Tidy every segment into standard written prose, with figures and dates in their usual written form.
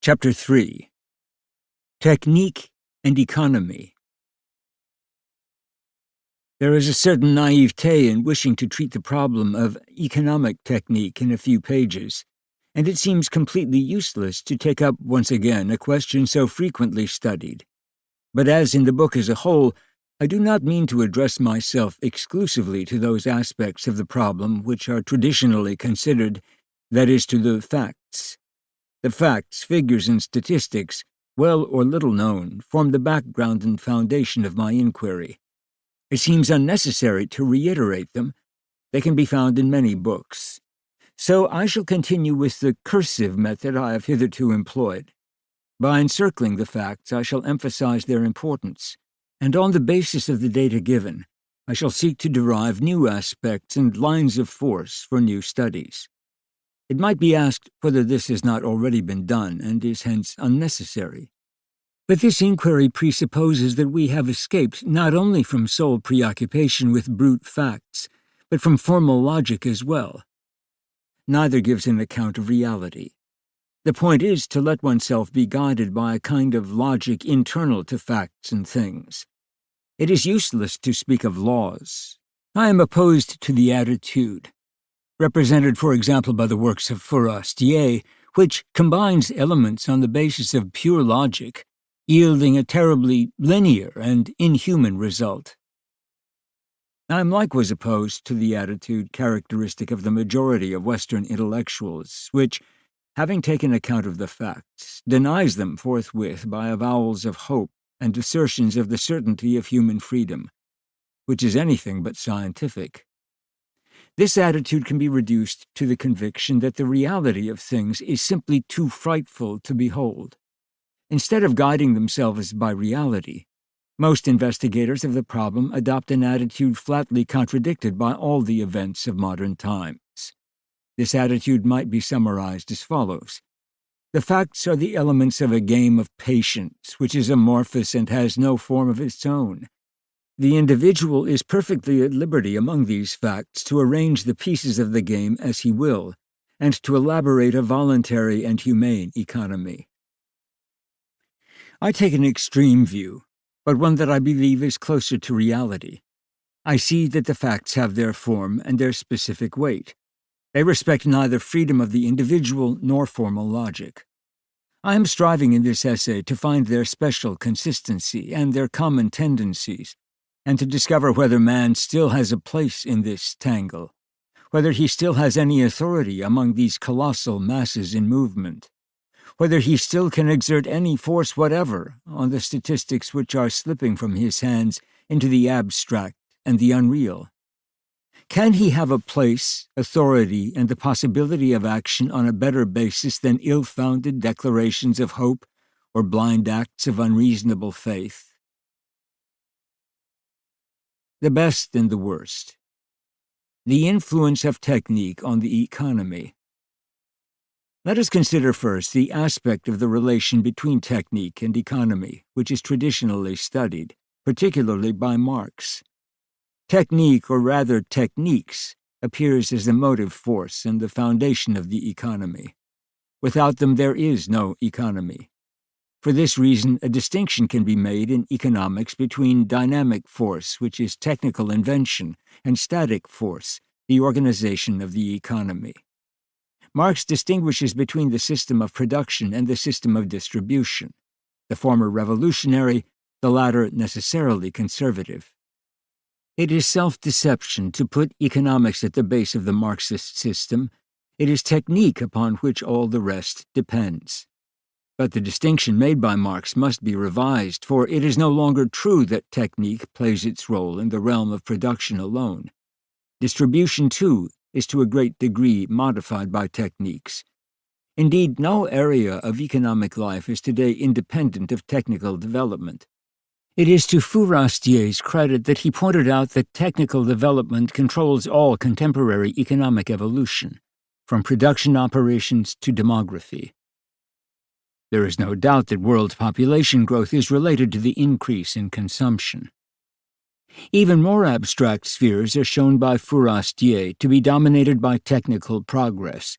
Chapter 3. Technique and Economy. There is a certain naivete in wishing to treat the problem of economic technique in a few pages, and it seems completely useless to take up once again a question so frequently studied. But as in the book as a whole, I do not mean to address myself exclusively to those aspects of the problem which are traditionally considered, that is, to the facts. The facts, figures, and statistics, well or little known, form the background and foundation of my inquiry. It seems unnecessary to reiterate them. They can be found in many books. So I shall continue with the cursive method I have hitherto employed. By encircling the facts, I shall emphasize their importance, and on the basis of the data given, I shall seek to derive new aspects and lines of force for new studies. It might be asked whether this has not already been done and is hence unnecessary. But this inquiry presupposes that we have escaped not only from sole preoccupation with brute facts, but from formal logic as well. Neither gives an account of reality. The point is to let oneself be guided by a kind of logic internal to facts and things. It is useless to speak of laws. I am opposed to the attitude, represented for example by the works of Fourastier, which combines elements on the basis of pure logic, yielding a terribly linear and inhuman result. I am likewise opposed to the attitude characteristic of the majority of Western intellectuals, which, having taken account of the facts, denies them forthwith by avowals of hope and assertions of the certainty of human freedom, which is anything but scientific. This attitude can be reduced to the conviction that the reality of things is simply too frightful to behold. Instead of guiding themselves by reality, most investigators of the problem adopt an attitude flatly contradicted by all the events of modern times. This attitude might be summarized as follows. The facts are the elements of a game of patience, which is amorphous and has no form of its own. The individual is perfectly at liberty among these facts to arrange the pieces of the game as he will, and to elaborate a voluntary and humane economy. I take an extreme view, but one that I believe is closer to reality. I see that the facts have their form and their specific weight. They respect neither freedom of the individual nor formal logic. I am striving in this essay to find their special consistency and their common tendencies, and to discover whether man still has a place in this tangle, whether he still has any authority among these colossal masses in movement, whether he still can exert any force whatever on the statistics which are slipping from his hands into the abstract and the unreal. Can he have a place, authority, and the possibility of action on a better basis than ill-founded declarations of hope or blind acts of unreasonable faith? The best and the worst. The influence of technique on the economy. Let us consider first the aspect of the relation between technique and economy, which is traditionally studied, particularly by Marx. Technique, or rather techniques, appears as the motive force and the foundation of the economy. Without them there is no economy. For this reason, a distinction can be made in economics between dynamic force, which is technical invention, and static force, the organization of the economy. Marx distinguishes between the system of production and the system of distribution, the former revolutionary, the latter necessarily conservative. It is self-deception to put economics at the base of the Marxist system. It is technique upon which all the rest depends. But the distinction made by Marx must be revised, for it is no longer true that technique plays its role in the realm of production alone. Distribution, too, is to a great degree modified by techniques. Indeed, no area of economic life is today independent of technical development. It is to Fourastier's credit that he pointed out that technical development controls all contemporary economic evolution, from production operations to demography. There is no doubt that world population growth is related to the increase in consumption. Even more abstract spheres are shown by Fourastier to be dominated by technical progress.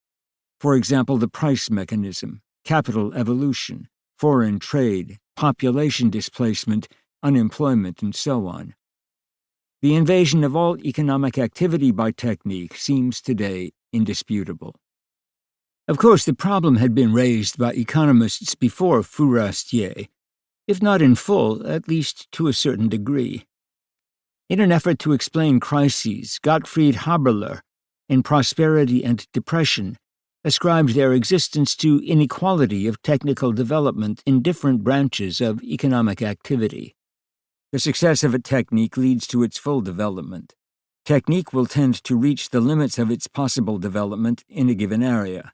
For example, the price mechanism, capital evolution, foreign trade, population displacement, unemployment, and so on. The invasion of all economic activity by technique seems today indisputable. Of course, the problem had been raised by economists before Fourastier, if not in full, at least to a certain degree. In an effort to explain crises, Gottfried Haberler, in Prosperity and Depression, ascribed their existence to inequality of technical development in different branches of economic activity. The success of a technique leads to its full development. Technique will tend to reach the limits of its possible development in a given area.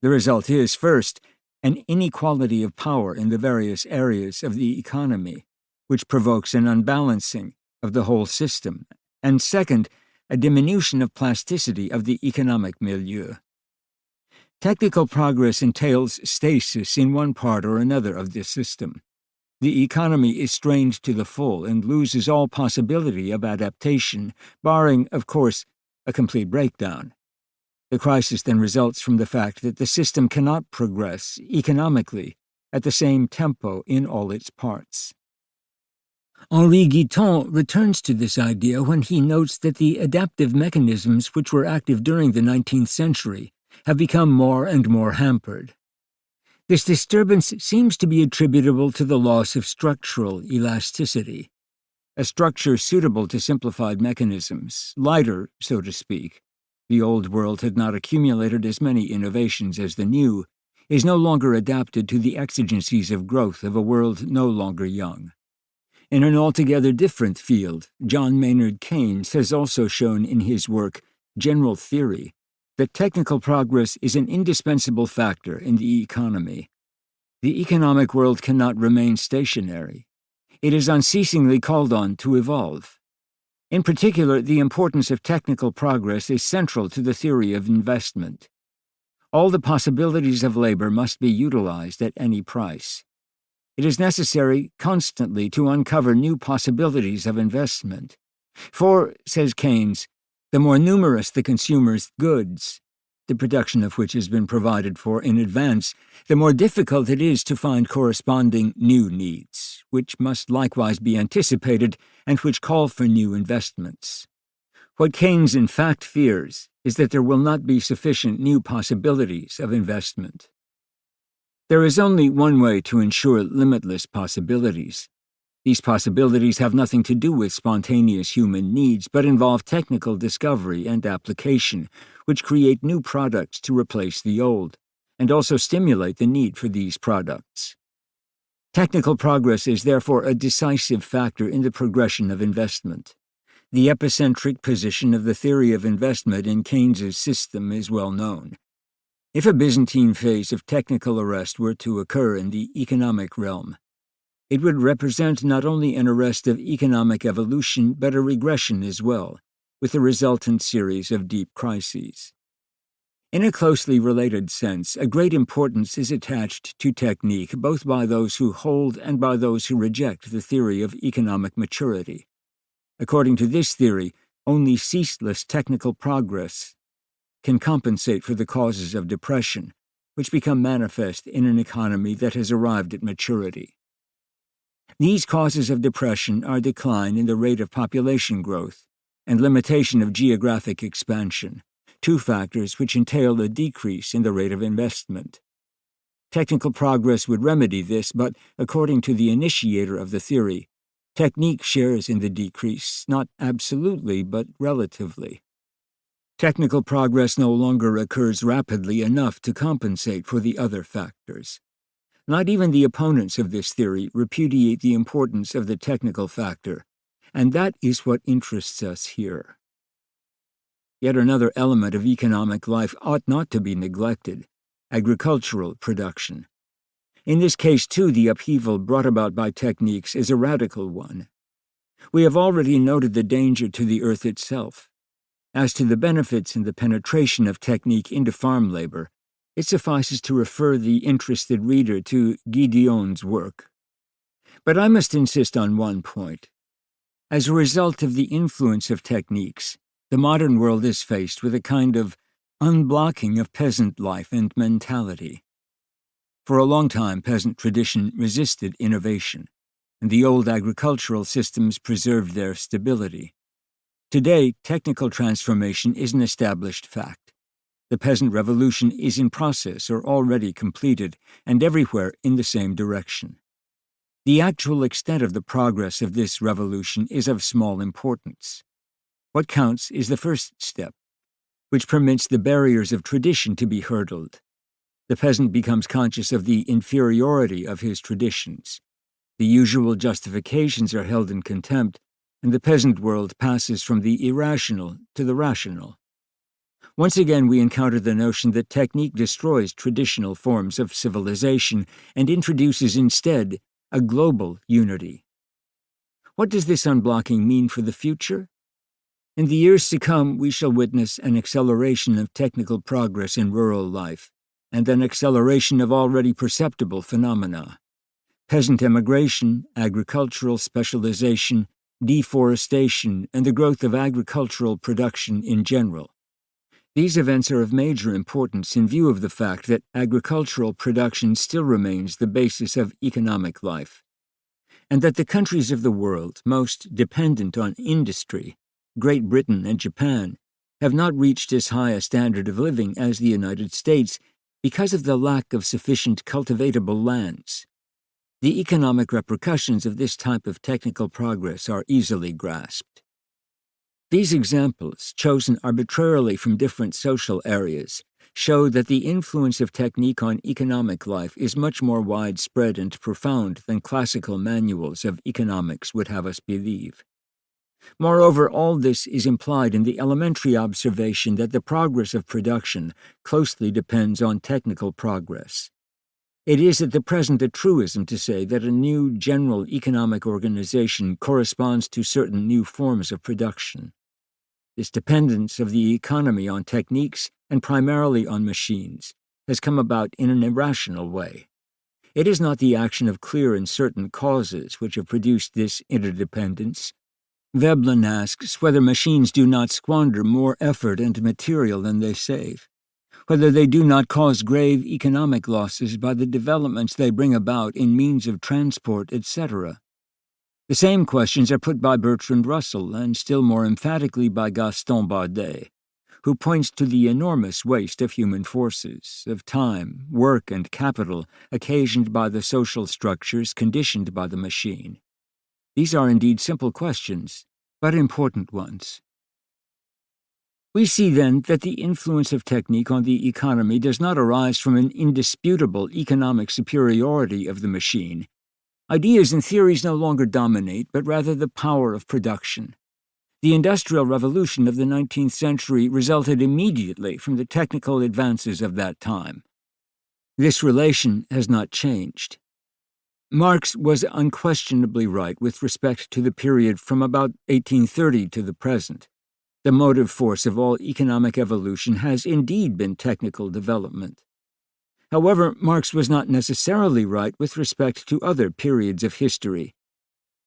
The result is, first, an inequality of power in the various areas of the economy, which provokes an unbalancing of the whole system, and second, a diminution of plasticity of the economic milieu. Technical progress entails stasis in one part or another of this system. The economy is strained to the full and loses all possibility of adaptation, barring, of course, a complete breakdown. The crisis then results from the fact that the system cannot progress, economically, at the same tempo in all its parts. Henri Guiton returns to this idea when he notes that the adaptive mechanisms which were active during the 19th century have become more and more hampered. This disturbance seems to be attributable to the loss of structural elasticity, a structure suitable to simplified mechanisms, lighter, so to speak. The old world had not accumulated as many innovations as the new, is no longer adapted to the exigencies of growth of a world no longer young. In an altogether different field, John Maynard Keynes has also shown in his work, General Theory, that technical progress is an indispensable factor in the economy. The economic world cannot remain stationary. It is unceasingly called on to evolve. In particular, the importance of technical progress is central to the theory of investment. All the possibilities of labor must be utilized at any price. It is necessary constantly to uncover new possibilities of investment. For, says Keynes, the more numerous the consumer's goods, the production of which has been provided for in advance, the more difficult it is to find corresponding new needs, which must likewise be anticipated and which call for new investments. What Keynes in fact fears is that there will not be sufficient new possibilities of investment. There is only one way to ensure limitless possibilities. These possibilities have nothing to do with spontaneous human needs, but involve technical discovery and application, which create new products to replace the old, and also stimulate the need for these products. Technical progress is therefore a decisive factor in the progression of investment. The epicentric position of the theory of investment in Keynes's system is well known. If a Byzantine phase of technical arrest were to occur in the economic realm, it would represent not only an arrest of economic evolution, but a regression as well, with a resultant series of deep crises. In a closely related sense, a great importance is attached to technique both by those who hold and by those who reject the theory of economic maturity. According to this theory, only ceaseless technical progress can compensate for the causes of depression, which become manifest in an economy that has arrived at maturity. These causes of depression are decline in the rate of population growth and limitation of geographic expansion, two factors which entail a decrease in the rate of investment. Technical progress would remedy this, but, according to the initiator of the theory, technique shares in the decrease, not absolutely, but relatively. Technical progress no longer occurs rapidly enough to compensate for the other factors. Not even the opponents of this theory repudiate the importance of the technical factor, and that is what interests us here. Yet another element of economic life ought not to be neglected: agricultural production. In this case, too, the upheaval brought about by techniques is a radical one. We have already noted the danger to the earth itself. As to the benefits and the penetration of technique into farm labor, it suffices to refer the interested reader to Gideon's work. But I must insist on one point. As a result of the influence of techniques, the modern world is faced with a kind of unblocking of peasant life and mentality. For a long time, peasant tradition resisted innovation, and the old agricultural systems preserved their stability. Today, technical transformation is an established fact. The peasant revolution is in process or already completed, and everywhere in the same direction. The actual extent of the progress of this revolution is of small importance. What counts is the first step, which permits the barriers of tradition to be hurdled. The peasant becomes conscious of the inferiority of his traditions. The usual justifications are held in contempt, and the peasant world passes from the irrational to the rational. Once again, we encounter the notion that technique destroys traditional forms of civilization and introduces instead a global unity. What does this unblocking mean for the future? In the years to come, we shall witness an acceleration of technical progress in rural life, and an acceleration of already perceptible phenomena. Peasant emigration, agricultural specialization, deforestation, and the growth of agricultural production in general. These events are of major importance in view of the fact that agricultural production still remains the basis of economic life, and that the countries of the world most dependent on industry, Great Britain and Japan, have not reached as high a standard of living as the United States because of the lack of sufficient cultivatable lands. The economic repercussions of this type of technical progress are easily grasped. These examples, chosen arbitrarily from different social areas, show that the influence of technique on economic life is much more widespread and profound than classical manuals of economics would have us believe. Moreover, all this is implied in the elementary observation that the progress of production closely depends on technical progress. It is at the present a truism to say that a new general economic organization corresponds to certain new forms of production. This dependence of the economy on techniques, and primarily on machines, has come about in an irrational way. It is not the action of clear and certain causes which have produced this interdependence. Veblen asks whether machines do not squander more effort and material than they save, whether they do not cause grave economic losses by the developments they bring about in means of transport, etc. The same questions are put by Bertrand Russell and still more emphatically by Gaston Baudet, who points to the enormous waste of human forces, of time, work, and capital occasioned by the social structures conditioned by the machine. These are indeed simple questions, but important ones. We see then that the influence of technique on the economy does not arise from an indisputable economic superiority of the machine. Ideas and theories no longer dominate, but rather the power of production. The Industrial Revolution of the 19th century resulted immediately from the technical advances of that time. This relation has not changed. Marx was unquestionably right with respect to the period from about 1830 to the present. The motive force of all economic evolution has indeed been technical development. However, Marx was not necessarily right with respect to other periods of history.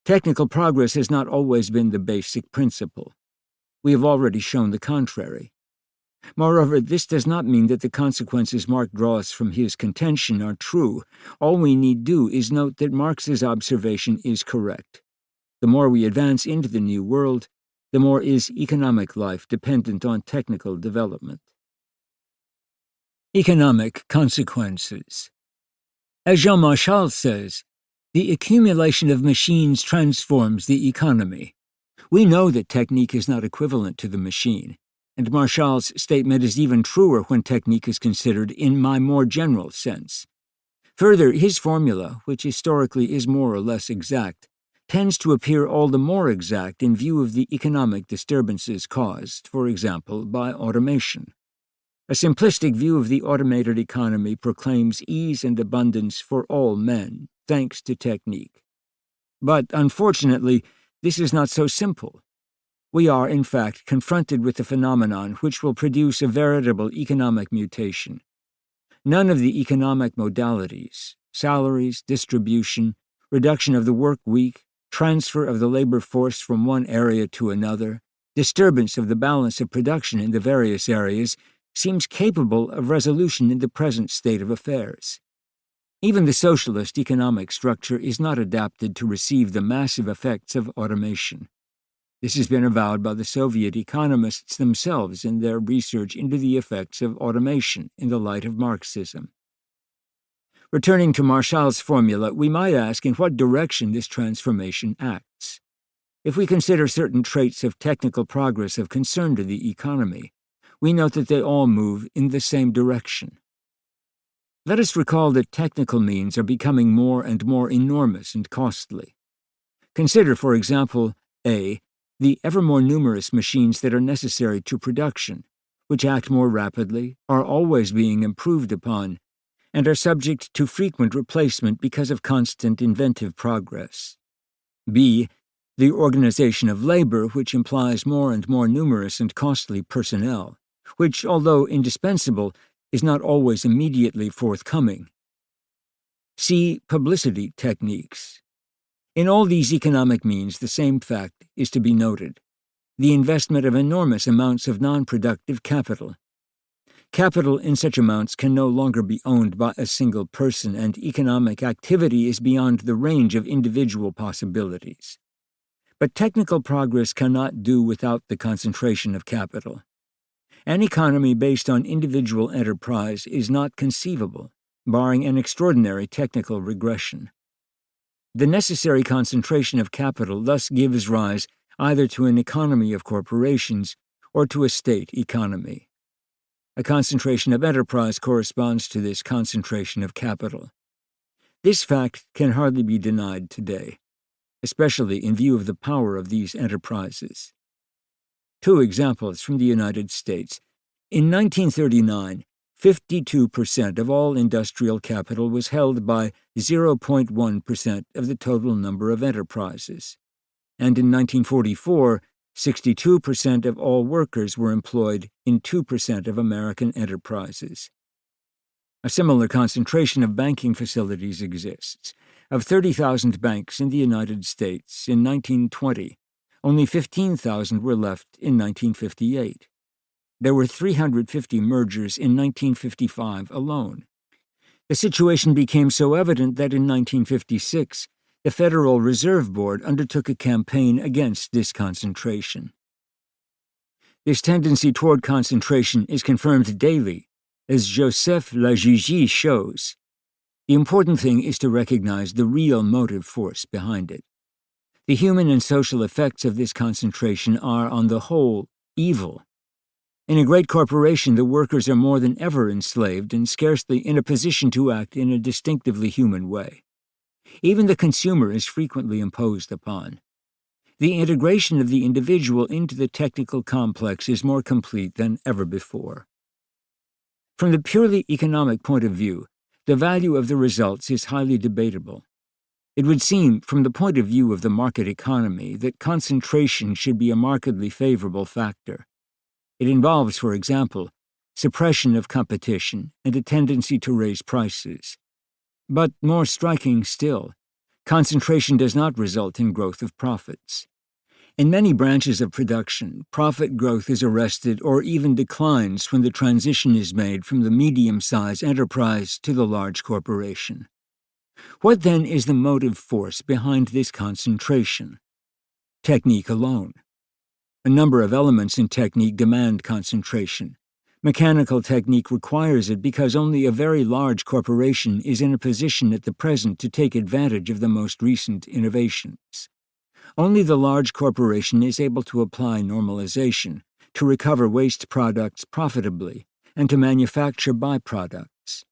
Technical progress has not always been the basic principle. We have already shown the contrary. Moreover, this does not mean that the consequences Marx draws from his contention are true. All we need do is note that Marx's observation is correct. The more we advance into the New World, the more is economic life dependent on technical development. Economic consequences. As Jean Marchal says, the accumulation of machines transforms the economy. We know that technique is not equivalent to the machine, and Marchal's statement is even truer when technique is considered in my more general sense. Further, his formula, which historically is more or less exact, tends to appear all the more exact in view of the economic disturbances caused, for example, by automation. A simplistic view of the automated economy proclaims ease and abundance for all men, thanks to technique. But, unfortunately, this is not so simple. We are, in fact, confronted with a phenomenon which will produce a veritable economic mutation. None of the economic modalities, salaries, distribution, reduction of the work week, transfer of the labor force from one area to another, disturbance of the balance of production in the various areas, seems capable of resolution in the present state of affairs. Even the socialist economic structure is not adapted to receive the massive effects of automation. This has been avowed by the Soviet economists themselves in their research into the effects of automation in the light of Marxism. Returning to Marshall's formula, we might ask in what direction this transformation acts. If we consider certain traits of technical progress of concern to the economy, we note that they all move in the same direction. Let us recall that technical means are becoming more and more enormous and costly. Consider, for example, A, the ever more numerous machines that are necessary to production, which act more rapidly, are always being improved upon, and are subject to frequent replacement because of constant inventive progress. B, the organization of labor, which implies more and more numerous and costly personnel, which, although indispensable, is not always immediately forthcoming. C, publicity techniques. In all these economic means, the same fact is to be noted: the investment of enormous amounts of non-productive capital. Capital in such amounts can no longer be owned by a single person, and economic activity is beyond the range of individual possibilities. But technical progress cannot do without the concentration of capital. An economy based on individual enterprise is not conceivable, barring an extraordinary technical regression. The necessary concentration of capital thus gives rise either to an economy of corporations or to a state economy. A concentration of enterprise corresponds to this concentration of capital. This fact can hardly be denied today, especially in view of the power of these enterprises. Two examples from the United States. In 1939, 52% of all industrial capital was held by 0.1% of the total number of enterprises. And in 1944, 62% of all workers were employed in 2% of American enterprises. A similar concentration of banking facilities exists. Of 30,000 banks in the United States in 1920, only 15,000 were left in 1958. There were 350 mergers in 1955 alone. The situation became so evident that in 1956, the Federal Reserve Board undertook a campaign against this concentration. This tendency toward concentration is confirmed daily, as Joseph Lagigi shows. The important thing is to recognize the real motive force behind it. The human and social effects of this concentration are, on the whole, evil. In a great corporation, the workers are more than ever enslaved and scarcely in a position to act in a distinctively human way. Even the consumer is frequently imposed upon. The integration of the individual into the technical complex is more complete than ever before. From the purely economic point of view, the value of the results is highly debatable. It would seem, from the point of view of the market economy, that concentration should be a markedly favorable factor. It involves, for example, suppression of competition and a tendency to raise prices. But more striking still, concentration does not result in growth of profits. In many branches of production, profit growth is arrested or even declines when the transition is made from the medium-sized enterprise to the large corporation. What then is the motive force behind this concentration? Technique alone. A number of elements in technique demand concentration. Mechanical technique requires it because only a very large corporation is in a position at the present to take advantage of the most recent innovations. Only the large corporation is able to apply normalization, to recover waste products profitably, and to manufacture byproducts.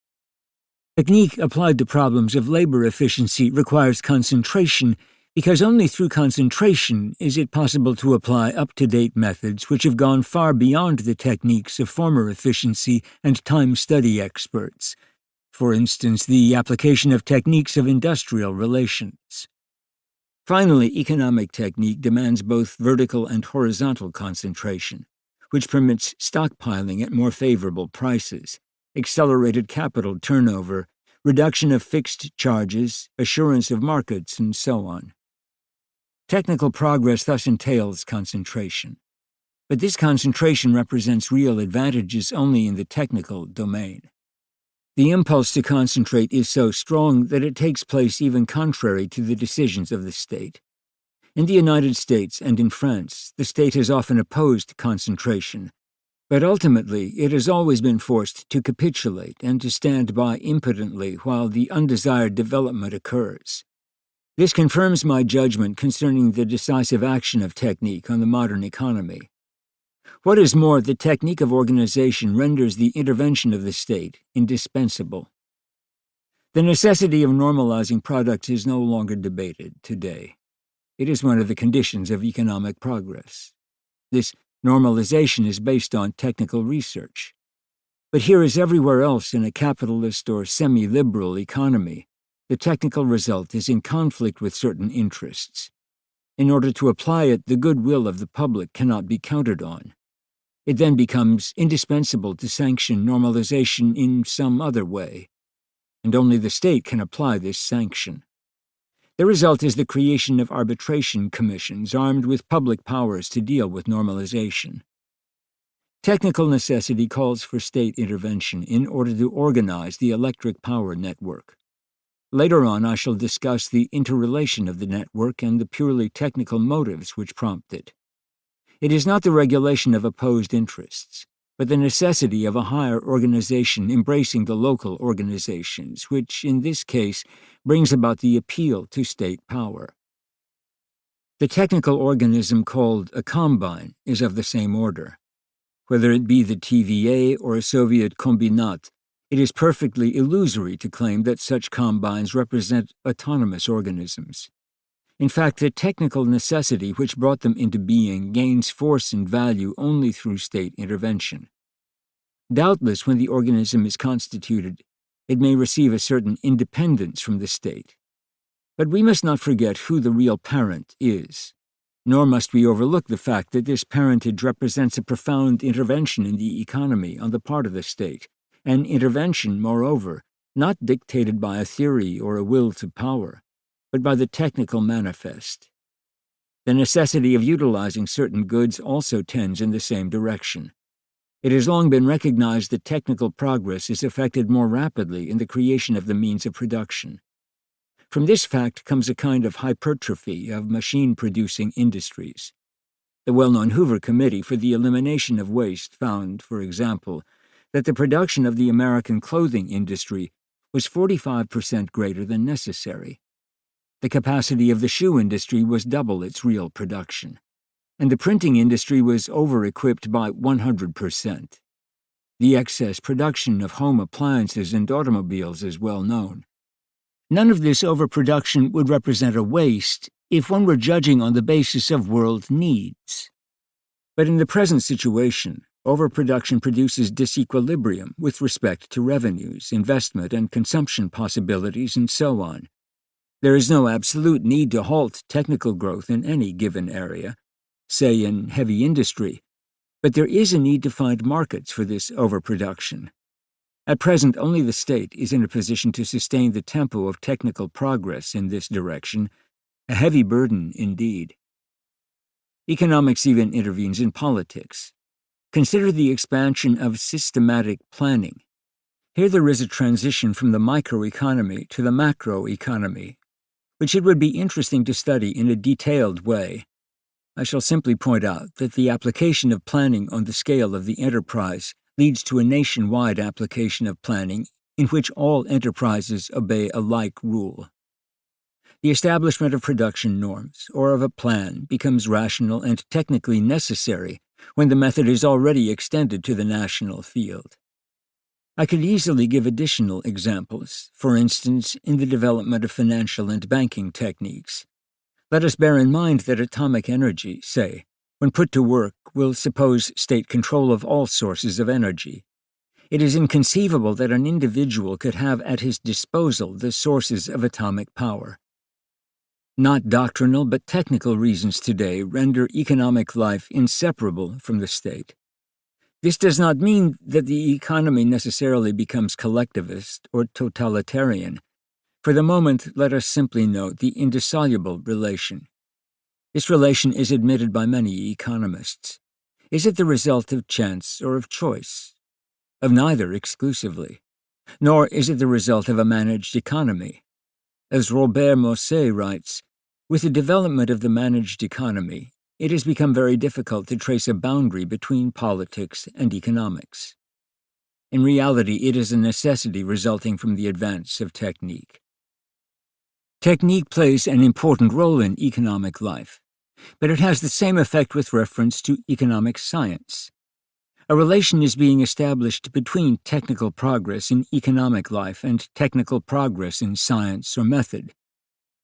Technique applied to problems of labor efficiency requires concentration because only through concentration is it possible to apply up-to-date methods which have gone far beyond the techniques of former efficiency and time study experts. For instance, the application of techniques of industrial relations. Finally, economic technique demands both vertical and horizontal concentration, which permits stockpiling at more favorable prices, accelerated capital turnover, reduction of fixed charges, assurance of markets, and so on. Technical progress thus entails concentration. But this concentration represents real advantages only in the technical domain. The impulse to concentrate is so strong that it takes place even contrary to the decisions of the state. In the United States and in France, the state has often opposed concentration, but ultimately it has always been forced to capitulate and to stand by impotently while the undesired development occurs. This confirms my judgment concerning the decisive action of technique on the modern economy. What is more, the technique of organization renders the intervention of the state indispensable. The necessity of normalizing products is no longer debated today. It is one of the conditions of economic progress. This normalization is based on technical research. But here, as everywhere else in a capitalist or semi-liberal economy, the technical result is in conflict with certain interests. In order to apply it, the goodwill of the public cannot be counted on. It then becomes indispensable to sanction normalization in some other way, and only the state can apply this sanction. The result is the creation of arbitration commissions armed with public powers to deal with normalization. Technical necessity calls for state intervention in order to organize the electric power network. Later on, I shall discuss the interrelation of the network and the purely technical motives which prompt it. It is not the regulation of opposed interests, but the necessity of a higher organization embracing the local organizations, which, in this case, brings about the appeal to state power. The technical organism called a combine is of the same order. Whether it be the TVA or a Soviet kombinat, it is perfectly illusory to claim that such combines represent autonomous organisms. In fact, the technical necessity which brought them into being gains force and value only through state intervention. Doubtless, when the organism is constituted, it may receive a certain independence from the state. But we must not forget who the real parent is, nor must we overlook the fact that this parentage represents a profound intervention in the economy on the part of the state, an intervention, moreover, not dictated by a theory or a will to power, but by the technical manifest. The necessity of utilizing certain goods also tends in the same direction. It has long been recognized that technical progress is effected more rapidly in the creation of the means of production. From this fact comes a kind of hypertrophy of machine-producing industries. The well-known Hoover Committee for the Elimination of Waste found, for example, that the production of the American clothing industry was 45% greater than necessary. The capacity of the shoe industry was double its real production, and the printing industry was over-equipped by 100%. The excess production of home appliances and automobiles is well known. None of this overproduction would represent a waste if one were judging on the basis of world needs. But in the present situation, overproduction produces disequilibrium with respect to revenues, investment and consumption possibilities, and so on. There is no absolute need to halt technical growth in any given area, say in heavy industry, but there is a need to find markets for this overproduction. At present, only the state is in a position to sustain the tempo of technical progress in this direction, a heavy burden indeed. Economics even intervenes in politics. Consider the expansion of systematic planning. Here there is a transition from the microeconomy to the macroeconomy, which it would be interesting to study in a detailed way. I shall simply point out that the application of planning on the scale of the enterprise leads to a nationwide application of planning in which all enterprises obey a like rule. The establishment of production norms or of a plan becomes rational and technically necessary when the method is already extended to the national field. I could easily give additional examples, for instance, in the development of financial and banking techniques. Let us bear in mind that atomic energy, say, when put to work, will suppose state control of all sources of energy. It is inconceivable that an individual could have at his disposal the sources of atomic power. Not doctrinal but technical reasons today render economic life inseparable from the state. This does not mean that the economy necessarily becomes collectivist or totalitarian. For the moment, let us simply note the indissoluble relation. This relation is admitted by many economists. Is it the result of chance or of choice? Of neither exclusively. nor is it the result of a managed economy. As Robert Mosset writes, with the development of the managed economy, it has become very difficult to trace a boundary between politics and economics. In reality, it is a necessity resulting from the advance of technique. Technique plays an important role in economic life, but it has the same effect with reference to economic science. A relation is being established between technical progress in economic life and technical progress in science or method.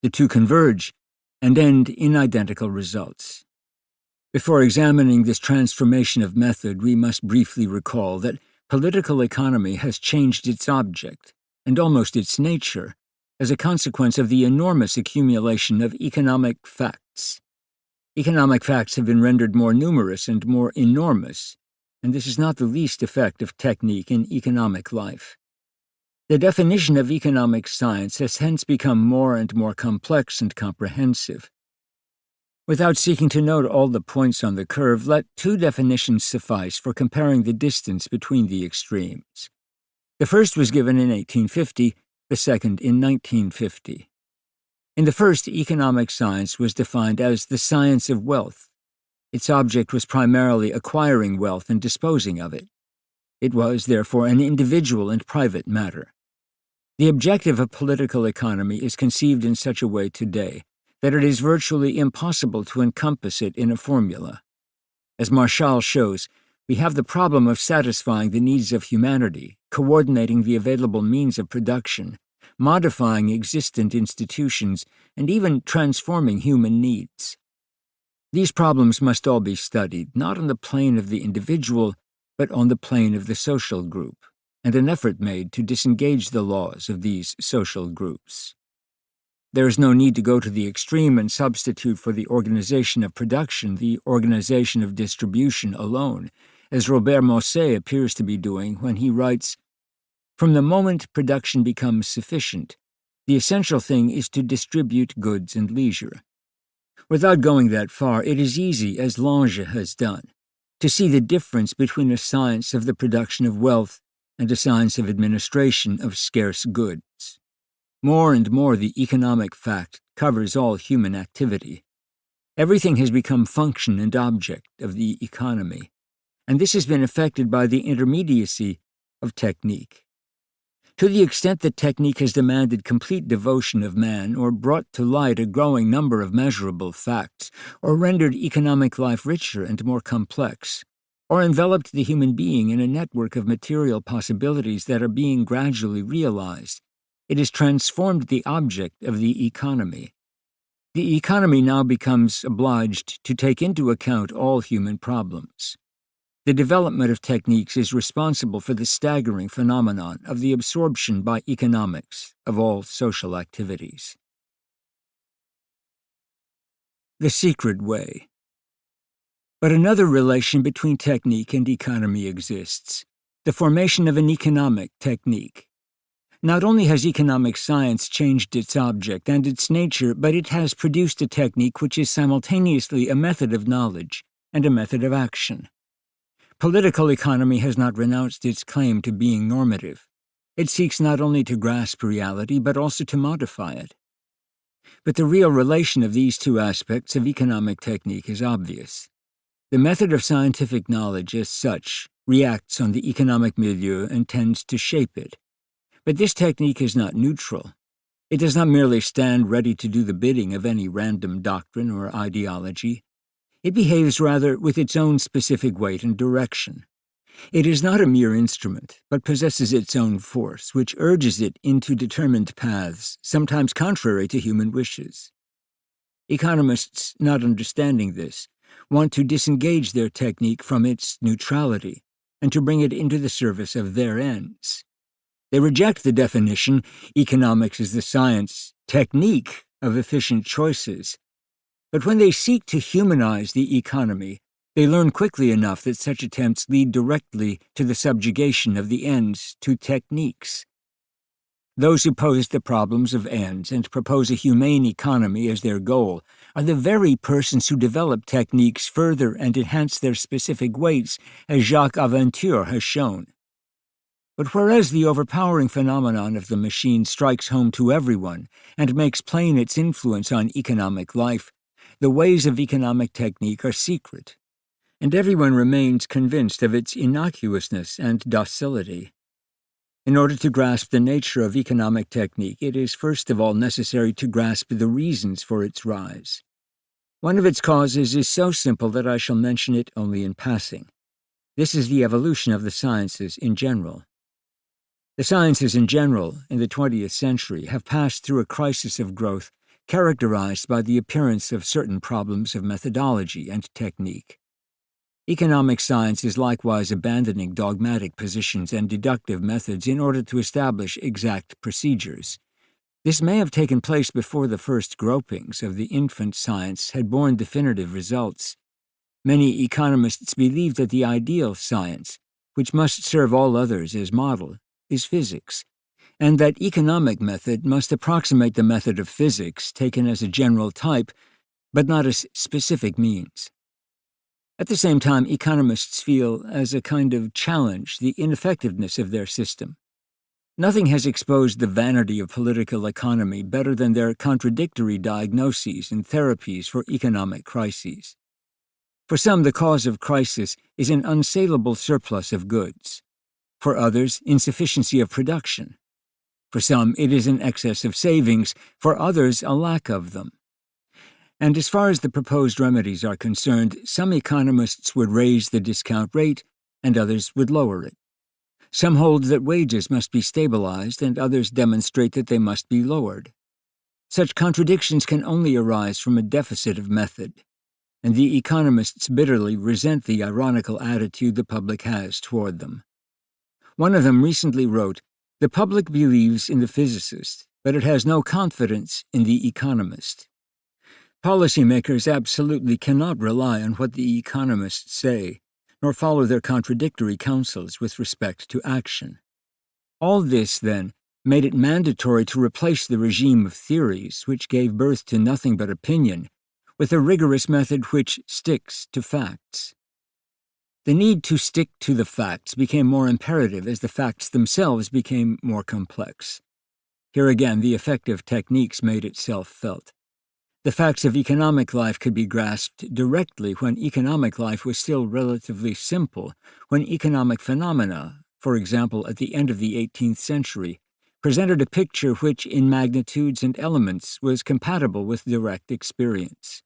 The two converge and end in identical results. Before examining this transformation of method, we must briefly recall that political economy has changed its object, and almost its nature, as a consequence of the enormous accumulation of economic facts. Economic facts have been rendered more numerous and more enormous, and this is not the least effect of technique in economic life. The definition of economic science has hence become more and more complex and comprehensive. Without seeking to note all the points on the curve, let two definitions suffice for comparing the distance between the extremes. The first was given in 1850, the second in 1950. In the first, economic science was defined as the science of wealth. Its object was primarily acquiring wealth and disposing of it. It was, therefore, an individual and private matter. The objective of political economy is conceived in such a way today that it is virtually impossible to encompass it in a formula. As Marshall shows, we have the problem of satisfying the needs of humanity, coordinating the available means of production, modifying existent institutions, and even transforming human needs. These problems must all be studied, not on the plane of the individual, but on the plane of the social group, and an effort made to disengage the laws of these social groups. There is no need to go to the extreme and substitute for the organization of production the organization of distribution alone, as Robert Mosset appears to be doing when he writes, "From the moment production becomes sufficient, the essential thing is to distribute goods and leisure." Without going that far, it is easy, as Lange has done, to see the difference between a science of the production of wealth and a science of administration of scarce goods. More and more the economic fact covers all human activity. Everything has become function and object of the economy, and this has been affected by the intermediacy of technique. To the extent that technique has demanded complete devotion of man, or brought to light a growing number of measurable facts, or rendered economic life richer and more complex, or enveloped the human being in a network of material possibilities that are being gradually realized, it has transformed the object of the economy. The economy now becomes obliged to take into account all human problems. The development of techniques is responsible for the staggering phenomenon of the absorption by economics of all social activities. The secret way. But another relation between technique and economy exists, the formation of an economic technique. Not only has economic science changed its object and its nature, but it has produced a technique which is simultaneously a method of knowledge and a method of action. Political economy has not renounced its claim to being normative. It seeks not only to grasp reality, but also to modify it. But the real relation of these two aspects of economic technique is obvious. The method of scientific knowledge, as such, reacts on the economic milieu and tends to shape it. But this technique is not neutral. It does not merely stand ready to do the bidding of any random doctrine or ideology. It behaves rather with its own specific weight and direction. It is not a mere instrument, but possesses its own force, which urges it into determined paths, sometimes contrary to human wishes. Economists, not understanding this, want to disengage their technique from its neutrality and to bring it into the service of their ends. They reject the definition, economics is the science, technique of efficient choices. But when they seek to humanize the economy, they learn quickly enough that such attempts lead directly to the subjugation of the ends to techniques. Those who pose the problems of ends and propose a humane economy as their goal are the very persons who develop techniques further and enhance their specific weights, as Jacques Aventure has shown. But whereas the overpowering phenomenon of the machine strikes home to everyone and makes plain its influence on economic life, the ways of economic technique are secret, and everyone remains convinced of its innocuousness and docility. In order to grasp the nature of economic technique, it is first of all necessary to grasp the reasons for its rise. One of its causes is so simple that I shall mention it only in passing. This is the evolution of the sciences in general. The sciences in general, in the 20th century, have passed through a crisis of growth characterized by the appearance of certain problems of methodology and technique. Economic science is likewise abandoning dogmatic positions and deductive methods in order to establish exact procedures. This may have taken place before the first gropings of the infant science had borne definitive results. Many economists believe that the ideal science, which must serve all others as model, is physics, and that economic method must approximate the method of physics taken as a general type, but not as specific means. At the same time, economists feel as a kind of challenge the ineffectiveness of their system. Nothing has exposed the vanity of political economy better than their contradictory diagnoses and therapies for economic crises. For some, the cause of crisis is an unsaleable surplus of goods. For others, insufficiency of production. For some, it is an excess of savings. For others, a lack of them. And as far as the proposed remedies are concerned, some economists would raise the discount rate, and others would lower it. Some hold that wages must be stabilized, and others demonstrate that they must be lowered. Such contradictions can only arise from a deficit of method, and the economists bitterly resent the ironical attitude the public has toward them. One of them recently wrote, "The public believes in the physicist, but it has no confidence in the economist." Policymakers absolutely cannot rely on what the economists say, nor follow their contradictory counsels with respect to action. All this, then, made it mandatory to replace the regime of theories which gave birth to nothing but opinion, with a rigorous method which sticks to facts. The need to stick to the facts became more imperative as the facts themselves became more complex. Here again, the effect of techniques made itself felt. The facts of economic life could be grasped directly when economic life was still relatively simple, when economic phenomena, for example at the end of the 18th century, presented a picture which, in magnitudes and elements, was compatible with direct experience.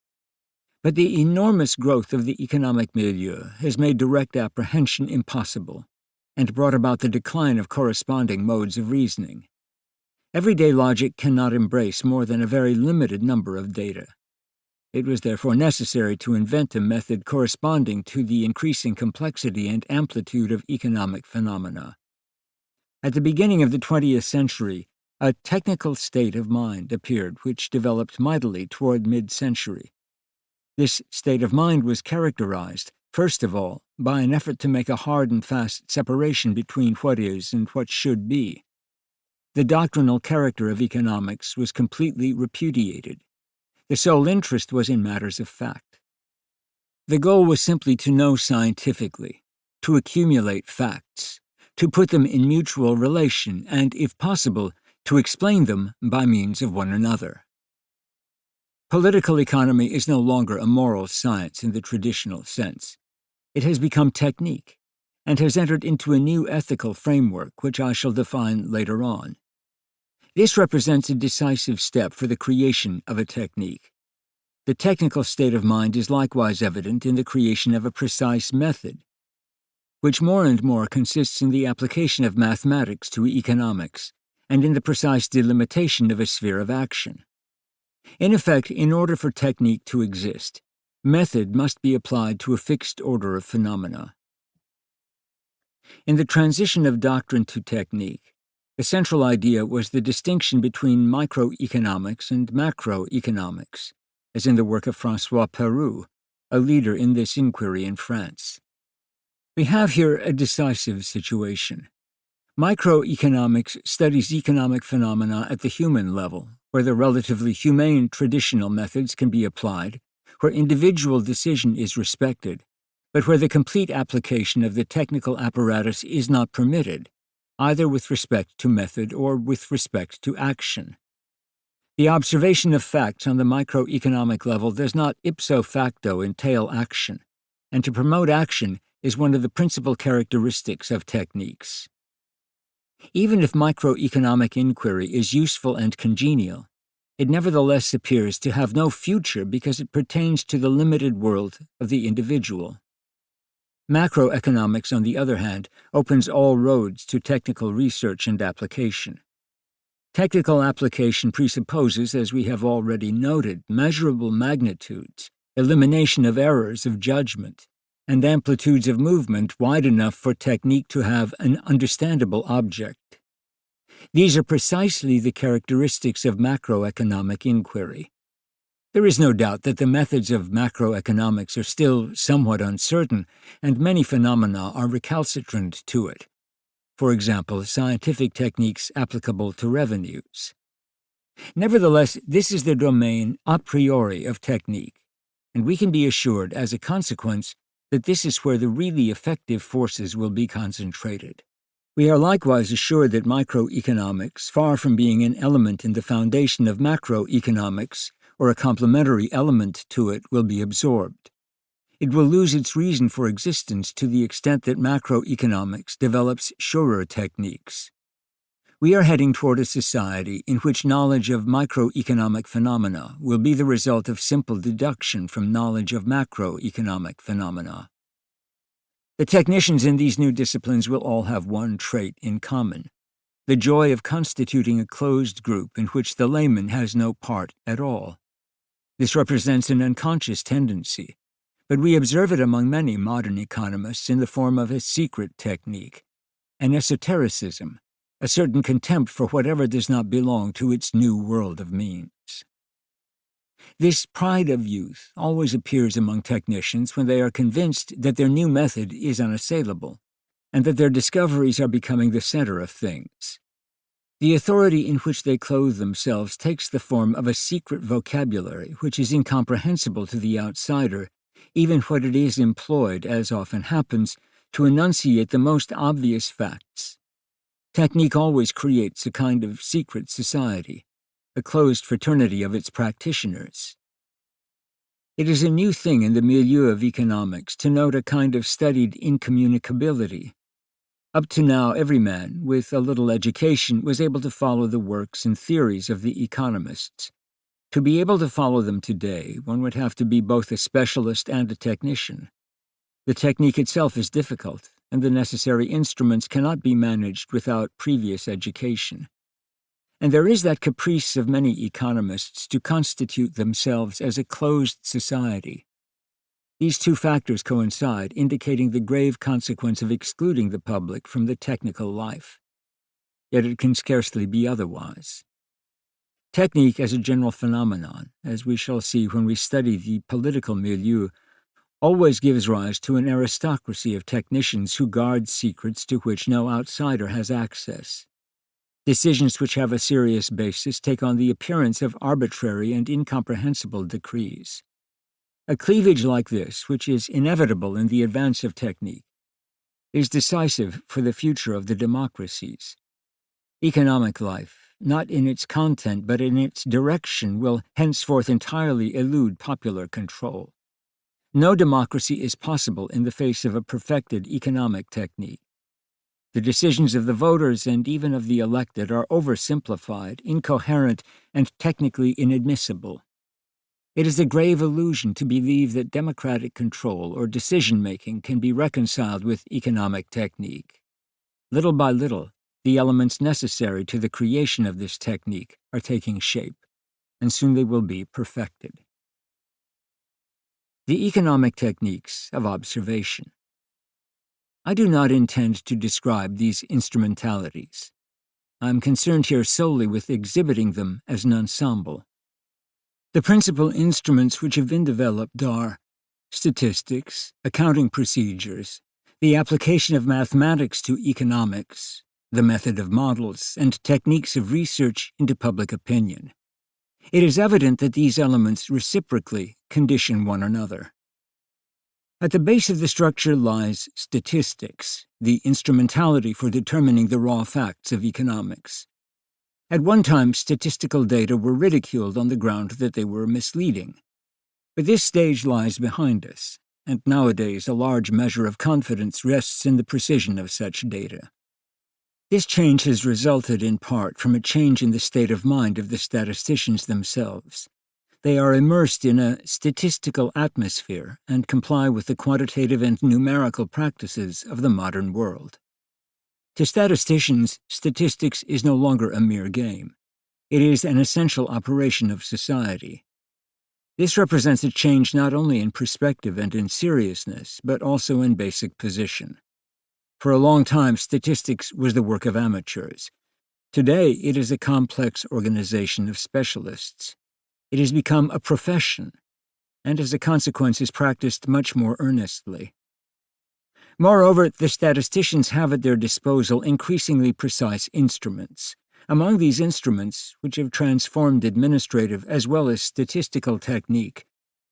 But the enormous growth of the economic milieu has made direct apprehension impossible, and brought about the decline of corresponding modes of reasoning. Everyday logic cannot embrace more than a very limited number of data. It was therefore necessary to invent a method corresponding to the increasing complexity and amplitude of economic phenomena. At the beginning of the 20th century, a technical state of mind appeared which developed mightily toward mid-century. This state of mind was characterized, first of all, by an effort to make a hard and fast separation between what is and what should be. The doctrinal character of economics was completely repudiated. The sole interest was in matters of fact. The goal was simply to know scientifically, to accumulate facts, to put them in mutual relation, and, if possible, to explain them by means of one another. Political economy is no longer a moral science in the traditional sense. It has become technique, and has entered into a new ethical framework which I shall define later on. This represents a decisive step for the creation of a technique. The technical state of mind is likewise evident in the creation of a precise method, which more and more consists in the application of mathematics to economics, and in the precise delimitation of a sphere of action. In effect, in order for technique to exist, method must be applied to a fixed order of phenomena. In the transition of doctrine to technique, the central idea was the distinction between microeconomics and macroeconomics, as in the work of François Peroux, a leader in this inquiry in France. We have here a decisive situation. Microeconomics studies economic phenomena at the human level, where the relatively humane traditional methods can be applied, where individual decision is respected, but where the complete application of the technical apparatus is not permitted, either with respect to method or with respect to action. The observation of facts on the microeconomic level does not ipso facto entail action, and to promote action is one of the principal characteristics of techniques. Even if microeconomic inquiry is useful and congenial, it nevertheless appears to have no future because it pertains to the limited world of the individual. Macroeconomics, on the other hand, opens all roads to technical research and application. Technical application presupposes, as we have already noted, measurable magnitudes, elimination of errors of judgment, and amplitudes of movement wide enough for technique to have an understandable object. These are precisely the characteristics of macroeconomic inquiry. There is no doubt that the methods of macroeconomics are still somewhat uncertain, and many phenomena are recalcitrant to it. For example, scientific techniques applicable to revenues. Nevertheless, this is the domain a priori of technique, and we can be assured, as a consequence, that this is where the really effective forces will be concentrated. We are likewise assured that microeconomics, far from being an element in the foundation of macroeconomics, or a complementary element to it, will be absorbed. It will lose its reason for existence to the extent that macroeconomics develops surer techniques. We are heading toward a society in which knowledge of microeconomic phenomena will be the result of simple deduction from knowledge of macroeconomic phenomena. The technicians in these new disciplines will all have one trait in common: the joy of constituting a closed group in which the layman has no part at all. This represents an unconscious tendency, but we observe it among many modern economists in the form of a secret technique, an esotericism, a certain contempt for whatever does not belong to its new world of means. This pride of youth always appears among technicians when they are convinced that their new method is unassailable, and that their discoveries are becoming the center of things. The authority in which they clothe themselves takes the form of a secret vocabulary which is incomprehensible to the outsider, even when it is employed, as often happens, to enunciate the most obvious facts. Technique always creates a kind of secret society, a closed fraternity of its practitioners. It is a new thing in the milieu of economics to note a kind of studied incommunicability. Up to now, every man with a little education was able to follow the works and theories of the economists. To be able to follow them today, one would have to be both a specialist and a technician. The technique itself is difficult, and the necessary instruments cannot be managed without previous education. And there is that caprice of many economists to constitute themselves as a closed society. These two factors coincide, indicating the grave consequence of excluding the public from the technical life. Yet it can scarcely be otherwise. Technique as a general phenomenon, as we shall see when we study the political milieu, always gives rise to an aristocracy of technicians who guard secrets to which no outsider has access. Decisions which have a serious basis take on the appearance of arbitrary and incomprehensible decrees. A cleavage like this, which is inevitable in the advance of technique, is decisive for the future of the democracies. Economic life, not in its content but in its direction, will henceforth entirely elude popular control. No democracy is possible in the face of a perfected economic technique. The decisions of the voters and even of the elected are oversimplified, incoherent, and technically inadmissible. It is a grave illusion to believe that democratic control or decision-making can be reconciled with economic technique. Little by little, the elements necessary to the creation of this technique are taking shape, and soon they will be perfected. The economic techniques of observation. I do not intend to describe these instrumentalities. I am concerned here solely with exhibiting them as an ensemble. The principal instruments which have been developed are statistics, accounting procedures, the application of mathematics to economics, the method of models, and techniques of research into public opinion. It is evident that these elements reciprocally condition one another. At the base of the structure lies statistics, the instrumentality for determining the raw facts of economics. At one time, statistical data were ridiculed on the ground that they were misleading. But this stage lies behind us, and nowadays a large measure of confidence rests in the precision of such data. This change has resulted in part from a change in the state of mind of the statisticians themselves. They are immersed in a statistical atmosphere and comply with the quantitative and numerical practices of the modern world. To statisticians, statistics is no longer a mere game. It is an essential operation of society. This represents a change not only in perspective and in seriousness, but also in basic position. For a long time, statistics was the work of amateurs. Today, it is a complex organization of specialists. It has become a profession, and as a consequence is practiced much more earnestly. Moreover, the statisticians have at their disposal increasingly precise instruments. Among these instruments, which have transformed administrative as well as statistical technique,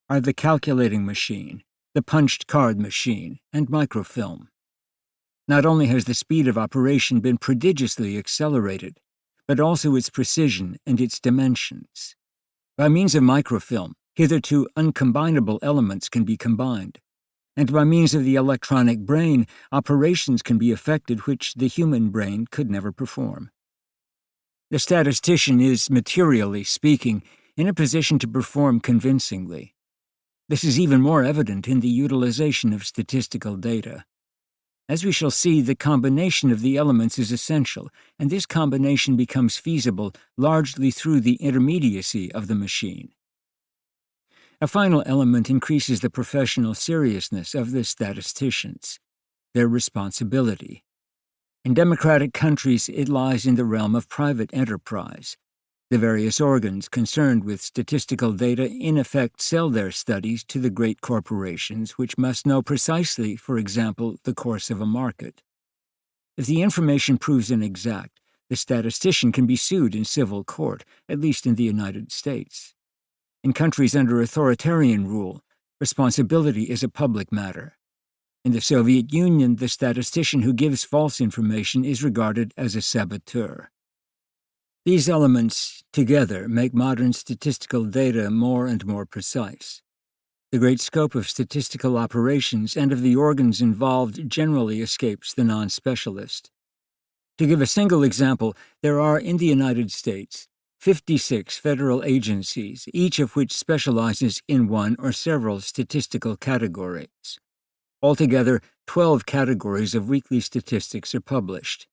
are the calculating machine, the punched card machine, and microfilm. Not only has the speed of operation been prodigiously accelerated, but also its precision and its dimensions. By means of microfilm, hitherto uncombinable elements can be combined, and by means of the electronic brain, operations can be effected which the human brain could never perform. The statistician is, materially speaking, in a position to perform convincingly. This is even more evident in the utilization of statistical data. As we shall see, the combination of the elements is essential, and this combination becomes feasible largely through the intermediacy of the machine. A final element increases the professional seriousness of the statisticians, their responsibility. In democratic countries, it lies in the realm of private enterprise. The various organs concerned with statistical data in effect sell their studies to the great corporations which must know precisely, for example, the course of a market. If the information proves inexact, the statistician can be sued in civil court, at least in the United States. In countries under authoritarian rule, responsibility is a public matter. In the Soviet Union, the statistician who gives false information is regarded as a saboteur. These elements, together, make modern statistical data more and more precise. The great scope of statistical operations and of the organs involved generally escapes the non-specialist. To give a single example, there are in the United States 56 federal agencies, each of which specializes in one or several statistical categories. Altogether, 12 categories of weekly statistics are published.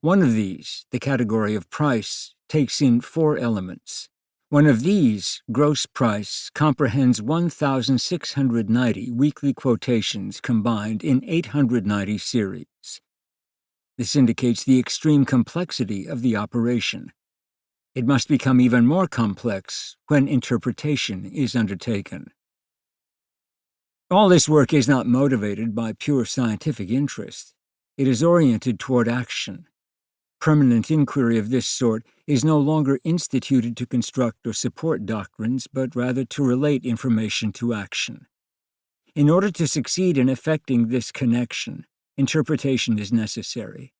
One of these, the category of price, takes in 4 elements. One of these, gross price, comprehends 1,690 weekly quotations combined in 890 series. This indicates the extreme complexity of the operation. It must become even more complex when interpretation is undertaken. All this work is not motivated by pure scientific interest. It is oriented toward action. Permanent inquiry of this sort is no longer instituted to construct or support doctrines, but rather to relate information to action. In order to succeed in effecting this connection, interpretation is necessary,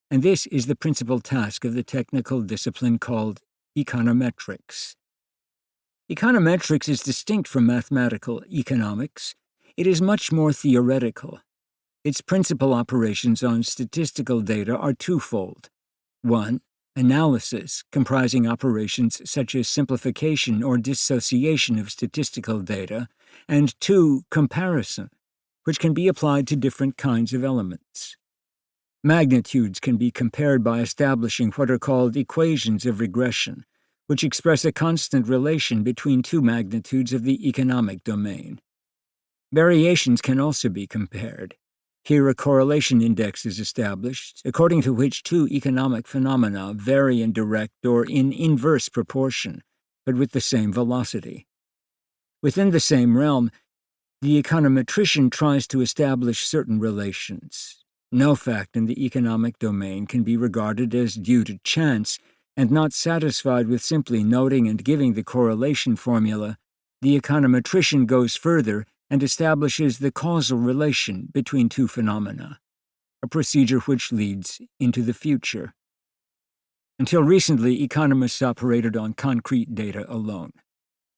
and this is the principal task of the technical discipline called econometrics. Econometrics is distinct from mathematical economics. It is much more theoretical. Its principal operations on statistical data are twofold. 1. Analysis, comprising operations such as simplification or dissociation of statistical data, and 2. Comparison, which can be applied to different kinds of elements. Magnitudes can be compared by establishing what are called equations of regression, which express a constant relation between 2 magnitudes of the economic domain. Variations can also be compared. Here a correlation index is established, according to which 2 economic phenomena vary in direct or in inverse proportion, but with the same velocity. Within the same realm, the econometrician tries to establish certain relations. No fact in the economic domain can be regarded as due to chance, and not satisfied with simply noting and giving the correlation formula, the econometrician goes further and establishes the causal relation between two phenomena, a procedure which leads into the future. Until recently, economists operated on concrete data alone.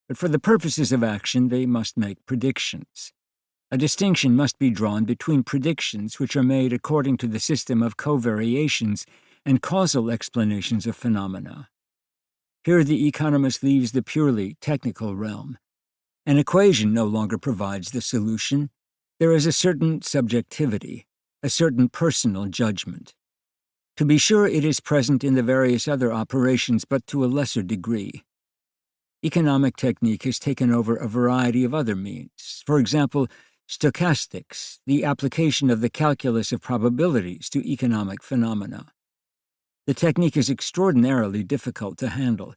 But for the purposes of action, they must make predictions. A distinction must be drawn between predictions which are made according to the system of covariations and causal explanations of phenomena. Here the economist leaves the purely technical realm. An equation no longer provides the solution. There is a certain subjectivity, a certain personal judgment. To be sure, it is present in the various other operations, but to a lesser degree. Economic technique has taken over a variety of other means. For example, stochastics, the application of the calculus of probabilities to economic phenomena. The technique is extraordinarily difficult to handle.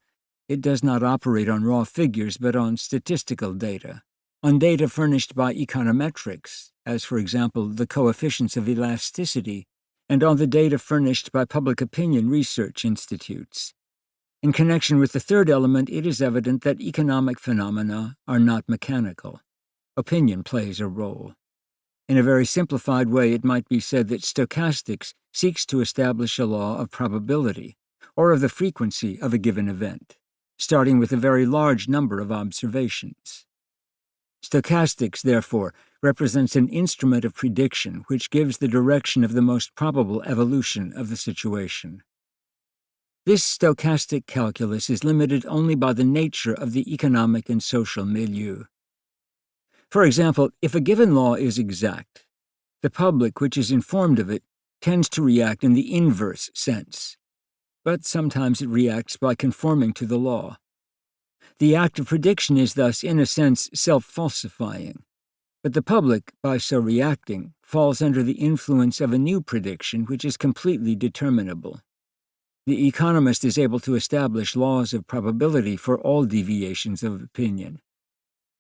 It does not operate on raw figures, but on statistical data, on data furnished by econometrics, as for example the coefficients of elasticity, and on the data furnished by public opinion research institutes. In connection with the third element, it is evident that economic phenomena are not mechanical. Opinion plays a role. In a very simplified way, it might be said that stochastics seeks to establish a law of probability, or of the frequency of a given event, starting with a very large number of observations. Stochastics, therefore, represents an instrument of prediction which gives the direction of the most probable evolution of the situation. This stochastic calculus is limited only by the nature of the economic and social milieu. For example, if a given law is exact, the public which is informed of it tends to react in the inverse sense, but sometimes it reacts by conforming to the law. The act of prediction is thus, in a sense, self-falsifying, but the public, by so reacting, falls under the influence of a new prediction which is completely determinable. The economist is able to establish laws of probability for all deviations of opinion.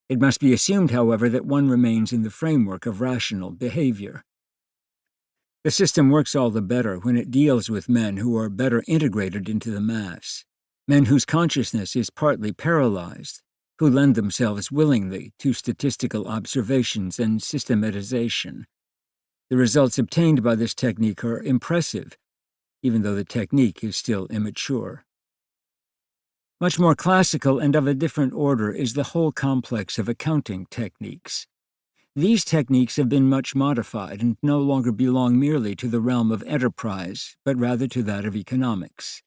It must be assumed, however, that one remains in the framework of rational behavior. The system works all the better when it deals with men who are better integrated into the mass, men whose consciousness is partly paralyzed, who lend themselves willingly to statistical observations and systematization. The results obtained by this technique are impressive, even though the technique is still immature. Much more classical and of a different order is the whole complex of accounting techniques. These techniques have been much modified and no longer belong merely to the realm of enterprise, but rather to that of economics.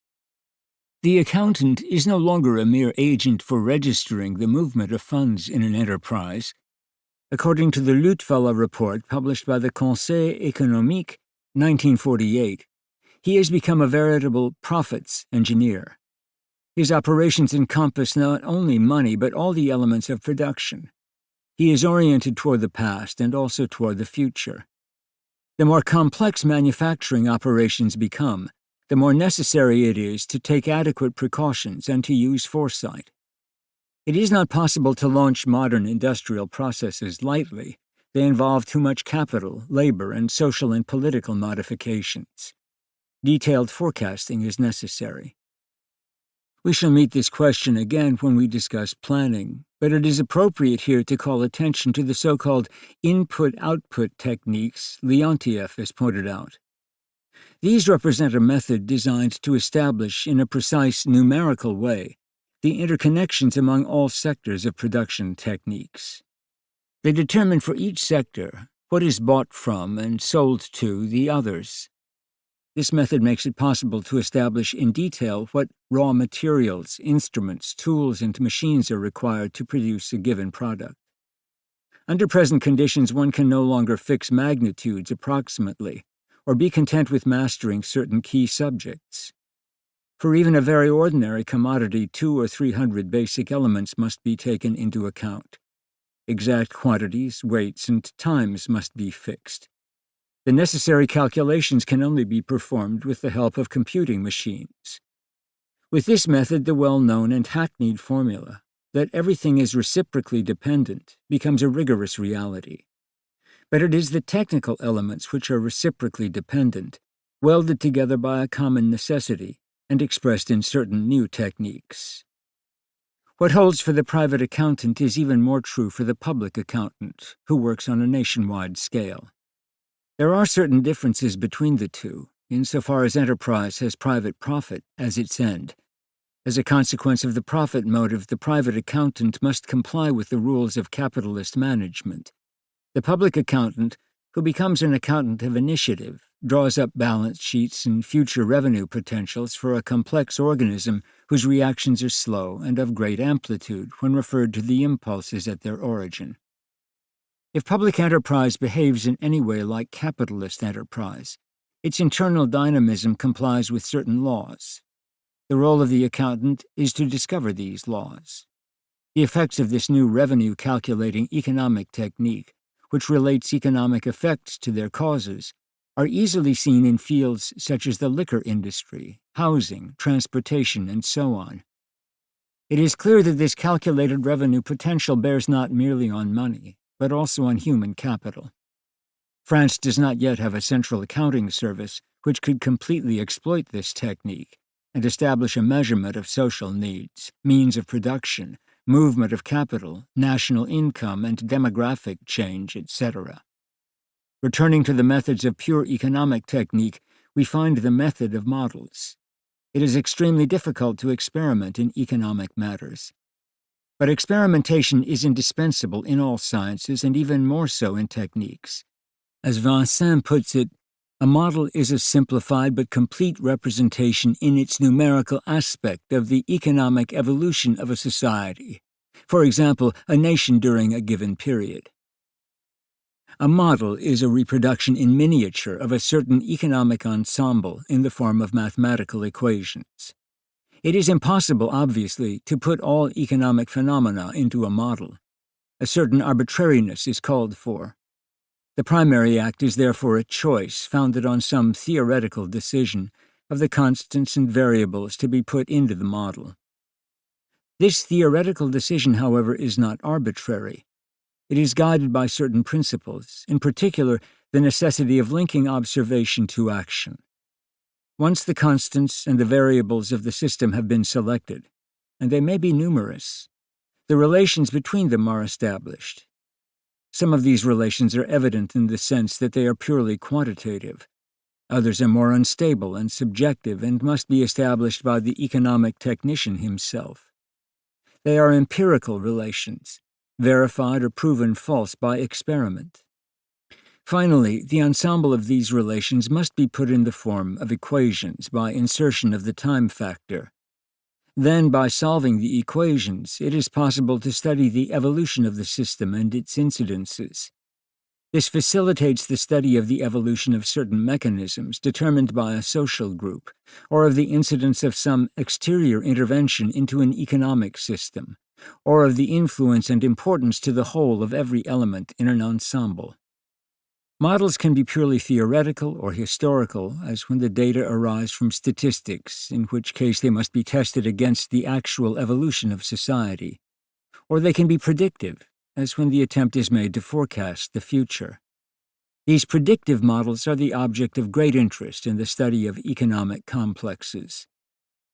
The accountant is no longer a mere agent for registering the movement of funds in an enterprise. According to the Lutwala report published by the Conseil économique, 1948, he has become a veritable profits engineer. His operations encompass not only money but all the elements of production. He is oriented toward the past and also toward the future. The more complex manufacturing operations become, the more necessary it is to take adequate precautions and to use foresight. It is not possible to launch modern industrial processes lightly. They involve too much capital, labor, and social and political modifications. Detailed forecasting is necessary. We shall meet this question again when we discuss planning, but it is appropriate here to call attention to the so-called input-output techniques Leontiev has pointed out. These represent a method designed to establish, in a precise numerical way, the interconnections among all sectors of production techniques. They determine for each sector what is bought from and sold to the others. This method makes it possible to establish in detail what raw materials, instruments, tools, and machines are required to produce a given product. Under present conditions, one can no longer fix magnitudes approximately, or be content with mastering certain key subjects. For even a very ordinary commodity, 200 or 300 basic elements must be taken into account. Exact quantities, weights, and times must be fixed. The necessary calculations can only be performed with the help of computing machines. With this method, the well-known and hackneyed formula that everything is reciprocally dependent becomes a rigorous reality. But it is the technical elements which are reciprocally dependent, welded together by a common necessity and expressed in certain new techniques. What holds for the private accountant is even more true for the public accountant, who works on a nationwide scale. There are certain differences between the two, insofar as enterprise has private profit as its end. As a consequence of the profit motive, the private accountant must comply with the rules of capitalist management. The public accountant, who becomes an accountant of initiative, draws up balance sheets and future revenue potentials for a complex organism whose reactions are slow and of great amplitude when referred to the impulses at their origin. If public enterprise behaves in any way like capitalist enterprise, its internal dynamism complies with certain laws. The role of the accountant is to discover these laws. The effects of this new revenue-calculating economic technique, which relates economic effects to their causes, are easily seen in fields such as the liquor industry, housing, transportation, and so on. It is clear that this calculated revenue potential bears not merely on money, but also on human capital. France does not yet have a central accounting service which could completely exploit this technique and establish a measurement of social needs, means of production, movement of capital, national income, and demographic change, etc. Returning to the methods of pure economic technique, we find the method of models. It is extremely difficult to experiment in economic matters. But experimentation is indispensable in all sciences and even more so in techniques. As Vincent puts it, a model is a simplified but complete representation in its numerical aspect of the economic evolution of a society, for example, a nation during a given period. A model is a reproduction in miniature of a certain economic ensemble in the form of mathematical equations. It is impossible, obviously, to put all economic phenomena into a model. A certain arbitrariness is called for. The primary act is therefore a choice founded on some theoretical decision of the constants and variables to be put into the model. This theoretical decision, however, is not arbitrary. It is guided by certain principles, in particular the necessity of linking observation to action. Once the constants and the variables of the system have been selected, and they may be numerous, the relations between them are established. Some of these relations are evident in the sense that they are purely quantitative. Others are more unstable and subjective and must be established by the economic technician himself. They are empirical relations, verified or proven false by experiment. Finally, the ensemble of these relations must be put in the form of equations by insertion of the time factor. Then, by solving the equations, it is possible to study the evolution of the system and its incidences. This facilitates the study of the evolution of certain mechanisms determined by a social group, or of the incidence of some exterior intervention into an economic system, or of the influence and importance to the whole of every element in an ensemble. Models can be purely theoretical or historical, as when the data arise from statistics, in which case they must be tested against the actual evolution of society. Or they can be predictive, as when the attempt is made to forecast the future. These predictive models are the object of great interest in the study of economic complexes.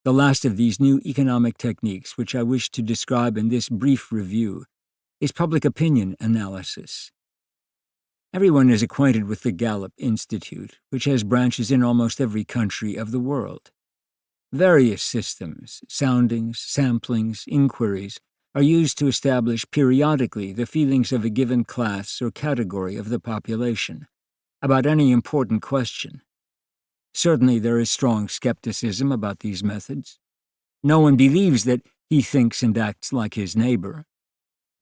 The last of these new economic techniques, which I wish to describe in this brief review, is public opinion analysis. Everyone is acquainted with the Gallup Institute, which has branches in almost every country of the world. Various systems, soundings, samplings, inquiries, are used to establish periodically the feelings of a given class or category of the population about any important question. Certainly there is strong skepticism about these methods. No one believes that he thinks and acts like his neighbor.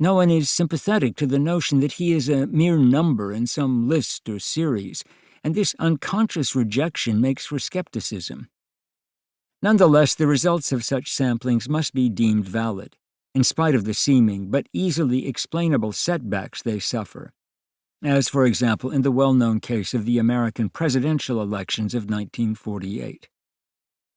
No one is sympathetic to the notion that he is a mere number in some list or series, and this unconscious rejection makes for skepticism. Nonetheless, the results of such samplings must be deemed valid, in spite of the seeming but easily explainable setbacks they suffer, as, for example, in the well-known case of the American presidential elections of 1948.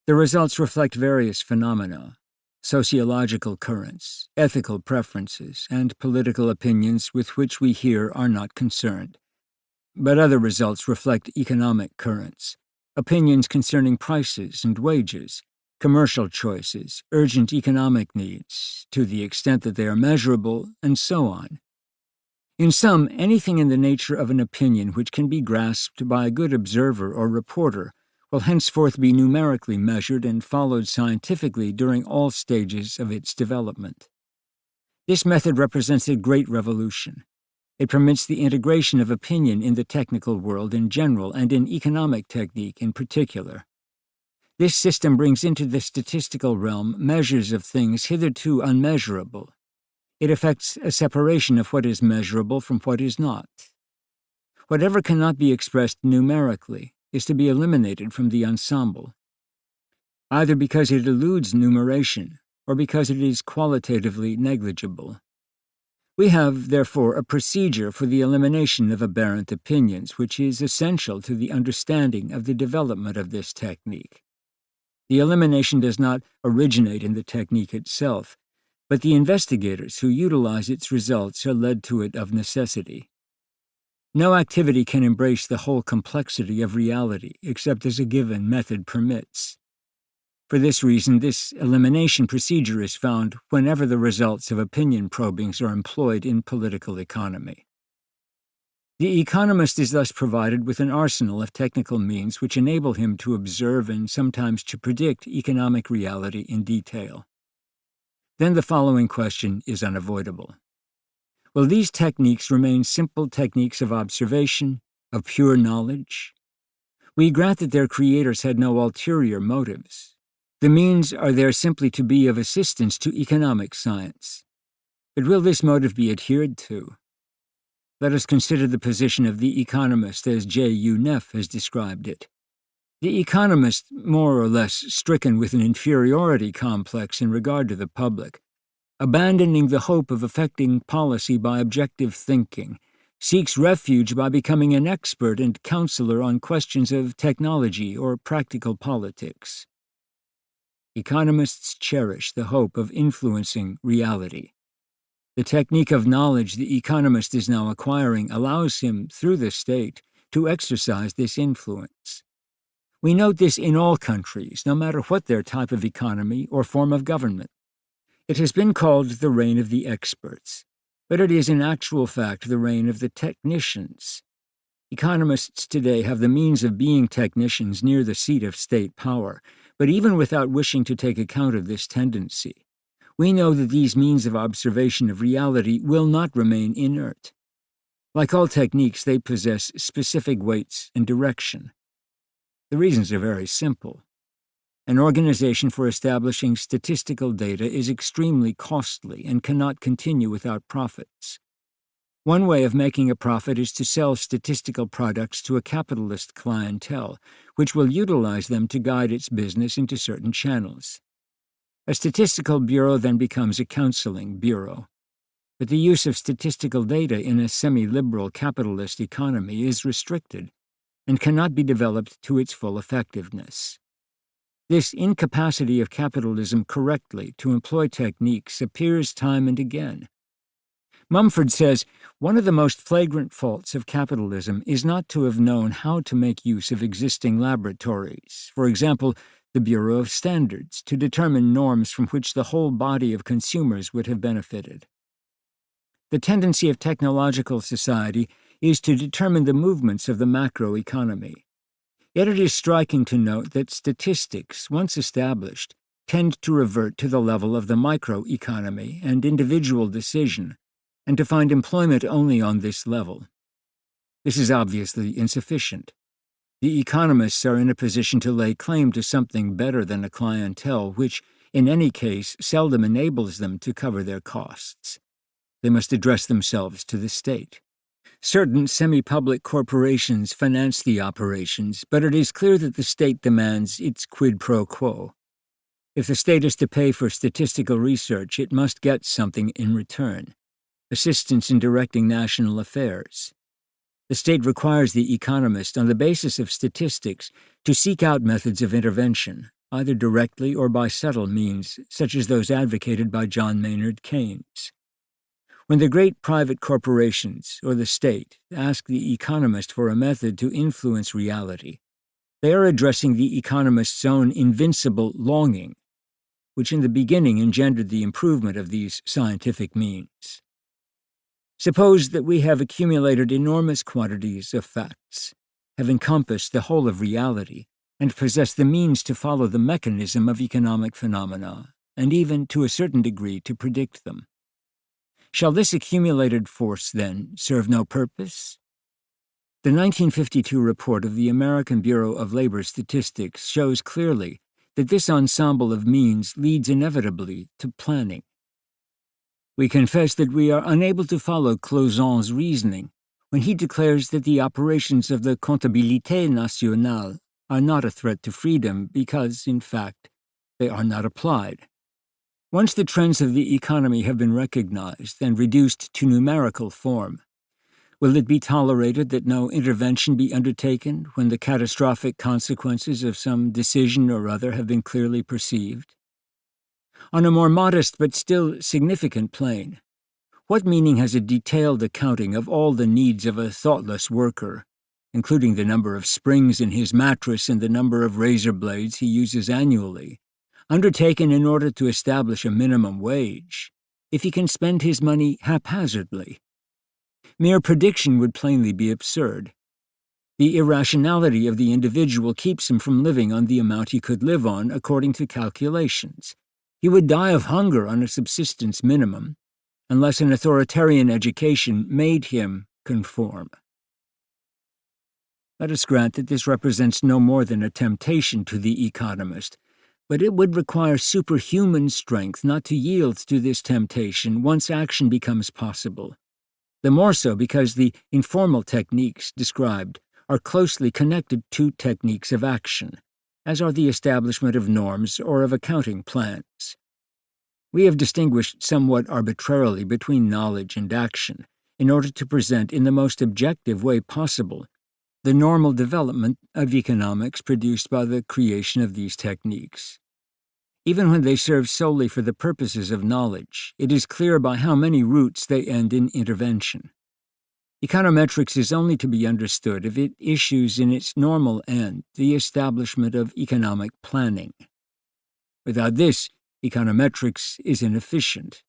The results reflect various phenomena: sociological currents, ethical preferences, and political opinions with which we here are not concerned. But other results reflect economic currents, opinions concerning prices and wages, commercial choices, urgent economic needs, to the extent that they are measurable, and so on. In sum, anything in the nature of an opinion which can be grasped by a good observer or reporter will henceforth be numerically measured and followed scientifically during all stages of its development. This method represents a great revolution. It permits the integration of opinion in the technical world in general and in economic technique in particular. This system brings into the statistical realm measures of things hitherto unmeasurable. It effects a separation of what is measurable from what is not. Whatever cannot be expressed numerically is to be eliminated from the ensemble, either because it eludes numeration or because it is qualitatively negligible. We have, therefore, a procedure for the elimination of aberrant opinions, which is essential to the understanding of the development of this technique. The elimination does not originate in the technique itself, but the investigators who utilize its results are led to it of necessity. No activity can embrace the whole complexity of reality except as a given method permits. For this reason, this elimination procedure is found whenever the results of opinion probings are employed in political economy. The economist is thus provided with an arsenal of technical means which enable him to observe and sometimes to predict economic reality in detail. Then the following question is unavoidable. Will these techniques remain simple techniques of observation, of pure knowledge? We grant that their creators had no ulterior motives. The means are there simply to be of assistance to economic science. But will this motive be adhered to? Let us consider the position of the economist as J.U. Neff has described it. The economist, more or less stricken with an inferiority complex in regard to the public, abandoning the hope of affecting policy by objective thinking, seeks refuge by becoming an expert and counselor on questions of technology or practical politics. Economists cherish the hope of influencing reality. The technique of knowledge the economist is now acquiring allows him, through the state, to exercise this influence. We note this in all countries, no matter what their type of economy or form of government. It has been called the reign of the experts, but it is in actual fact the reign of the technicians. Economists today have the means of being technicians near the seat of state power, but even without wishing to take account of this tendency, we know that these means of observation of reality will not remain inert. Like all techniques, they possess specific weights and direction. The reasons are very simple. An organization for establishing statistical data is extremely costly and cannot continue without profits. One way of making a profit is to sell statistical products to a capitalist clientele, which will utilize them to guide its business into certain channels. A statistical bureau then becomes a counseling bureau. But the use of statistical data in a semi-liberal capitalist economy is restricted and cannot be developed to its full effectiveness. This incapacity of capitalism correctly to employ techniques appears time and again. Mumford says, one of the most flagrant faults of capitalism is not to have known how to make use of existing laboratories, for example, the Bureau of Standards, to determine norms from which the whole body of consumers would have benefited. The tendency of technological society is to determine the movements of the macroeconomy. Yet it is striking to note that statistics, once established, tend to revert to the level of the microeconomy and individual decision, and to find employment only on this level. This is obviously insufficient. The economists are in a position to lay claim to something better than a clientele which, in any case, seldom enables them to cover their costs. They must address themselves to the state. Certain semi-public corporations finance the operations, but it is clear that the state demands its quid pro quo. If the state is to pay for statistical research, it must get something in return: assistance in directing national affairs. The state requires the economist, on the basis of statistics, to seek out methods of intervention, either directly or by subtle means, such as those advocated by John Maynard Keynes. When the great private corporations, or the state, ask the economist for a method to influence reality, They are addressing the economist's own invincible longing, which in the beginning engendered the improvement of these scientific means. Suppose that we have accumulated enormous quantities of facts, have encompassed the whole of reality, and possess the means to follow the mechanism of economic phenomena, and even, to a certain degree, to predict them. Shall this accumulated force, then, serve no purpose? The 1952 report of the American Bureau of Labor Statistics shows clearly that this ensemble of means leads inevitably to planning. We confess that we are unable to follow Clausen's reasoning when he declares that the operations of the Comptabilité Nationale are not a threat to freedom because, in fact, they are not applied. Once the trends of the economy have been recognized and reduced to numerical form, will it be tolerated that no intervention be undertaken when the catastrophic consequences of some decision or other have been clearly perceived? On a more modest but still significant plane, what meaning has a detailed accounting of all the needs of a thoughtless worker, including the number of springs in his mattress and the number of razor blades he uses annually, undertaken in order to establish a minimum wage, if he can spend his money haphazardly? Mere prediction would plainly be absurd. The irrationality of the individual keeps him from living on the amount he could live on according to calculations. He would die of hunger on a subsistence minimum, unless an authoritarian education made him conform. Let us grant that this represents no more than a temptation to the economist, but it would require superhuman strength not to yield to this temptation once action becomes possible. The more so because the informal techniques described are closely connected to techniques of action, as are the establishment of norms or of accounting plans. We have distinguished somewhat arbitrarily between knowledge and action in order to present in the most objective way possible the normal development of economics produced by the creation of these techniques. Even when they serve solely for the purposes of knowledge, it is clear by how many routes they end in intervention. Econometrics is only to be understood if it issues in its normal end the establishment of economic planning. Without this, econometrics is inefficient,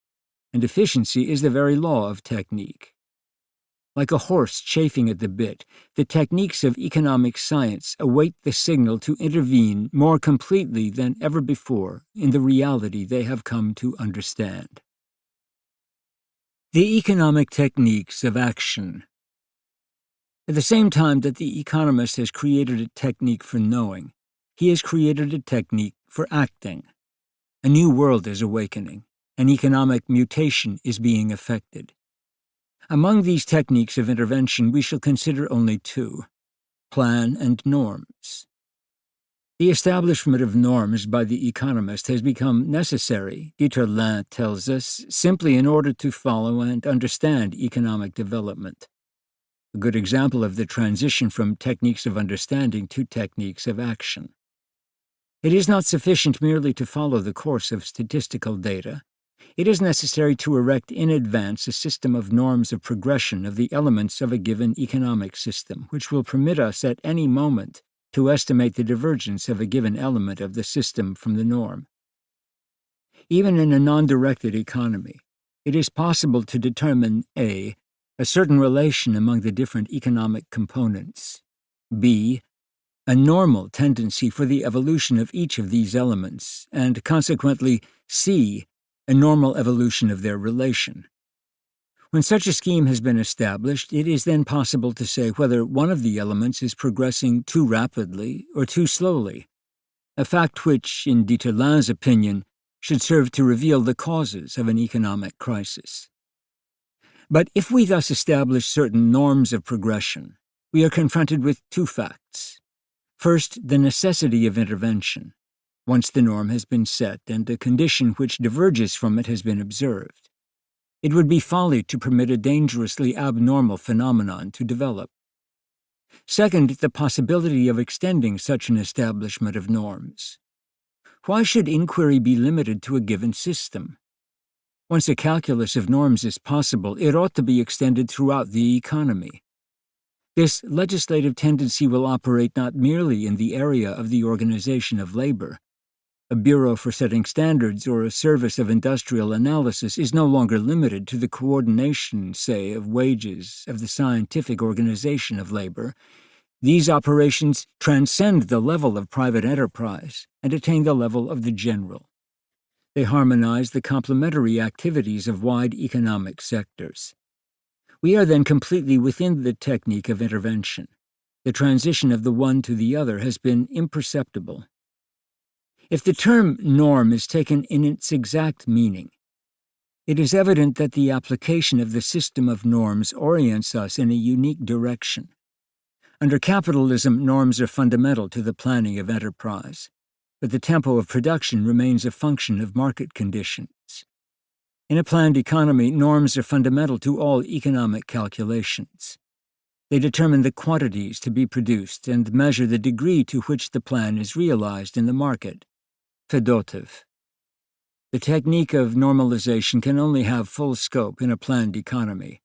and efficiency is the very law of technique. Like a horse chafing at the bit, the techniques of economic science await the signal to intervene more completely than ever before in the reality they have come to understand. The economic techniques of action. At the same time that the economist has created a technique for knowing, he has created a technique for acting. A new world is awakening. An economic mutation is being effected. Among these techniques of intervention, we shall consider only two: plan and norms. The establishment of norms by the economist has become necessary, Dieter tells us, simply in order to follow and understand economic development. A good example of the transition from techniques of understanding to techniques of action. It is not sufficient merely to follow the course of statistical data. It is necessary to erect in advance a system of norms of progression of the elements of a given economic system, which will permit us at any moment to estimate the divergence of a given element of the system from the norm. Even in a non-directed economy, it is possible to determine a certain relation among the different economic components, b, a normal tendency for the evolution of each of these elements, and consequently c, a normal evolution of their relation. When such a scheme has been established, it is then possible to say whether one of the elements is progressing too rapidly or too slowly, a fact which, in Dieterlin's opinion, should serve to reveal the causes of an economic crisis. But if we thus establish certain norms of progression, we are confronted with two facts. First, the necessity of intervention, once the norm has been set and a condition which diverges from it has been observed. It would be folly to permit a dangerously abnormal phenomenon to develop. Second, the possibility of extending such an establishment of norms. Why should inquiry be limited to a given system? Once a calculus of norms is possible, it ought to be extended throughout the economy. This legislative tendency will operate not merely in the area of the organization of labor. A bureau for setting standards or a service of industrial analysis is no longer limited to the coordination, say, of wages of the scientific organization of labor. These operations transcend the level of private enterprise and attain the level of the general. They harmonize the complementary activities of wide economic sectors. We are then completely within the technique of intervention. The transition of the one to the other has been imperceptible. If the term norm is taken in its exact meaning, it is evident that the application of the system of norms orients us in a unique direction. Under capitalism, norms are fundamental to the planning of enterprise, but the tempo of production remains a function of market conditions. In a planned economy, norms are fundamental to all economic calculations. They determine the quantities to be produced and measure the degree to which the plan is realized in the market. Fedotiv. The technique of normalization can only have full scope in a planned economy.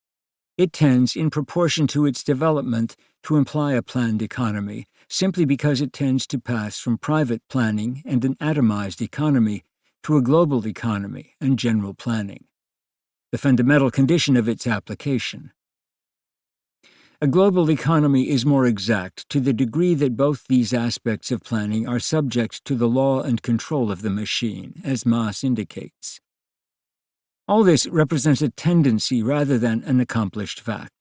It tends, in proportion to its development, to imply a planned economy, simply because it tends to pass from private planning and an atomized economy to a global economy and general planning, the fundamental condition of its application. A global economy is more exact to the degree that both these aspects of planning are subject to the law and control of the machine, as Maas indicates. All this represents a tendency rather than an accomplished fact.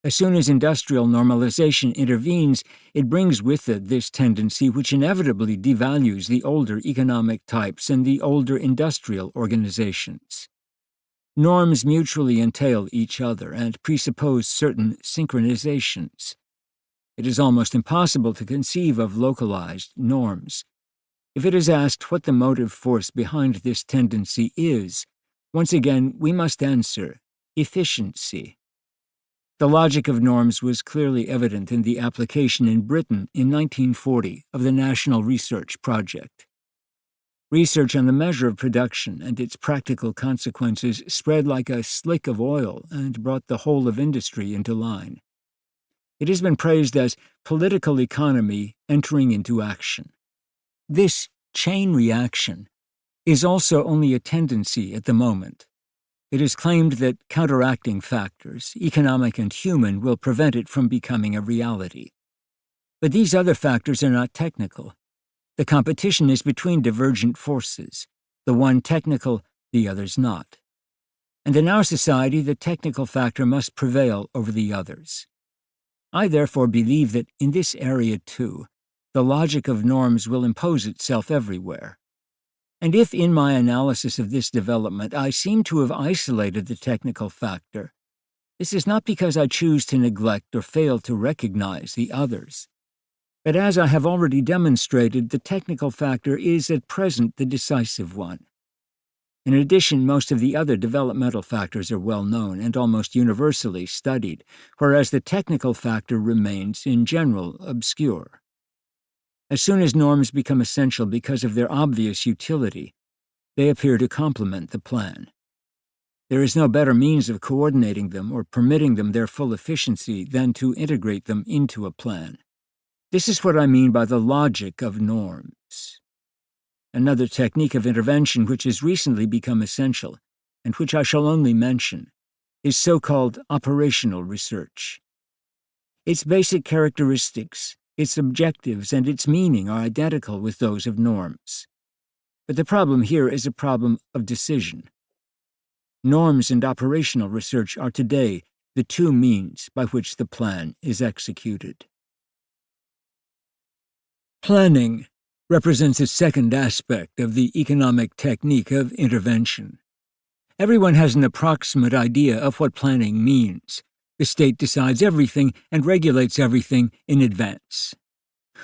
As soon as industrial normalization intervenes, it brings with it this tendency which inevitably devalues the older economic types and the older industrial organizations. Norms mutually entail each other and presuppose certain synchronizations. It is almost impossible to conceive of localized norms. If it is asked what the motive force behind this tendency is, once again we must answer efficiency. The logic of norms was clearly evident in the application in Britain in 1940 of the National Research Project. Research on the measure of production and its practical consequences spread like a slick of oil and brought the whole of industry into line. It has been praised as political economy entering into action. This chain reaction is also only a tendency at the moment. It is claimed that counteracting factors, economic and human, will prevent it from becoming a reality. But these other factors are not technical. The competition is between divergent forces, the one technical, the others not. And in our society, the technical factor must prevail over the others. I therefore believe that in this area, too, the logic of norms will impose itself everywhere. And if in my analysis of this development I seem to have isolated the technical factor, this is not because I choose to neglect or fail to recognize the others. But as I have already demonstrated, the technical factor is at present the decisive one. In addition, most of the other developmental factors are well known and almost universally studied, whereas the technical factor remains, in general, obscure. As soon as norms become essential because of their obvious utility, they appear to complement the plan. There is no better means of coordinating them or permitting them their full efficiency than to integrate them into a plan. This is what I mean by the logic of norms. Another technique of intervention which has recently become essential, and which I shall only mention, is so-called operational research. Its basic characteristics, its objectives, and its meaning are identical with those of norms. But the problem here is a problem of decision. Norms and operational research are today the two means by which the plan is executed. Planning represents a second aspect of the economic technique of intervention. Everyone has an approximate idea of what planning means. The state decides everything and regulates everything in advance.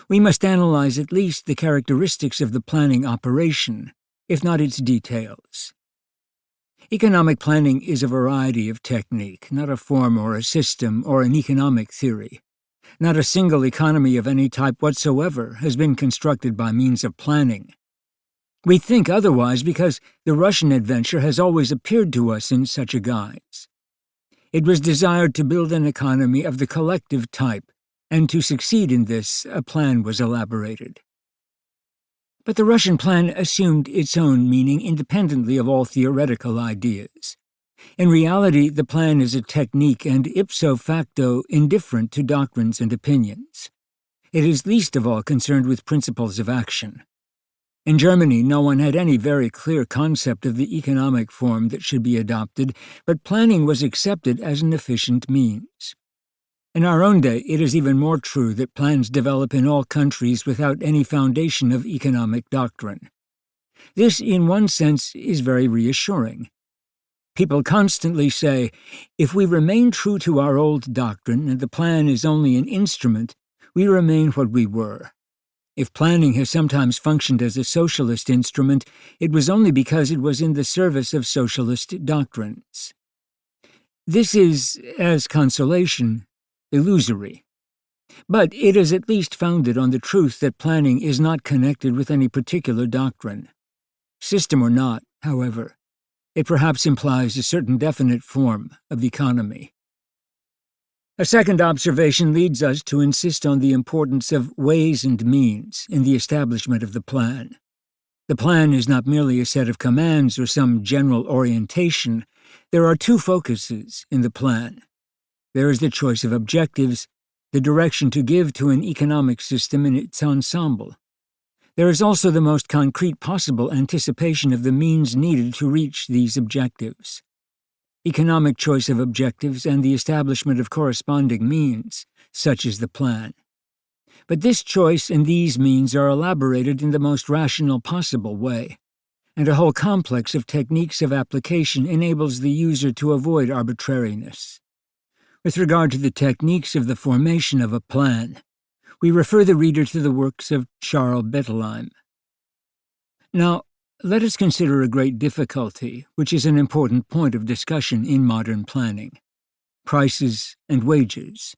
We must analyze at least the characteristics of the planning operation, if not its details. Economic planning is a variety of technique, not a form or a system or an economic theory. Not a single economy of any type whatsoever has been constructed by means of planning. We think otherwise because the Russian adventure has always appeared to us in such a guise. It was desired to build an economy of the collective type, and to succeed in this, a plan was elaborated. But the Russian plan assumed its own meaning independently of all theoretical ideas. In reality, the plan is a technique and ipso facto indifferent to doctrines and opinions. It is least of all concerned with principles of action. In Germany, no one had any very clear concept of the economic form that should be adopted, but planning was accepted as an efficient means. In our own day, it is even more true that plans develop in all countries without any foundation of economic doctrine. This, in one sense, is very reassuring. People constantly say, if we remain true to our old doctrine and the plan is only an instrument, we remain what we were. If planning has sometimes functioned as a socialist instrument, it was only because it was in the service of socialist doctrines. This is, as consolation, illusory. But it is at least founded on the truth that planning is not connected with any particular doctrine. System or not, however, it perhaps implies a certain definite form of economy. A second observation leads us to insist on the importance of ways and means in the establishment of the plan. The plan is not merely a set of commands or some general orientation. There are two focuses in the plan. There is the choice of objectives, the direction to give to an economic system in its ensemble. There is also the most concrete possible anticipation of the means needed to reach these objectives. Economic choice of objectives and the establishment of corresponding means, such is the plan. But this choice and these means are elaborated in the most rational possible way, and a whole complex of techniques of application enables the user to avoid arbitrariness. With regard to the techniques of the formation of a plan, we refer the reader to the works of Charles Bettelheim. Now, let us consider a great difficulty, which is an important point of discussion in modern planning: prices and wages.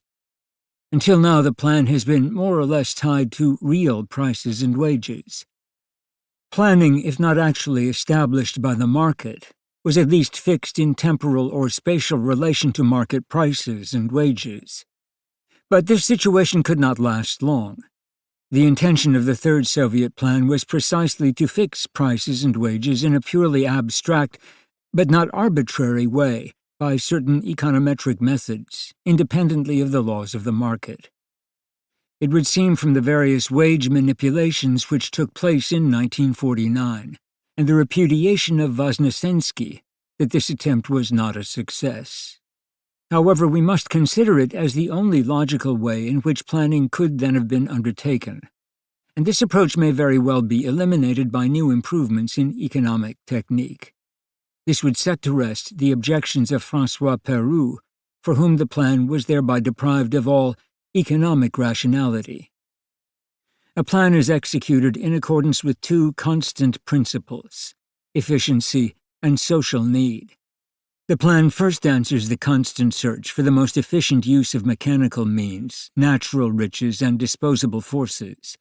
Until now, the plan has been more or less tied to real prices and wages. Planning, if not actually established by the market, was at least fixed in temporal or spatial relation to market prices and wages. But this situation could not last long. The intention of the Third Soviet Plan was precisely to fix prices and wages in a purely abstract, but not arbitrary way, by certain econometric methods, independently of the laws of the market. It would seem from the various wage manipulations which took place in 1949, and the repudiation of Voznesensky, that this attempt was not a success. However, we must consider it as the only logical way in which planning could then have been undertaken, and this approach may very well be eliminated by new improvements in economic technique. This would set to rest the objections of François Pérou, for whom the plan was thereby deprived of all economic rationality. A plan is executed in accordance with two constant principles: efficiency and social need. The plan first answers the constant search for the most efficient use of mechanical means, natural riches, and disposable forces.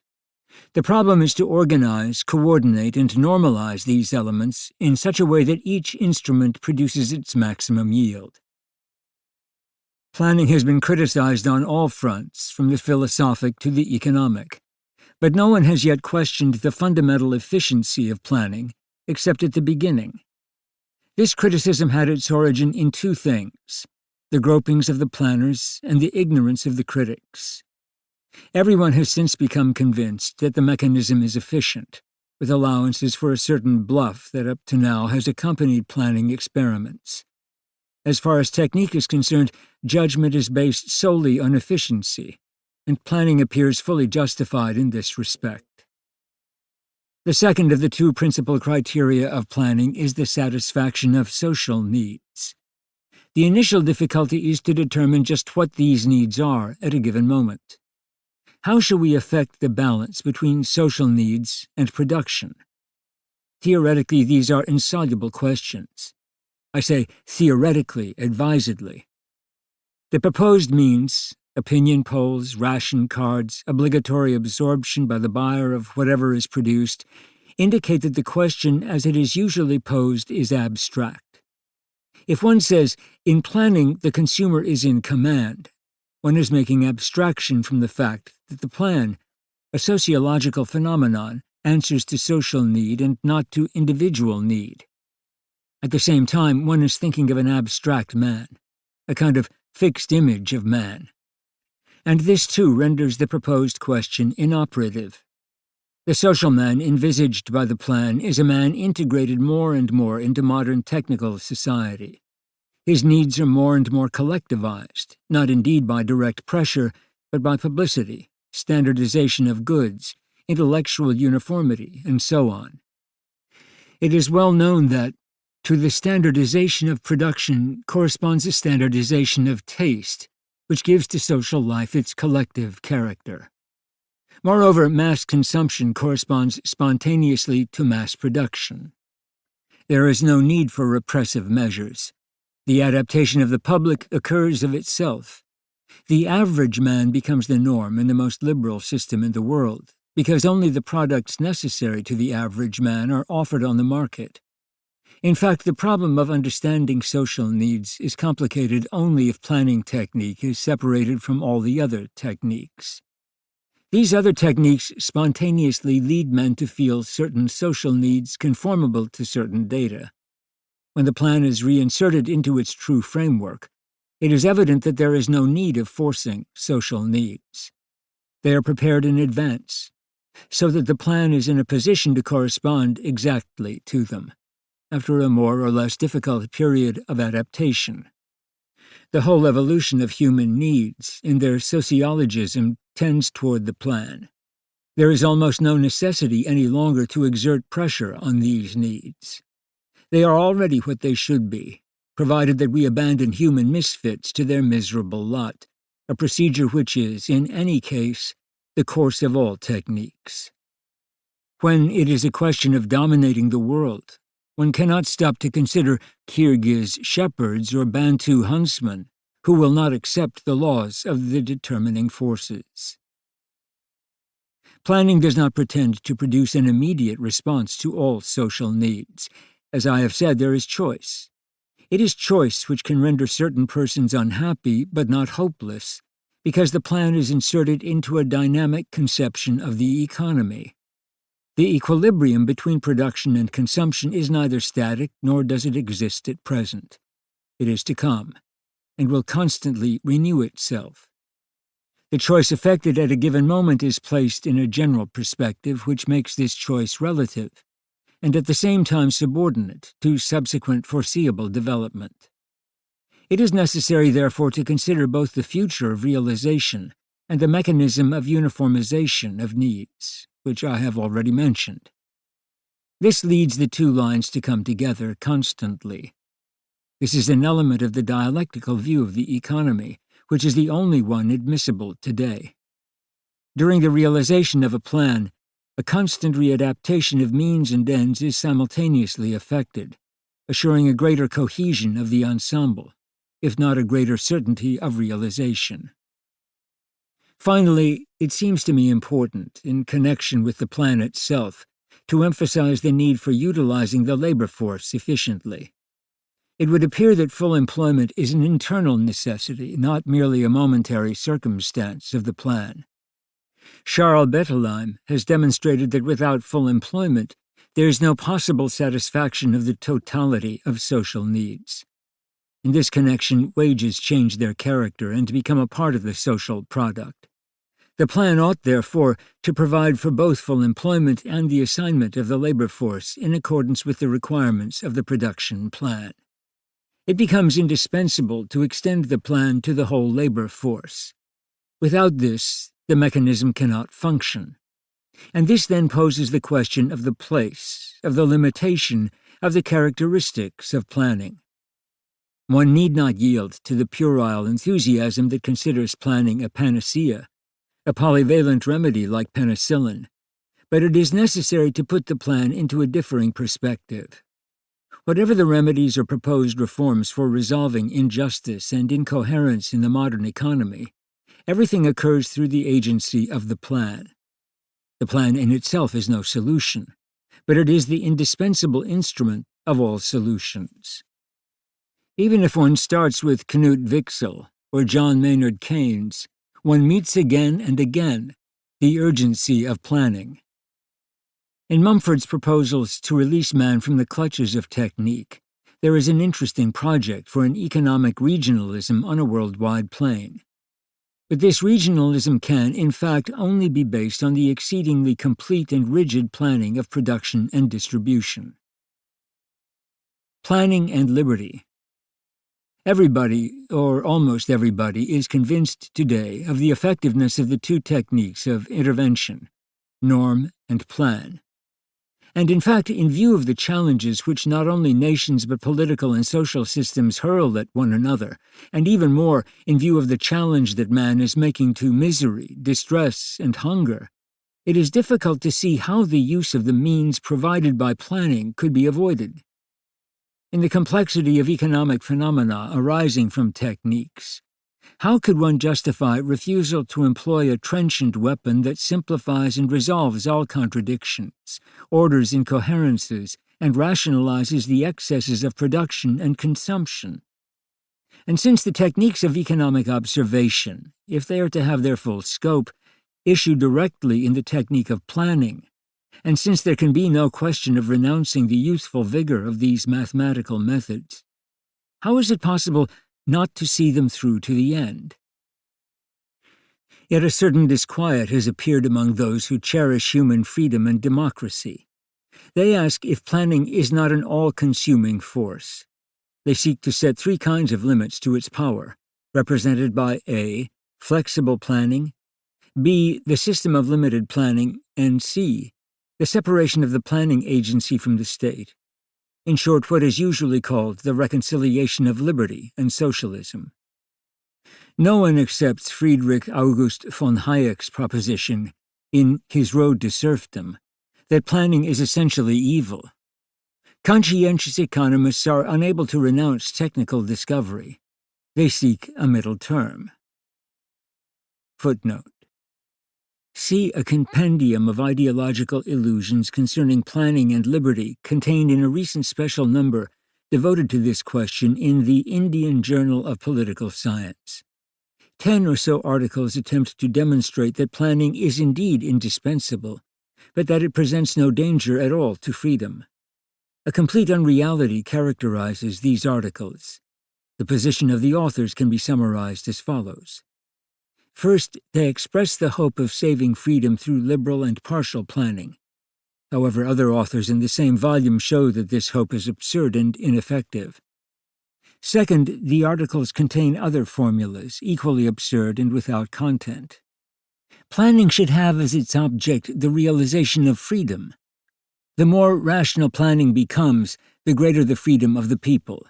The problem is to organize, coordinate, and normalize these elements in such a way that each instrument produces its maximum yield. Planning has been criticized on all fronts, from the philosophic to the economic, but no one has yet questioned the fundamental efficiency of planning, except at the beginning. This criticism had its origin in two things: the gropings of the planners and the ignorance of the critics. Everyone has since become convinced that the mechanism is efficient, with allowances for a certain bluff that up to now has accompanied planning experiments. As far as technique is concerned, judgment is based solely on efficiency, and planning appears fully justified in this respect. The second of the two principal criteria of planning is the satisfaction of social needs. The initial difficulty is to determine just what these needs are at a given moment. How shall we effect the balance between social needs and production? Theoretically, these are insoluble questions. I say theoretically, advisedly. The proposed means, opinion polls, ration cards, obligatory absorption by the buyer of whatever is produced, indicate that the question as it is usually posed is abstract. If one says, in planning, the consumer is in command, one is making abstraction from the fact that the plan, a sociological phenomenon, answers to social need and not to individual need. At the same time, one is thinking of an abstract man, a kind of fixed image of man. And this too renders the proposed question inoperative. The social man envisaged by the plan is a man integrated more and more into modern technical society. His needs are more and more collectivized, not indeed by direct pressure, but by publicity, standardization of goods, intellectual uniformity, and so on. It is well known that, to the standardization of production corresponds a standardization of taste, which gives to social life its collective character. Moreover, mass consumption corresponds spontaneously to mass production. There is no need for repressive measures. The adaptation of the public occurs of itself. The average man becomes the norm in the most liberal system in the world, because only the products necessary to the average man are offered on the market. In fact, the problem of understanding social needs is complicated only if planning technique is separated from all the other techniques. These other techniques spontaneously lead men to feel certain social needs conformable to certain data. When the plan is reinserted into its true framework, it is evident that there is no need of forcing social needs. They are prepared in advance, so that the plan is in a position to correspond exactly to them, after a more or less difficult period of adaptation. The whole evolution of human needs, in their sociologism, tends toward the plan. There is almost no necessity any longer to exert pressure on these needs. They are already what they should be, provided that we abandon human misfits to their miserable lot, a procedure which is, in any case, the course of all techniques. When it is a question of dominating the world, one cannot stop to consider Kyrgyz shepherds or Bantu huntsmen who will not accept the laws of the determining forces. Planning does not pretend to produce an immediate response to all social needs. As I have said, there is choice. It is choice which can render certain persons unhappy but not hopeless, because the plan is inserted into a dynamic conception of the economy. The equilibrium between production and consumption is neither static nor does it exist at present. It is to come, and will constantly renew itself. The choice effected at a given moment is placed in a general perspective which makes this choice relative, and at the same time subordinate to subsequent foreseeable development. It is necessary, therefore, to consider both the future of realization and the mechanism of uniformization of needs, which I have already mentioned. This leads the two lines to come together constantly. This is an element of the dialectical view of the economy, which is the only one admissible today. During the realization of a plan, a constant readaptation of means and ends is simultaneously effected, assuring a greater cohesion of the ensemble, if not a greater certainty of realization. Finally, it seems to me important, in connection with the plan itself, to emphasize the need for utilizing the labor force efficiently. It would appear that full employment is an internal necessity, not merely a momentary circumstance of the plan. Charles Bettelheim has demonstrated that without full employment, there is no possible satisfaction of the totality of social needs. In this connection, wages change their character and become a part of the social product. The plan ought, therefore, to provide for both full employment and the assignment of the labor force in accordance with the requirements of the production plan. It becomes indispensable to extend the plan to the whole labor force. Without this, the mechanism cannot function. And this then poses the question of the place, of the limitation, of the characteristics of planning. One need not yield to the puerile enthusiasm that considers planning a panacea, a polyvalent remedy like penicillin, but it is necessary to put the plan into a differing perspective. Whatever the remedies or proposed reforms for resolving injustice and incoherence in the modern economy, everything occurs through the agency of the plan. The plan in itself is no solution, but it is the indispensable instrument of all solutions. Even if one starts with Knut Wicksell or John Maynard Keynes, one meets again and again the urgency of planning. In Mumford's proposals to release man from the clutches of technique, there is an interesting project for an economic regionalism on a worldwide plane. But this regionalism can, in fact, only be based on the exceedingly complete and rigid planning of production and distribution. Planning and liberty. Everybody, or almost everybody, is convinced today of the effectiveness of the two techniques of intervention, norm and plan. And in fact, in view of the challenges which not only nations but political and social systems hurl at one another, and even more in view of the challenge that man is making to misery, distress, and hunger, it is difficult to see how the use of the means provided by planning could be avoided. In the complexity of economic phenomena arising from techniques, how could one justify refusal to employ a trenchant weapon that simplifies and resolves all contradictions, orders incoherences, and rationalizes the excesses of production and consumption? And since the techniques of economic observation, if they are to have their full scope, issue directly in the technique of planning, and since there can be no question of renouncing the youthful vigor of these mathematical methods, how is it possible not to see them through to the end? Yet a certain disquiet has appeared among those who cherish human freedom and democracy. They ask if planning is not an all-consuming force. They seek to set three kinds of limits to its power, represented by A, flexible planning, B, the system of limited planning, and C, the separation of the planning agency from the state. In short, what is usually called the reconciliation of liberty and socialism. No one accepts Friedrich August von Hayek's proposition, in His Road to Serfdom, that planning is essentially evil. Conscientious economists are unable to renounce technical discovery. They seek a middle term. Footnote. See a compendium of ideological illusions concerning planning and liberty contained in a recent special number devoted to this question in the Indian Journal of Political Science. 10 or so articles attempt to demonstrate that planning is indeed indispensable, but that it presents no danger at all to freedom. A complete unreality characterizes these articles. The position of the authors can be summarized as follows. First, they express the hope of saving freedom through liberal and partial planning. However, other authors in the same volume show that this hope is absurd and ineffective. Second, the articles contain other formulas, equally absurd and without content. Planning should have as its object the realization of freedom. The more rational planning becomes, the greater the freedom of the people.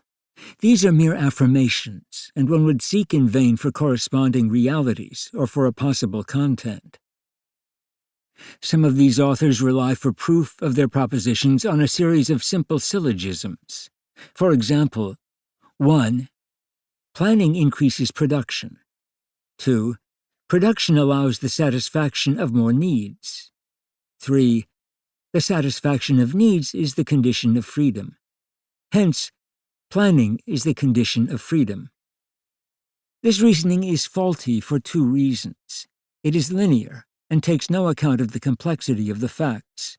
These are mere affirmations, and one would seek in vain for corresponding realities or for a possible content. Some of these authors rely for proof of their propositions on a series of simple syllogisms. For example, 1. Planning increases production. 2. Production allows the satisfaction of more needs. 3. The satisfaction of needs is the condition of freedom. Hence, planning is the condition of freedom. This reasoning is faulty for two reasons. It is linear and takes no account of the complexity of the facts.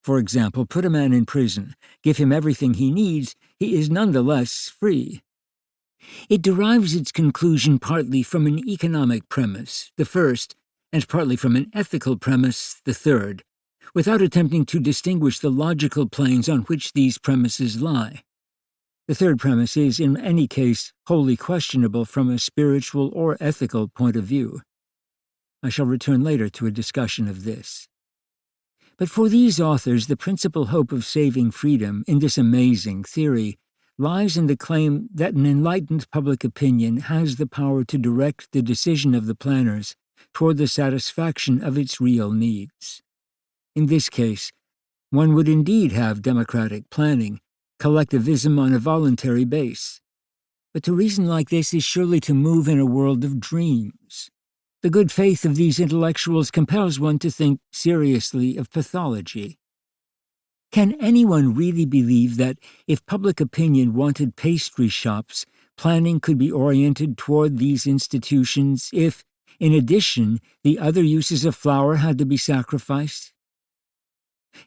For example, put a man in prison, give him everything he needs, he is nonetheless free. It derives its conclusion partly from an economic premise, the first, and partly from an ethical premise, the third, without attempting to distinguish the logical planes on which these premises lie. The third premise is, in any case, wholly questionable from a spiritual or ethical point of view. I shall return later to a discussion of this. But for these authors, the principal hope of saving freedom in this amazing theory lies in the claim that an enlightened public opinion has the power to direct the decision of the planners toward the satisfaction of its real needs. In this case, one would indeed have democratic planning, collectivism on a voluntary base. But to reason like this is surely to move in a world of dreams. The good faith of these intellectuals compels one to think seriously of pathology. Can anyone really believe that if public opinion wanted pastry shops, planning could be oriented toward these institutions if, in addition, the other uses of flour had to be sacrificed?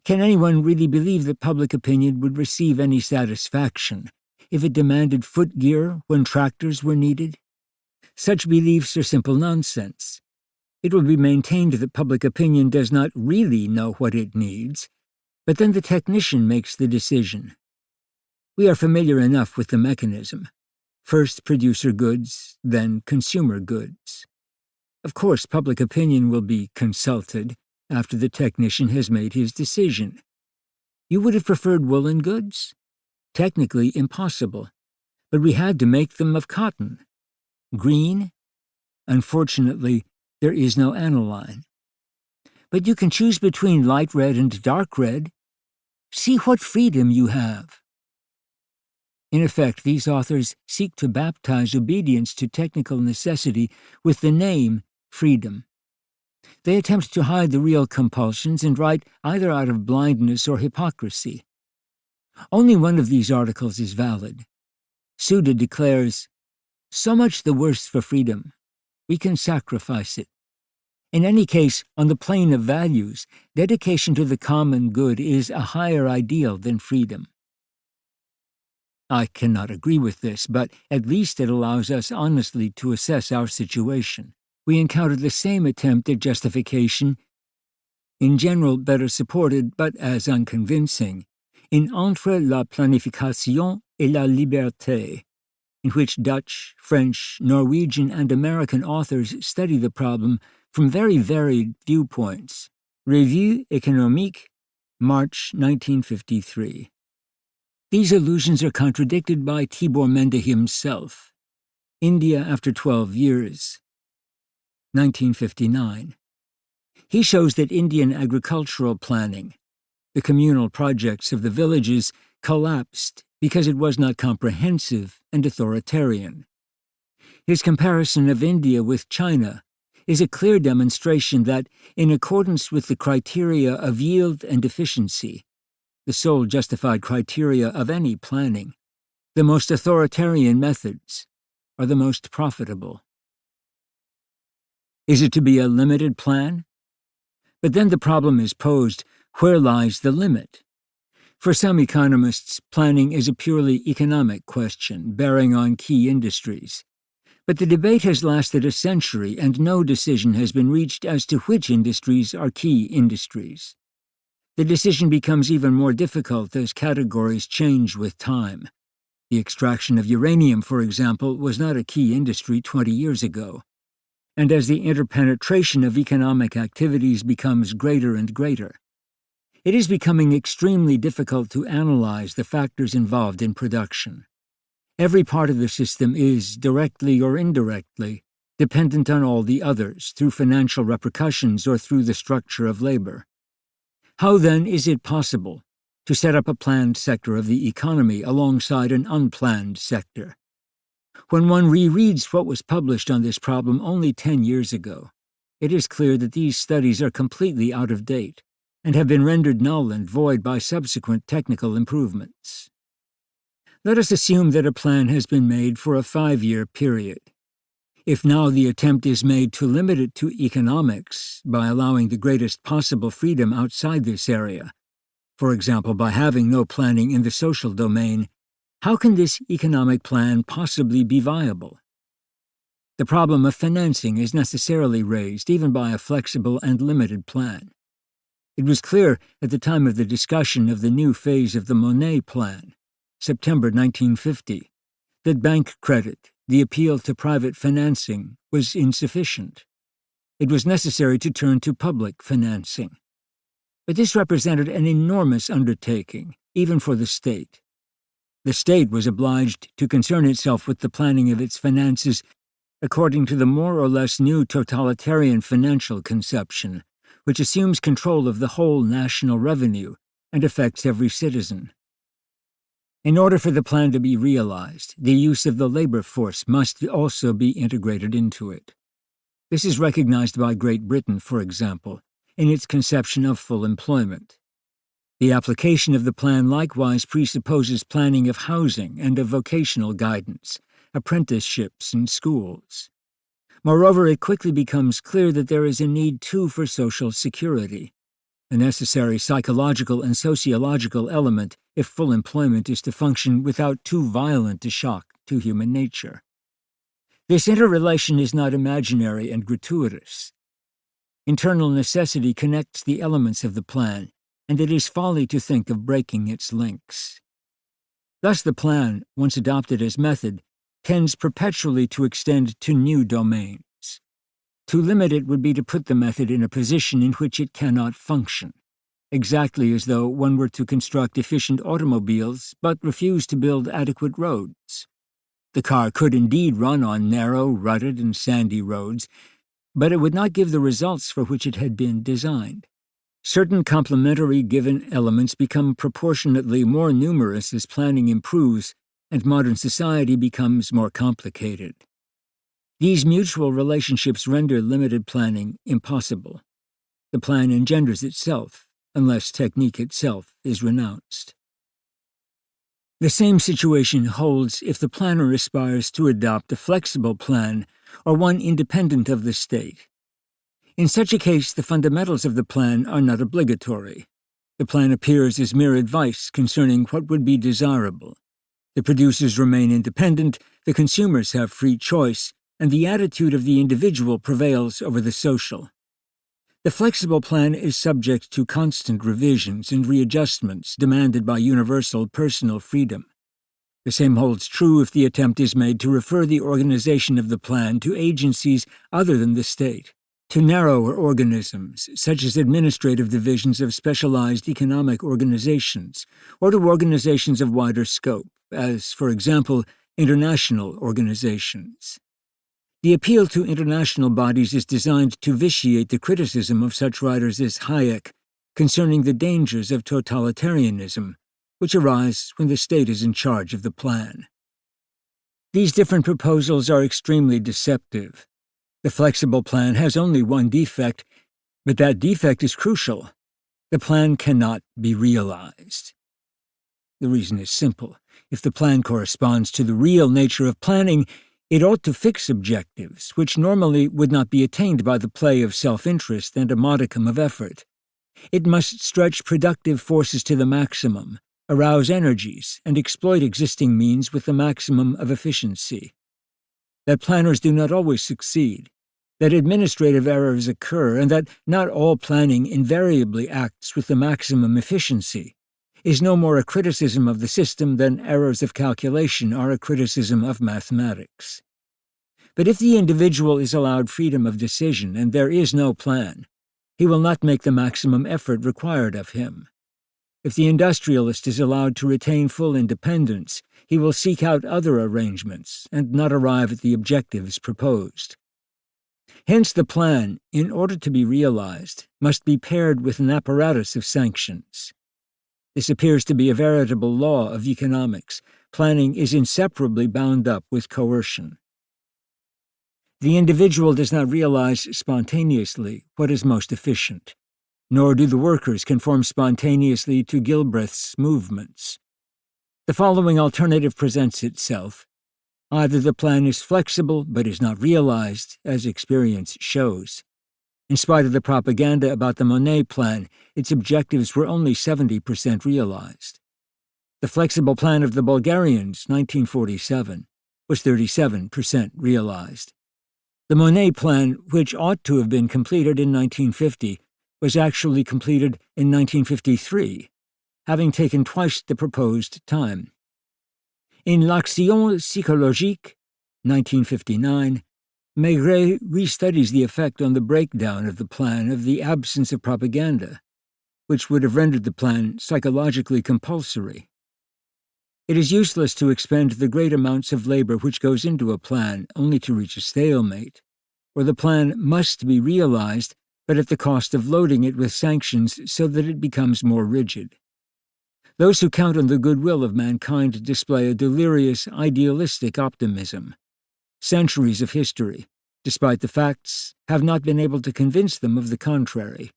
Can anyone really believe that public opinion would receive any satisfaction if it demanded footgear when tractors were needed? Such beliefs are simple nonsense. It will be maintained that public opinion does not really know what it needs, but then the technician makes the decision. We are familiar enough with the mechanism. First producer goods, then consumer goods. Of course, public opinion will be consulted after the technician has made his decision. You would have preferred woolen goods? Technically impossible, but we had to make them of cotton. Green? Unfortunately, there is no aniline. But you can choose between light red and dark red. See what freedom you have. In effect, these authors seek to baptize obedience to technical necessity with the name freedom. They attempt to hide the real compulsions and write either out of blindness or hypocrisy. Only one of these articles is valid. Suda declares, "So much the worse for freedom. We can sacrifice it." In any case, on the plane of values, dedication to the common good is a higher ideal than freedom. I cannot agree with this, but at least it allows us honestly to assess our situation. We encounter the same attempt at justification, in general better supported but as unconvincing, in Entre la planification et la liberté, in which Dutch, French, Norwegian, and American authors study the problem from very varied viewpoints. Revue économique, March 1953. These allusions are contradicted by Tibor Mende himself. India after 12 years, 1959. He shows that Indian agricultural planning, the communal projects of the villages, collapsed because it was not comprehensive and authoritarian. His comparison of India with China is a clear demonstration that, in accordance with the criteria of yield and efficiency, the sole justified criteria of any planning, the most authoritarian methods are the most profitable. Is it to be a limited plan? But then the problem is posed, where lies the limit? For some economists, planning is a purely economic question, bearing on key industries. But the debate has lasted a century, and no decision has been reached as to which industries are key industries. The decision becomes even more difficult as categories change with time. The extraction of uranium, for example, was not a key industry 20 years ago. And as the interpenetration of economic activities becomes greater and greater, it is becoming extremely difficult to analyze the factors involved in production. Every part of the system is, directly or indirectly, dependent on all the others, through financial repercussions or through the structure of labor. How, then, is it possible to set up a planned sector of the economy alongside an unplanned sector? When one rereads what was published on this problem only 10 years ago, it is clear that these studies are completely out of date and have been rendered null and void by subsequent technical improvements. Let us assume that a plan has been made for a 5-year period. If now the attempt is made to limit it to economics by allowing the greatest possible freedom outside this area, for example by having no planning in the social domain, how can this economic plan possibly be viable? The problem of financing is necessarily raised even by a flexible and limited plan. It was clear at the time of the discussion of the new phase of the Monet Plan, September 1950, that bank credit, the appeal to private financing, was insufficient. It was necessary to turn to public financing. But this represented an enormous undertaking, even for the state. The state was obliged to concern itself with the planning of its finances according to the more or less new totalitarian financial conception, which assumes control of the whole national revenue and affects every citizen. In order for the plan to be realized, the use of the labor force must also be integrated into it. This is recognized by Great Britain, for example, in its conception of full employment. The application of the plan likewise presupposes planning of housing and of vocational guidance, apprenticeships, and schools. Moreover, it quickly becomes clear that there is a need too for social security, a necessary psychological and sociological element if full employment is to function without too violent a shock to human nature. This interrelation is not imaginary and gratuitous. Internal necessity connects the elements of the plan, and it is folly to think of breaking its links. Thus the plan, once adopted as method, tends perpetually to extend to new domains. To limit it would be to put the method in a position in which it cannot function, exactly as though one were to construct efficient automobiles but refuse to build adequate roads. The car could indeed run on narrow, rutted, and sandy roads, but it would not give the results for which it had been designed. Certain complementary given elements become proportionately more numerous as planning improves and modern society becomes more complicated. These mutual relationships render limited planning impossible. The plan engenders itself, unless technique itself is renounced. The same situation holds if the planner aspires to adopt a flexible plan or one independent of the state. In such a case, the fundamentals of the plan are not obligatory. The plan appears as mere advice concerning what would be desirable. The producers remain independent, the consumers have free choice, and the attitude of the individual prevails over the social. The flexible plan is subject to constant revisions and readjustments demanded by universal personal freedom. The same holds true if the attempt is made to refer the organization of the plan to agencies other than the state, to narrower organisms, such as administrative divisions of specialized economic organizations, or to organizations of wider scope, as, for example, international organizations. The appeal to international bodies is designed to vitiate the criticism of such writers as Hayek concerning the dangers of totalitarianism, which arise when the state is in charge of the plan. These different proposals are extremely deceptive. The flexible plan has only one defect, but that defect is crucial. The plan cannot be realized. The reason is simple. If the plan corresponds to the real nature of planning, it ought to fix objectives, which normally would not be attained by the play of self-interest and a modicum of effort. It must stretch productive forces to the maximum, arouse energies, and exploit existing means with the maximum of efficiency. That planners do not always succeed, that administrative errors occur, and that not all planning invariably acts with the maximum efficiency, is no more a criticism of the system than errors of calculation are a criticism of mathematics. But if the individual is allowed freedom of decision and there is no plan, he will not make the maximum effort required of him. If the industrialist is allowed to retain full independence, he will seek out other arrangements and not arrive at the objectives proposed. Hence the plan, in order to be realized, must be paired with an apparatus of sanctions. This appears to be a veritable law of economics. Planning is inseparably bound up with coercion. The individual does not realize spontaneously what is most efficient, nor do the workers conform spontaneously to Gilbreth's movements. The following alternative presents itself. Either the plan is flexible but is not realized, as experience shows. In spite of the propaganda about the Monnet plan, its objectives were only 70% realized. The flexible plan of the Bulgarians, 1947, was 37% realized. The Monnet plan, which ought to have been completed in 1950, was actually completed in 1953, having taken twice the proposed time. In L'Action psychologique, 1959, Maigret restudies the effect on the breakdown of the plan of the absence of propaganda, which would have rendered the plan psychologically compulsory. It is useless to expend the great amounts of labor which goes into a plan only to reach a stalemate, or the plan must be realized, but at the cost of loading it with sanctions so that it becomes more rigid. Those who count on the goodwill of mankind display a delirious, idealistic optimism. Centuries of history, despite the facts, have not been able to convince them of the contrary.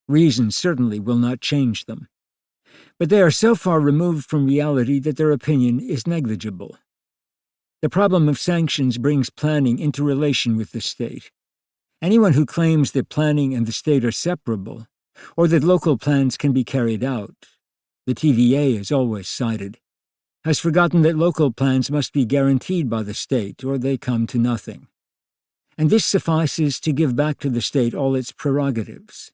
Reason certainly will not change them. but they are so far removed from reality that their opinion is negligible. The problem of sanctions brings planning into relation with the state. Anyone who claims that planning and the state are separable, or that local plans can be carried out, the TVA is always cited, has forgotten that local plans must be guaranteed by the state or they come to nothing. And this suffices to give back to the state all its prerogatives.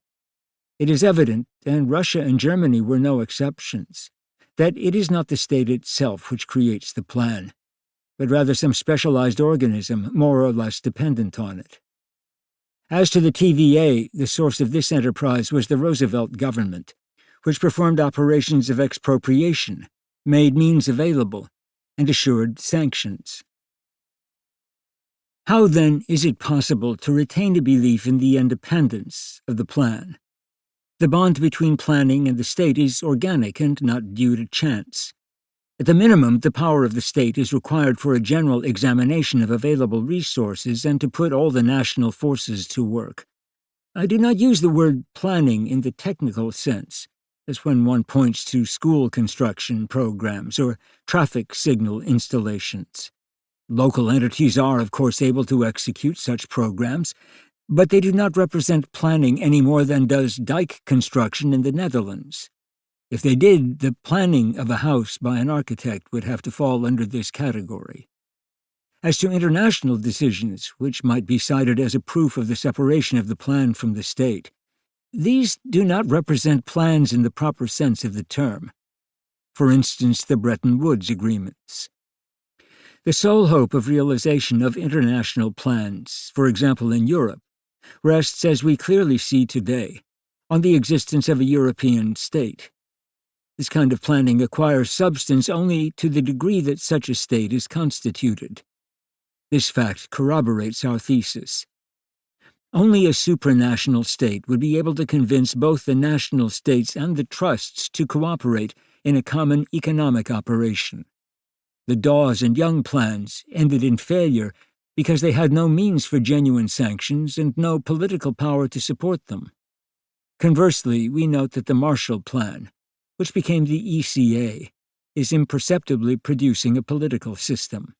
It is evident, and Russia and Germany were no exceptions, that it is not the state itself which creates the plan, but rather some specialized organism more or less dependent on it. As to the TVA, the source of this enterprise was the Roosevelt government, which performed operations of expropriation, made means available, and assured sanctions. How, then, is it possible to retain a belief in the independence of the plan? The bond between planning and the state is organic and not due to chance. At the minimum, the power of the state is required for a general examination of available resources and to put all the national forces to work. I do not use the word planning in the technical sense, as when one points to school construction programs or traffic signal installations. Local entities are, of course, able to execute such programs, but they do not represent planning any more than does dike construction in the Netherlands. If they did, the planning of a house by an architect would have to fall under this category. As to international decisions, which might be cited as a proof of the separation of the plan from the state, these do not represent plans in the proper sense of the term. For instance, the Bretton Woods agreements. The sole hope of realization of international plans, for example in Europe, rests, as we clearly see today, on the existence of a European state. This kind of planning acquires substance only to the degree that such a state is constituted. This fact corroborates our thesis. Only a supranational state would be able to convince both the national states and the trusts to cooperate in a common economic operation. The Dawes and Young plans ended in failure because they had no means for genuine sanctions and no political power to support them. Conversely, we note that the Marshall Plan, which became the ECA, is imperceptibly producing a political system.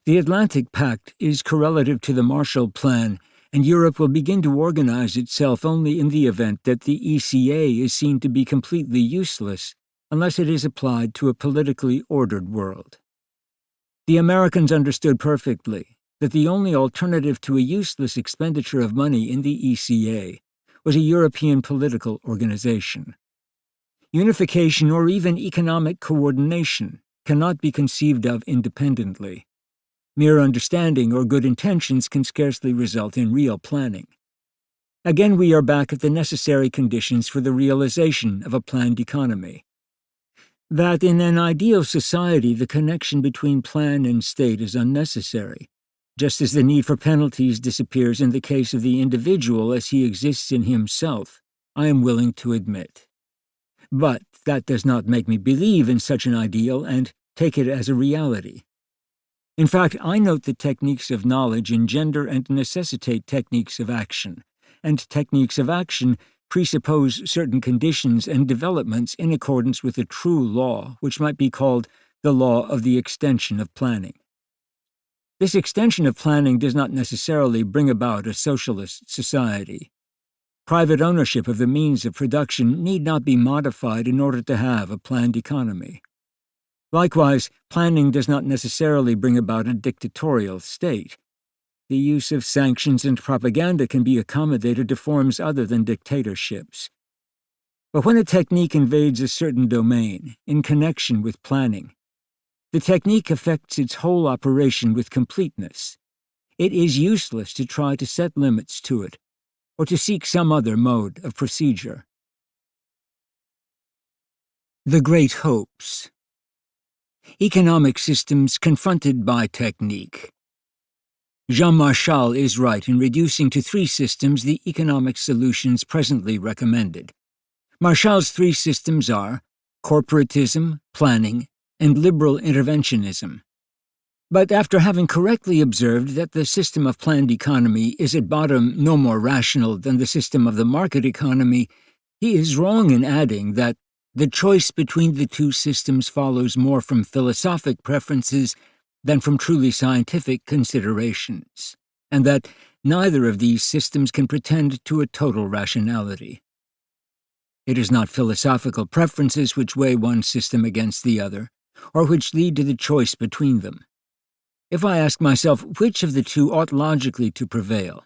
The Atlantic Pact is correlative to the Marshall Plan, and Europe will begin to organize itself only in the event that the ECA is seen to be completely useless unless it is applied to a politically ordered world. The Americans understood perfectly that the only alternative to a useless expenditure of money in the ECA was a European political organization. Unification or even economic coordination cannot be conceived of independently. Mere understanding or good intentions can scarcely result in real planning. Again, we are back at the necessary conditions for the realization of a planned economy. That in an ideal society the connection between plan and state is unnecessary, just as the need for penalties disappears in the case of the individual as he exists in himself, I am willing to admit. But that does not make me believe in such an ideal and take it as a reality. In fact, I note that techniques of knowledge engender and necessitate techniques of action, and techniques of action presuppose certain conditions and developments in accordance with a true law, which might be called the law of the extension of planning. This extension of planning does not necessarily bring about a socialist society. Private ownership of the means of production need not be modified in order to have a planned economy. Likewise, planning does not necessarily bring about a dictatorial state. The use of sanctions and propaganda can be accommodated to forms other than dictatorships. But when a technique invades a certain domain, in connection with planning, the technique affects its whole operation with completeness. It is useless to try to set limits to it, or to seek some other mode of procedure. The Great Hopes. Economic systems confronted by technique. Jean Marchal is right in reducing to three systems the economic solutions presently recommended. Marchal's three systems are corporatism, planning, and liberal interventionism. But after having correctly observed that the system of planned economy is at bottom no more rational than the system of the market economy, he is wrong in adding that The choice between the two systems follows more from philosophic preferences than from truly scientific considerations, and that neither of these systems can pretend to a total rationality. It is not philosophical preferences which weigh one system against the other, or which lead to the choice between them. If I ask myself which of the two ought logically to prevail,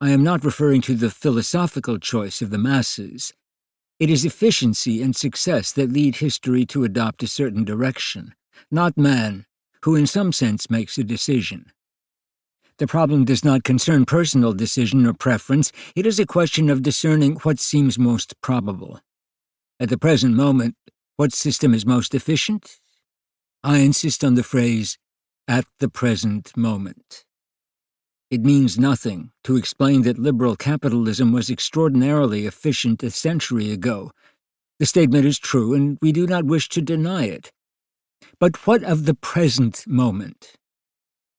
I am not referring to the philosophical choice of the masses. It is efficiency and success that lead history to adopt a certain direction, not man, who in some sense makes a decision. The problem does not concern personal decision or preference. It is a question of discerning what seems most probable. At the present moment, what system is most efficient? I insist on the phrase, "at the present moment." It means nothing to explain that liberal capitalism was extraordinarily efficient a century ago. The statement is true, and we do not wish to deny it. But what of the present moment?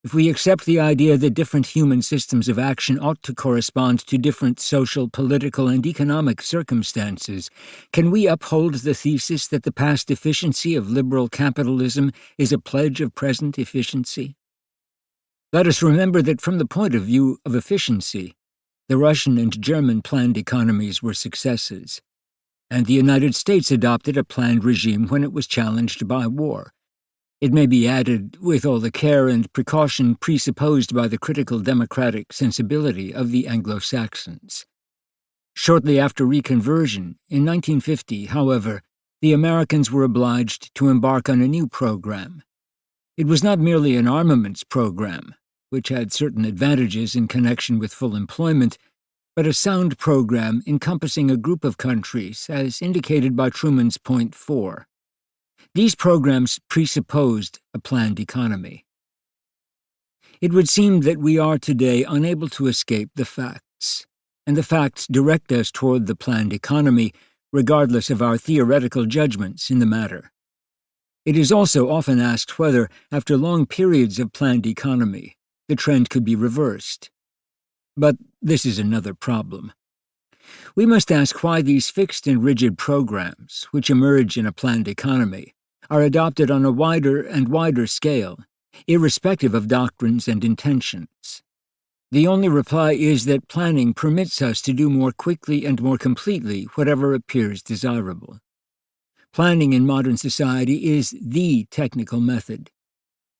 If we accept the idea that different human systems of action ought to correspond to different social, political, and economic circumstances, can we uphold the thesis that the past efficiency of liberal capitalism is a pledge of present efficiency? Let us remember that from the point of view of efficiency, the Russian and German planned economies were successes, and the United States adopted a planned regime when it was challenged by war. It may be added, with all the care and precaution presupposed by the critical democratic sensibility of the Anglo-Saxons. Shortly after reconversion, in 1950, however, the Americans were obliged to embark on a new program. It was not merely an armaments program, which had certain advantages in connection with full employment, but a sound program encompassing a group of countries, as indicated by Truman's Point 4. These programs presupposed a planned economy. It would seem that we are today unable to escape the facts, and the facts direct us toward the planned economy, regardless of our theoretical judgments in the matter. It is also often asked whether, after long periods of planned economy, the trend could be reversed. But this is another problem. We must ask why these fixed and rigid programs, which emerge in a planned economy, are adopted on a wider and wider scale, irrespective of doctrines and intentions. The only reply is that planning permits us to do more quickly and more completely whatever appears desirable. Planning in modern society is the technical method.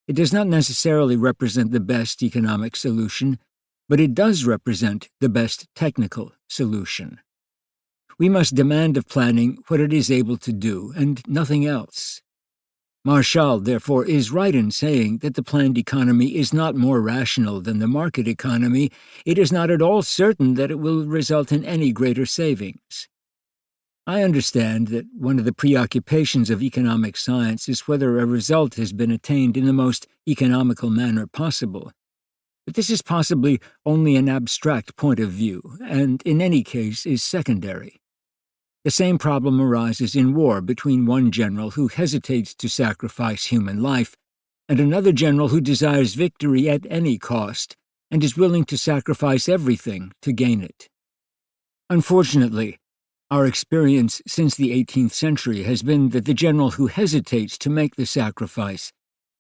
It does not necessarily represent the best economic solution, but it does represent the best technical solution. We must demand of planning what it is able to do, and nothing else. Marshall, therefore, is right in saying that the planned economy is not more rational than the market economy. It is not at all certain that it will result in any greater savings. I understand that one of the preoccupations of economic science is whether a result has been attained in the most economical manner possible. But this is possibly only an abstract point of view, and in any case is secondary. The same problem arises in war between one general who hesitates to sacrifice human life and another general who desires victory at any cost and is willing to sacrifice everything to gain it. Unfortunately, our experience since the 18th century has been that the general who hesitates to make the sacrifice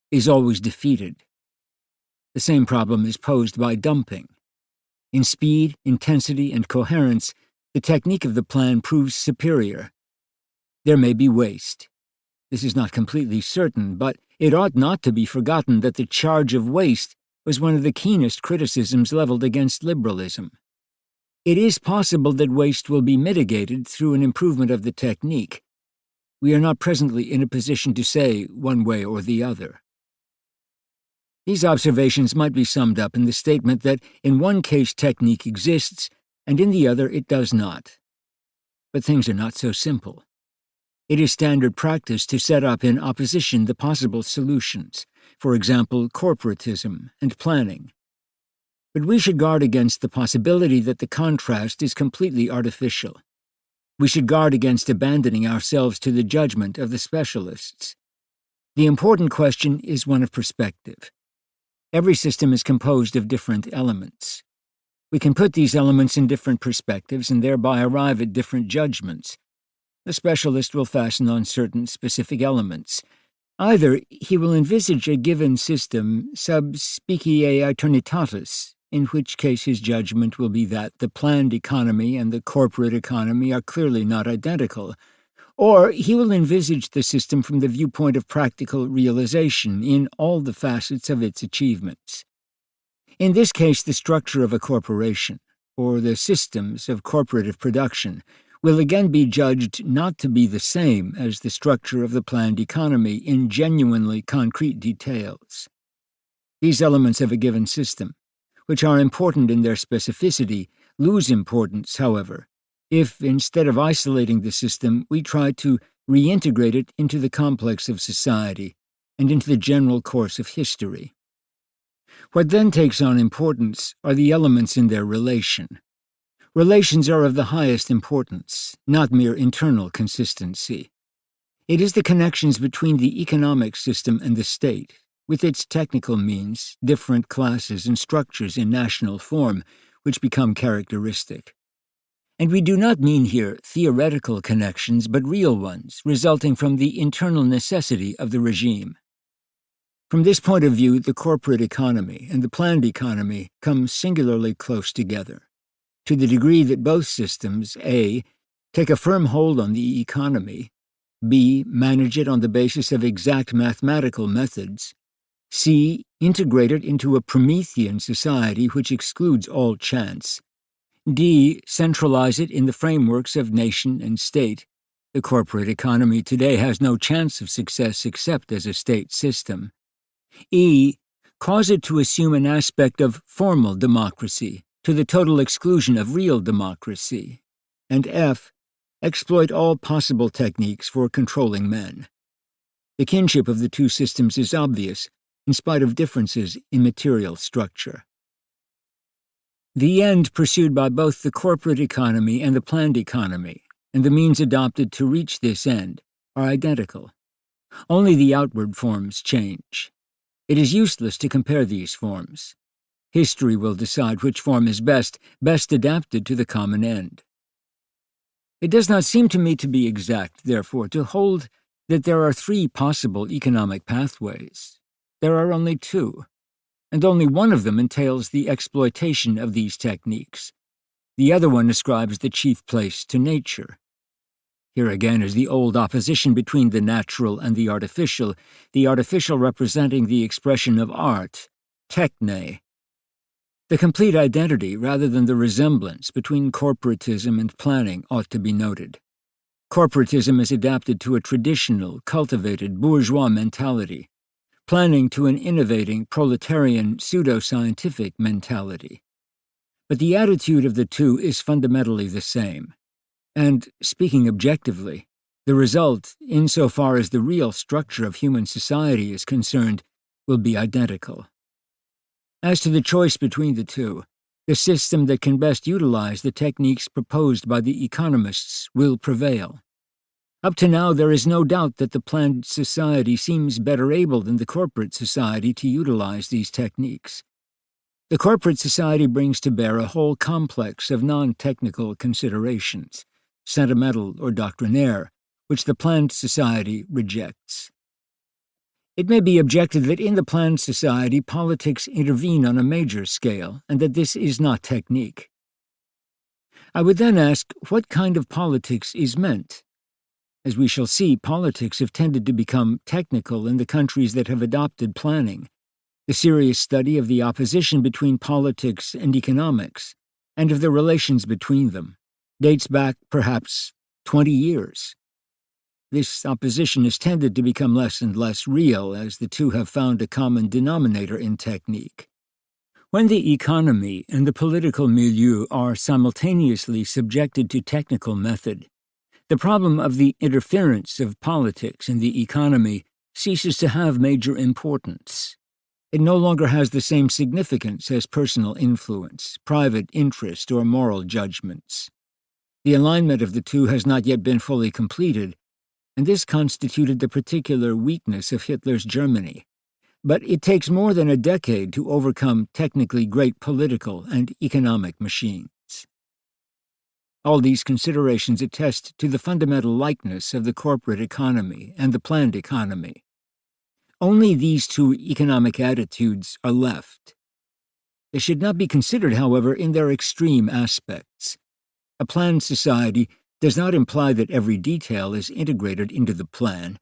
is always defeated. The same problem is posed by dumping. In speed, intensity, and coherence, the technique of the plan proves superior. There may be waste. This is not completely certain, but it ought not to be forgotten that the charge of waste was one of the keenest criticisms leveled against liberalism. It is possible that waste will be mitigated through an improvement of the technique. We are not presently in a position to say one way or the other. These observations might be summed up in the statement that in one case technique exists, and in the other it does not. But things are not so simple. It is standard practice to set up in opposition the possible solutions, for example, corporatism and planning. But we should guard against the possibility that the contrast is completely artificial. We should guard against abandoning ourselves to the judgment of the specialists. The important question is one of perspective. Every system is composed of different elements. We can put these elements in different perspectives and thereby arrive at different judgments. The specialist will fasten on certain specific elements. Either he will envisage a given system sub specie aeternitatis, in which case his judgment will be that the planned economy and the corporate economy are clearly not identical, or he will envisage the system from the viewpoint of practical realization in all the facets of its achievements. In this case, the structure of a corporation, or the systems of corporative production, will again be judged not to be the same as the structure of the planned economy in genuinely concrete details. These elements of a given system, which are important in their specificity, lose importance, however, if, instead of isolating the system, we try to reintegrate it into the complex of society and into the general course of history. What then takes on importance are the elements in their relation. Relations are of the highest importance, not mere internal consistency. It is the connections between the economic system and the state, with its technical means, different classes and structures in national form, which become characteristic. And we do not mean here theoretical connections, but real ones, resulting from the internal necessity of the regime. From this point of view, the corporate economy and the planned economy come singularly close together, to the degree that both systems, A, take a firm hold on the economy, B, manage it on the basis of exact mathematical methods, C, integrate it into a Promethean society which excludes all chance, D, centralize it in the frameworks of nation and state. The corporate economy today has no chance of success except as a state system. E, cause it to assume an aspect of formal democracy, to the total exclusion of real democracy. And F, exploit all possible techniques for controlling men. The kinship of the two systems is obvious, in spite of differences in material structure. The end pursued by both the corporate economy and the planned economy, and the means adopted to reach this end, are identical. Only the outward forms change. It is useless to compare these forms. History will decide which form is best adapted to the common end. It does not seem to me to be exact, therefore, to hold that there are three possible economic pathways. There are only two, and only one of them entails the exploitation of these techniques. The other one ascribes the chief place to nature. Here again is the old opposition between the natural and the artificial representing the expression of art, techne. The complete identity, rather than the resemblance, between corporatism and planning ought to be noted. Corporatism is adapted to a traditional, cultivated, bourgeois mentality, planning to an innovating, proletarian, pseudo-scientific mentality. But the attitude of the two is fundamentally the same. And, speaking objectively, the result, insofar as the real structure of human society is concerned, will be identical. As to the choice between the two, the system that can best utilize the techniques proposed by the economists will prevail. Up to now, there is no doubt that the planned society seems better able than the corporate society to utilize these techniques. The corporate society brings to bear a whole complex of non-technical considerations, sentimental or doctrinaire, which the planned society rejects. It may be objected that in the planned society politics intervene on a major scale, and that this is not technique. I would then ask, what kind of politics is meant? As we shall see, politics have tended to become technical in the countries that have adopted planning. The serious study of the opposition between politics and economics, and of the relations between them, dates back, perhaps, 20 years. This opposition has tended to become less and less real as the two have found a common denominator in technique. When the economy and the political milieu are simultaneously subjected to technical method, the problem of the interference of politics in the economy ceases to have major importance. It no longer has the same significance as personal influence, private interest, or moral judgments. The alignment of the two has not yet been fully completed, and this constituted the particular weakness of Hitler's Germany. But it takes more than a decade to overcome technically great political and economic machines. All these considerations attest to the fundamental likeness of the corporate economy and the planned economy. Only these two economic attitudes are left. They should not be considered, however, in their extreme aspects. A planned society does not imply that every detail is integrated into the plan,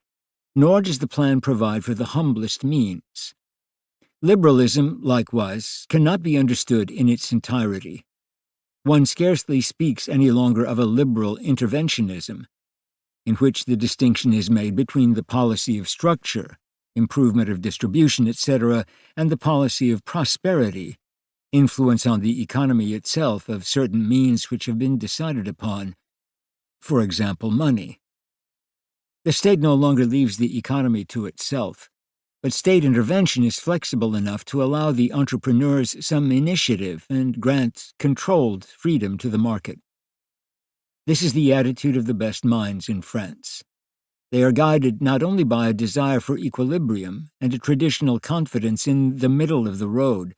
nor does the plan provide for the humblest means. Liberalism, likewise, cannot be understood in its entirety. One scarcely speaks any longer of a liberal interventionism, in which the distinction is made between the policy of structure, improvement of distribution, etc., and the policy of prosperity, influence on the economy itself of certain means which have been decided upon, for example, money. The state no longer leaves the economy to itself, but state intervention is flexible enough to allow the entrepreneurs some initiative and grant controlled freedom to the market. This is the attitude of the best minds in France. They are guided not only by a desire for equilibrium and a traditional confidence in the middle of the road,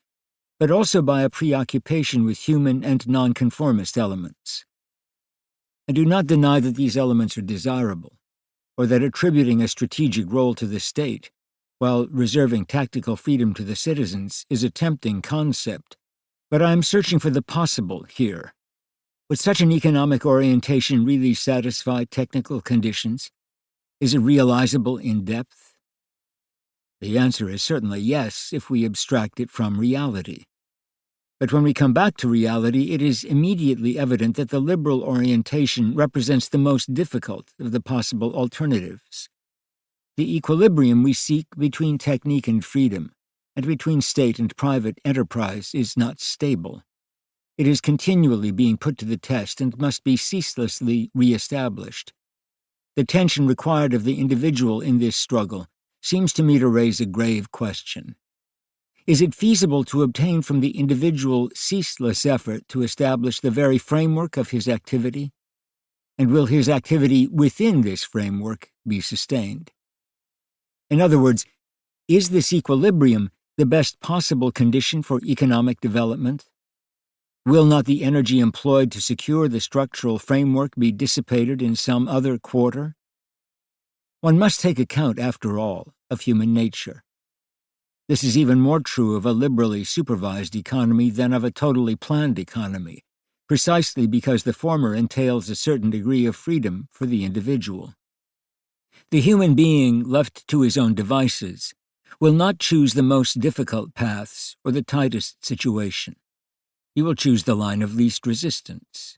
but also by a preoccupation with human and nonconformist elements. I do not deny that these elements are desirable, or that attributing a strategic role to the state, while reserving tactical freedom to the citizens, is a tempting concept, but I am searching for the possible here. Would such an economic orientation really satisfy technical conditions? Is it realizable in depth? The answer is certainly yes, if we abstract it from reality. But when we come back to reality, it is immediately evident that the liberal orientation represents the most difficult of the possible alternatives. The equilibrium we seek between technique and freedom, and between state and private enterprise, is not stable. It is continually being put to the test and must be ceaselessly re-established. The tension required of the individual in this struggle seems to me to raise a grave question. Is it feasible to obtain from the individual ceaseless effort to establish the very framework of his activity? And will his activity within this framework be sustained? In other words, is this equilibrium the best possible condition for economic development? Will not the energy employed to secure the structural framework be dissipated in some other quarter? One must take account, after all, of human nature. This is even more true of a liberally supervised economy than of a totally planned economy, precisely because the former entails a certain degree of freedom for the individual. The human being, left to his own devices, will not choose the most difficult paths or the tightest situation. He will choose the line of least resistance.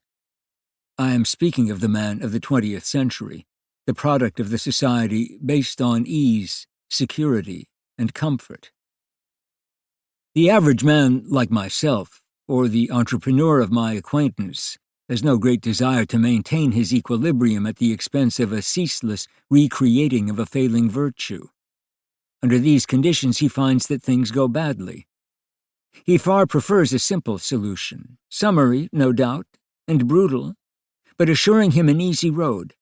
I am speaking of the man of the 20th century, the product of the society based on ease, security, and comfort. The average man, like myself, or the entrepreneur of my acquaintance, has no great desire to maintain his equilibrium at the expense of a ceaseless recreating of a failing virtue. Under these conditions, he finds that things go badly. He far prefers a simple solution, summary, no doubt, and brutal, but assuring him an easy road.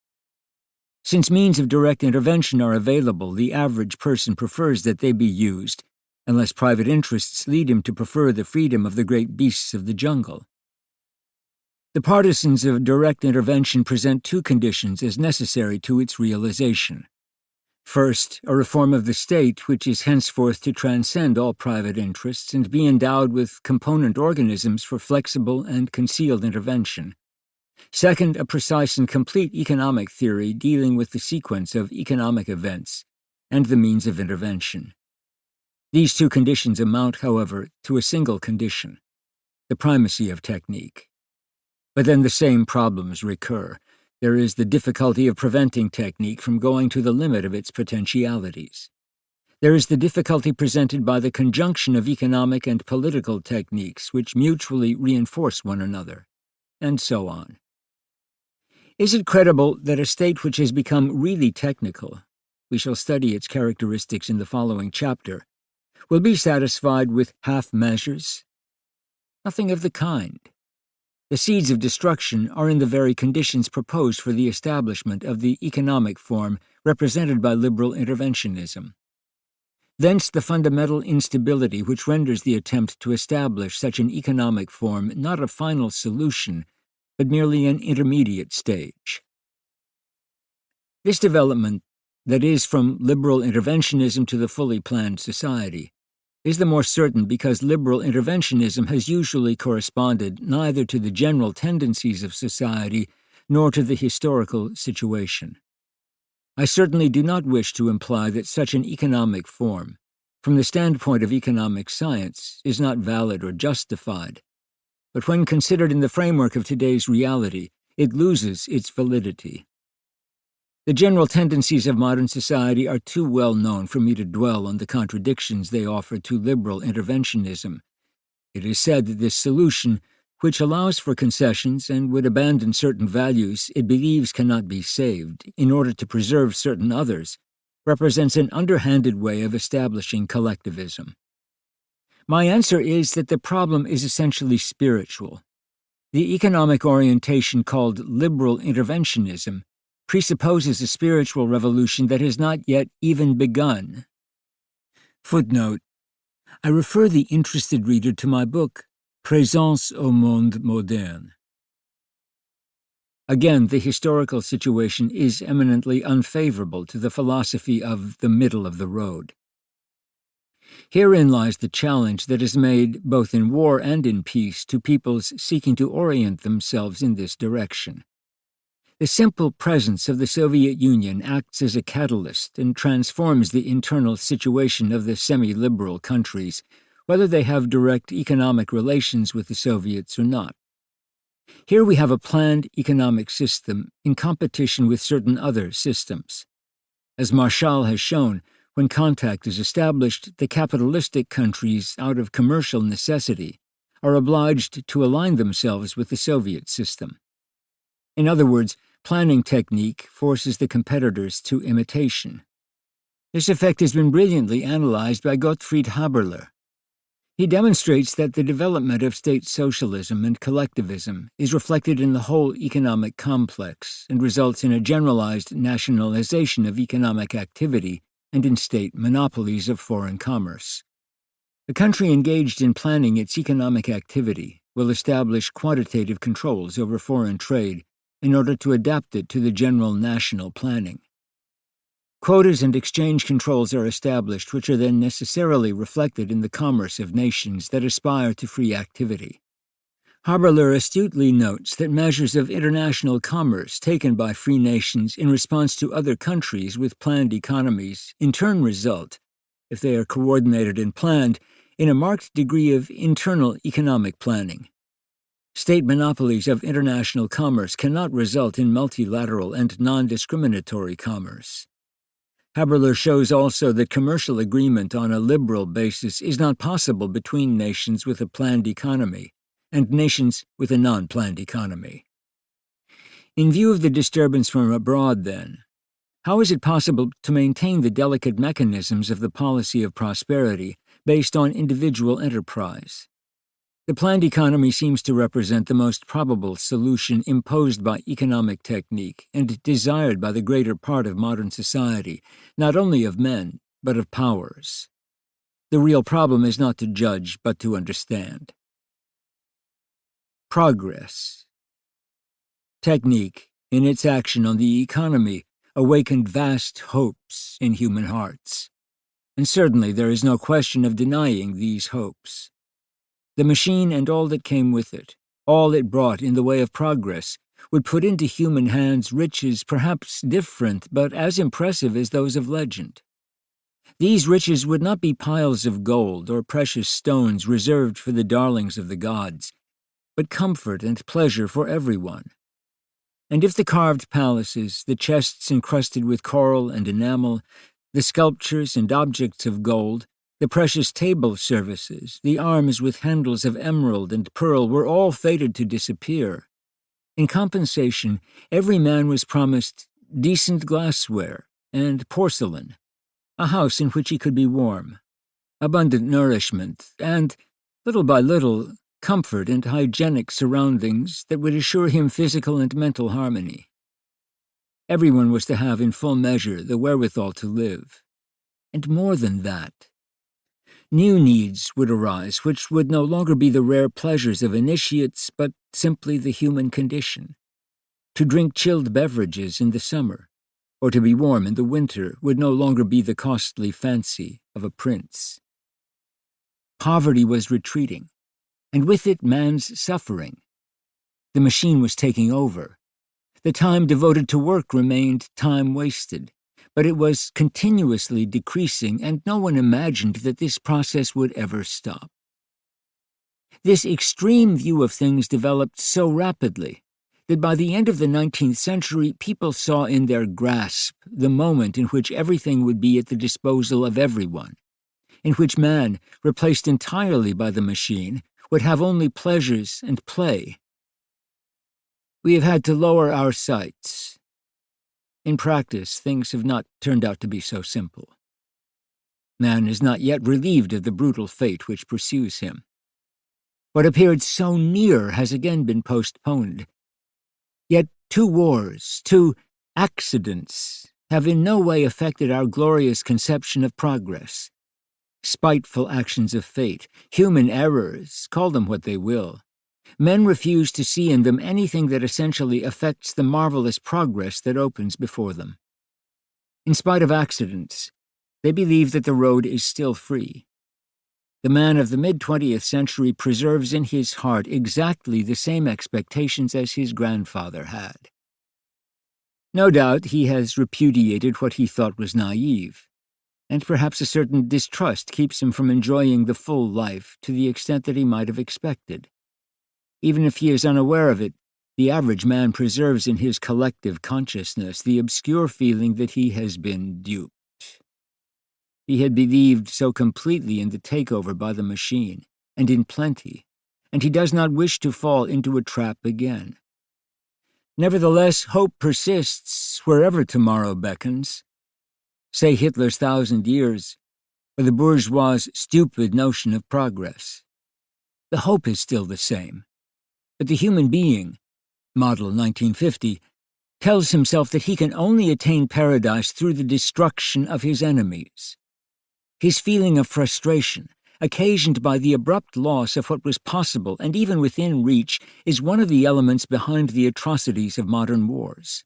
Since means of direct intervention are available, the average person prefers that they be used, unless private interests lead him to prefer the freedom of the great beasts of the jungle. The partisans of direct intervention present two conditions as necessary to its realization. First, a reform of the state which is henceforth to transcend all private interests and be endowed with component organisms for flexible and concealed intervention. Second, a precise and complete economic theory dealing with the sequence of economic events and the means of intervention. These two conditions amount, however, to a single condition, the primacy of technique. But then the same problems recur. There is the difficulty of preventing technique from going to the limit of its potentialities. There is the difficulty presented by the conjunction of economic and political techniques which mutually reinforce one another, and so on. Is it credible that a state which has become really technical, we shall study its characteristics in the following chapter, will be satisfied with half measures? Nothing of the kind. The seeds of destruction are in the very conditions proposed for the establishment of the economic form represented by liberal interventionism. Thence the fundamental instability which renders the attempt to establish such an economic form not a final solution, but merely an intermediate stage. This development, that is, from liberal interventionism to the fully planned society, is the more certain because liberal interventionism has usually corresponded neither to the general tendencies of society nor to the historical situation. I certainly do not wish to imply that such an economic form, from the standpoint of economic science, is not valid or justified, but when considered in the framework of today's reality, it loses its validity. The general tendencies of modern society are too well known for me to dwell on the contradictions they offer to liberal interventionism. It is said that this solution, which allows for concessions and would abandon certain values it believes cannot be saved in order to preserve certain others, represents an underhanded way of establishing collectivism. My answer is that the problem is essentially spiritual. The economic orientation called liberal interventionism presupposes a spiritual revolution that has not yet even begun. Footnote: I refer the interested reader to my book, Présence au monde moderne. Again, the historical situation is eminently unfavorable to the philosophy of the middle of the road. Herein lies the challenge that is made, both in war and in peace, to peoples seeking to orient themselves in this direction. The simple presence of the Soviet Union acts as a catalyst and transforms the internal situation of the semi-liberal countries, whether they have direct economic relations with the Soviets or not. Here we have a planned economic system in competition with certain other systems. As Marshall has shown, when contact is established, the capitalistic countries, out of commercial necessity, are obliged to align themselves with the Soviet system. In other words, planning technique forces the competitors to imitation. This effect has been brilliantly analyzed by Gottfried Haberler. He demonstrates that the development of state socialism and collectivism is reflected in the whole economic complex and results in a generalized nationalization of economic activity and in state monopolies of foreign commerce. A country engaged in planning its economic activity will establish quantitative controls over foreign trade in order to adapt it to the general national planning. Quotas and exchange controls are established, which are then necessarily reflected in the commerce of nations that aspire to free activity. Haberler astutely notes that measures of international commerce taken by free nations in response to other countries with planned economies in turn result, if they are coordinated and planned, in a marked degree of internal economic planning. State monopolies of international commerce cannot result in multilateral and non-discriminatory commerce. Haberler shows also that commercial agreement on a liberal basis is not possible between nations with a planned economy and nations with a non-planned economy. In view of the disturbance from abroad, then, how is it possible to maintain the delicate mechanisms of the policy of prosperity based on individual enterprise? The planned economy seems to represent the most probable solution imposed by economic technique and desired by the greater part of modern society, not only of men, but of powers. The real problem is not to judge, but to understand. Progress. Technique, in its action on the economy, awakened vast hopes in human hearts. And certainly there is no question of denying these hopes. The machine and all that came with it, all it brought in the way of progress, would put into human hands riches perhaps different but as impressive as those of legend. These riches would not be piles of gold or precious stones reserved for the darlings of the gods, but comfort and pleasure for everyone. And if the carved palaces, the chests encrusted with coral and enamel, the sculptures and objects of gold, the precious table services, the arms with handles of emerald and pearl were all fated to disappear. In compensation, every man was promised decent glassware and porcelain, a house in which he could be warm, abundant nourishment, and, little by little, comfort and hygienic surroundings that would assure him physical and mental harmony. Everyone was to have in full measure the wherewithal to live. And more than that, new needs would arise which would no longer be the rare pleasures of initiates, but simply the human condition. To drink chilled beverages in the summer, or to be warm in the winter, would no longer be the costly fancy of a prince. Poverty was retreating, and with it man's suffering. The machine was taking over. The time devoted to work remained time wasted, but it was continuously decreasing, and no one imagined that this process would ever stop. This extreme view of things developed so rapidly that by the end of the 19th century, people saw in their grasp the moment in which everything would be at the disposal of everyone, in which man, replaced entirely by the machine, would have only pleasures and play. We have had to lower our sights. In practice, things have not turned out to be so simple. Man is not yet relieved of the brutal fate which pursues him. What appeared so near has again been postponed. Yet 2 wars, 2 accidents, have in no way affected our glorious conception of progress. Spiteful actions of fate, human errors, call them what they will. Men refuse to see in them anything that essentially affects the marvelous progress that opens before them. In spite of accidents, they believe that the road is still free. The man of the mid-20th century preserves in his heart exactly the same expectations as his grandfather had. No doubt he has repudiated what he thought was naive, and perhaps a certain distrust keeps him from enjoying the full life to the extent that he might have expected. Even if he is unaware of it, the average man preserves in his collective consciousness the obscure feeling that he has been duped. He had believed so completely in the takeover by the machine, and in plenty, and he does not wish to fall into a trap again. Nevertheless, hope persists wherever tomorrow beckons. Say Hitler's 1,000 years, or the bourgeois' stupid notion of progress. The hope is still the same, but the human being, model 1950, tells himself that he can only attain paradise through the destruction of his enemies. His feeling of frustration, occasioned by the abrupt loss of what was possible and even within reach, is one of the elements behind the atrocities of modern wars.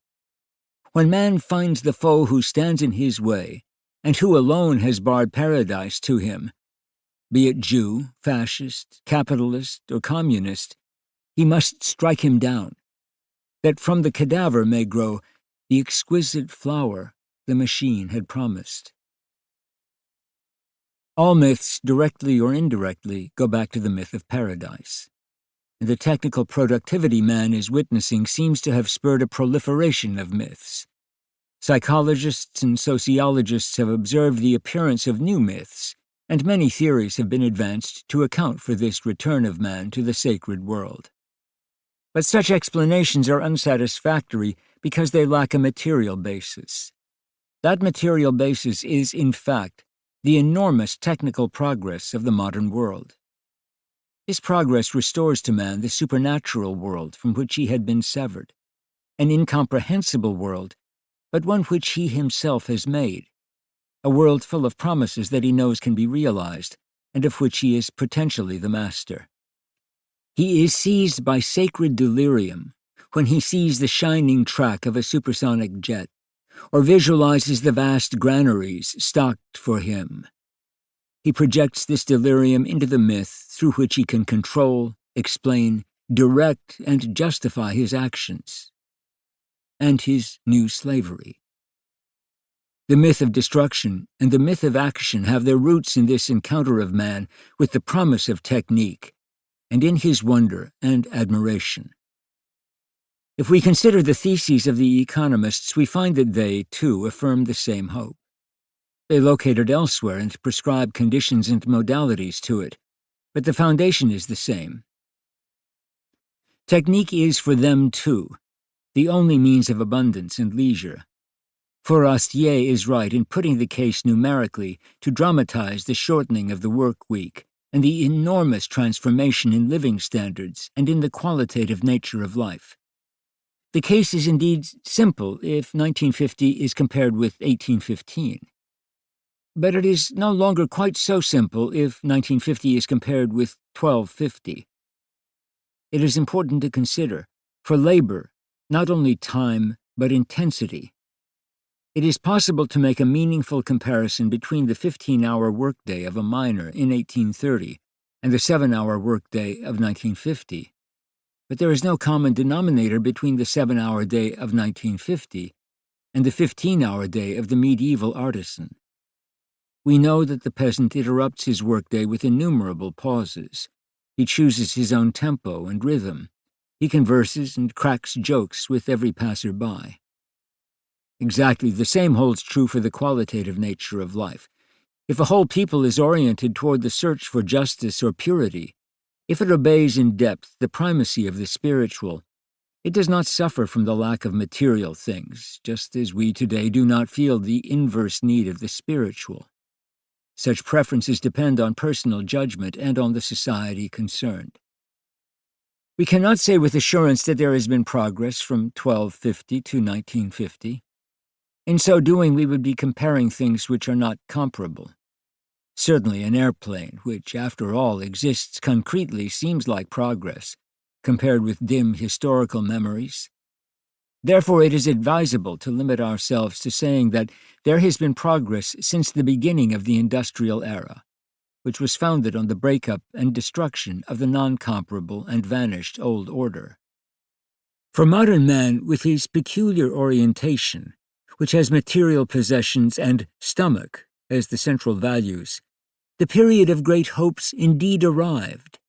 When man finds the foe who stands in his way, and who alone has barred paradise to him, be it Jew, fascist, capitalist, or communist, he must strike him down, that from the cadaver may grow the exquisite flower the machine had promised. All myths, directly or indirectly, go back to the myth of paradise. And the technical productivity man is witnessing seems to have spurred a proliferation of myths. Psychologists and sociologists have observed the appearance of new myths, and many theories have been advanced to account for this return of man to the sacred world. But such explanations are unsatisfactory because they lack a material basis. That material basis is, in fact, the enormous technical progress of the modern world. This progress restores to man the supernatural world from which he had been severed, an incomprehensible world, but one which he himself has made, a world full of promises that he knows can be realized, and of which he is potentially the master. He is seized by sacred delirium when he sees the shining track of a supersonic jet, or visualizes the vast granaries stocked for him. He projects this delirium into the myth through which he can control, explain, direct, and justify his actions, and his new slavery. The myth of destruction and the myth of action have their roots in this encounter of man with the promise of technique, and in his wonder and admiration. If we consider the theses of the economists, we find that they, too, affirm the same hope. They locate it elsewhere and prescribe conditions and modalities to it, but the foundation is the same. Technique is for them, too, the only means of abundance and leisure. Forestier is right in putting the case numerically to dramatize the shortening of the work week and the enormous transformation in living standards and in the qualitative nature of life. The case is indeed simple if 1950 is compared with 1815. But it is no longer quite so simple if 1950 is compared with 1250. it is important to consider, for labor, not only time, but intensity. It is possible to make a meaningful comparison between the 15-hour workday of a miner in 1830 and the 7-hour workday of 1950. But there is no common denominator between the 7-hour day of 1950 and the 15-hour day of the medieval artisan. We know that the peasant interrupts his workday with innumerable pauses. He chooses his own tempo and rhythm. He converses and cracks jokes with every passer-by. Exactly the same holds true for the qualitative nature of life. If a whole people is oriented toward the search for justice or purity, if it obeys in depth the primacy of the spiritual, it does not suffer from the lack of material things, just as we today do not feel the inverse need of the spiritual. Such preferences depend on personal judgment and on the society concerned. We cannot say with assurance that there has been progress from 1250 to 1950. In so doing, we would be comparing things which are not comparable. Certainly an airplane, which, after all, exists concretely, seems like progress, compared with dim historical memories. Therefore, it is advisable to limit ourselves to saying that there has been progress since the beginning of the industrial era, which was founded on the breakup and destruction of the non-comparable and vanished old order. For modern man, with his peculiar orientation, which has material possessions and stomach as the central values, the period of great hopes indeed arrived.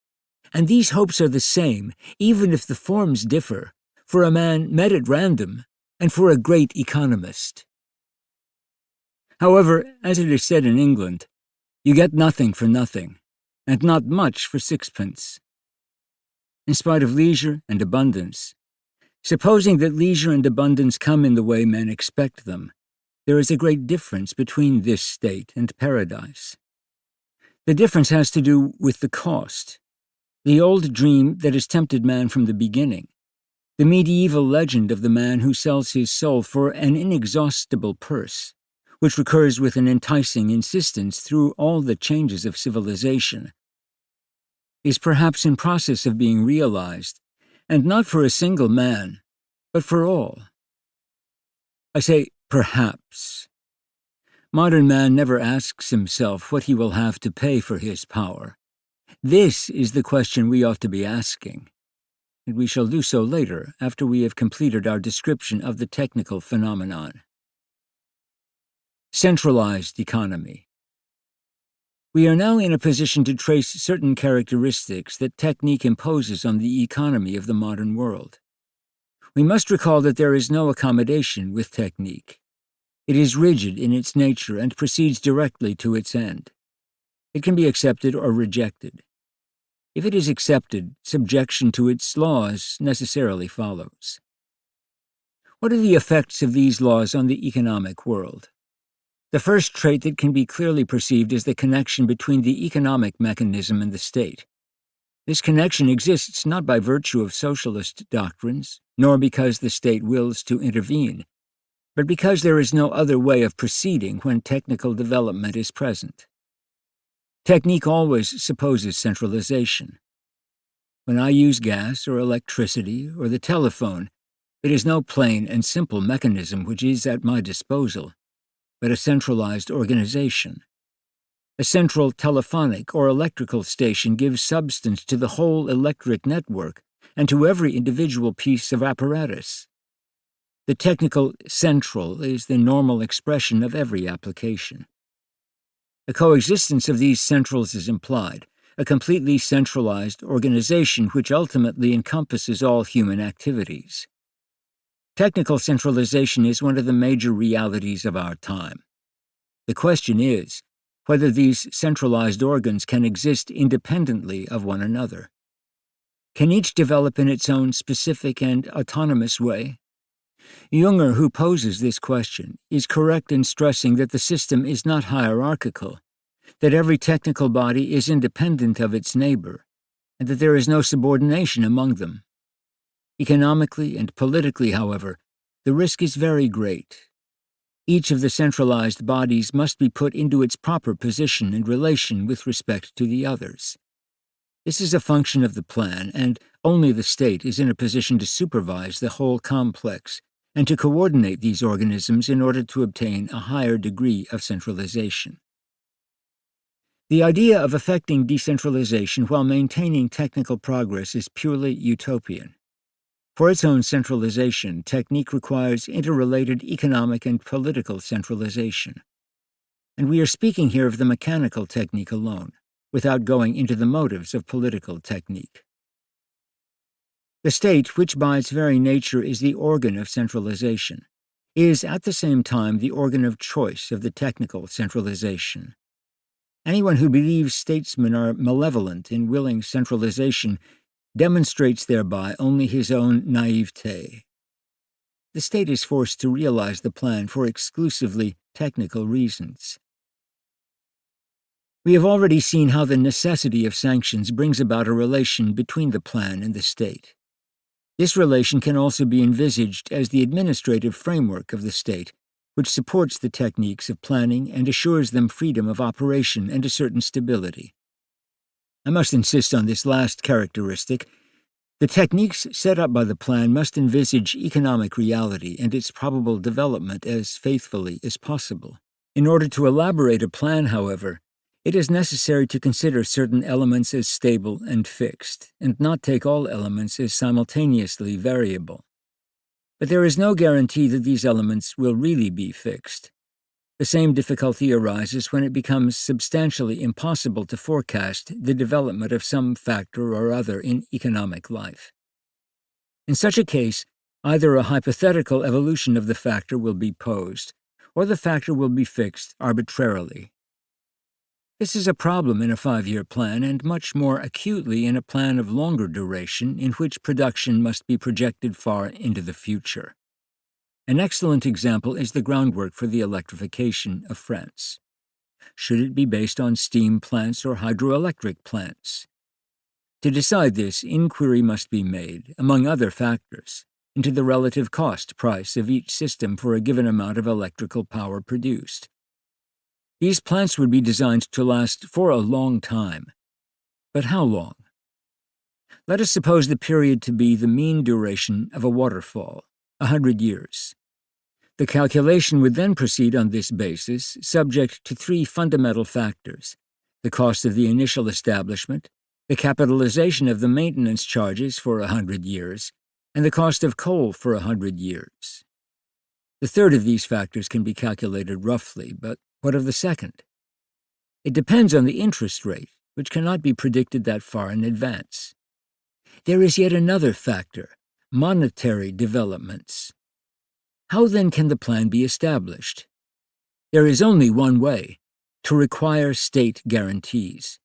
And these hopes are the same, even if the forms differ, for a man met at random and for a great economist. However, as it is said in England, you get nothing for nothing, and not much for sixpence. In spite of leisure and abundance, supposing that leisure and abundance come in the way men expect them, there is a great difference between this state and paradise. The difference has to do with the cost, the old dream that has tempted man from the beginning, the medieval legend of the man who sells his soul for an inexhaustible purse, which recurs with an enticing insistence through all the changes of civilization, is perhaps in process of being realized, and not for a single man, but for all. I say perhaps. Modern man never asks himself what he will have to pay for his power. This is the question we ought to be asking, and we shall do so later after we have completed our description of the technical phenomenon. Centralized economy. We are now in a position to trace certain characteristics that technique imposes on the economy of the modern world. We must recall that there is no accommodation with technique. It is rigid in its nature and proceeds directly to its end. It can be accepted or rejected. If it is accepted, subjection to its laws necessarily follows. What are the effects of these laws on the economic world? The first trait that can be clearly perceived is the connection between the economic mechanism and the state. This connection exists not by virtue of socialist doctrines, nor because the state wills to intervene, but because there is no other way of proceeding when technical development is present. Technique always supposes centralization. When I use gas or electricity or the telephone, it is no plain and simple mechanism which is at my disposal, but a centralized organization. A central telephonic or electrical station gives substance to the whole electric network and to every individual piece of apparatus. The technical central is the normal expression of every application. A coexistence of these centrals is implied, a completely centralized organization which ultimately encompasses all human activities. Technical centralization is one of the major realities of our time. The question is whether these centralized organs can exist independently of one another. Can each develop in its own specific and autonomous way? Junger, who poses this question, is correct in stressing that the system is not hierarchical, that every technical body is independent of its neighbor, and that there is no subordination among them. Economically and politically, however, the risk is very great. Each of the centralized bodies must be put into its proper position and relation with respect to the others. This is a function of the plan, and only the state is in a position to supervise the whole complex and to coordinate these organisms in order to obtain a higher degree of centralization. The idea of effecting decentralization while maintaining technical progress is purely utopian. For its own centralization, technique requires interrelated economic and political centralization. And we are speaking here of the mechanical technique alone, without going into the motives of political technique. The state, which by its very nature is the organ of centralization, is at the same time the organ of choice of the technical centralization. Anyone who believes statesmen are malevolent in willing centralization demonstrates thereby only his own naivete. The state is forced to realize the plan for exclusively technical reasons. We have already seen how the necessity of sanctions brings about a relation between the plan and the state. This relation can also be envisaged as the administrative framework of the state, which supports the techniques of planning and assures them freedom of operation and a certain stability. I must insist on this last characteristic. The techniques set up by the plan must envisage economic reality and its probable development as faithfully as possible. In order to elaborate a plan, however, it is necessary to consider certain elements as stable and fixed, and not take all elements as simultaneously variable. But there is no guarantee that these elements will really be fixed. The same difficulty arises when it becomes substantially impossible to forecast the development of some factor or other in economic life. In such a case, either a hypothetical evolution of the factor will be posed, or the factor will be fixed arbitrarily. This is a problem in a 5-year plan, and much more acutely in a plan of longer duration in which production must be projected far into the future. An excellent example is the groundwork for the electrification of France. Should it be based on steam plants or hydroelectric plants? To decide this, inquiry must be made, among other factors, into the relative cost price of each system for a given amount of electrical power produced. These plants would be designed to last for a long time. But how long? Let us suppose the period to be the mean duration of a waterfall, 100 years. The calculation would then proceed on this basis, subject to 3 fundamental factors: the cost of the initial establishment, the capitalization of the maintenance charges for 100 years, and the cost of coal for 100 years. The third of these factors can be calculated roughly, but what of the second? It depends on the interest rate, which cannot be predicted that far in advance. There is yet another factor: monetary developments. How then can the plan be established? There is only one way: to require state guarantees,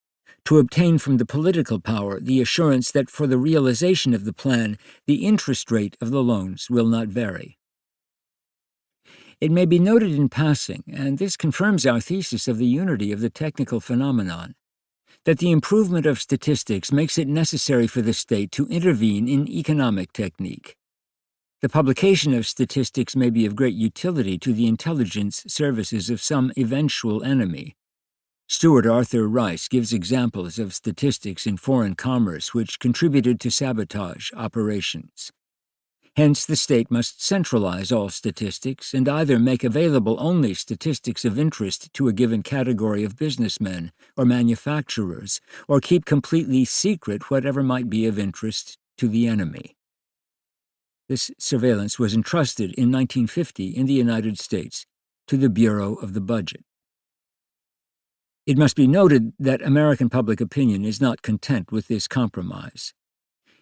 to obtain from the political power the assurance that for the realization of the plan, the interest rate of the loans will not vary. It may be noted in passing, and this confirms our thesis of the unity of the technical phenomenon, that the improvement of statistics makes it necessary for the state to intervene in economic technique. The publication of statistics may be of great utility to the intelligence services of some eventual enemy. Stuart Arthur Rice gives examples of statistics in foreign commerce which contributed to sabotage operations. Hence, the state must centralize all statistics and either make available only statistics of interest to a given category of businessmen or manufacturers, or keep completely secret whatever might be of interest to the enemy. This surveillance was entrusted in 1950 in the United States to the Bureau of the Budget. It must be noted that American public opinion is not content with this compromise.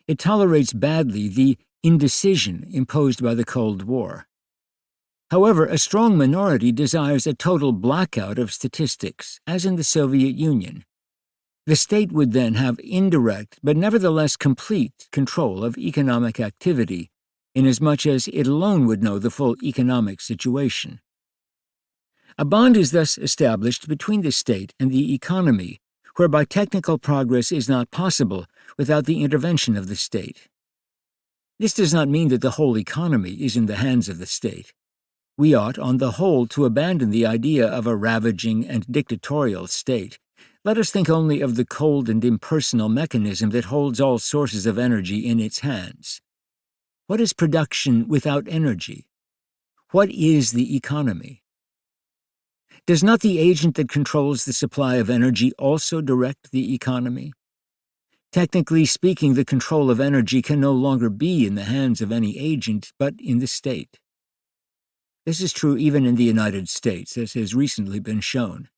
It tolerates badly the indecision imposed by the Cold War. However, a strong minority desires a total blackout of statistics, as in the Soviet Union. The state would then have indirect, but nevertheless complete, control of economic activity, inasmuch as it alone would know the full economic situation. A bond is thus established between the state and the economy, whereby technical progress is not possible without the intervention of the state. This does not mean that the whole economy is in the hands of the state. We ought, on the whole, to abandon the idea of a ravaging and dictatorial state, Let us think only of the cold and impersonal mechanism that holds all sources of energy in its hands. What is production without energy? What is the economy? Does not the agent that controls the supply of energy also direct the economy? Technically speaking, the control of energy can no longer be in the hands of any agent, but in the state. This is true even in the United States, as has recently been shown.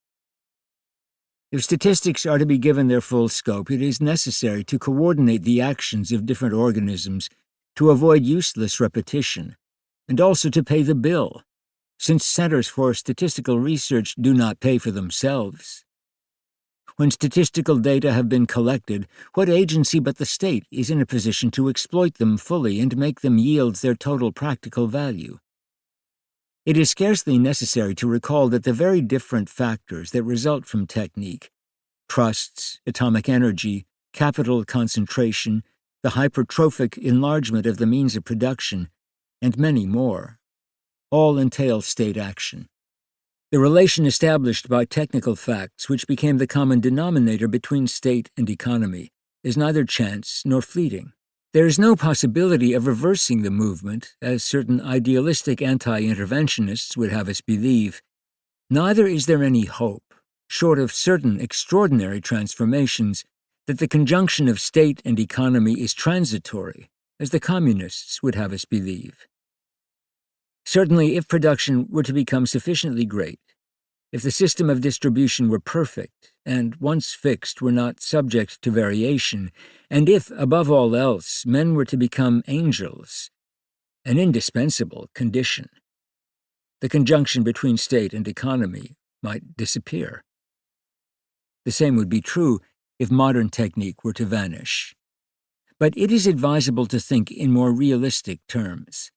If statistics are to be given their full scope, it is necessary to coordinate the actions of different organisms to avoid useless repetition, and also to pay the bill, since centers for statistical research do not pay for themselves. When statistical data have been collected, what agency but the state is in a position to exploit them fully and make them yield their total practical value? It is scarcely necessary to recall that the very different factors that result from technique — trusts, atomic energy, capital concentration, the hypertrophic enlargement of the means of production, and many more — all entail state action. The relation established by technical facts, which became the common denominator between state and economy, is neither chance nor fleeting. There is no possibility of reversing the movement, as certain idealistic anti-interventionists would have us believe. Neither is there any hope, short of certain extraordinary transformations, that the conjunction of state and economy is transitory, as the communists would have us believe. Certainly, if production were to become sufficiently great, if the system of distribution were perfect, and once fixed were not subject to variation, and if, above all else, men were to become angels, an indispensable condition, the conjunction between state and economy might disappear. The same would be true if modern technique were to vanish. But it is advisable to think in more realistic terms.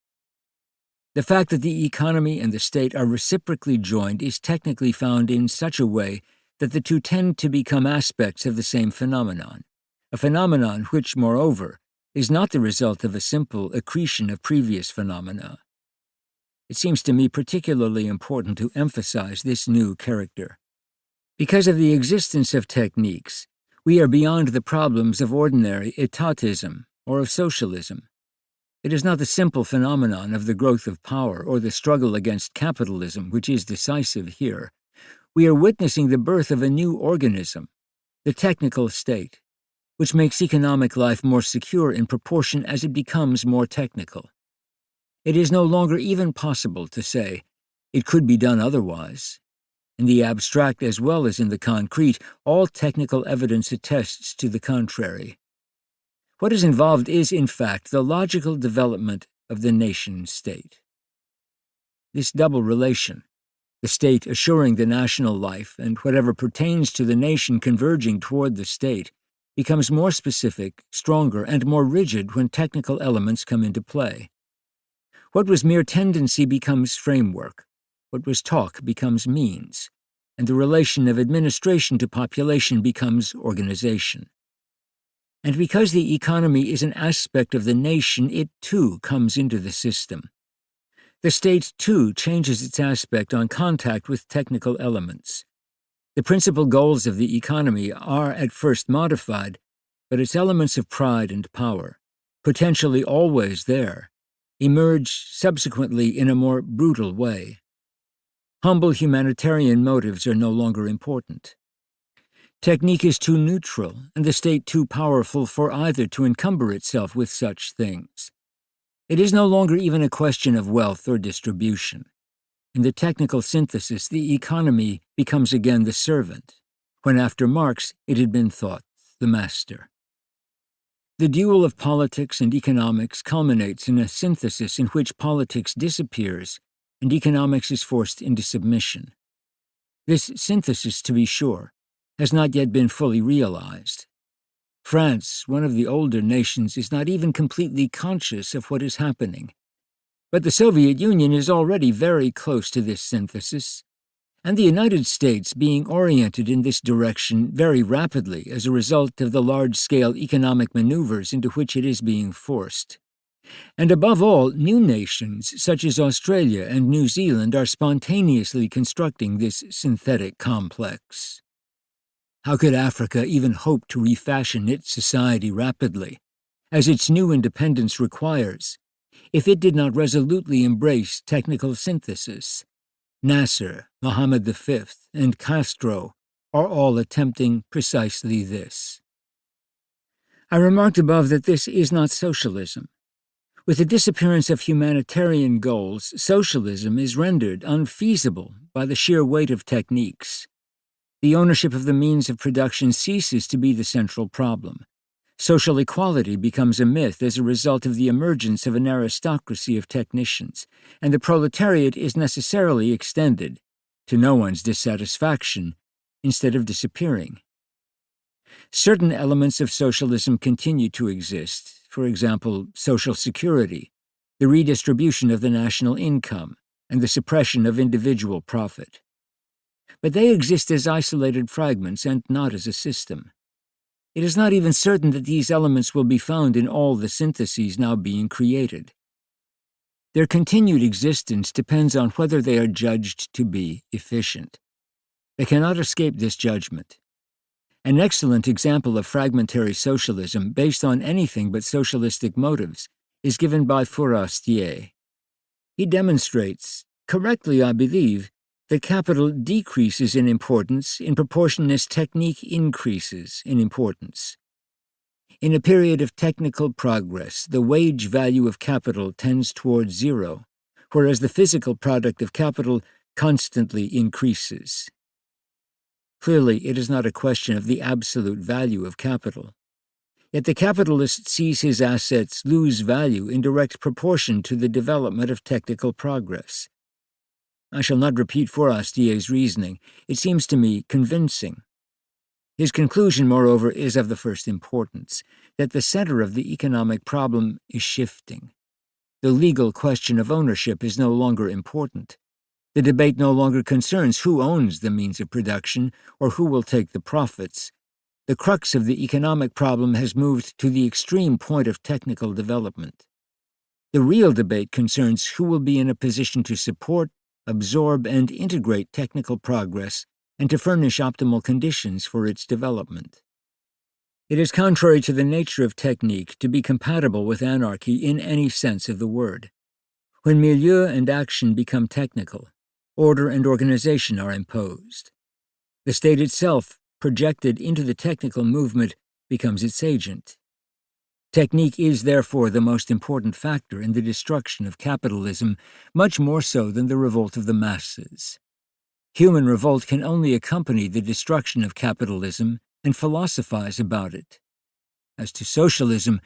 The fact that the economy and the state are reciprocally joined is technically found in such a way that the two tend to become aspects of the same phenomenon, a phenomenon which, moreover, is not the result of a simple accretion of previous phenomena. It seems to me particularly important to emphasize this new character. Because of the existence of techniques, we are beyond the problems of ordinary etatism or of socialism. It is not the simple phenomenon of the growth of power or the struggle against capitalism which is decisive here. We are witnessing the birth of a new organism, the technical state, which makes economic life more secure in proportion as it becomes more technical. It is no longer even possible to say, it could be done otherwise. In the abstract as well as in the concrete, all technical evidence attests to the contrary. What is involved is, in fact, the logical development of the nation-state. This double relation, the state assuring the national life and whatever pertains to the nation converging toward the state, becomes more specific, stronger, and more rigid when technical elements come into play. What was mere tendency becomes framework, what was talk becomes means, and the relation of administration to population becomes organization. And because the economy is an aspect of the nation, it too comes into the system. The state too changes its aspect on contact with technical elements. The principal goals of the economy are at first modified, but its elements of pride and power, potentially always there, emerge subsequently in a more brutal way. Humble humanitarian motives are no longer important. Technique is too neutral, and the state too powerful for either to encumber itself with such things. It is no longer even a question of wealth or distribution. In the technical synthesis, the economy becomes again the servant, when after Marx it had been thought the master. The duel of politics and economics culminates in a synthesis in which politics disappears and economics is forced into submission. This synthesis, to be sure, has not yet been fully realized. France, one of the older nations, is not even completely conscious of what is happening. But the Soviet Union is already very close to this synthesis, and the United States being oriented in this direction very rapidly as a result of the large-scale economic maneuvers into which it is being forced. And above all, new nations such as Australia and New Zealand are spontaneously constructing this synthetic complex. How could Africa even hope to refashion its society rapidly, as its new independence requires, if it did not resolutely embrace technical synthesis? Nasser, Mohammed V, and Castro are all attempting precisely this. I remarked above that this is not socialism. With the disappearance of humanitarian goals, socialism is rendered unfeasible by the sheer weight of techniques. The ownership of the means of production ceases to be the central problem. Social equality becomes a myth as a result of the emergence of an aristocracy of technicians, and the proletariat is necessarily extended, to no one's dissatisfaction, instead of disappearing. Certain elements of socialism continue to exist, for example, social security, the redistribution of the national income, and the suppression of individual profit. But they exist as isolated fragments and not as a system. It is not even certain that these elements will be found in all the syntheses now being created. Their continued existence depends on whether they are judged to be efficient. They cannot escape this judgment. An excellent example of fragmentary socialism based on anything but socialistic motives is given by Fourastier. He demonstrates, correctly I believe, that capital decreases in importance in proportion as technique increases in importance. In a period of technical progress, the wage value of capital tends towards zero, whereas the physical product of capital constantly increases. Clearly, it is not a question of the absolute value of capital. Yet the capitalist sees his assets lose value in direct proportion to the development of technical progress. I shall not repeat Fourastier's reasoning. It seems to me convincing. His conclusion, moreover, is of the first importance, that the center of the economic problem is shifting. The legal question of ownership is no longer important. The debate no longer concerns who owns the means of production or who will take the profits. The crux of the economic problem has moved to the extreme point of technical development. The real debate concerns who will be in a position to support, absorb, and integrate technical progress and to furnish optimal conditions for its development. It is contrary to the nature of technique to be compatible with anarchy in any sense of the word. When milieu and action become technical, order and organization are imposed. The state itself, projected into the technical movement, becomes its agent. Technique is therefore the most important factor in the destruction of capitalism, much more so than the revolt of the masses. Human revolt can only accompany the destruction of capitalism and philosophize about it. As to socialism,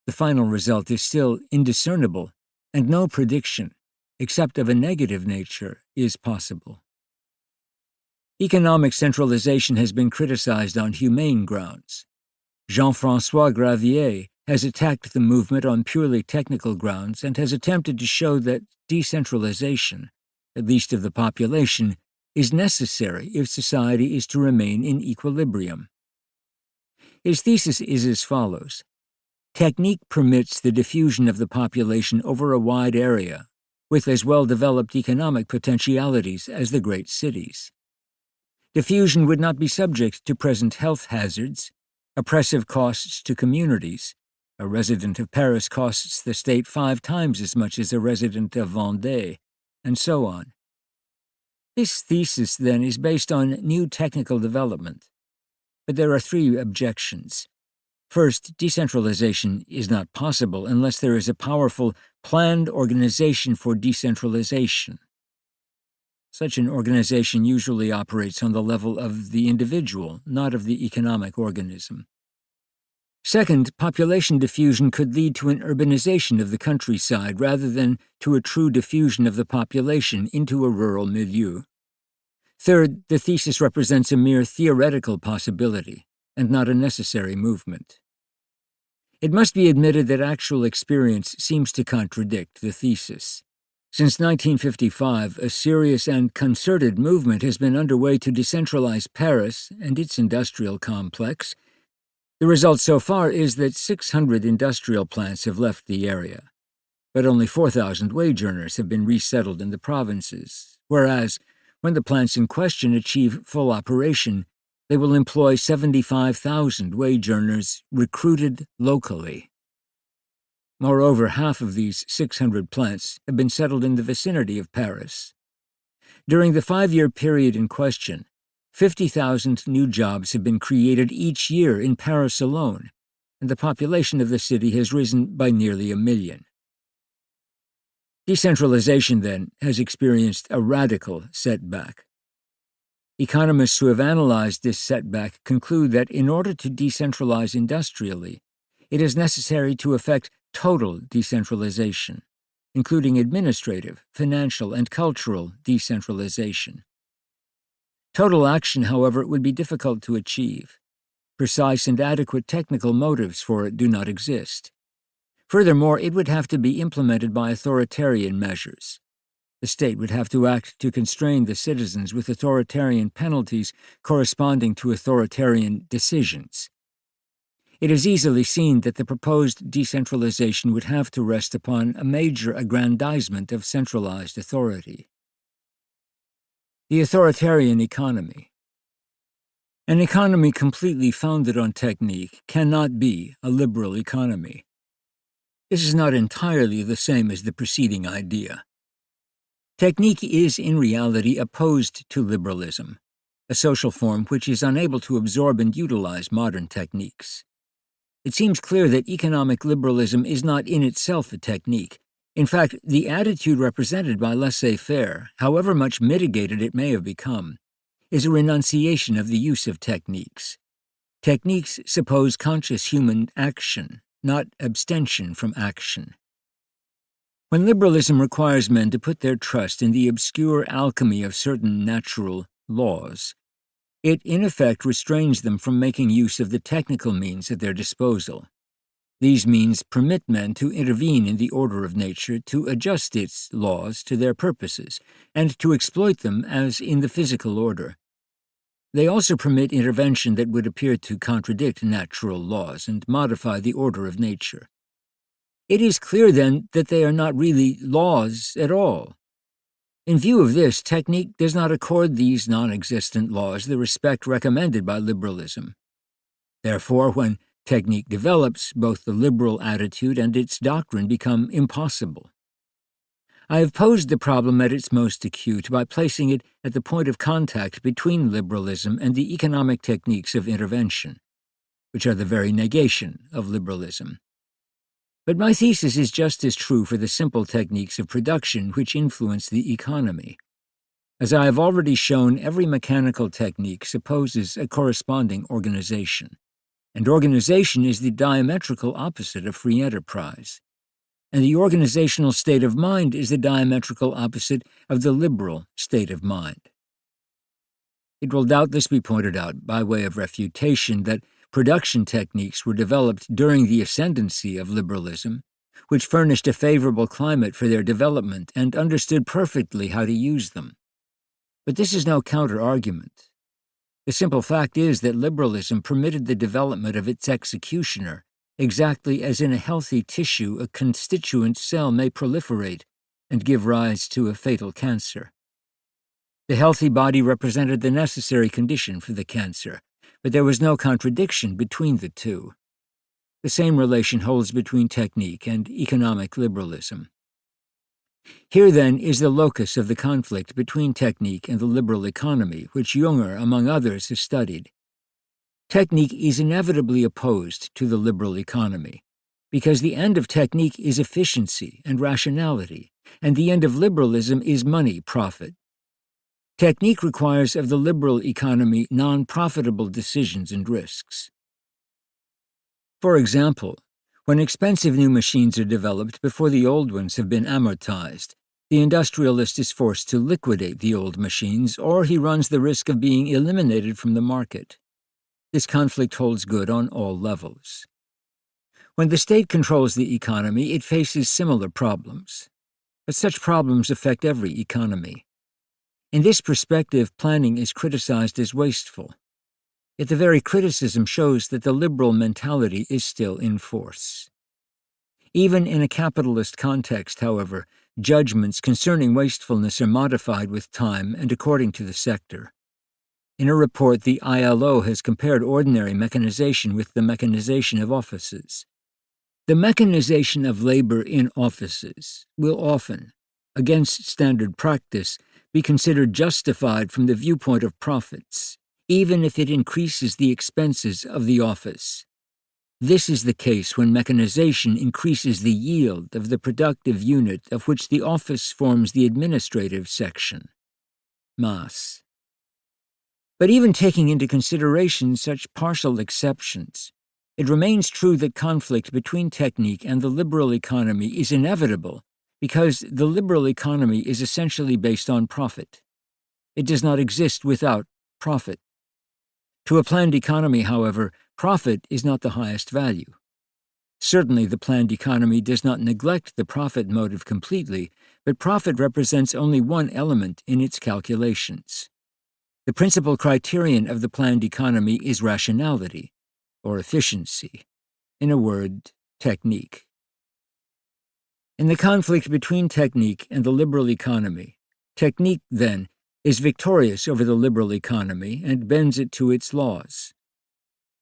the final result is still indiscernible, and no prediction, except of a negative nature, is possible. Economic centralization has been criticized on humane grounds. Jean-François Gravier has attacked the movement on purely technical grounds and has attempted to show that decentralization, at least of the population, is necessary if society is to remain in equilibrium. His thesis is as follows. Technique permits the diffusion of the population over a wide area, with as well-developed economic potentialities as the great cities. Diffusion would not be subject to present health hazards, oppressive costs to communities. A resident of Paris costs the state 5 times as much as a resident of Vendée, and so on. This thesis, then, is based on new technical development. But there are 3 objections. First, decentralization is not possible unless there is a powerful, planned organization for decentralization. Such an organization usually operates on the level of the individual, not of the economic organism. Second, population diffusion could lead to an urbanization of the countryside rather than to a true diffusion of the population into a rural milieu. Third, the thesis represents a mere theoretical possibility, and not a necessary movement. It must be admitted that actual experience seems to contradict the thesis. Since 1955, a serious and concerted movement has been underway to decentralize Paris and its industrial complex. The result so far is that 600 industrial plants have left the area, but only 4,000 wage earners have been resettled in the provinces, whereas, when the plants in question achieve full operation, They will employ 75,000 wage earners recruited locally. Moreover, half of these 600 plants have been settled in the vicinity of Paris. During the 5-year period in question, 50,000 new jobs have been created each year in Paris alone, and the population of the city has risen by nearly 1 million. Decentralization, then, has experienced a radical setback. Economists who have analyzed this setback conclude that in order to decentralize industrially, it is necessary to effect total decentralization, including administrative, financial, and cultural decentralization. Total action, however, would be difficult to achieve. Precise and adequate technical motives for it do not exist. Furthermore, it would have to be implemented by authoritarian measures. The state would have to act to constrain the citizens with authoritarian penalties corresponding to authoritarian decisions. It is easily seen that the proposed decentralization would have to rest upon a major aggrandizement of centralized authority. The authoritarian economy. An economy completely founded on technique cannot be a liberal economy. This is not entirely the same as the preceding idea. Technique is in reality opposed to liberalism, a social form which is unable to absorb and utilize modern techniques. It seems clear that economic liberalism is not in itself a technique. In fact, the attitude represented by laissez-faire, however much mitigated it may have become, is a renunciation of the use of techniques. Techniques suppose conscious human action, not abstention from action. When liberalism requires men to put their trust in the obscure alchemy of certain natural laws, it in effect restrains them from making use of the technical means at their disposal. These means permit men to intervene in the order of nature, to adjust its laws to their purposes, and to exploit them as in the physical order. They also permit intervention that would appear to contradict natural laws and modify the order of nature. It is clear, then, that they are not really laws at all. In view of this, technique does not accord these non-existent laws the respect recommended by liberalism. Therefore, when technique develops, both the liberal attitude and its doctrine become impossible. I have posed the problem at its most acute by placing it at the point of contact between liberalism and the economic techniques of intervention, which are the very negation of liberalism. But my thesis is just as true for the simple techniques of production which influence the economy. As I have already shown, every mechanical technique supposes a corresponding organization, and organization is the diametrical opposite of free enterprise. And the organizational state of mind is the diametrical opposite of the liberal state of mind. It will doubtless be pointed out, by way of refutation, that production techniques were developed during the ascendancy of liberalism, which furnished a favorable climate for their development and understood perfectly how to use them. But this is no counter-argument. The simple fact is that liberalism permitted the development of its executioner, exactly as in a healthy tissue a constituent cell may proliferate and give rise to a fatal cancer. The healthy body represented the necessary condition for the cancer, but there was no contradiction between the two. The same relation holds between technique and economic liberalism. Here, then, is the locus of the conflict between technique and the liberal economy, which Junger, among others, has studied. Technique is inevitably opposed to the liberal economy, because the end of technique is efficiency and rationality, and the end of liberalism is money profit. Technique requires of the liberal economy non-profitable decisions and risks. For example, when expensive new machines are developed before the old ones have been amortized, the industrialist is forced to liquidate the old machines, or he runs the risk of being eliminated from the market. This conflict holds good on all levels. When the state controls the economy, it faces similar problems. But such problems affect every economy. In this perspective, planning is criticized as wasteful. Yet the very criticism shows that the liberal mentality is still in force. Even in a capitalist context, however, judgments concerning wastefulness are modified with time and according to the sector. In a report, the ILO has compared ordinary mechanization with the mechanization of offices. The mechanization of labor in offices will often, against standard practice, be considered justified from the viewpoint of profits, even if it increases the expenses of the office. This is the case when mechanization increases the yield of the productive unit of which the office forms the administrative section. Mass. But even taking into consideration such partial exceptions, it remains true that conflict between technique and the liberal economy is inevitable because the liberal economy is essentially based on profit. It does not exist without profit. To a planned economy, however, profit is not the highest value. Certainly, the planned economy does not neglect the profit motive completely, but profit represents only one element in its calculations. The principal criterion of the planned economy is rationality, or efficiency. In a word, technique. In the conflict between technique and the liberal economy, technique, then, is victorious over the liberal economy and bends it to its laws.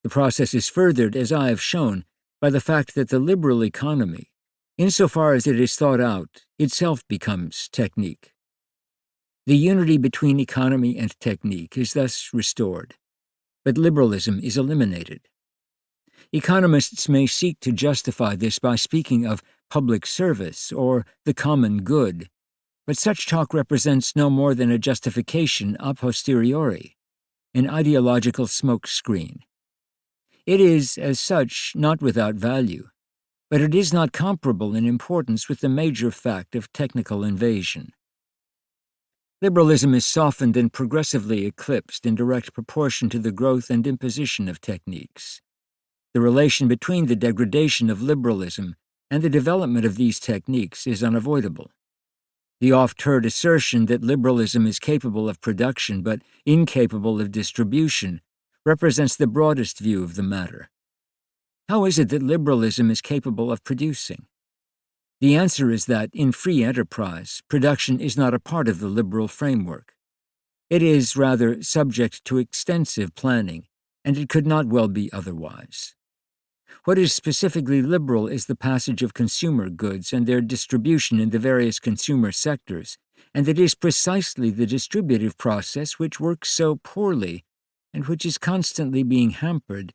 The process is furthered, as I have shown, by the fact that the liberal economy, insofar as it is thought out, itself becomes technique. The unity between economy and technique is thus restored, but liberalism is eliminated. Economists may seek to justify this by speaking of public service or the common good, but such talk represents no more than a justification a posteriori, an ideological smokescreen. It is, as such, not without value, but it is not comparable in importance with the major fact of technical invasion. Liberalism is softened and progressively eclipsed in direct proportion to the growth and imposition of techniques. The relation between the degradation of liberalism and the development of these techniques is unavoidable. The oft-heard assertion that liberalism is capable of production but incapable of distribution represents the broadest view of the matter. How is it that liberalism is capable of producing? The answer is that, in free enterprise, production is not a part of the liberal framework. It is, rather, subject to extensive planning, and it could not well be otherwise. What is specifically liberal is the passage of consumer goods and their distribution in the various consumer sectors, and it is precisely the distributive process which works so poorly and which is constantly being hampered,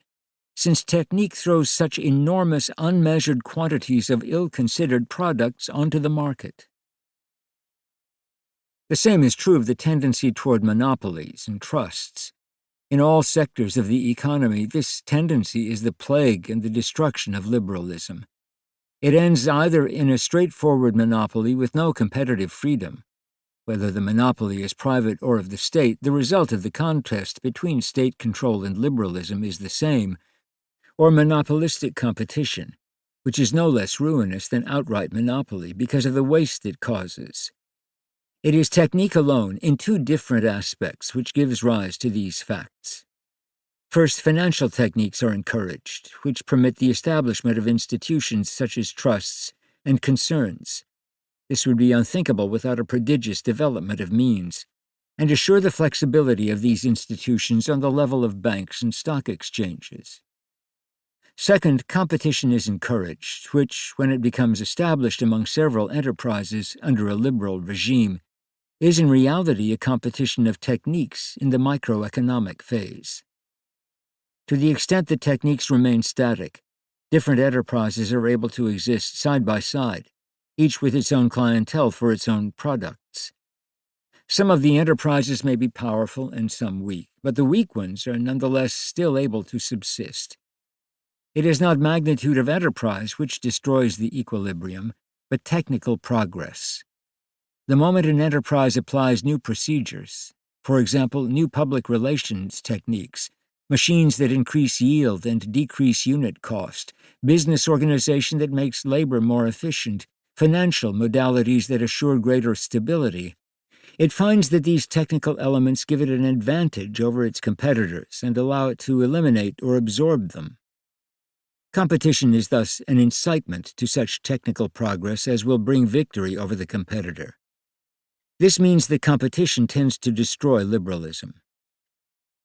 since technique throws such enormous unmeasured quantities of ill-considered products onto the market. The same is true of the tendency toward monopolies and trusts. In all sectors of the economy, this tendency is the plague and the destruction of liberalism. It ends either in a straightforward monopoly with no competitive freedom. Whether the monopoly is private or of the state, the result of the contest between state control and liberalism is the same, or monopolistic competition, which is no less ruinous than outright monopoly because of the waste it causes. It is technique alone, in two different aspects, which gives rise to these facts. First, financial techniques are encouraged, which permit the establishment of institutions such as trusts and concerns. This would be unthinkable without a prodigious development of means, and assure the flexibility of these institutions on the level of banks and stock exchanges. Second, competition is encouraged, which, when it becomes established among several enterprises under a liberal regime, is in reality a competition of techniques in the microeconomic phase. To the extent that techniques remain static, different enterprises are able to exist side by side, each with its own clientele for its own products. Some of the enterprises may be powerful and some weak, but the weak ones are nonetheless still able to subsist. It is not magnitude of enterprise which destroys the equilibrium, but technical progress. The moment an enterprise applies new procedures, for example, new public relations techniques, machines that increase yield and decrease unit cost, business organization that makes labor more efficient, financial modalities that assure greater stability, it finds that these technical elements give it an advantage over its competitors and allow it to eliminate or absorb them. Competition is thus an incitement to such technical progress as will bring victory over the competitor. This means that competition tends to destroy liberalism.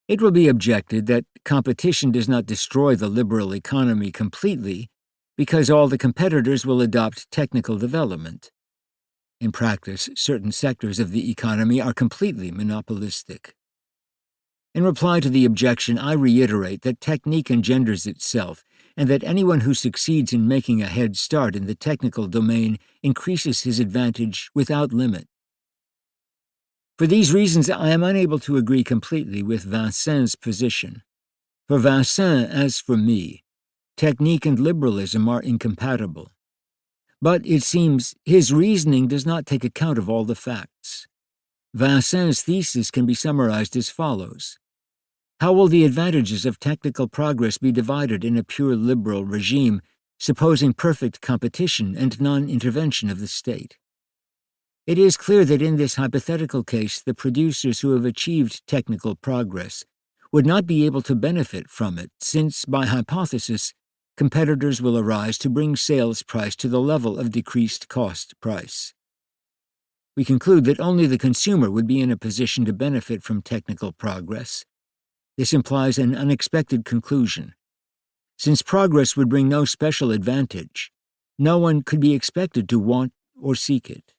It will be objected that competition does not destroy the liberal economy completely, because all the competitors will adopt technical development. In practice, certain sectors of the economy are completely monopolistic. In reply to the objection, I reiterate that technique engenders itself, and that anyone who succeeds in making a head start in the technical domain increases his advantage without limit. For these reasons, I am unable to agree completely with Vincen's position. For Vincen, as for me, technique and liberalism are incompatible. But it seems his reasoning does not take account of all the facts. Vincen's thesis can be summarized as follows. How will the advantages of technical progress be divided in a pure liberal regime, supposing perfect competition and non-intervention of the state? It is clear that in this hypothetical case, the producers who have achieved technical progress would not be able to benefit from it, since, by hypothesis, competitors will arise to bring sales price to the level of decreased cost price. We conclude that only the consumer would be in a position to benefit from technical progress. This implies an unexpected conclusion. Since progress would bring no special advantage, no one could be expected to want or seek it.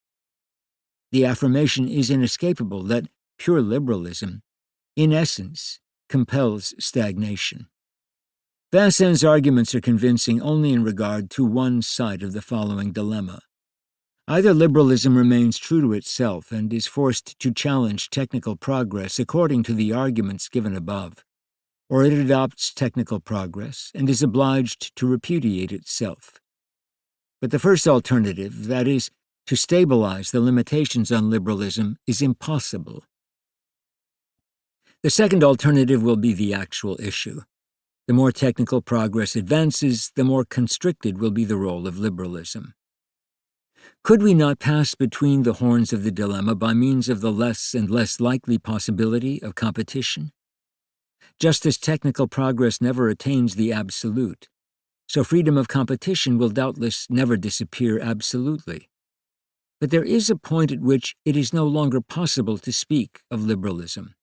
The affirmation is inescapable that pure liberalism, in essence, compels stagnation. Vincen's arguments are convincing only in regard to one side of the following dilemma. Either liberalism remains true to itself and is forced to challenge technical progress according to the arguments given above, or it adopts technical progress and is obliged to repudiate itself. But the first alternative, that is, to stabilize the limitations on liberalism, is impossible. The second alternative will be the actual issue. The more technical progress advances, the more constricted will be the role of liberalism. Could we not pass between the horns of the dilemma by means of the less and less likely possibility of competition? Just as technical progress never attains the absolute, so freedom of competition will doubtless never disappear absolutely. But there is a point at which it is no longer possible to speak of liberalism.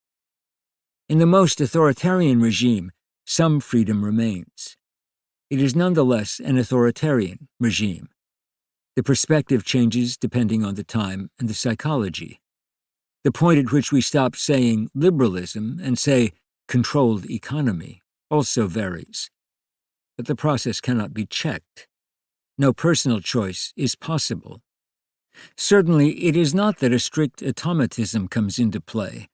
In the most authoritarian regime, some freedom remains. It is nonetheless an authoritarian regime. The perspective changes depending on the time and the psychology. The point at which we stop saying liberalism and say controlled economy also varies. But the process cannot be checked. No personal choice is possible. Certainly, it is not that a strict automatism comes into play.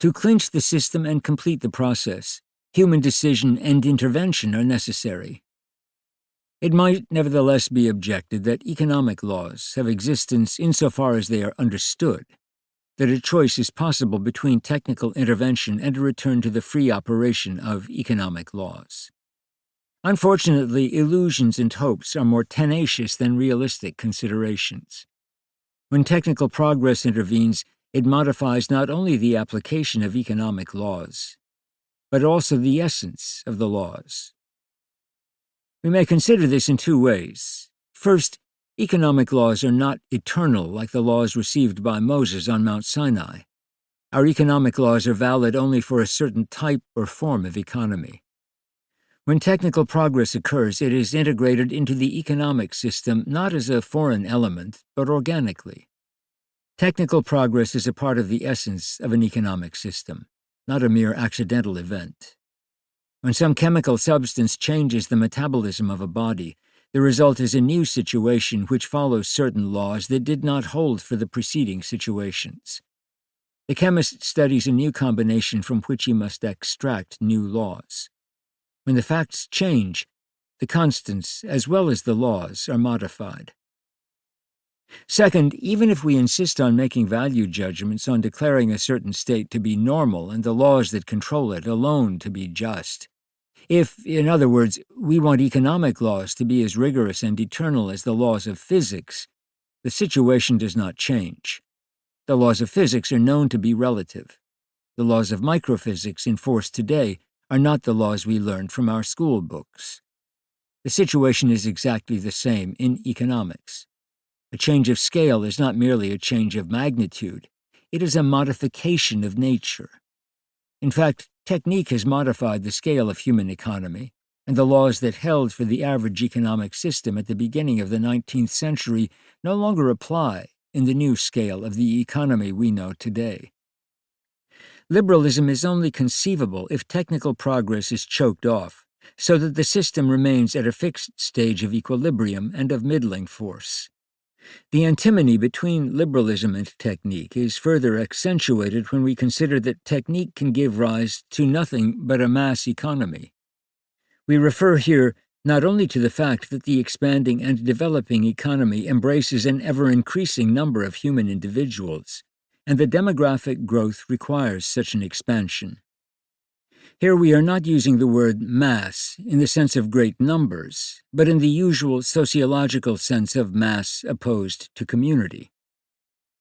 To clinch the system and complete the process, human decision and intervention are necessary. It might nevertheless be objected that economic laws have existence insofar as they are understood, that a choice is possible between technical intervention and a return to the free operation of economic laws. Unfortunately, illusions and hopes are more tenacious than realistic considerations. When technical progress intervenes, it modifies not only the application of economic laws, but also the essence of the laws. We may consider this in two ways. First, economic laws are not eternal like the laws received by Moses on Mount Sinai. Our economic laws are valid only for a certain type or form of economy. When technical progress occurs, it is integrated into the economic system not as a foreign element, but organically. Technical progress is a part of the essence of an economic system, not a mere accidental event. When some chemical substance changes the metabolism of a body, the result is a new situation which follows certain laws that did not hold for the preceding situations. The chemist studies a new combination from which he must extract new laws. When the facts change, the constants as well as the laws are modified. Second, even if we insist on making value judgments on declaring a certain state to be normal and the laws that control it alone to be just, if, in other words, we want economic laws to be as rigorous and eternal as the laws of physics, the situation does not change. The laws of physics are known to be relative. The laws of microphysics in force today are not the laws we learned from our school books. The situation is exactly the same in economics. A change of scale is not merely a change of magnitude, it is a modification of nature. In fact, technique has modified the scale of human economy, and the laws that held for the average economic system at the beginning of the 19th century no longer apply in the new scale of the economy we know today. Liberalism is only conceivable if technical progress is choked off, so that the system remains at a fixed stage of equilibrium and of middling force. The antinomy between liberalism and technique is further accentuated when we consider that technique can give rise to nothing but a mass economy. We refer here not only to the fact that the expanding and developing economy embraces an ever-increasing number of human individuals, and the demographic growth requires such an expansion. Here we are not using the word mass in the sense of great numbers, but in the usual sociological sense of mass opposed to community.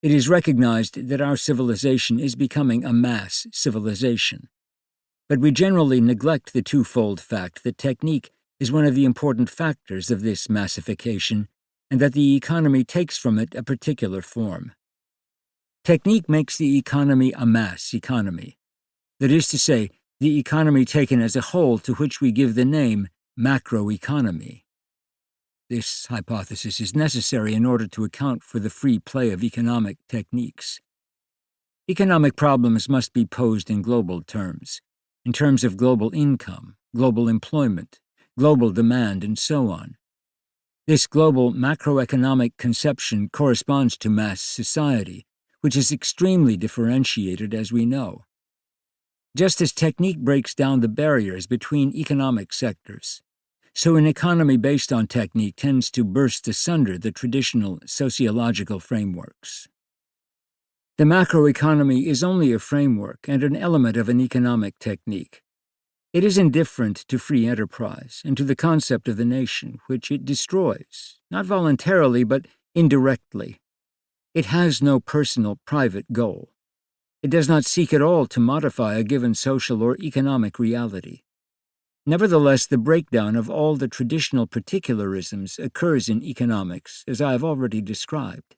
It is recognized that our civilization is becoming a mass civilization. But we generally neglect the twofold fact that technique is one of the important factors of this massification, and that the economy takes from it a particular form. Technique makes the economy a mass economy. That is to say, the economy taken as a whole, to which we give the name macroeconomy. This hypothesis is necessary in order to account for the free play of economic techniques. Economic problems must be posed in global terms of global income, global employment, global demand, and so on. This global macroeconomic conception corresponds to mass society, which is extremely differentiated, as we know. Just as technique breaks down the barriers between economic sectors, so an economy based on technique tends to burst asunder the traditional sociological frameworks. The macroeconomy is only a framework and an element of an economic technique. It is indifferent to free enterprise and to the concept of the nation, which it destroys, not voluntarily but indirectly. It has no personal, private goal. It does not seek at all to modify a given social or economic reality. Nevertheless, the breakdown of all the traditional particularisms occurs in economics, as I have already described.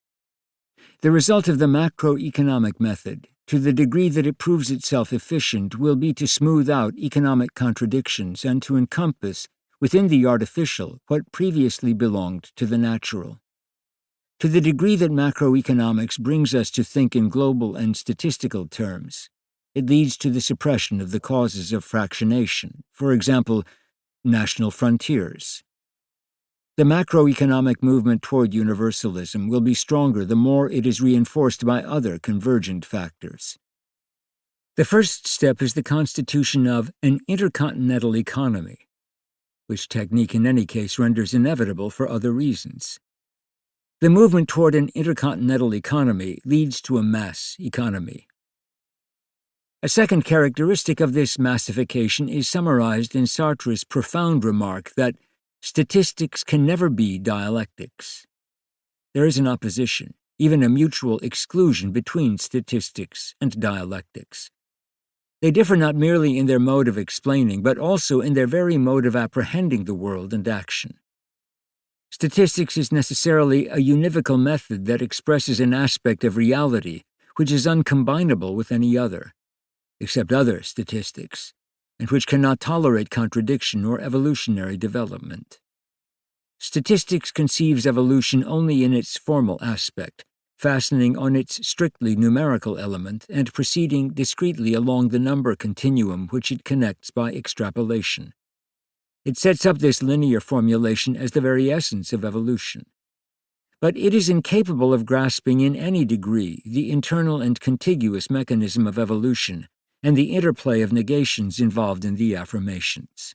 The result of the macroeconomic method, to the degree that it proves itself efficient, will be to smooth out economic contradictions and to encompass, within the artificial, what previously belonged to the natural. To the degree that macroeconomics brings us to think in global and statistical terms, it leads to the suppression of the causes of fractionation, for example, national frontiers. The macroeconomic movement toward universalism will be stronger the more it is reinforced by other convergent factors. The first step is the constitution of an intercontinental economy, which technique in any case renders inevitable for other reasons. The movement toward an intercontinental economy leads to a mass economy. A second characteristic of this massification is summarized in Sartre's profound remark that statistics can never be dialectics. There is an opposition, even a mutual exclusion between statistics and dialectics. They differ not merely in their mode of explaining, but also in their very mode of apprehending the world and action. Statistics is necessarily a univocal method that expresses an aspect of reality which is uncombinable with any other, except other statistics, and which cannot tolerate contradiction or evolutionary development. Statistics conceives evolution only in its formal aspect, fastening on its strictly numerical element and proceeding discretely along the number continuum which it connects by extrapolation. It sets up this linear formulation as the very essence of evolution. But it is incapable of grasping in any degree the internal and contiguous mechanism of evolution and the interplay of negations involved in the affirmations.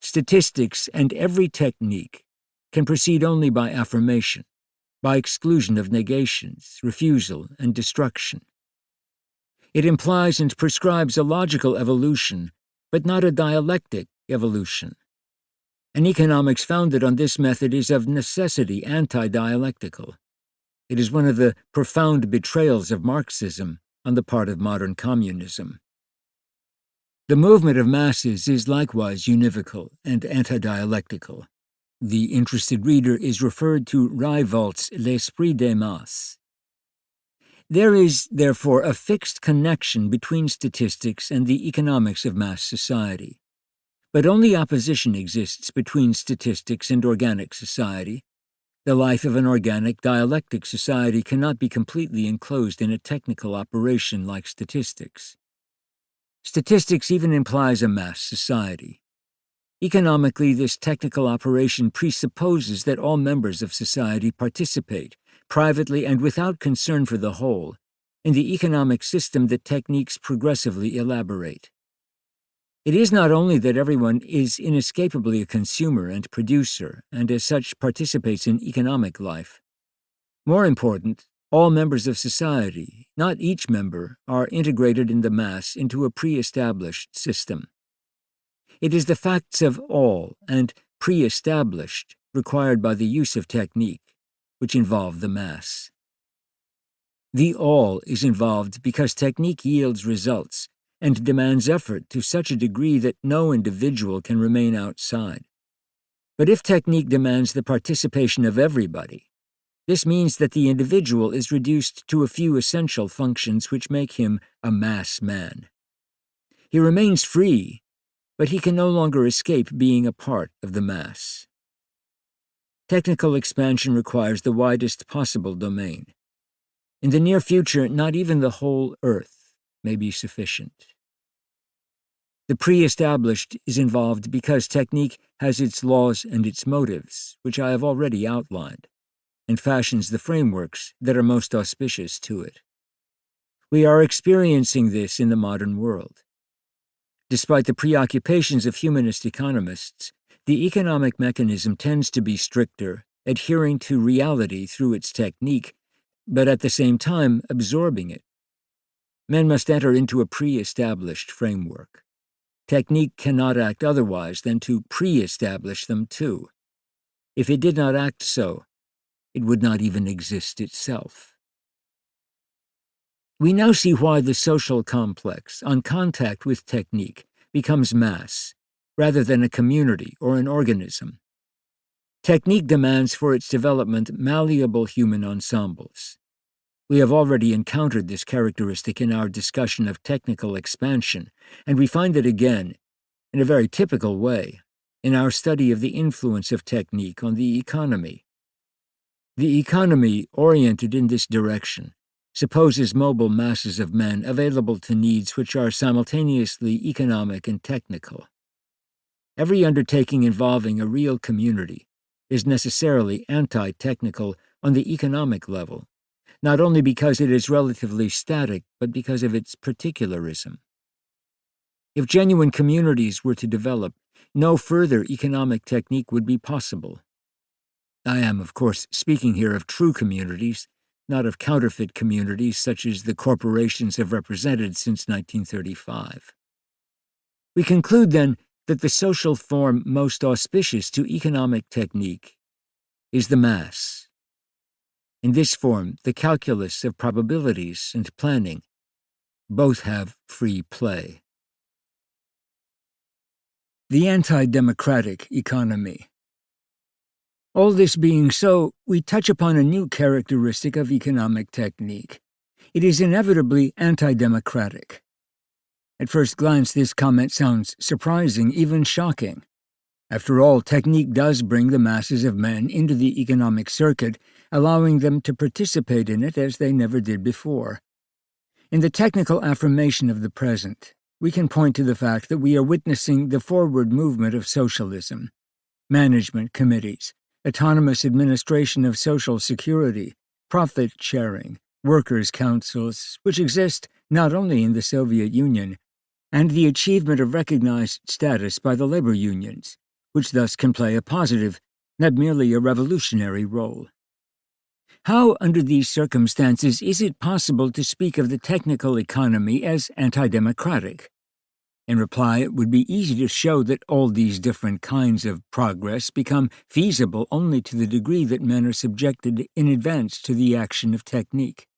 Statistics and every technique can proceed only by affirmation, by exclusion of negations, refusal, and destruction. It implies and prescribes a logical evolution, but not a dialectic evolution. An economics founded on this method is of necessity anti-dialectical. It is one of the profound betrayals of Marxism on the part of modern communism. The movement of masses is likewise univocal and anti-dialectical. The interested reader is referred to Reivalt's L'Esprit des Masses. There is, therefore, a fixed connection between statistics and the economics of mass society. But only opposition exists between statistics and organic society. The life of an organic dialectic society cannot be completely enclosed in a technical operation like statistics. Statistics even implies a mass society. Economically, this technical operation presupposes that all members of society participate, privately and without concern for the whole, in the economic system that techniques progressively elaborate. It is not only that everyone is inescapably a consumer and producer, and as such participates in economic life. More important, all members of society, not each member, are integrated in the mass into a pre-established system. It is the facts of all and pre-established required by the use of technique, which involve the mass. The all is involved because technique yields results and demands effort to such a degree that no individual can remain outside. But if technique demands the participation of everybody, this means that the individual is reduced to a few essential functions which make him a mass man. He remains free, but he can no longer escape being a part of the mass. Technical expansion requires the widest possible domain. In the near future, not even the whole Earth may be sufficient. The pre-established is involved because technique has its laws and its motives, which I have already outlined, and fashions the frameworks that are most auspicious to it. We are experiencing this in the modern world. Despite the preoccupations of humanist economists, the economic mechanism tends to be stricter, adhering to reality through its technique, but at the same time absorbing it. Men must enter into a pre-established framework. Technique cannot act otherwise than to pre-establish them too. If it did not act so, it would not even exist itself. We now see why the social complex, on contact with technique, becomes mass, rather than a community or an organism. Technique demands for its development malleable human ensembles. We have already encountered this characteristic in our discussion of technical expansion, and we find it again, in a very typical way, in our study of the influence of technique on the economy. The economy, oriented in this direction, supposes mobile masses of men available to needs which are simultaneously economic and technical. Every undertaking involving a real community is necessarily anti-technical on the economic level, not only because it is relatively static, but because of its particularism. If genuine communities were to develop, no further economic technique would be possible. I am, of course, speaking here of true communities, not of counterfeit communities such as the corporations have represented since 1935. We conclude, then, that the social form most auspicious to economic technique is the mass. In this form, the calculus of probabilities and planning both have free play. The anti-democratic economy. All this being so, we touch upon a new characteristic of economic technique. It is inevitably anti-democratic. At first glance, this comment sounds surprising, even shocking. After all, technique does bring the masses of men into the economic circuit, allowing them to participate in it as they never did before. In the technical affirmation of the present, we can point to the fact that we are witnessing the forward movement of socialism. Management committees, autonomous administration of social security, profit sharing, workers' councils, which exist not only in the Soviet Union, and the achievement of recognized status by the labor unions, which thus can play a positive, not merely a revolutionary role. How, under these circumstances, is it possible to speak of the technical economy as anti-democratic? In reply, it would be easy to show that all these different kinds of progress become feasible only to the degree that men are subjected in advance to the action of technique.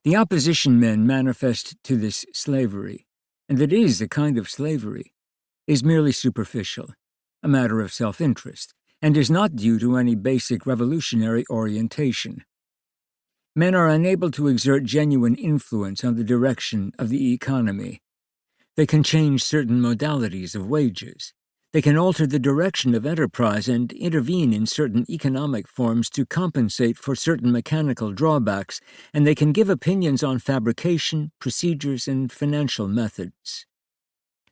The opposition men manifest to this slavery, and that is a kind of slavery, is merely superficial, a matter of self-interest, and is not due to any basic revolutionary orientation. Men are unable to exert genuine influence on the direction of the economy. They can change certain modalities of wages. They can alter the direction of enterprise and intervene in certain economic forms to compensate for certain mechanical drawbacks, and they can give opinions on fabrication, procedures, and financial methods.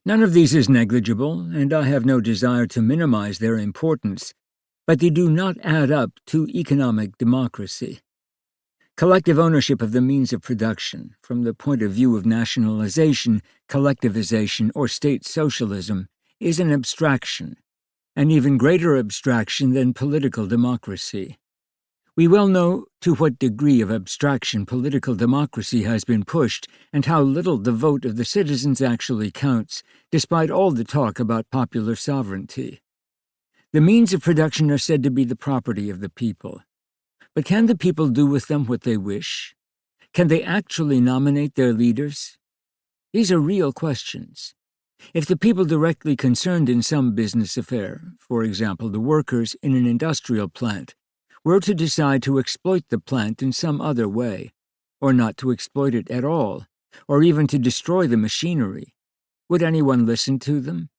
None of these is negligible, and I have no desire to minimize their importance, but they do not add up to economic democracy. Collective ownership of the means of production, from the point of view of nationalization, collectivization, or state socialism, is an abstraction, an even greater abstraction than political democracy. We well know to what degree of abstraction political democracy has been pushed and how little the vote of the citizens actually counts, despite all the talk about popular sovereignty. The means of production are said to be the property of the people. But can the people do with them what they wish? Can they actually nominate their leaders? These are real questions. If the people directly concerned in some business affair, for example the workers in an industrial plant, were to decide to exploit the plant in some other way, or not to exploit it at all, or even to destroy the machinery, would anyone listen to them?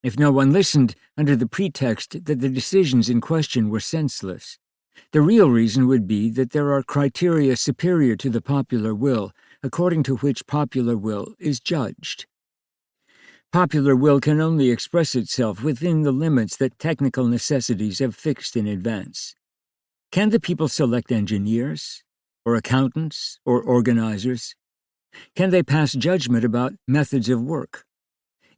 If no one listened under the pretext that the decisions in question were senseless, the real reason would be that there are criteria superior to the popular will, according to which popular will is judged. Popular will can only express itself within the limits that technical necessities have fixed in advance. Can the people select engineers, or accountants, or organizers? Can they pass judgment about methods of work?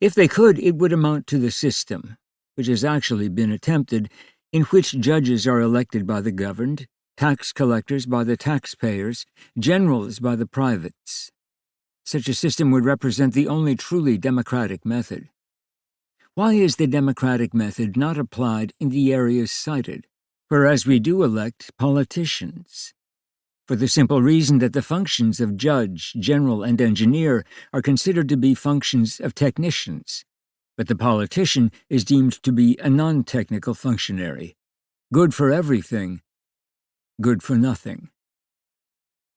If they could, it would amount to the system, which has actually been attempted, in which judges are elected by the governed, tax collectors by the taxpayers, generals by the privates. Such a system would represent the only truly democratic method. Why is the democratic method not applied in the areas cited, whereas we do elect politicians? For the simple reason that the functions of judge, general, and engineer are considered to be functions of technicians, but the politician is deemed to be a non-technical functionary, good for everything, good for nothing.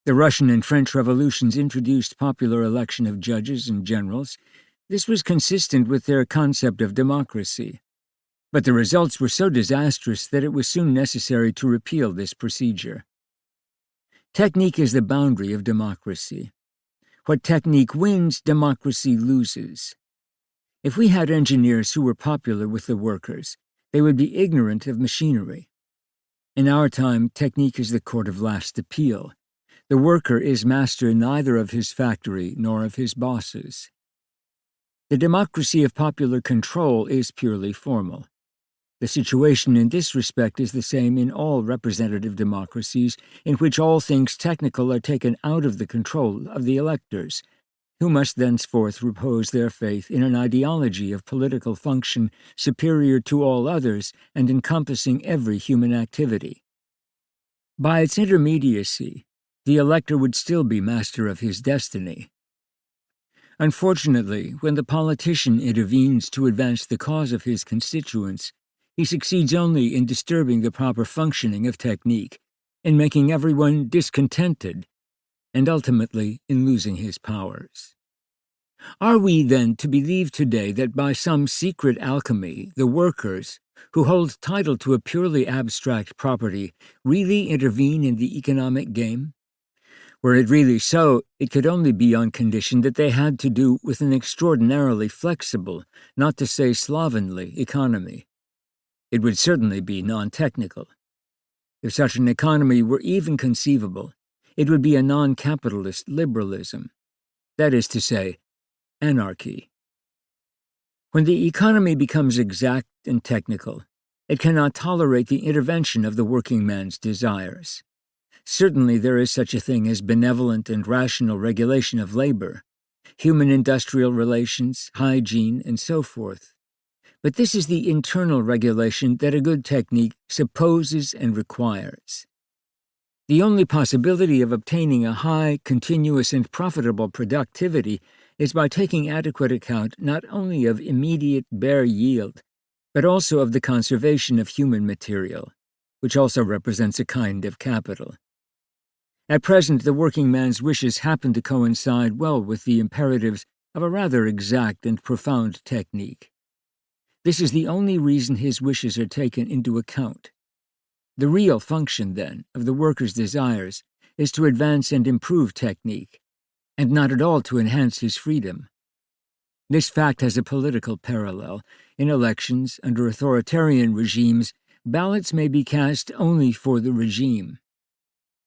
The Russian and French revolutions introduced popular election of judges and generals. This was consistent with their concept of democracy. But the results were so disastrous that it was soon necessary to repeal this procedure. Technique is the boundary of democracy. What technique wins, democracy loses. If we had engineers who were popular with the workers, they would be ignorant of machinery. In our time, technique is the court of last appeal. The worker is master neither of his factory nor of his bosses. The democracy of popular control is purely formal. The situation in this respect is the same in all representative democracies, in which all things technical are taken out of the control of the electors, who must thenceforth repose their faith in an ideology of political function superior to all others and encompassing every human activity. By its intermediacy, the elector would still be master of his destiny. Unfortunately, when the politician intervenes to advance the cause of his constituents, he succeeds only in disturbing the proper functioning of technique, in making everyone discontented, and ultimately in losing his powers. Are we, then, to believe today that by some secret alchemy, the workers, who hold title to a purely abstract property, really intervene in the economic game? Were it really so, it could only be on condition that they had to do with an extraordinarily flexible, not to say slovenly, economy. It would certainly be non-technical. If such an economy were even conceivable, it would be a non-capitalist liberalism, that is to say, anarchy. When the economy becomes exact and technical, it cannot tolerate the intervention of the working man's desires. Certainly there is such a thing as benevolent and rational regulation of labor, human industrial relations, hygiene, and so forth. But this is the internal regulation that a good technique supposes and requires. The only possibility of obtaining a high, continuous, and profitable productivity is by taking adequate account not only of immediate bare yield, but also of the conservation of human material, which also represents a kind of capital. At present, the working man's wishes happen to coincide well with the imperatives of a rather exact and profound technique. This is the only reason his wishes are taken into account. The real function, then, of the worker's desires is to advance and improve technique, and not at all to enhance his freedom. This fact has a political parallel. In elections, under authoritarian regimes, ballots may be cast only for the regime.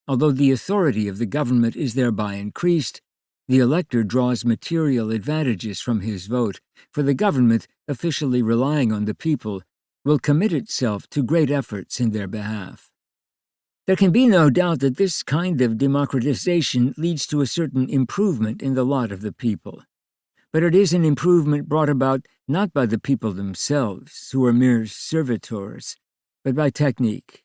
Although the authority of the government is thereby increased, the elector draws material advantages from his vote, for the government, officially relying on the people, will commit itself to great efforts in their behalf. There can be no doubt that this kind of democratization leads to a certain improvement in the lot of the people. But it is an improvement brought about not by the people themselves, who are mere servitors, but by technique,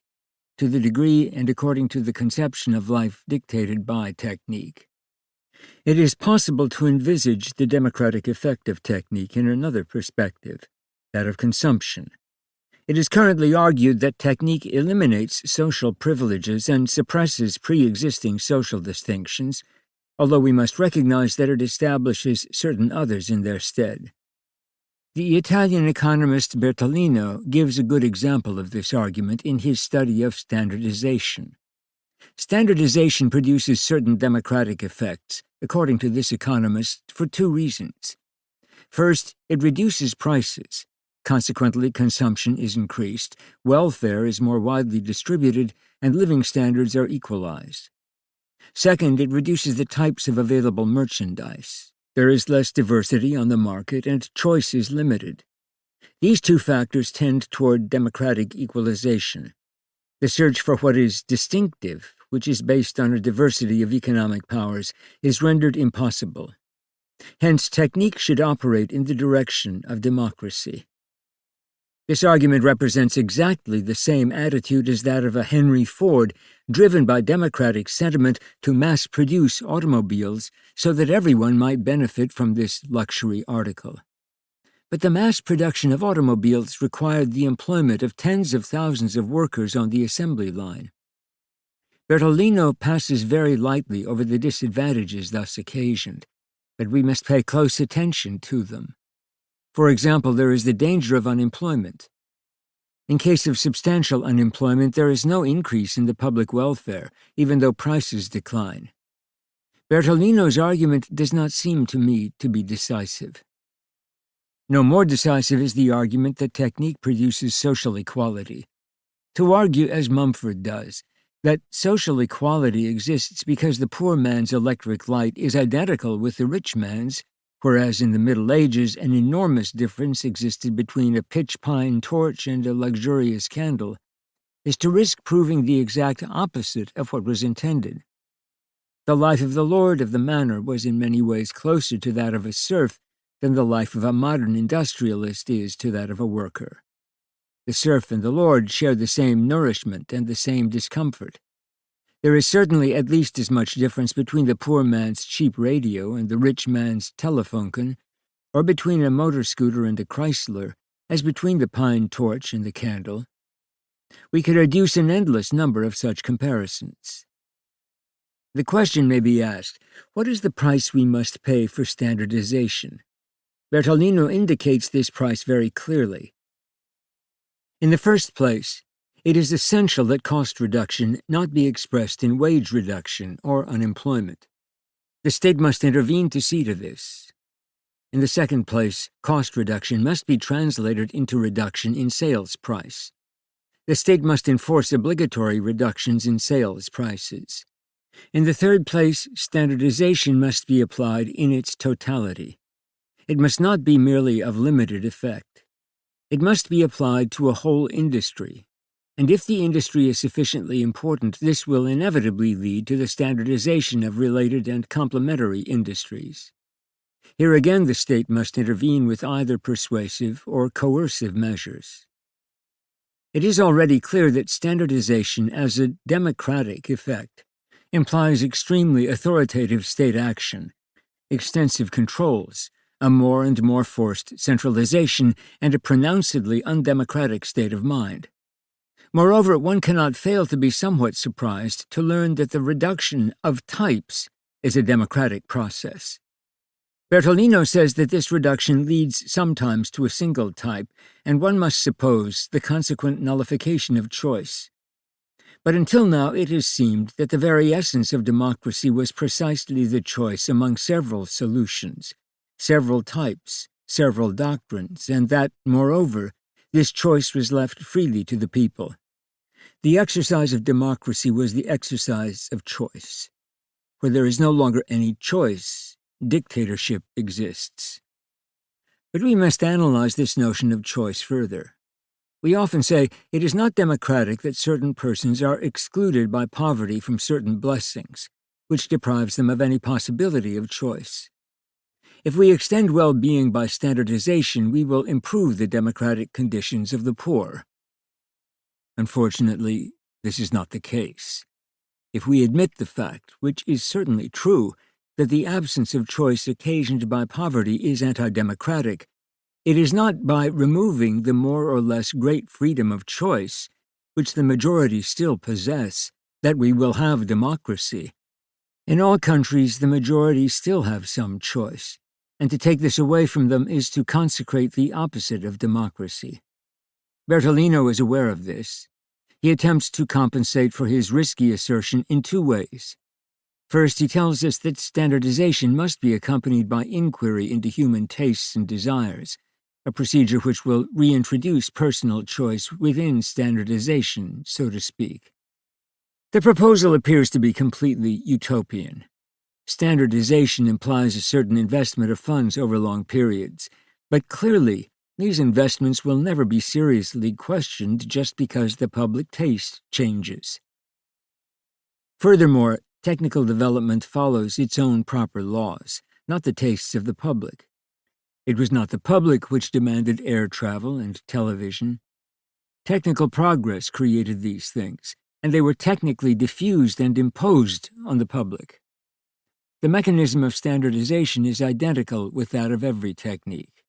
to the degree and according to the conception of life dictated by technique. It is possible to envisage the democratic effect of technique in another perspective, that of consumption. It is currently argued that technique eliminates social privileges and suppresses pre-existing social distinctions, although we must recognize that it establishes certain others in their stead. The Italian economist Bertolino gives a good example of this argument in his study of standardization. Standardization produces certain democratic effects, according to this economist, for two reasons. First, it reduces prices. Consequently, consumption is increased, welfare is more widely distributed, and living standards are equalized. Second, it reduces the types of available merchandise. There is less diversity on the market, and choice is limited. These two factors tend toward democratic equalization. The search for what is distinctive, which is based on a diversity of economic powers, is rendered impossible. Hence, technique should operate in the direction of democracy. This argument represents exactly the same attitude as that of a Henry Ford, driven by democratic sentiment to mass-produce automobiles so that everyone might benefit from this luxury article. But the mass production of automobiles required the employment of tens of thousands of workers on the assembly line. Bertolino passes very lightly over the disadvantages thus occasioned, but we must pay close attention to them. For example, there is the danger of unemployment. In case of substantial unemployment, there is no increase in the public welfare, even though prices decline. Bertolino's argument does not seem to me to be decisive. No more decisive is the argument that technique produces social equality. To argue, as Mumford does, that social equality exists because the poor man's electric light is identical with the rich man's, whereas in the Middle Ages an enormous difference existed between a pitch-pine torch and a luxurious candle, is to risk proving the exact opposite of what was intended. The life of the lord of the manor was in many ways closer to that of a serf than the life of a modern industrialist is to that of a worker. The serf and the lord share the same nourishment and the same discomfort. There is certainly at least as much difference between the poor man's cheap radio and the rich man's telephone, or between a motor scooter and a Chrysler, as between the pine torch and the candle. We could adduce an endless number of such comparisons. The question may be asked, what is the price we must pay for standardization? Bertolino indicates this price very clearly. In the first place, it is essential that cost reduction not be expressed in wage reduction or unemployment. The state must intervene to see to this. In the second place, cost reduction must be translated into reduction in sales price. The state must enforce obligatory reductions in sales prices. In the third place, standardization must be applied in its totality. It must not be merely of limited effect. It must be applied to a whole industry, and if the industry is sufficiently important, this will inevitably lead to the standardization of related and complementary industries. Here again the state must intervene with either persuasive or coercive measures. It is already clear that standardization as a democratic effect implies extremely authoritative state action, extensive controls, a more and more forced centralization, and a pronouncedly undemocratic state of mind. Moreover, one cannot fail to be somewhat surprised to learn that the reduction of types is a democratic process. Bertolino says that this reduction leads sometimes to a single type, and one must suppose the consequent nullification of choice. But until now it has seemed that the very essence of democracy was precisely the choice among several solutions, several types, several doctrines, and that, moreover, this choice was left freely to the people. The exercise of democracy was the exercise of choice. Where there is no longer any choice, dictatorship exists. But we must analyze this notion of choice further. We often say it is not democratic that certain persons are excluded by poverty from certain blessings, which deprives them of any possibility of choice. If we extend well-being by standardization, we will improve the democratic conditions of the poor. Unfortunately, this is not the case. If we admit the fact, which is certainly true, that the absence of choice occasioned by poverty is anti-democratic, it is not by removing the more or less great freedom of choice, which the majority still possess, that we will have democracy. In all countries, the majority still have some choice, and to take this away from them is to consecrate the opposite of democracy. Bertolino is aware of this. He attempts to compensate for his risky assertion in two ways. First, he tells us that standardization must be accompanied by inquiry into human tastes and desires, a procedure which will reintroduce personal choice within standardization, so to speak. The proposal appears to be completely utopian. Standardization implies a certain investment of funds over long periods, but clearly, these investments will never be seriously questioned just because the public taste changes. Furthermore, technical development follows its own proper laws, not the tastes of the public. It was not the public which demanded air travel and television. Technical progress created these things, and they were technically diffused and imposed on the public. The mechanism of standardization is identical with that of every technique.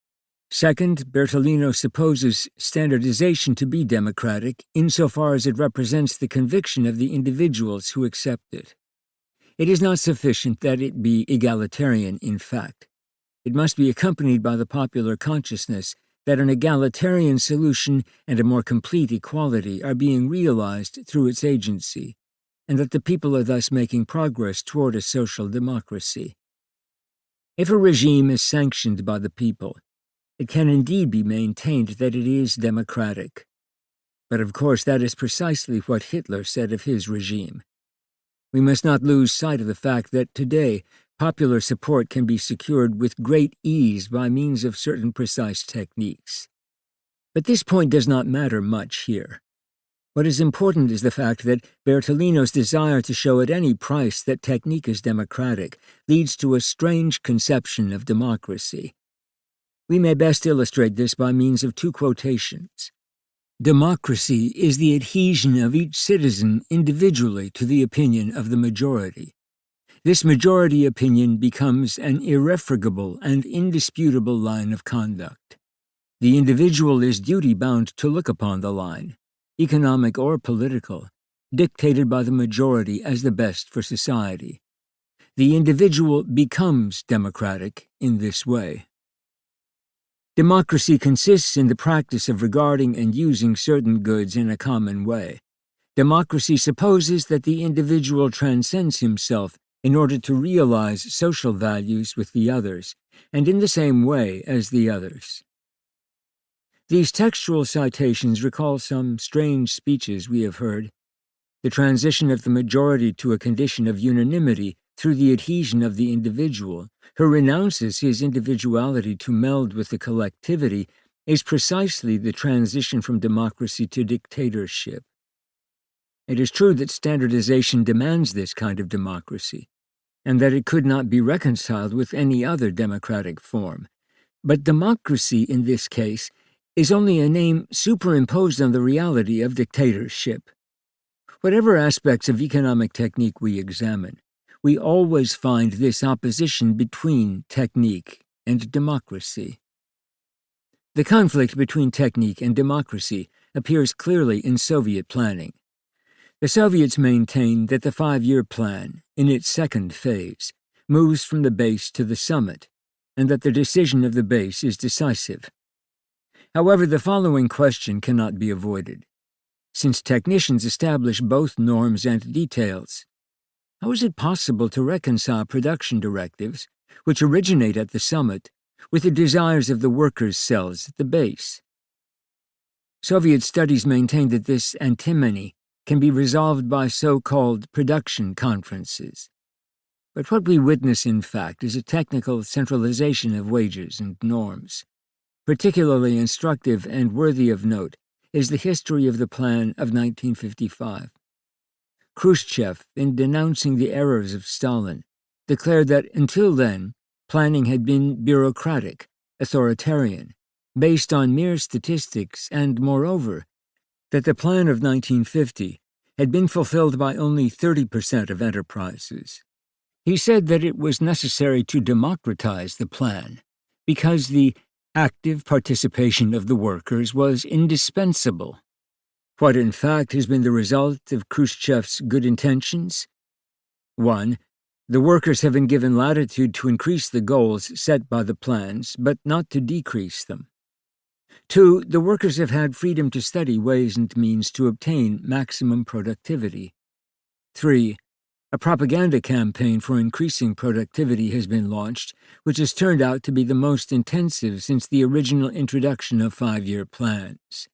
Second, Bertolino supposes standardization to be democratic insofar as it represents the conviction of the individuals who accept it. It is not sufficient that it be egalitarian in fact. It must be accompanied by the popular consciousness that an egalitarian solution and a more complete equality are being realized through its agency, and that the people are thus making progress toward a social democracy. If a regime is sanctioned by the people, it can indeed be maintained that it is democratic. But of course that is precisely what Hitler said of his regime. We must not lose sight of the fact that today popular support can be secured with great ease by means of certain precise techniques. But this point does not matter much here. What is important is the fact that Bertolino's desire to show at any price that technique is democratic leads to a strange conception of democracy. We may best illustrate this by means of two quotations. Democracy is the adhesion of each citizen individually to the opinion of the majority. This majority opinion becomes an irrefragable and indisputable line of conduct. The individual is duty-bound to look upon the line, economic or political, dictated by the majority as the best for society. The individual becomes democratic in this way. Democracy consists in the practice of regarding and using certain goods in a common way. Democracy supposes that the individual transcends himself in order to realize social values with the others, and in the same way as the others. These textual citations recall some strange speeches we have heard. The transition of the majority to a condition of unanimity through the adhesion of the individual, who renounces his individuality to meld with the collectivity, is precisely the transition from democracy to dictatorship. It is true that standardization demands this kind of democracy, and that it could not be reconciled with any other democratic form. But democracy, in this case, is only a name superimposed on the reality of dictatorship. Whatever aspects of economic technique we examine, we always find this opposition between technique and democracy. The conflict between technique and democracy appears clearly in Soviet planning. The Soviets maintain that the 5-year plan, in its second phase, moves from the base to the summit, and that the decision of the base is decisive. However, the following question cannot be avoided. Since technicians establish both norms and details, how is it possible to reconcile production directives, which originate at the summit, with the desires of the workers' cells at the base? Soviet studies maintain that this antinomy can be resolved by so-called production conferences. But what we witness, in fact, is a technical centralization of wages and norms. Particularly instructive and worthy of note is the history of the Plan of 1955. Khrushchev, in denouncing the errors of Stalin, declared that until then, planning had been bureaucratic, authoritarian, based on mere statistics, and, moreover, that the Plan of 1950 had been fulfilled by only 30% of enterprises. He said that it was necessary to democratize the plan because the active participation of the workers was indispensable. What in fact has been the result of Khrushchev's good intentions? 1. The workers have been given latitude to increase the goals set by the plans, but not to decrease them. 2. The workers have had freedom to study ways and means to obtain maximum productivity. 3. A propaganda campaign for increasing productivity has been launched, which has turned out to be the most intensive since the original introduction of 5-year plans.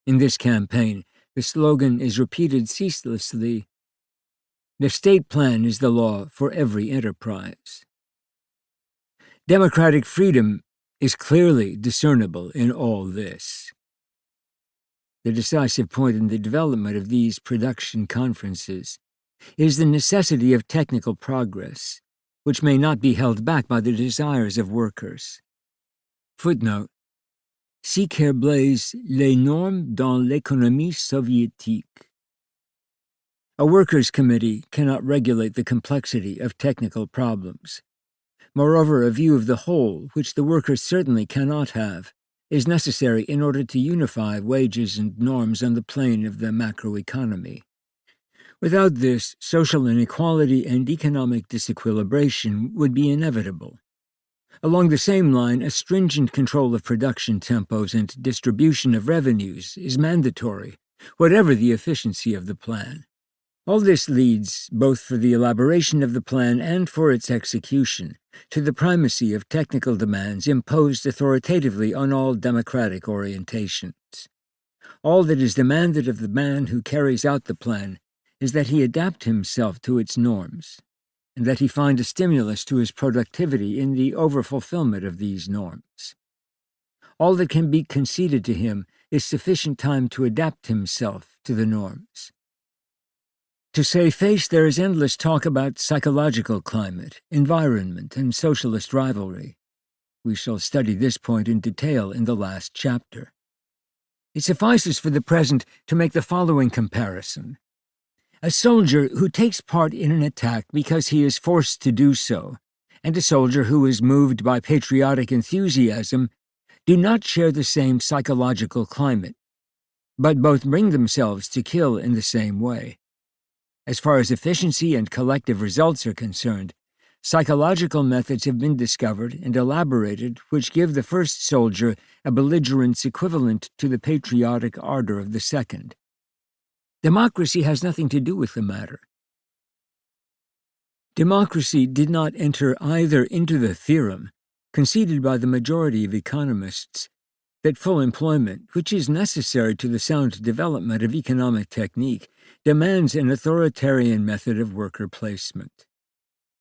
In this campaign, the slogan is repeated ceaselessly: "The state plan is the law for every enterprise." Democratic freedom is clearly discernible in all this. The decisive point in the development of these production conferences is the necessity of technical progress, which may not be held back by the desires of workers. Footnote: See Blaise Les normes dans l'économie soviétique. A workers' committee cannot regulate the complexity of technical problems. Moreover, a view of the whole, which the workers certainly cannot have, is necessary in order to unify wages and norms on the plane of the macroeconomy. Without this, social inequality and economic disequilibration would be inevitable. Along the same line, a stringent control of production tempos and distribution of revenues is mandatory, whatever the efficiency of the plan. All this leads, both for the elaboration of the plan and for its execution, to the primacy of technical demands imposed authoritatively on all democratic orientations. All that is demanded of the man who carries out the plan is that he adapt himself to its norms, and that he find a stimulus to his productivity in the overfulfillment of these norms. All that can be conceded to him is sufficient time to adapt himself to the norms. To save face, there is endless talk about psychological climate, environment, and socialist rivalry. We shall study this point in detail in the last chapter. It suffices for the present to make the following comparison. A soldier who takes part in an attack because he is forced to do so, and a soldier who is moved by patriotic enthusiasm, do not share the same psychological climate, but both bring themselves to kill in the same way. As far as efficiency and collective results are concerned, psychological methods have been discovered and elaborated which give the first soldier a belligerence equivalent to the patriotic ardor of the second. Democracy has nothing to do with the matter. Democracy did not enter either into the theorem, conceded by the majority of economists, that full employment, which is necessary to the sound development of economic technique, demands an authoritarian method of worker placement.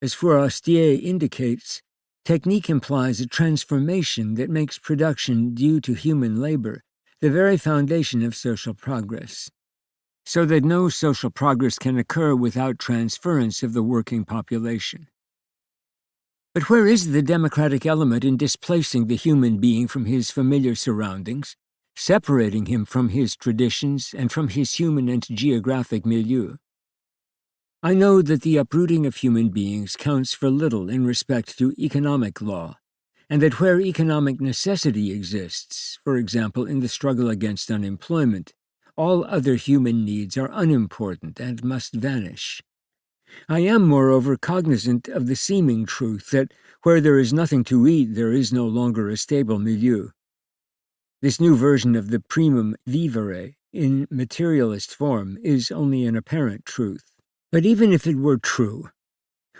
As Fourastier indicates, technique implies a transformation that makes production due to human labor the very foundation of social progress, so that no social progress can occur without transference of the working population. But where is the democratic element in displacing the human being from his familiar surroundings, separating him from his traditions and from his human and geographic milieu? I know that the uprooting of human beings counts for little in respect to economic law, and that where economic necessity exists, for example in the struggle against unemployment, all other human needs are unimportant and must vanish. I am, moreover, cognizant of the seeming truth that where there is nothing to eat, there is no longer a stable milieu. This new version of the primum vivere, in materialist form, is only an apparent truth. But even if it were true,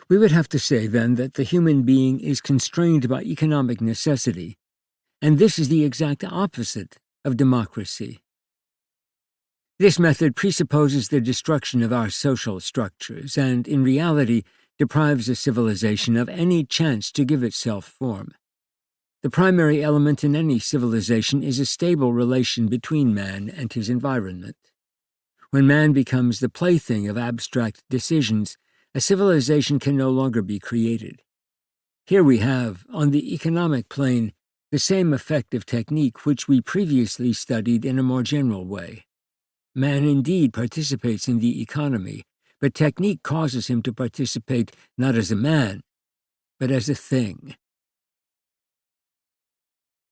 we would have to say then that the human being is constrained by economic necessity, and this is the exact opposite of democracy. This method presupposes the destruction of our social structures, and in reality deprives a civilization of any chance to give itself form. The primary element in any civilization is a stable relation between man and his environment. When man becomes the plaything of abstract decisions, a civilization can no longer be created. Here we have, on the economic plane, the same effective technique which we previously studied in a more general way. Man indeed participates in the economy, but technique causes him to participate not as a man, but as a thing.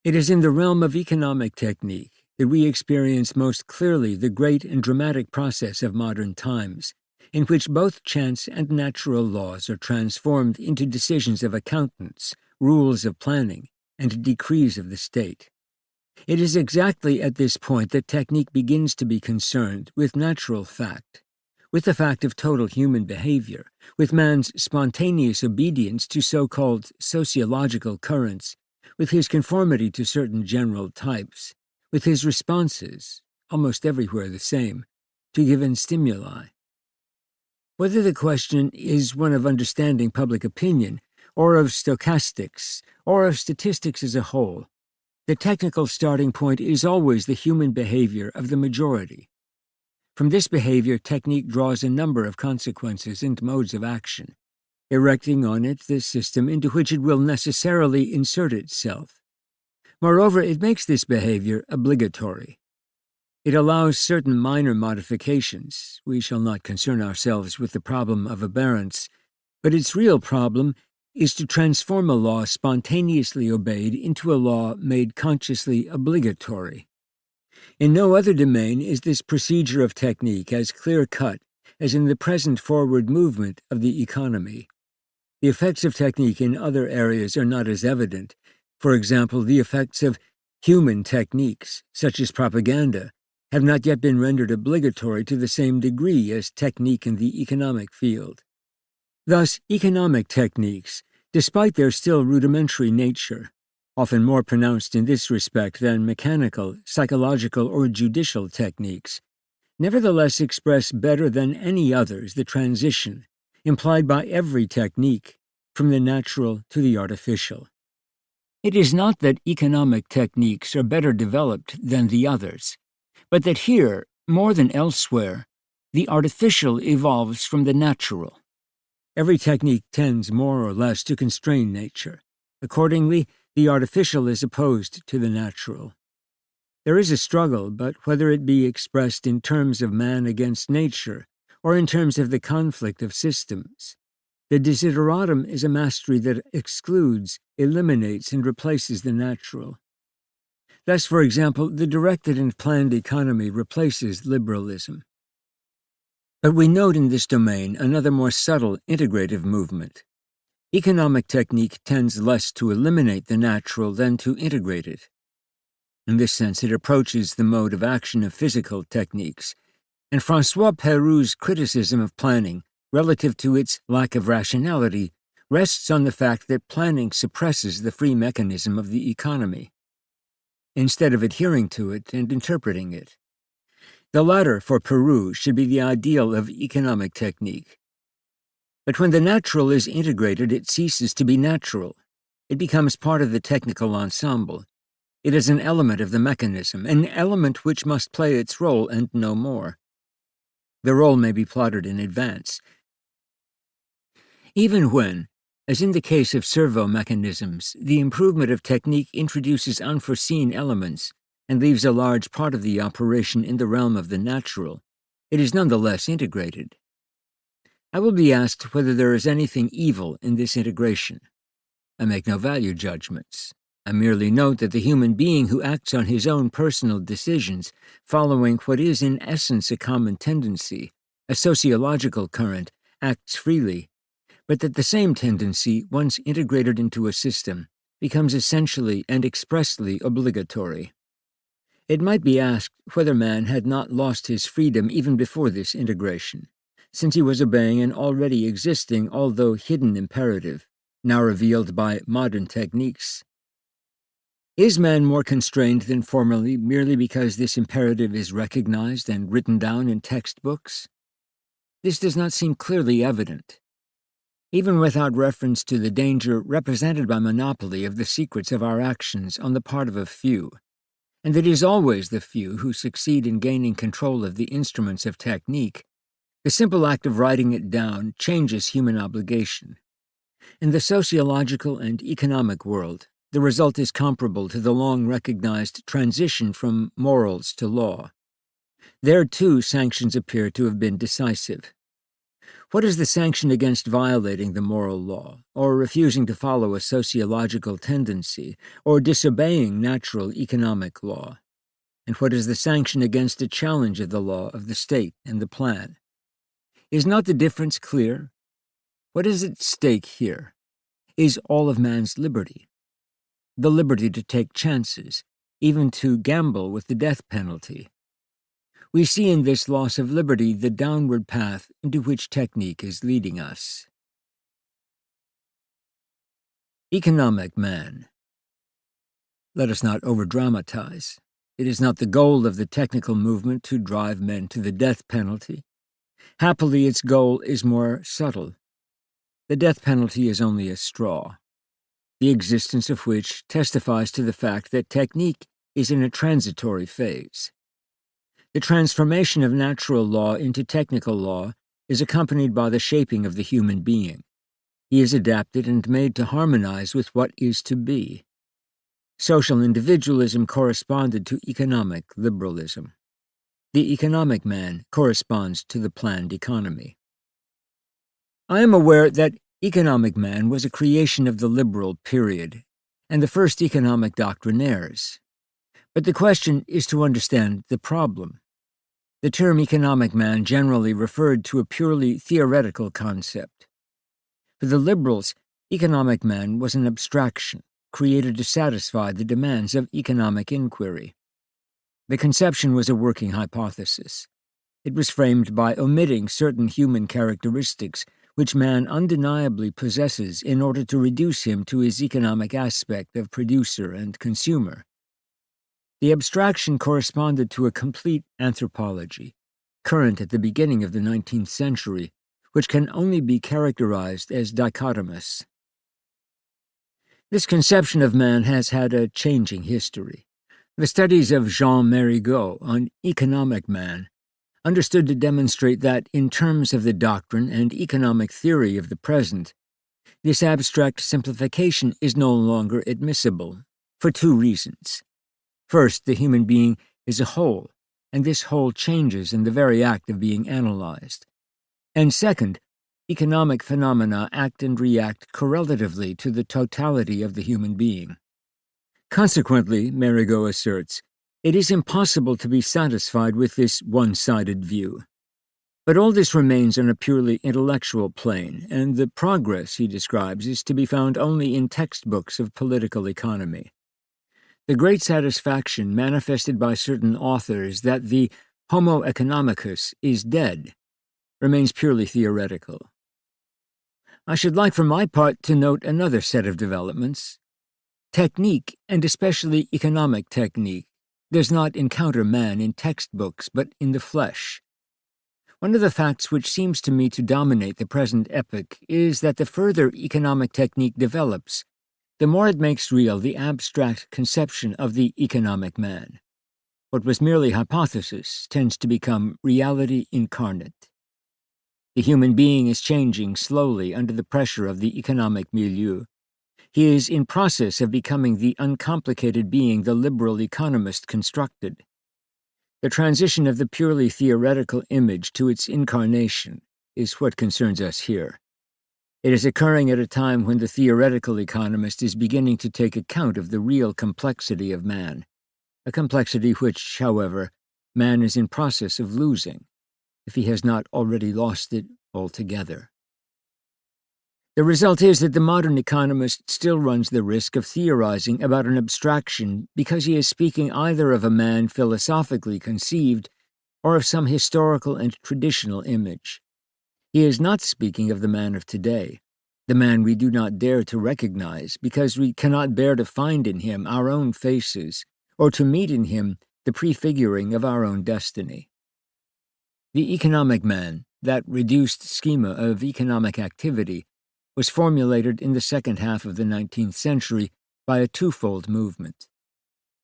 It is in the realm of economic technique that we experience most clearly the great and dramatic process of modern times, in which both chance and natural laws are transformed into decisions of accountants, rules of planning, and decrees of the state. It is exactly at this point that technique begins to be concerned with natural fact, with the fact of total human behavior, with man's spontaneous obedience to so-called sociological currents, with his conformity to certain general types, with his responses, almost everywhere the same, to given stimuli. Whether the question is one of understanding public opinion, or of stochastics, or of statistics as a whole, the technical starting point is always the human behavior of the majority. From this behavior, technique draws a number of consequences and modes of action, erecting on it the system into which it will necessarily insert itself. Moreover, it makes this behavior obligatory. It allows certain minor modifications. We shall not concern ourselves with the problem of aberrance, but its real problem is to transform a law spontaneously obeyed into a law made consciously obligatory. In no other domain is this procedure of technique as clear-cut as in the present forward movement of the economy. The effects of technique in other areas are not as evident. For example, the effects of human techniques, such as propaganda, have not yet been rendered obligatory to the same degree as technique in the economic field. Thus, economic techniques, despite their still rudimentary nature, often more pronounced in this respect than mechanical, psychological, or judicial techniques, nevertheless express better than any others the transition, implied by every technique, from the natural to the artificial. It is not that economic techniques are better developed than the others, but that here, more than elsewhere, the artificial evolves from the natural. Every technique tends more or less to constrain nature. Accordingly, the artificial is opposed to the natural. There is a struggle, but whether it be expressed in terms of man against nature, or in terms of the conflict of systems, the desideratum is a mastery that excludes, eliminates, and replaces the natural. Thus, for example, the directed and planned economy replaces liberalism. But we note in this domain another more subtle integrative movement. Economic technique tends less to eliminate the natural than to integrate it. In this sense, it approaches the mode of action of physical techniques, and François Péru's criticism of planning, relative to its lack of rationality, rests on the fact that planning suppresses the free mechanism of the economy, instead of adhering to it and interpreting it. The latter, for Péru, should be the ideal of economic technique. But when the natural is integrated, it ceases to be natural. It becomes part of the technical ensemble. It is an element of the mechanism, an element which must play its role and no more. The role may be plotted in advance. Even when, as in the case of servo mechanisms, the improvement of technique introduces unforeseen elements and leaves a large part of the operation in the realm of the natural, it is nonetheless integrated. I will be asked whether there is anything evil in this integration. I make no value judgments. I merely note that the human being who acts on his own personal decisions, following what is in essence a common tendency, a sociological current, acts freely, but that the same tendency, once integrated into a system, becomes essentially and expressly obligatory. It might be asked whether man had not lost his freedom even before this integration, since he was obeying an already existing, although hidden imperative, now revealed by modern techniques. Is man more constrained than formerly merely because this imperative is recognized and written down in textbooks? This does not seem clearly evident. Even without reference to the danger represented by monopoly of the secrets of our actions on the part of a few, and it is always the few who succeed in gaining control of the instruments of technique, the simple act of writing it down changes human obligation. In the sociological and economic world, the result is comparable to the long-recognized transition from morals to law. There, too, sanctions appear to have been decisive. What is the sanction against violating the moral law, or refusing to follow a sociological tendency, or disobeying natural economic law? And what is the sanction against a challenge of the law of the state and the plan? Is not the difference clear? What is at stake here? Is all of man's liberty. The liberty to take chances, even to gamble with the death penalty. We see in this loss of liberty the downward path into which technique is leading us. Economic man. Let us not overdramatize. It is not the goal of the technical movement to drive men to the death penalty. Happily, its goal is more subtle. The death penalty is only a straw, the existence of which testifies to the fact that technique is in a transitory phase. The transformation of natural law into technical law is accompanied by the shaping of the human being. He is adapted and made to harmonize with what is to be. Social individualism corresponded to economic liberalism. The economic man corresponds to the planned economy. I am aware that economic man was a creation of the liberal period, and the first economic doctrinaires. But the question is to understand the problem. The term economic man generally referred to a purely theoretical concept. For the liberals, economic man was an abstraction, created to satisfy the demands of economic inquiry. The conception was a working hypothesis. It was framed by omitting certain human characteristics which man undeniably possesses in order to reduce him to his economic aspect of producer and consumer. The abstraction corresponded to a complete anthropology, current at the beginning of the 19th century, which can only be characterized as dichotomous. This conception of man has had a changing history. The studies of Jean Marigot on economic man understood to demonstrate that, in terms of the doctrine and economic theory of the present, this abstract simplification is no longer admissible, for two reasons. First, the human being is a whole, and this whole changes in the very act of being analyzed. And second, economic phenomena act and react correlatively to the totality of the human being. Consequently, Marigot asserts, it is impossible to be satisfied with this one-sided view. But all this remains on a purely intellectual plane, and the progress he describes is to be found only in textbooks of political economy. The great satisfaction manifested by certain authors that the Homo economicus is dead remains purely theoretical. I should like for my part to note another set of developments. Technique, and especially economic technique, does not encounter man in textbooks but in the flesh. One of the facts which seems to me to dominate the present epoch is that the further economic technique develops, the more it makes real the abstract conception of the economic man. What was merely hypothesis tends to become reality incarnate. The human being is changing slowly under the pressure of the economic milieu. He is in process of becoming the uncomplicated being the liberal economist constructed. The transition of the purely theoretical image to its incarnation is what concerns us here. It is occurring at a time when the theoretical economist is beginning to take account of the real complexity of man, a complexity which, however, man is in process of losing, if he has not already lost it altogether. The result is that the modern economist still runs the risk of theorizing about an abstraction because he is speaking either of a man philosophically conceived or of some historical and traditional image. He is not speaking of the man of today, the man we do not dare to recognize because we cannot bear to find in him our own faces or to meet in him the prefiguring of our own destiny. The economic man, that reduced schema of economic activity, was formulated in the second half of the 19th century by a twofold movement.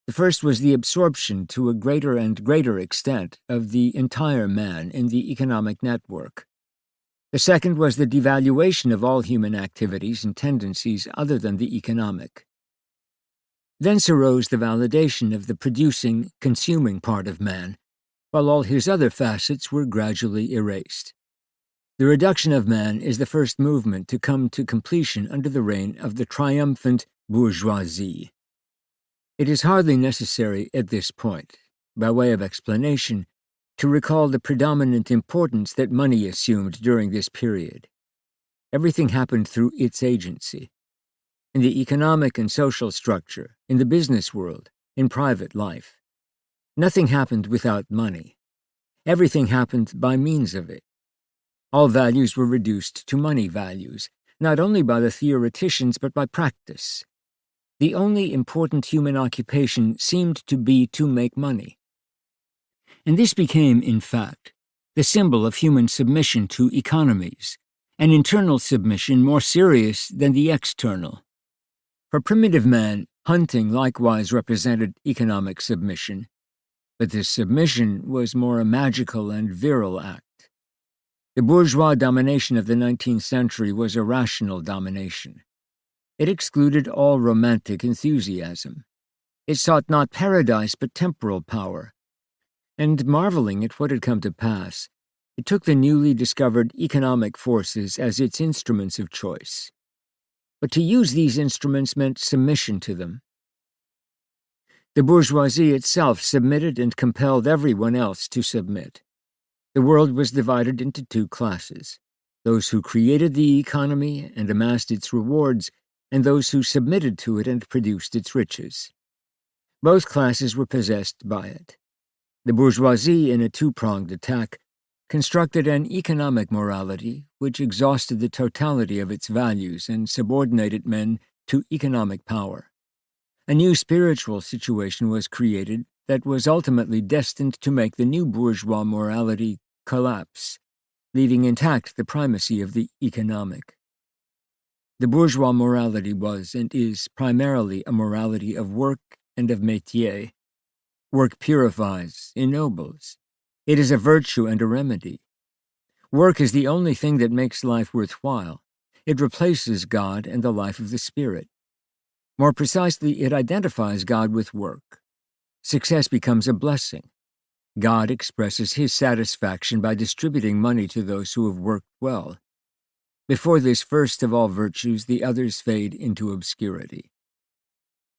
The first was the absorption to a greater and greater extent of the entire man in the economic network. The second was the devaluation of all human activities and tendencies other than the economic. Thence arose the validation of the producing, consuming part of man, while all his other facets were gradually erased. The reduction of man is the first movement to come to completion under the reign of the triumphant bourgeoisie. It is hardly necessary at this point, by way of explanation, to recall the predominant importance that money assumed during this period. Everything happened through its agency. In the economic and social structure, in the business world, in private life. Nothing happened without money. Everything happened by means of it. All values were reduced to money values, not only by the theoreticians but by practice. The only important human occupation seemed to be to make money. And this became, in fact, the symbol of human submission to economies, an internal submission more serious than the external. For primitive man, hunting likewise represented economic submission, but this submission was more a magical and virile act. The bourgeois domination of the 19th century was a rational domination. It excluded all romantic enthusiasm. It sought not paradise but temporal power. And marveling at what had come to pass, it took the newly discovered economic forces as its instruments of choice. But to use these instruments meant submission to them. The bourgeoisie itself submitted and compelled everyone else to submit. The world was divided into two classes, those who created the economy and amassed its rewards, and those who submitted to it and produced its riches. Both classes were possessed by it. The bourgeoisie, in a two-pronged attack, constructed an economic morality which exhausted the totality of its values and subordinated men to economic power. A new spiritual situation was created that was ultimately destined to make the new bourgeois morality collapse, leaving intact the primacy of the economic. The bourgeois morality was and is primarily a morality of work and of métier. Work purifies, ennobles. It is a virtue and a remedy. Work is the only thing that makes life worthwhile. It replaces God and the life of the Spirit. More precisely, it identifies God with work. Success becomes a blessing. God expresses his satisfaction by distributing money to those who have worked well. Before this first of all virtues, the others fade into obscurity.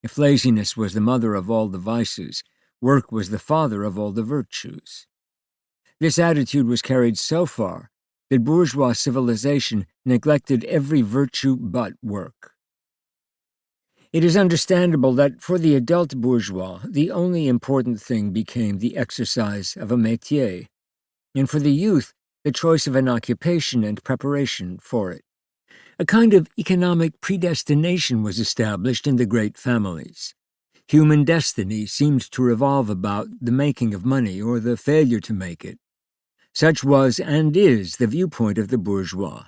If laziness was the mother of all the vices, work was the father of all the virtues. This attitude was carried so far that bourgeois civilization neglected every virtue but work. It is understandable that for the adult bourgeois, the only important thing became the exercise of a métier, and for the youth, the choice of an occupation and preparation for it. A kind of economic predestination was established in the great families. Human destiny seemed to revolve about the making of money or the failure to make it. Such was and is the viewpoint of the bourgeois.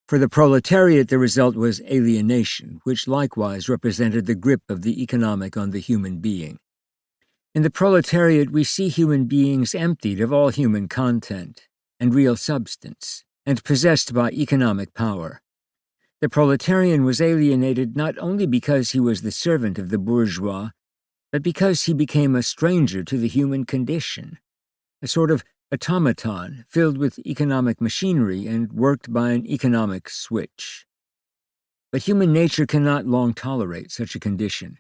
For the proletariat, the result was alienation, which likewise represented the grip of the economic on the human being. In the proletariat, we see human beings emptied of all human content and real substance, and possessed by economic power. The proletarian was alienated not only because he was the servant of the bourgeois, but because he became a stranger to the human condition, a sort of automaton filled with economic machinery and worked by an economic switch. But human nature cannot long tolerate such a condition.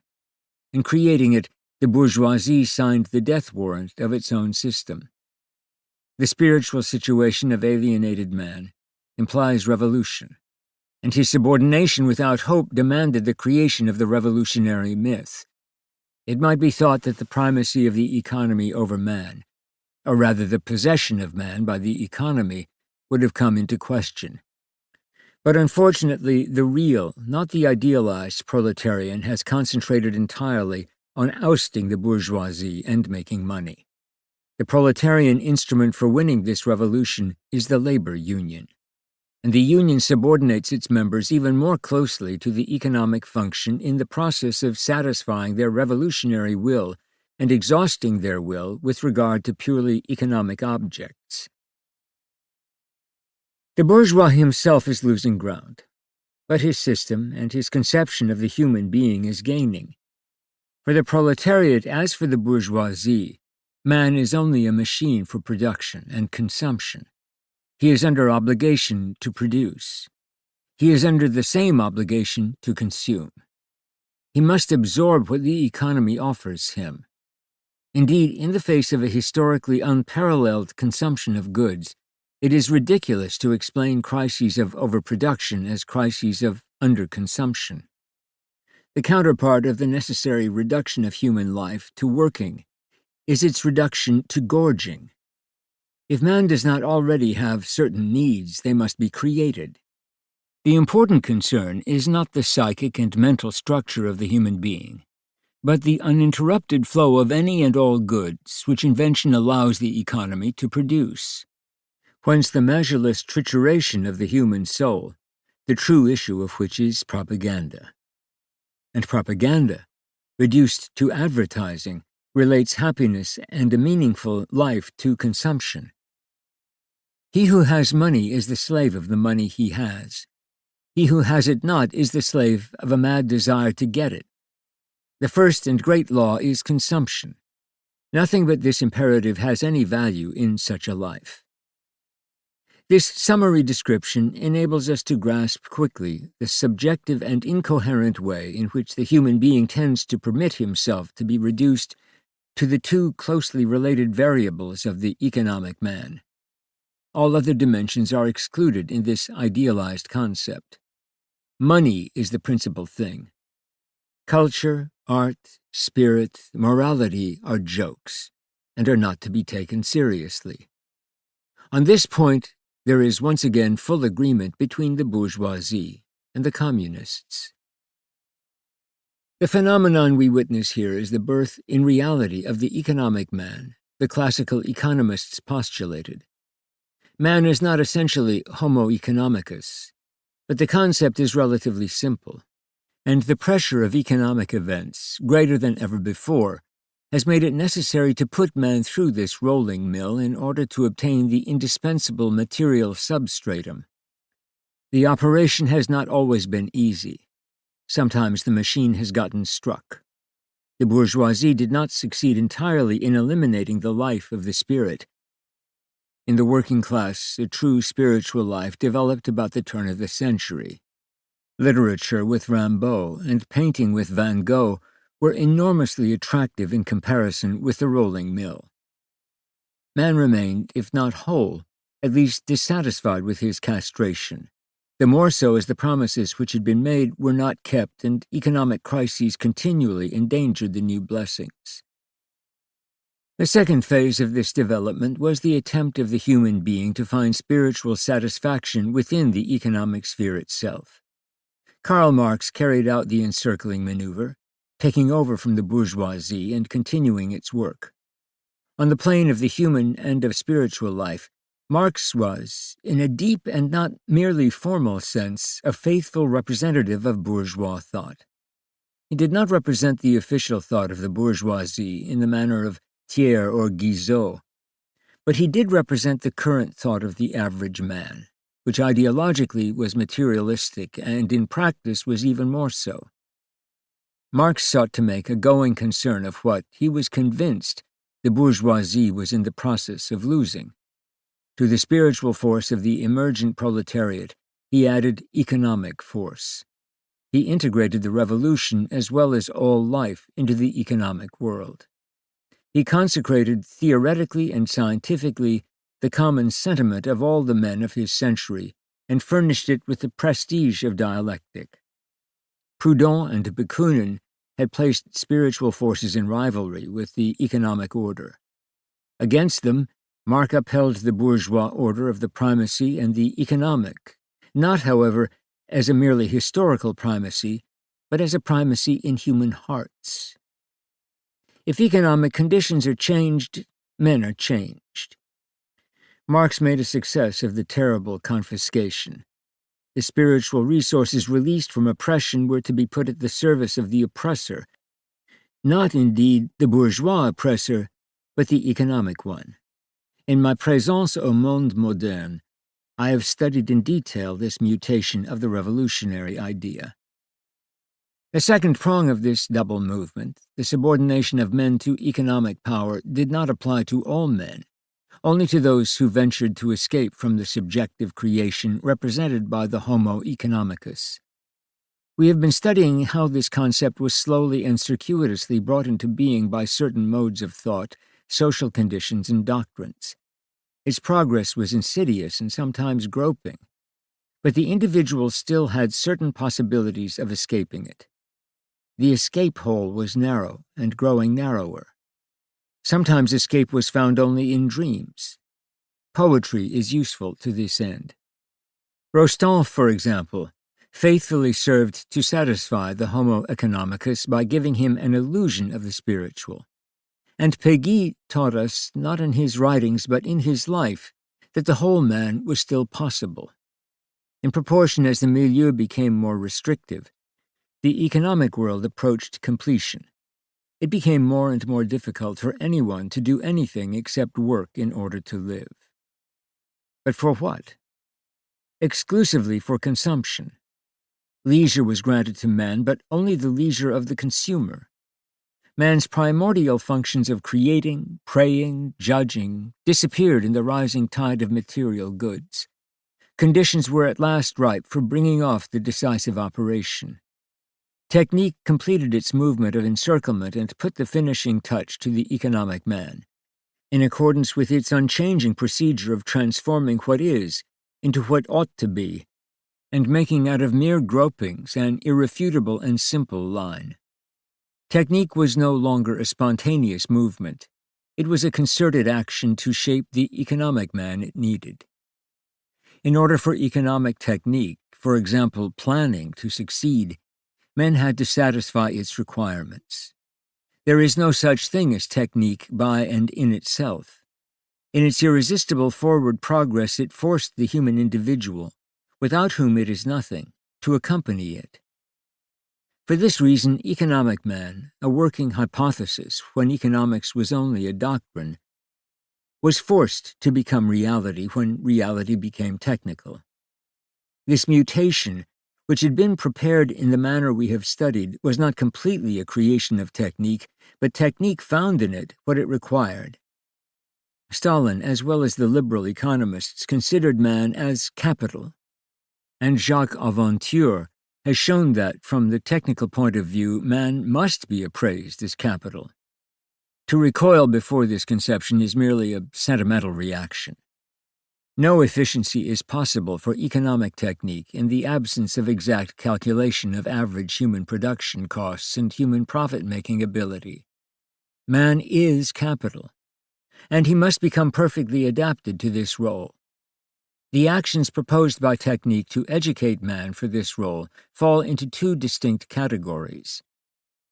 In creating it, the bourgeoisie signed the death warrant of its own system. The spiritual situation of alienated man implies revolution, and his subordination without hope demanded the creation of the revolutionary myth. It might be thought that the primacy of the economy over man, or rather the possession of man by the economy, would have come into question. But unfortunately, the real, not the idealized proletarian has concentrated entirely on ousting the bourgeoisie and making money. The proletarian instrument for winning this revolution is the labor union, and the union subordinates its members even more closely to the economic function in the process of satisfying their revolutionary will and exhausting their will with regard to purely economic objects. The bourgeois himself is losing ground, but his system and his conception of the human being is gaining. For the proletariat, as for the bourgeoisie, man is only a machine for production and consumption. He is under obligation to produce. He is under the same obligation to consume. He must absorb what the economy offers him. Indeed, in the face of a historically unparalleled consumption of goods, it is ridiculous to explain crises of overproduction as crises of underconsumption. The counterpart of the necessary reduction of human life to working is its reduction to gorging. If man does not already have certain needs, they must be created. The important concern is not the psychic and mental structure of the human being, but the uninterrupted flow of any and all goods which invention allows the economy to produce. Whence the measureless trituration of the human soul, the true issue of which is propaganda. And propaganda, reduced to advertising, relates happiness and a meaningful life to consumption. He who has money is the slave of the money he has. He who has it not is the slave of a mad desire to get it. The first and great law is consumption. Nothing but this imperative has any value in such a life. This summary description enables us to grasp quickly the subjective and incoherent way in which the human being tends to permit himself to be reduced to the two closely related variables of the economic man. All other dimensions are excluded in this idealized concept. Money is the principal thing. Culture, art, spirit, morality are jokes, and are not to be taken seriously. On this point, there is once again full agreement between the bourgeoisie and the communists. The phenomenon we witness here is the birth in reality of the economic man, the classical economists postulated. Man is not essentially homo economicus, but the concept is relatively simple, and the pressure of economic events, greater than ever before, has made it necessary to put man through this rolling mill in order to obtain the indispensable material substratum. The operation has not always been easy. Sometimes the machine has gotten struck. The bourgeoisie did not succeed entirely in eliminating the life of the spirit. In the working class, a true spiritual life developed about the turn of the century. Literature with Rimbaud and painting with Van Gogh were enormously attractive in comparison with the rolling mill. Man remained, if not whole, at least dissatisfied with his castration, the more so as the promises which had been made were not kept and economic crises continually endangered the new blessings. The second phase of this development was the attempt of the human being to find spiritual satisfaction within the economic sphere itself. Karl Marx carried out the encircling maneuver, taking over from the bourgeoisie and continuing its work. On the plane of the human and of spiritual life, Marx was, in a deep and not merely formal sense, a faithful representative of bourgeois thought. He did not represent the official thought of the bourgeoisie in the manner of Thiers or Guizot, but he did represent the current thought of the average man, which ideologically was materialistic and in practice was even more so. Marx sought to make a going concern of what he was convinced the bourgeoisie was in the process of losing. To the spiritual force of the emergent proletariat, he added economic force. He integrated the revolution as well as all life into the economic world. He consecrated theoretically and scientifically the common sentiment of all the men of his century and furnished it with the prestige of dialectic. Proudhon and Bakunin had placed spiritual forces in rivalry with the economic order. Against them, Marx upheld the bourgeois order of the primacy and the economic, not, however, as a merely historical primacy, but as a primacy in human hearts. If economic conditions are changed, men are changed. Marx made a success of the terrible confiscation. The spiritual resources released from oppression were to be put at the service of the oppressor, not indeed the bourgeois oppressor, but the economic one. In my Présence au monde moderne, I have studied in detail this mutation of the revolutionary idea. The second prong of this double movement, the subordination of men to economic power, did not apply to all men, only to those who ventured to escape from the subjective creation represented by the Homo economicus. We have been studying how this concept was slowly and circuitously brought into being by certain modes of thought, social conditions, and doctrines. Its progress was insidious and sometimes groping, but the individual still had certain possibilities of escaping it. The escape hole was narrow and growing narrower. Sometimes escape was found only in dreams. Poetry is useful to this end. Rostand, for example, faithfully served to satisfy the Homo economicus by giving him an illusion of the spiritual. And Péguy taught us, not in his writings but in his life, that the whole man was still possible. In proportion as the milieu became more restrictive, the economic world approached completion. It became more and more difficult for anyone to do anything except work in order to live. But for what? Exclusively for consumption. Leisure was granted to man, but only the leisure of the consumer. Man's primordial functions of creating, praying, judging disappeared in the rising tide of material goods. Conditions were at last ripe for bringing off the decisive operation. Technique completed its movement of encirclement and put the finishing touch to the economic man, in accordance with its unchanging procedure of transforming what is into what ought to be, and making out of mere gropings an irrefutable and simple line. Technique was no longer a spontaneous movement. It was a concerted action to shape the economic man it needed. In order for economic technique, for example, planning, to succeed, men had to satisfy its requirements. There is no such thing as technique by and in itself. In its irresistible forward progress, it forced the human individual, without whom it is nothing, to accompany it. For this reason, economic man, a working hypothesis when economics was only a doctrine, was forced to become reality when reality became technical. This mutation, which had been prepared in the manner we have studied, was not completely a creation of technique, but technique found in it what it required. Stalin, as well as the liberal economists, considered man as capital, and Jacques Aventure has shown that, from the technical point of view, man must be appraised as capital. To recoil before this conception is merely a sentimental reaction. No efficiency is possible for economic technique in the absence of exact calculation of average human production costs and human profit-making ability. Man is capital, and he must become perfectly adapted to this role. The actions proposed by technique to educate man for this role fall into two distinct categories.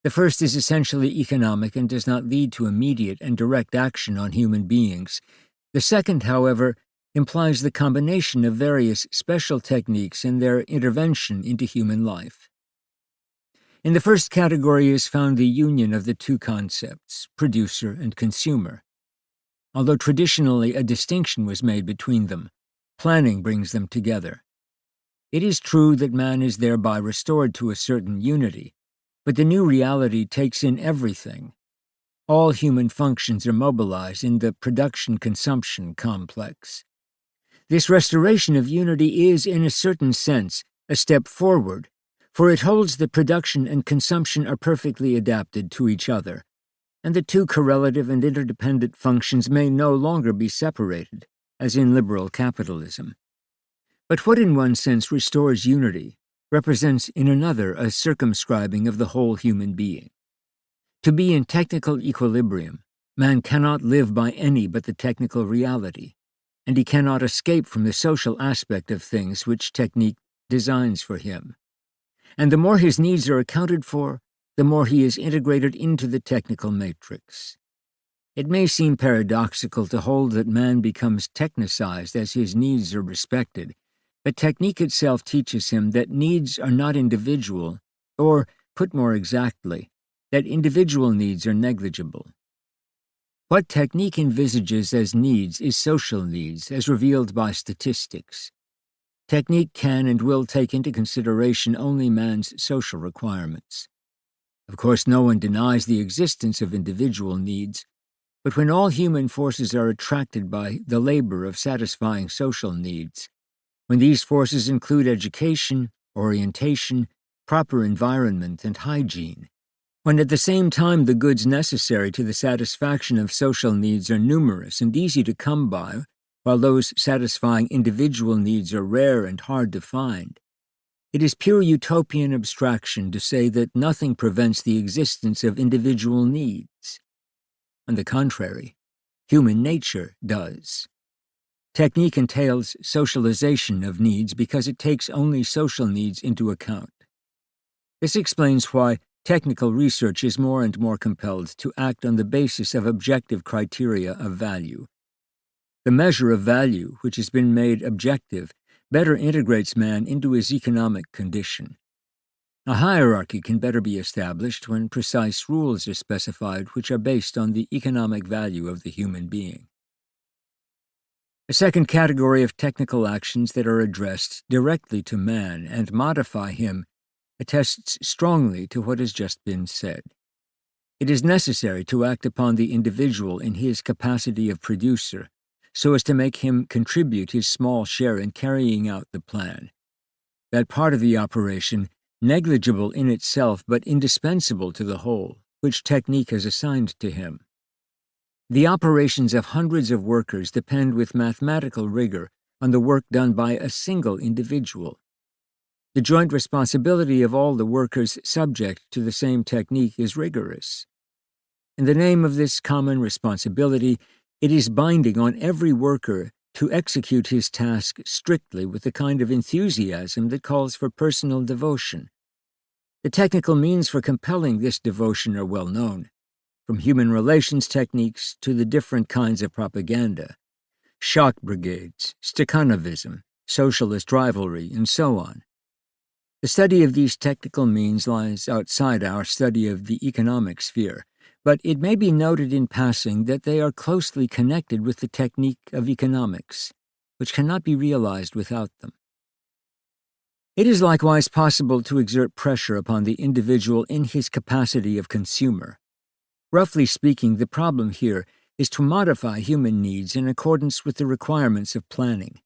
The first is essentially economic and does not lead to immediate and direct action on human beings. The second, however, implies the combination of various special techniques and their intervention into human life. In the first category is found the union of the two concepts, producer and consumer. Although traditionally a distinction was made between them, planning brings them together. It is true that man is thereby restored to a certain unity, but the new reality takes in everything. All human functions are mobilized in the production-consumption complex. This restoration of unity is, in a certain sense, a step forward, for it holds that production and consumption are perfectly adapted to each other, and the two correlative and interdependent functions may no longer be separated, as in liberal capitalism. But what in one sense restores unity represents in another a circumscribing of the whole human being. To be in technical equilibrium, man cannot live by any but the technical reality, and he cannot escape from the social aspect of things which technique designs for him. And the more his needs are accounted for, the more he is integrated into the technical matrix. It may seem paradoxical to hold that man becomes technicized as his needs are respected, but technique itself teaches him that needs are not individual, or, put more exactly, that individual needs are negligible. What technique envisages as needs is social needs, as revealed by statistics. Technique can and will take into consideration only man's social requirements. Of course, no one denies the existence of individual needs, but when all human forces are attracted by the labor of satisfying social needs, when these forces include education, orientation, proper environment, and hygiene, when at the same time the goods necessary to the satisfaction of social needs are numerous and easy to come by, while those satisfying individual needs are rare and hard to find, it is pure utopian abstraction to say that nothing prevents the existence of individual needs. On the contrary, human nature does. Technique entails socialization of needs because it takes only social needs into account. This explains why technical research is more and more compelled to act on the basis of objective criteria of value. The measure of value, which has been made objective, better integrates man into his economic condition. A hierarchy can better be established when precise rules are specified which are based on the economic value of the human being. A second category of technical actions that are addressed directly to man and modify him attests strongly to what has just been said. It is necessary to act upon the individual in his capacity of producer, so as to make him contribute his small share in carrying out the plan. That part of the operation, negligible in itself but indispensable to the whole, which technique has assigned to him. The operations of hundreds of workers depend with mathematical rigor on the work done by a single individual. The joint responsibility of all the workers subject to the same technique is rigorous. In the name of this common responsibility, it is binding on every worker to execute his task strictly with the kind of enthusiasm that calls for personal devotion. The technical means for compelling this devotion are well known, from human relations techniques to the different kinds of propaganda, shock brigades, Stakhanovism, socialist rivalry, and so on. The study of these technical means lies outside our study of the economic sphere, but it may be noted in passing that they are closely connected with the technique of economics, which cannot be realized without them. It is likewise possible to exert pressure upon the individual in his capacity of consumer. Roughly speaking, the problem here is to modify human needs in accordance with the requirements of planning.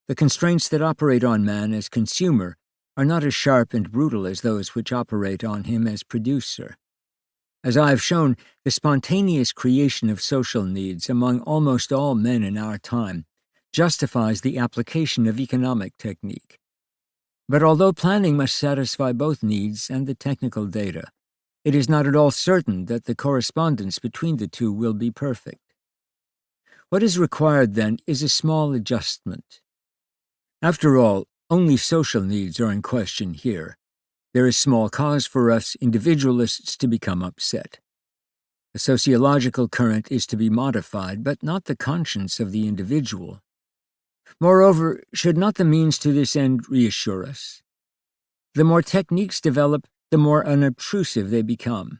The constraints that operate on man as consumer are not as sharp and brutal as those which operate on him as producer. As I have shown, the spontaneous creation of social needs among almost all men in our time justifies the application of economic technique. But although planning must satisfy both needs and the technical data, it is not at all certain that the correspondence between the two will be perfect. What is required, then, is a small adjustment. After all, only social needs are in question here. There is small cause for us individualists to become upset. The sociological current is to be modified, but not the conscience of the individual. Moreover, should not the means to this end reassure us? The more techniques develop, the more unobtrusive they become.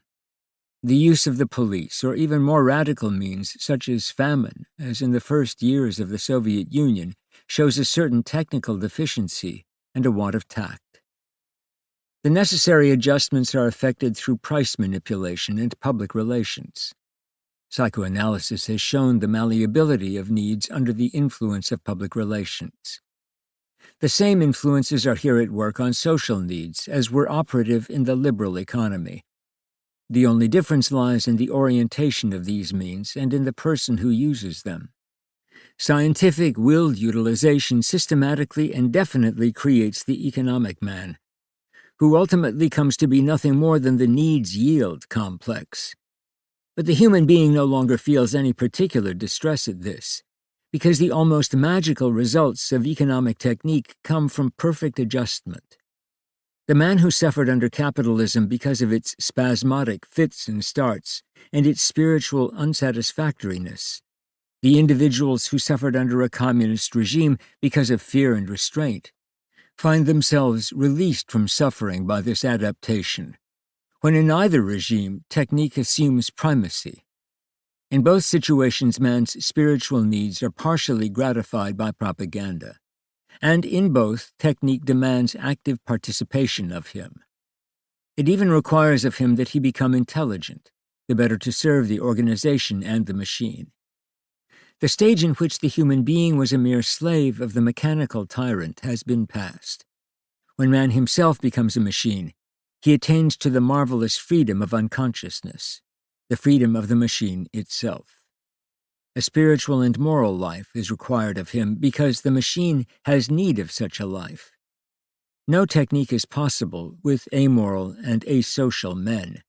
The use of the police, or even more radical means, such as famine, as in the first years of the Soviet Union, shows a certain technical deficiency and a want of tact. The necessary adjustments are effected through price manipulation and public relations. Psychoanalysis has shown the malleability of needs under the influence of public relations. The same influences are here at work on social needs as were operative in the liberal economy. The only difference lies in the orientation of these means and in the person who uses them. Scientific willed utilization systematically and definitely creates the economic man, who ultimately comes to be nothing more than the needs-yield complex. But the human being no longer feels any particular distress at this, because the almost magical results of economic technique come from perfect adjustment. The man who suffered under capitalism because of its spasmodic fits and starts and its spiritual unsatisfactoriness, the individuals who suffered under a communist regime because of fear and restraint, find themselves released from suffering by this adaptation, when in either regime technique assumes primacy. In both situations, man's spiritual needs are partially gratified by propaganda, and in both, technique demands active participation of him. It even requires of him that he become intelligent, the better to serve the organization and the machine. The stage in which the human being was a mere slave of the mechanical tyrant has been passed. When man himself becomes a machine, he attains to the marvelous freedom of unconsciousness, the freedom of the machine itself. A spiritual and moral life is required of him because the machine has need of such a life. No technique is possible with amoral and asocial men.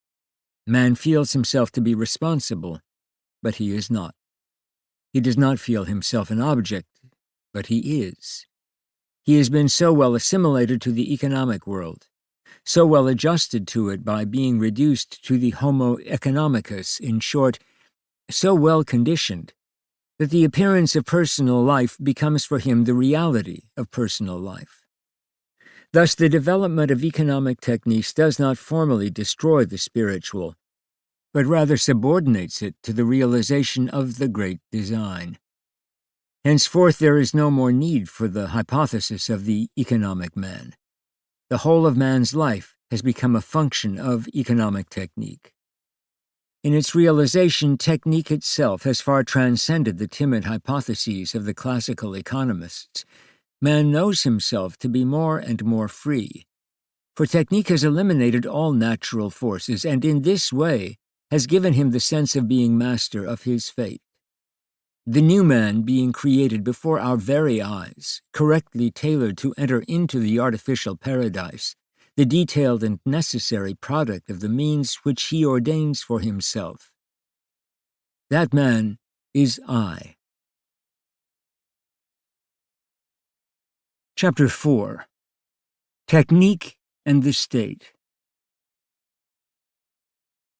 Man feels himself to be responsible, but he is not. He does not feel himself an object, but he is. He has been so well assimilated to the economic world, so well adjusted to it by being reduced to the homo economicus, in short, so well conditioned, that the appearance of personal life becomes for him the reality of personal life. Thus, the development of economic techniques does not formally destroy the spiritual, but rather subordinates it to the realization of the great design. Henceforth, there is no more need for the hypothesis of the economic man. The whole of man's life has become a function of economic technique. In its realization, technique itself has far transcended the timid hypotheses of the classical economists. Man knows himself to be more and more free, for technique has eliminated all natural forces and in this way has given him the sense of being master of his fate. The new man being created before our very eyes, correctly tailored to enter into the artificial paradise, the detailed and necessary product of the means which he ordains for himself. That man is I. Chapter 4. Technique and the State.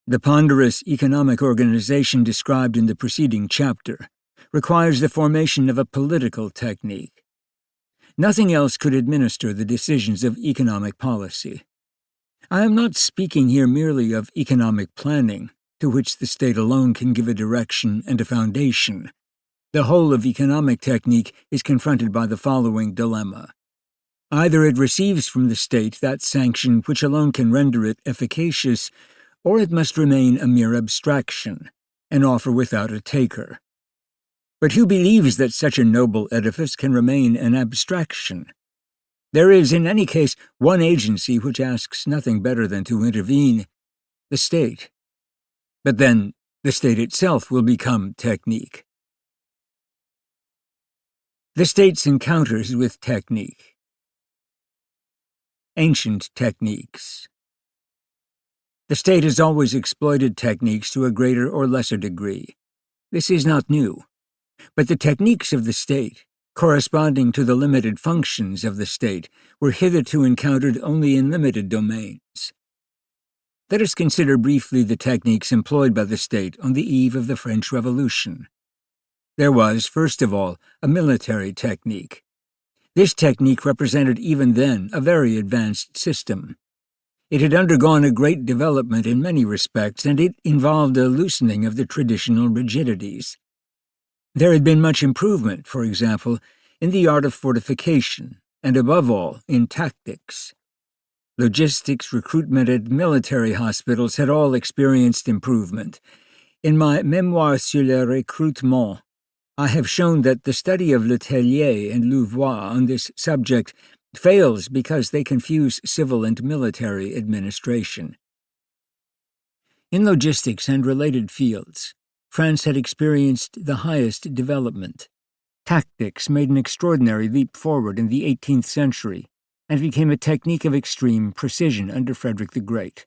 The ponderous economic organization described in the preceding chapter requires the formation of a political technique. Nothing else could administer the decisions of economic policy. I am not speaking here merely of economic planning, to which the state alone can give a direction and a foundation. The whole of economic technique is confronted by the following dilemma. Either it receives from the state that sanction which alone can render it efficacious, or it must remain a mere abstraction, an offer without a taker. But who believes that such a noble edifice can remain an abstraction? There is, in any case, one agency which asks nothing better than to intervene, the state. But then, the state itself will become technique. The state's encounters with technique. Ancient techniques. The state has always exploited techniques to a greater or lesser degree. This is not new. But the techniques of the state, corresponding to the limited functions of the state, were hitherto encountered only in limited domains. Let us consider briefly the techniques employed by the state on the eve of the French Revolution. There was, first of all, a military technique. This technique represented even then a very advanced system. It had undergone a great development in many respects, and it involved a loosening of the traditional rigidities. There had been much improvement, for example, in the art of fortification, and above all, in tactics. Logistics, recruitment, and military hospitals had all experienced improvement. In my Memoir sur le recrutement, I have shown that the study of Le Tellier and Louvois on this subject fails because they confuse civil and military administration. In logistics and related fields, France had experienced the highest development. Tactics made an extraordinary leap forward in the 18th century and became a technique of extreme precision under Frederick the Great.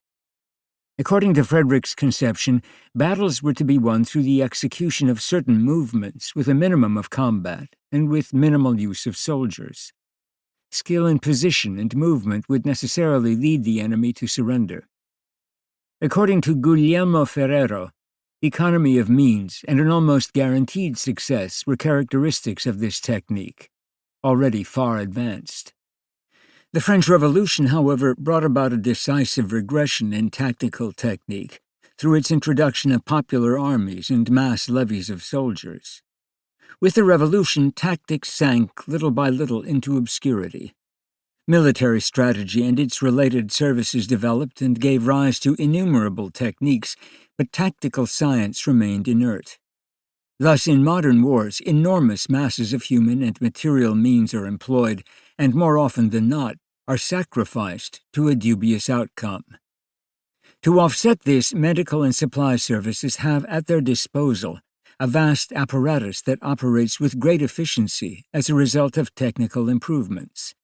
According to Frederick's conception, battles were to be won through the execution of certain movements with a minimum of combat and with minimal use of soldiers. Skill in position and movement would necessarily lead the enemy to surrender. According to Guglielmo Ferrero, economy of means and an almost guaranteed success were characteristics of this technique, already far advanced. The French Revolution, however, brought about a decisive regression in tactical technique through its introduction of popular armies and mass levies of soldiers. With the Revolution, tactics sank little by little into obscurity. Military strategy and its related services developed and gave rise to innumerable techniques, but tactical science remained inert. Thus, in modern wars, enormous masses of human and material means are employed, and more often than not, are sacrificed to a dubious outcome. To offset this, medical and supply services have at their disposal a vast apparatus that operates with great efficiency as a result of technical improvements.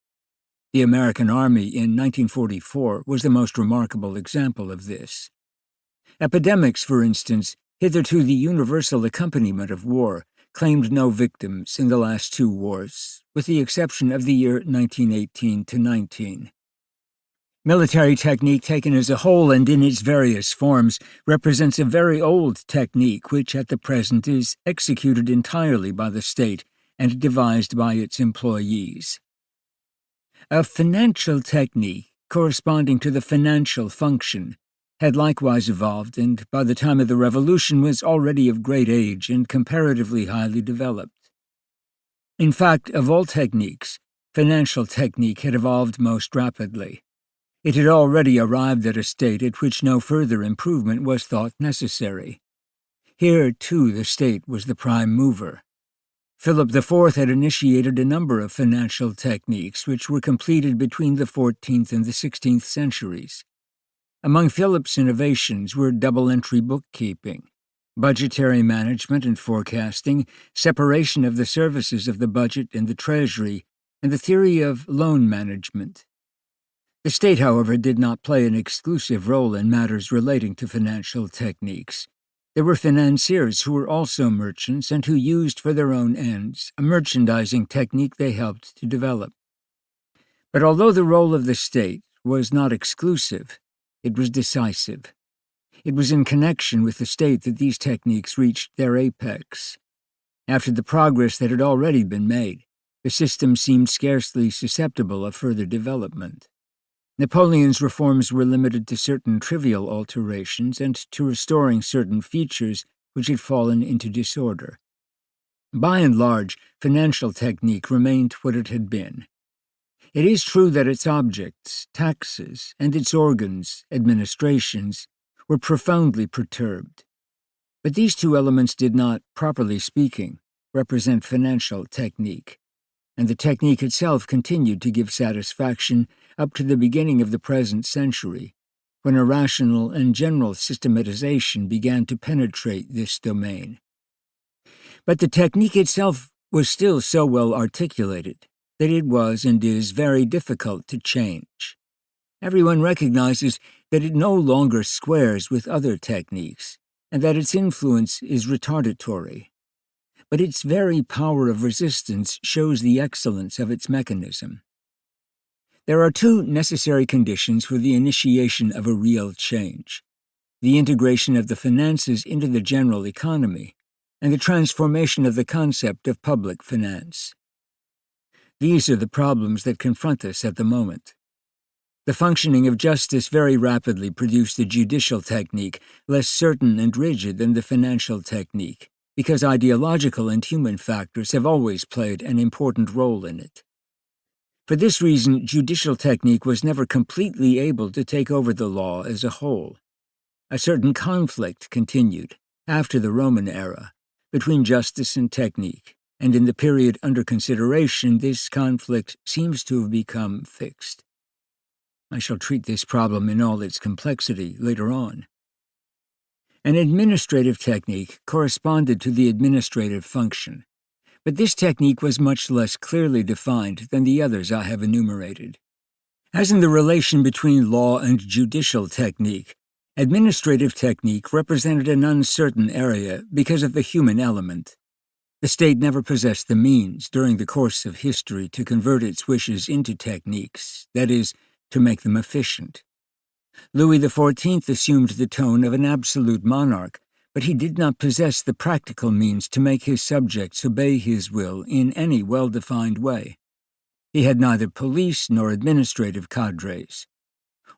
The American Army in 1944 was the most remarkable example of this. Epidemics, for instance, hitherto the universal accompaniment of war, claimed no victims in the last two wars, with the exception of the year 1918-19. Military technique taken as a whole and in its various forms represents a very old technique which at the present is executed entirely by the state and devised by its employees. A financial technique corresponding to the financial function had likewise evolved, and by the time of the Revolution was already of great age and comparatively highly developed. In fact, of all techniques, financial technique had evolved most rapidly. It had already arrived at a state at which no further improvement was thought necessary. Here, too, the state was the prime mover. Philip IV had initiated a number of financial techniques which were completed between the 14th and the 16th centuries. Among Philip's innovations were double-entry bookkeeping, budgetary management and forecasting, separation of the services of the budget and the treasury, and the theory of loan management. The state, however, did not play an exclusive role in matters relating to financial techniques. There were financiers who were also merchants and who used for their own ends a merchandising technique they helped to develop. But although the role of the state was not exclusive, it was decisive. It was in connection with the state that these techniques reached their apex. After the progress that had already been made, the system seemed scarcely susceptible of further development. Napoleon's reforms were limited to certain trivial alterations and to restoring certain features which had fallen into disorder. By and large, financial technique remained what it had been. It is true that its objects, taxes, and its organs, administrations, were profoundly perturbed. But these two elements did not, properly speaking, represent financial technique, and the technique itself continued to give satisfaction up to the beginning of the present century, when a rational and general systematization began to penetrate this domain. But the technique itself was still so well articulated that it was and is very difficult to change. Everyone recognizes that it no longer squares with other techniques, and that its influence is retardatory. But its very power of resistance shows the excellence of its mechanism. There are two necessary conditions for the initiation of a real change: the integration of the finances into the general economy, and the transformation of the concept of public finance. These are the problems that confront us at the moment. The functioning of justice very rapidly produced a judicial technique less certain and rigid than the financial technique, because ideological and human factors have always played an important role in it. For this reason, judicial technique was never completely able to take over the law as a whole. A certain conflict continued, After the Roman era, between justice and technique, and in the period under consideration, this conflict seems to have become fixed. I shall treat this problem in all its complexity later on. An administrative technique corresponded to the administrative function, but this technique was much less clearly defined than the others I have enumerated. As in the relation between law and judicial technique, administrative technique represented an uncertain area because of the human element. The state never possessed the means during the course of history to convert its wishes into techniques, that is, to make them efficient. Louis XIV assumed the tone of an absolute monarch, but he did not possess the practical means to make his subjects obey his will in any well-defined way. He had neither police nor administrative cadres.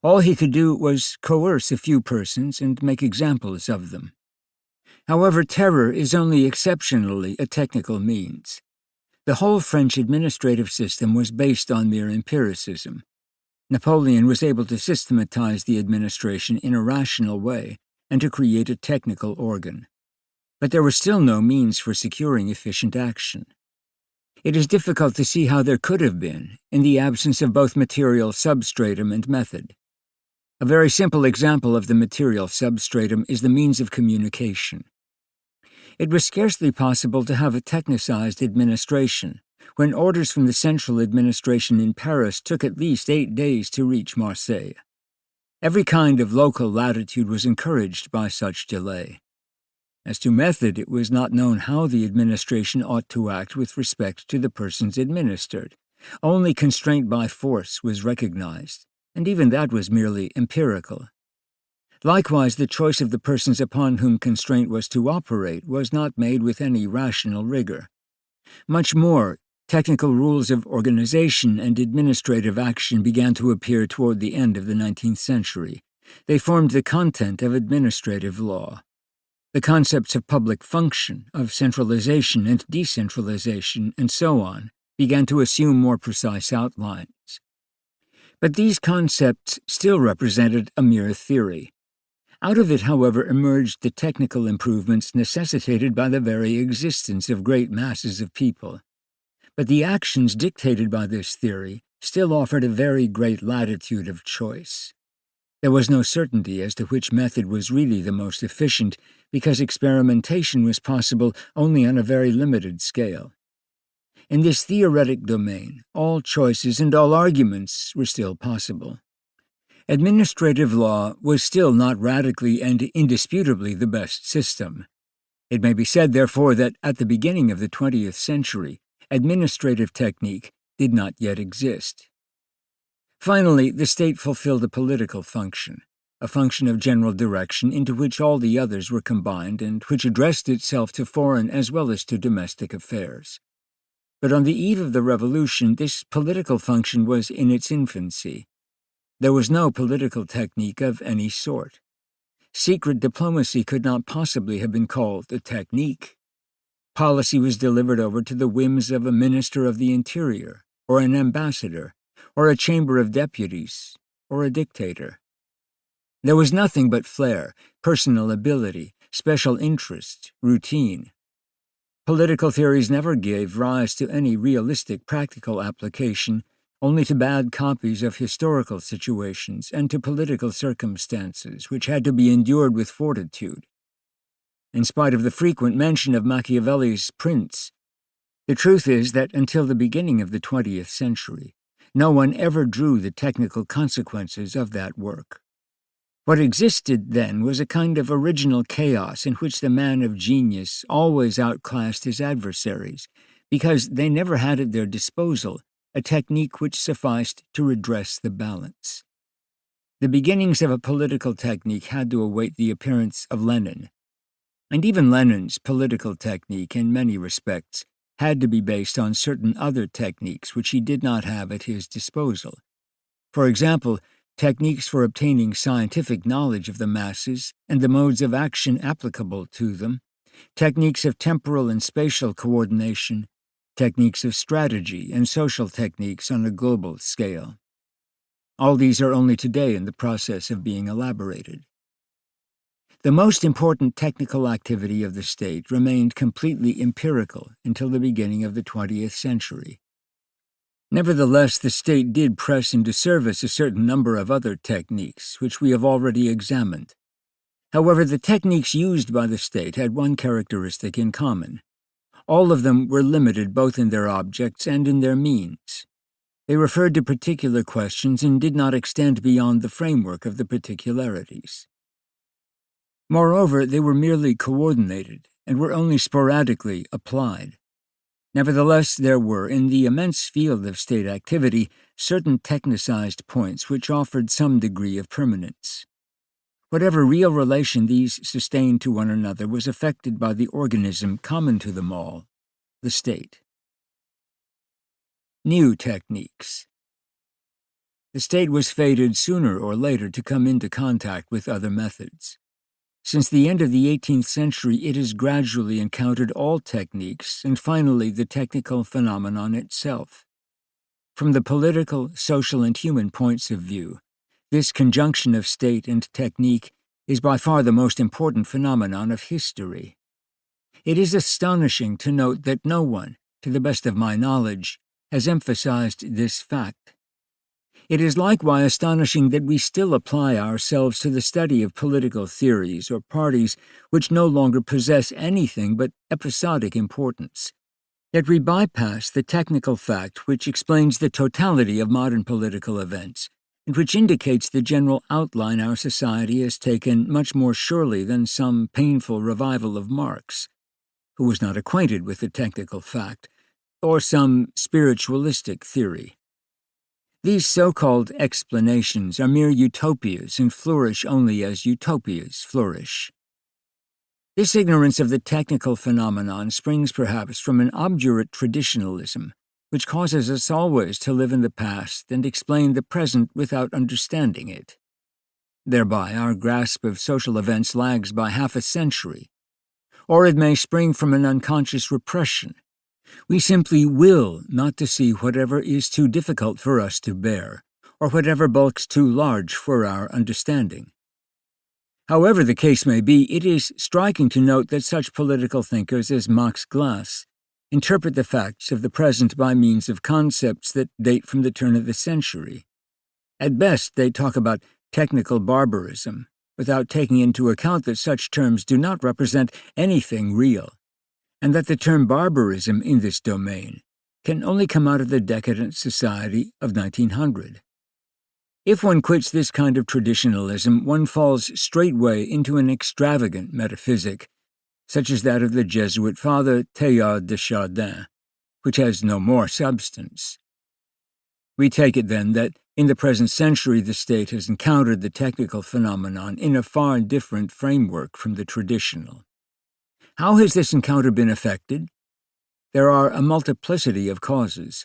All he could do was coerce a few persons and make examples of them. However, terror is only exceptionally a technical means. The whole French administrative system was based on mere empiricism. Napoleon was able to systematize the administration in a rational way and to create a technical organ. But there was still no means for securing efficient action. It is difficult to see how there could have been, in the absence of both material substratum and method. A very simple example of the material substratum is the means of communication. It was scarcely possible to have a technicized administration, when orders from the central administration in Paris took at least 8 days to reach Marseille. Every kind of local latitude was encouraged by such delay. As to method, it was not known how the administration ought to act with respect to the persons administered. Only constraint by force was recognized, and even that was merely empirical. Likewise, the choice of the persons upon whom constraint was to operate was not made with any rational rigor. Much more, technical rules of organization and administrative action began to appear toward the end of the 19th century. They formed the content of administrative law. The concepts of public function, of centralization and decentralization, and so on, began to assume more precise outlines. But these concepts still represented a mere theory. Out of it, however, emerged the technical improvements necessitated by the very existence of great masses of people. But the actions dictated by this theory still offered a very great latitude of choice. There was no certainty as to which method was really the most efficient, because experimentation was possible only on a very limited scale. In this theoretic domain, all choices and all arguments were still possible. Administrative law was still not radically and indisputably the best system. It may be said, therefore, that at the beginning of the 20th century, administrative technique did not yet exist. Finally, the state fulfilled a political function, a function of general direction into which all the others were combined and which addressed itself to foreign as well as to domestic affairs. But on the eve of the Revolution, this political function was in its infancy. There was no political technique of any sort. Secret diplomacy could not possibly have been called a technique. Policy was delivered over to the whims of a minister of the interior, or an ambassador, or a chamber of deputies, or a dictator. There was nothing but flair, personal ability, special interest, routine. Political theories never gave rise to any realistic practical application, only to bad copies of historical situations and to political circumstances which had to be endured with fortitude. In spite of the frequent mention of Machiavelli's prince, the truth is that until the beginning of the 20th century, no one ever drew the technical consequences of that work. What existed then was a kind of original chaos in which the man of genius always outclassed his adversaries, because they never had at their disposal a technique which sufficed to redress the balance. The beginnings of a political technique had to await the appearance of Lenin, and even Lenin's political technique, in many respects, had to be based on certain other techniques which he did not have at his disposal. For example, techniques for obtaining scientific knowledge of the masses and the modes of action applicable to them, techniques of temporal and spatial coordination, techniques of strategy, and social techniques on a global scale. All these are only today in the process of being elaborated. The most important technical activity of the state remained completely empirical until the beginning of the 20th century. Nevertheless, the state did press into service a certain number of other techniques, which we have already examined. However, the techniques used by the state had one characteristic in common. All of them were limited both in their objects and in their means. They referred to particular questions and did not extend beyond the framework of the particularities. Moreover, they were merely coordinated and were only sporadically applied. Nevertheless, there were, in the immense field of state activity, certain technicized points which offered some degree of permanence. Whatever real relation these sustained to one another was affected by the organism common to them all, the state. New techniques. The state was fated sooner or later to come into contact with other methods. Since the end of the 18th century, it has gradually encountered all techniques and finally the technical phenomenon itself. From the political, social, and human points of view, this conjunction of state and technique is by far the most important phenomenon of history. It is astonishing to note that no one, to the best of my knowledge, has emphasized this fact. It is likewise astonishing that we still apply ourselves to the study of political theories or parties which no longer possess anything but episodic importance. Yet we bypass the technical fact which explains the totality of modern political events, and which indicates the general outline our society has taken much more surely than some painful revival of Marx, who was not acquainted with the technical fact, or some spiritualistic theory. These so-called explanations are mere utopias and flourish only as utopias flourish. This ignorance of the technical phenomenon springs perhaps from an obdurate traditionalism, which causes us always to live in the past and explain the present without understanding it. Thereby, our grasp of social events lags by half a century. Or it may spring from an unconscious repression. We simply will not to see whatever is too difficult for us to bear, or whatever bulks too large for our understanding. However the case may be, it is striking to note that such political thinkers as Max Glass interpret the facts of the present by means of concepts that date from the turn of the century. At best, they talk about technical barbarism, without taking into account that such terms do not represent anything real, and that the term barbarism in this domain can only come out of the decadent society of 1900. If one quits this kind of traditionalism, one falls straightway into an extravagant metaphysic, such as that of the Jesuit Father Teilhard de Chardin, which has no more substance. We take it, then, that in the present century the state has encountered the technical phenomenon in a far different framework from the traditional. How has this encounter been effected? There are a multiplicity of causes.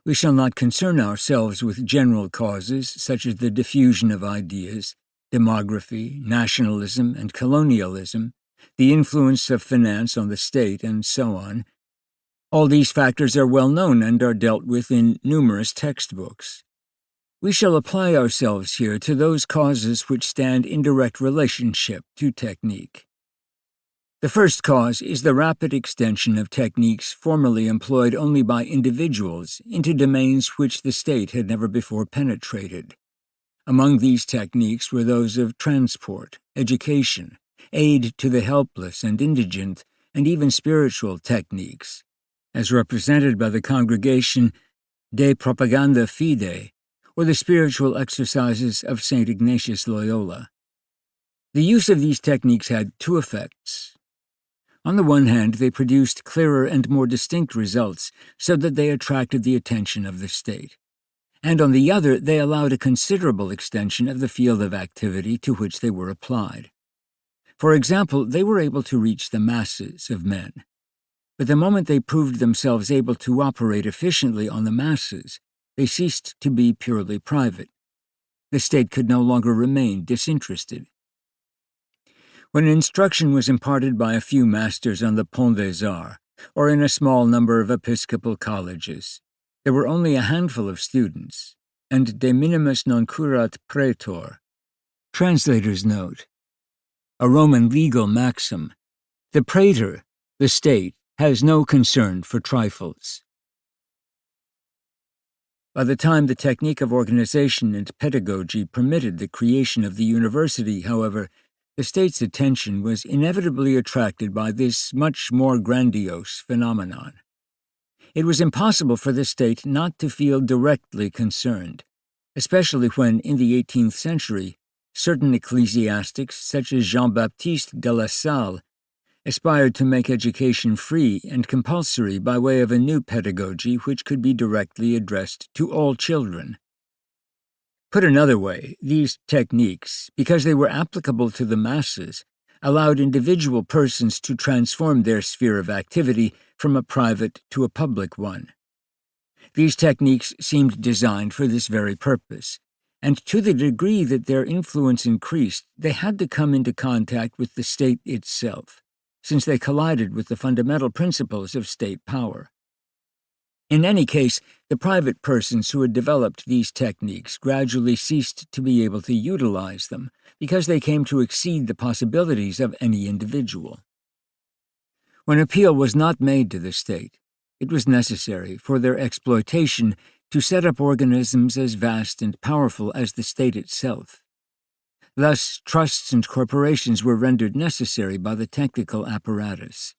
We shall not concern ourselves with general causes such as the diffusion of ideas, demography, nationalism, and colonialism, the influence of finance on the state, and so on. All these factors are well known and are dealt with in numerous textbooks. We shall apply ourselves here to those causes which stand in direct relationship to technique. The first cause is the rapid extension of techniques formerly employed only by individuals into domains which the state had never before penetrated. Among these techniques were those of transport, education, aid to the helpless and indigent, and even spiritual techniques, as represented by the congregation De Propaganda Fide, or the spiritual exercises of St. Ignatius Loyola. The use of these techniques had two effects. On the one hand, they produced clearer and more distinct results so that they attracted the attention of the state. And on the other, they allowed a considerable extension of the field of activity to which they were applied. For example, they were able to reach the masses of men. But the moment they proved themselves able to operate efficiently on the masses, they ceased to be purely private. The state could no longer remain disinterested. When instruction was imparted by a few masters on the Pont des Arts, or in a small number of episcopal colleges, there were only a handful of students, and de minimis non curat praetor. Translator's note. a Roman legal maxim. The praetor, the state, has no concern for trifles. By the time the technique of organization and pedagogy permitted the creation of the university, however, the state's attention was inevitably attracted by this much more grandiose phenomenon. It was impossible for the state not to feel directly concerned, especially when, in the 18th century, certain ecclesiastics, such as Jean-Baptiste de La Salle, aspired to make education free and compulsory by way of a new pedagogy which could be directly addressed to all children. Put another way, these techniques, because they were applicable to the masses, allowed individual persons to transform their sphere of activity from a private to a public one. These techniques seemed designed for this very purpose, and to the degree that their influence increased, they had to come into contact with the state itself, since they collided with the fundamental principles of state power. In any case, the private persons who had developed these techniques gradually ceased to be able to utilize them because they came to exceed the possibilities of any individual. When appeal was not made to the state, it was necessary for their exploitation to set up organisms as vast and powerful as the state itself. Thus, trusts and corporations were rendered necessary by the technical apparatus.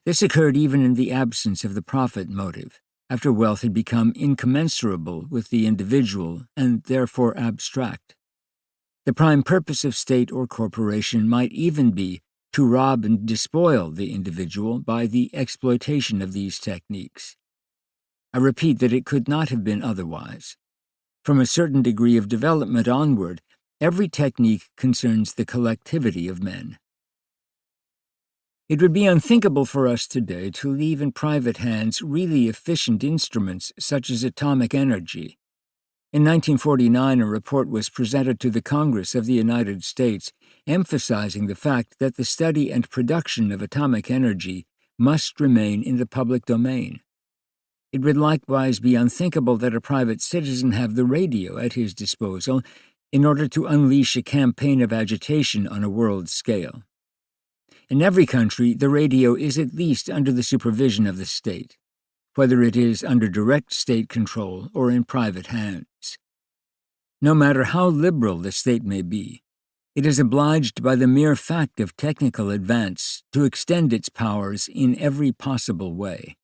This occurred even in the absence of the profit motive, after wealth had become incommensurable with the individual and therefore abstract. The prime purpose of state or corporation might even be to rob and despoil the individual by the exploitation of these techniques. I repeat that it could not have been otherwise. From a certain degree of development onward, every technique concerns the collectivity of men. It would be unthinkable for us today to leave in private hands really efficient instruments such as atomic energy. In 1949, a report was presented to the Congress of the United States emphasizing the fact that the study and production of atomic energy must remain in the public domain. It would likewise be unthinkable that a private citizen have the radio at his disposal in order to unleash a campaign of agitation on a world scale. In every country, the radio is at least under the supervision of the state, whether it is under direct state control or in private hands. No matter how liberal the state may be, it is obliged by the mere fact of technical advance to extend its powers in every possible way.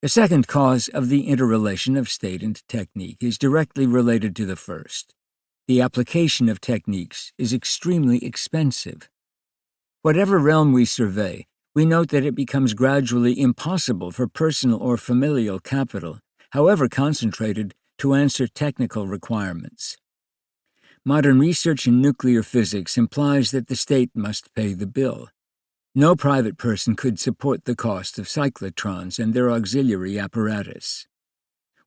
The second cause of the interrelation of state and technique is directly related to the first. The application of techniques is extremely expensive. Whatever realm we survey, we note that it becomes gradually impossible for personal or familial capital, however concentrated, to answer technical requirements. Modern research in nuclear physics implies that the state must pay the bill. No private person could support the cost of cyclotrons and their auxiliary apparatus.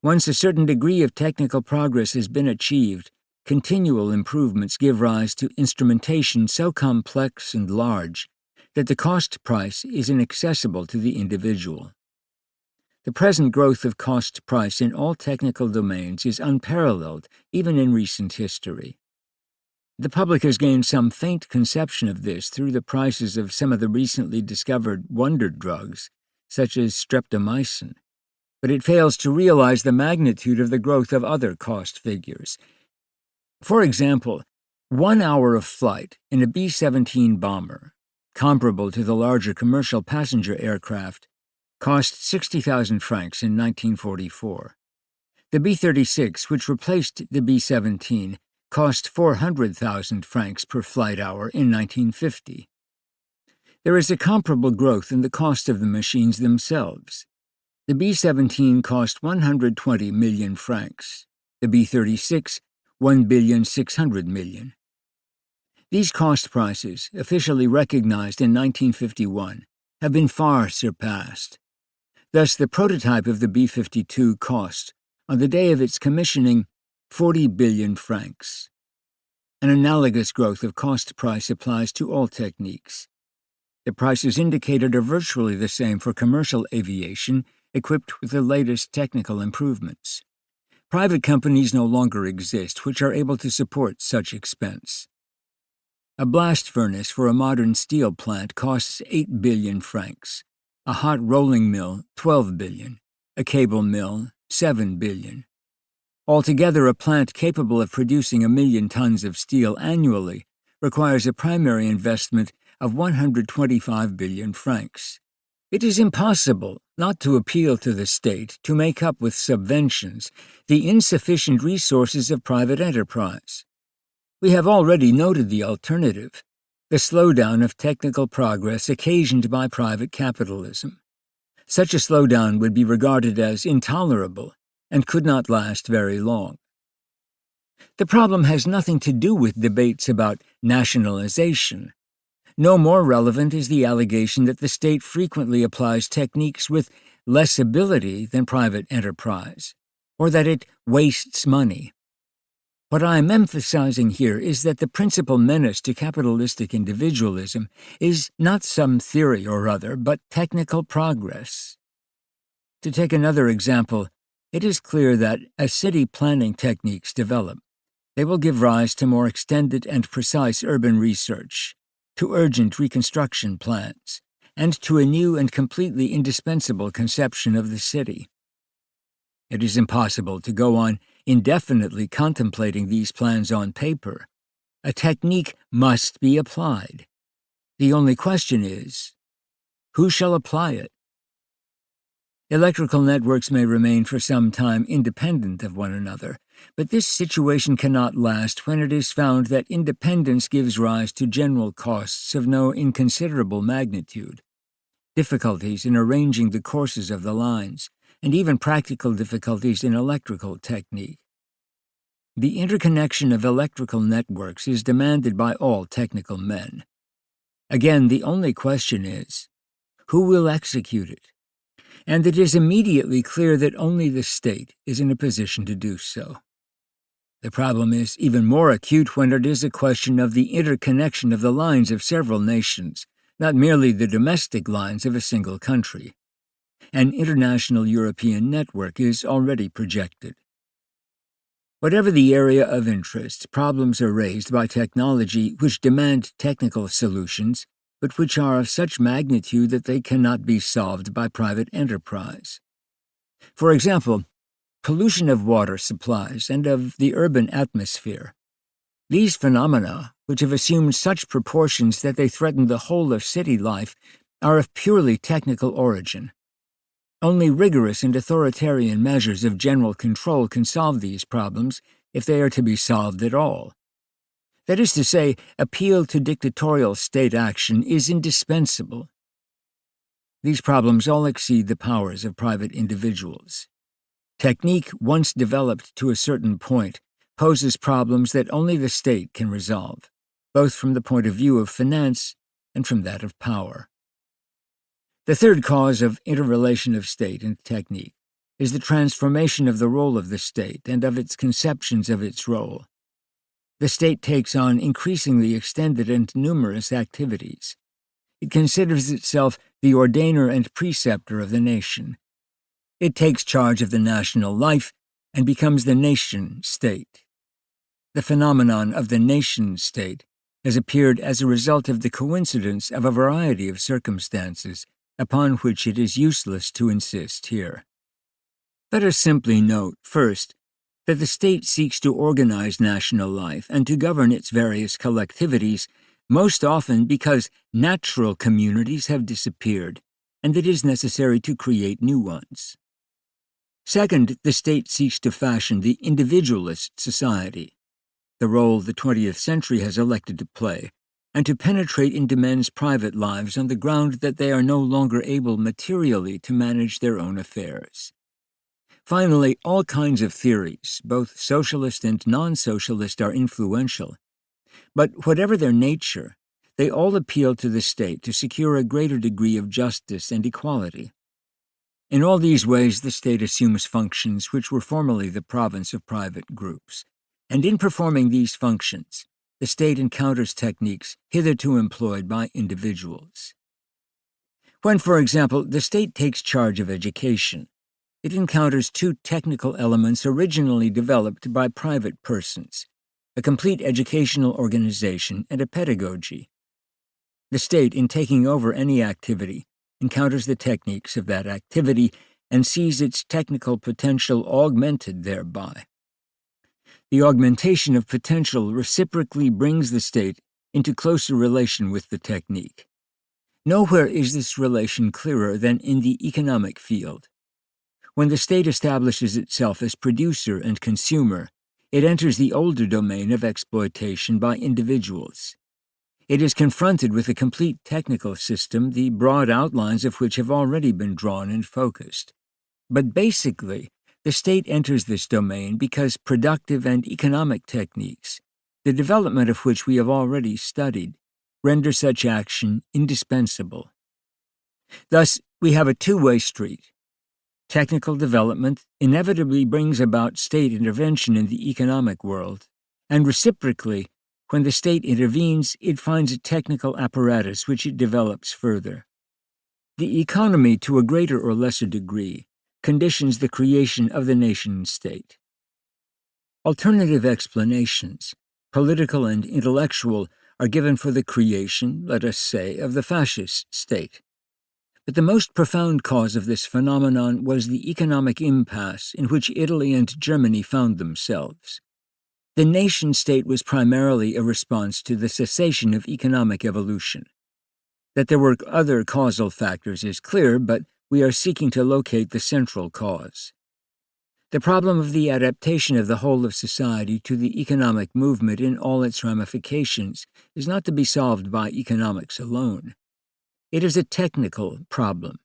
Once a certain degree of technical progress has been achieved, continual improvements give rise to instrumentation so complex and large that the cost price is inaccessible to the individual. The present growth of cost price in all technical domains is unparalleled, even in recent history. The public has gained some faint conception of this through the prices of some of the recently discovered wonder drugs, such as streptomycin, but it fails to realize the magnitude of the growth of other cost figures. For example, 1 hour of flight in a B-17 bomber, comparable to the larger commercial passenger aircraft, cost 60,000 francs in 1944. The B-36, which replaced the B-17, cost 400,000 francs per flight hour in 1950. There is a comparable growth in the cost of the machines themselves. The B-17 cost 120 million francs, the B-36 1,600 million. These cost prices, officially recognized in 1951, have been far surpassed. Thus, the prototype of the B-52 cost, on the day of its commissioning, 40 billion francs. An analogous growth of cost price applies to all techniques. The prices indicated are virtually the same for commercial aviation equipped with the latest technical improvements. Private companies no longer exist which are able to support such expense. A blast furnace for a modern steel plant costs 8 billion francs, a hot rolling mill 12 billion, a cable mill 7 billion. Altogether, a plant capable of producing 1 million tons of steel annually requires a primary investment of 125 billion francs. It is impossible not to appeal to the state to make up with subventions the insufficient resources of private enterprise. We have already noted the alternative, the slowdown of technical progress occasioned by private capitalism. Such a slowdown would be regarded as intolerable and could not last very long. The problem has nothing to do with debates about nationalization. No more relevant is the allegation that the state frequently applies techniques with less ability than private enterprise, or that it wastes money. What I am emphasizing here is that the principal menace to capitalistic individualism is not some theory or other, but technical progress. To take another example, it is clear that as city planning techniques develop, they will give rise to more extended and precise urban research, to urgent reconstruction plans, and to a new and completely indispensable conception of the city. It is impossible to go on indefinitely contemplating these plans on paper. A technique must be applied. The only question is, who shall apply it? Electrical networks may remain for some time independent of one another, but this situation cannot last when it is found that independence gives rise to general costs of no inconsiderable magnitude, difficulties in arranging the courses of the lines, and even practical difficulties in electrical technique. The interconnection of electrical networks is demanded by all technical men. Again, the only question is, who will execute it? And it is immediately clear that only the state is in a position to do so. The problem is even more acute when it is a question of the interconnection of the lines of several nations, not merely the domestic lines of a single country. An international European network is already projected. Whatever the area of interest, problems are raised by technology which demand technical solutions, but which are of such magnitude that they cannot be solved by private enterprise. For example, pollution of water supplies and of the urban atmosphere. These phenomena, which have assumed such proportions that they threaten the whole of city life, are of purely technical origin. Only rigorous and authoritarian measures of general control can solve these problems, if they are to be solved at all. That is to say, appeal to dictatorial state action is indispensable. These problems all exceed the powers of private individuals. Technique, once developed to a certain point, poses problems that only the state can resolve, both from the point of view of finance and from that of power. The third cause of interrelation of state and technique is the transformation of the role of the state and of its conceptions of its role. The state takes on increasingly extended and numerous activities. It considers itself the ordainer and preceptor of the nation. It takes charge of the national life and becomes the nation-state. The phenomenon of the nation-state has appeared as a result of the coincidence of a variety of circumstances upon which it is useless to insist here. Let us simply note, first, that the state seeks to organize national life and to govern its various collectivities, most often because natural communities have disappeared, and it is necessary to create new ones. Second, the state seeks to fashion the individualist society, the role the 20th century has elected to play, and to penetrate into men's private lives on the ground that they are no longer able materially to manage their own affairs. Finally, all kinds of theories, both socialist and non-socialist, are influential. But whatever their nature, they all appeal to the state to secure a greater degree of justice and equality. In all these ways, the state assumes functions which were formerly the province of private groups, and in performing these functions, the state encounters techniques hitherto employed by individuals. When, for example, the state takes charge of education, it encounters two technical elements originally developed by private persons, a complete educational organization, and a pedagogy. The state, in taking over any activity, encounters the techniques of that activity and sees its technical potential augmented thereby. The augmentation of potential reciprocally brings the state into closer relation with the technique. Nowhere is this relation clearer than in the economic field. When the state establishes itself as producer and consumer, it enters the older domain of exploitation by individuals. It is confronted with a complete technical system, the broad outlines of which have already been drawn and focused. But basically, the state enters this domain because productive and economic techniques, the development of which we have already studied, render such action indispensable. Thus, we have a two-way street. Technical development inevitably brings about state intervention in the economic world, and reciprocally, when the state intervenes, it finds a technical apparatus which it develops further. The economy, to a greater or lesser degree, conditions the creation of the nation-state. Alternative explanations, political and intellectual, are given for the creation, let us say, of the fascist state. But the most profound cause of this phenomenon was the economic impasse in which Italy and Germany found themselves. The nation-state was primarily a response to the cessation of economic evolution. That there were other causal factors is clear, but we are seeking to locate the central cause. The problem of the adaptation of the whole of society to the economic movement in all its ramifications is not to be solved by economics alone. It is a technical problem.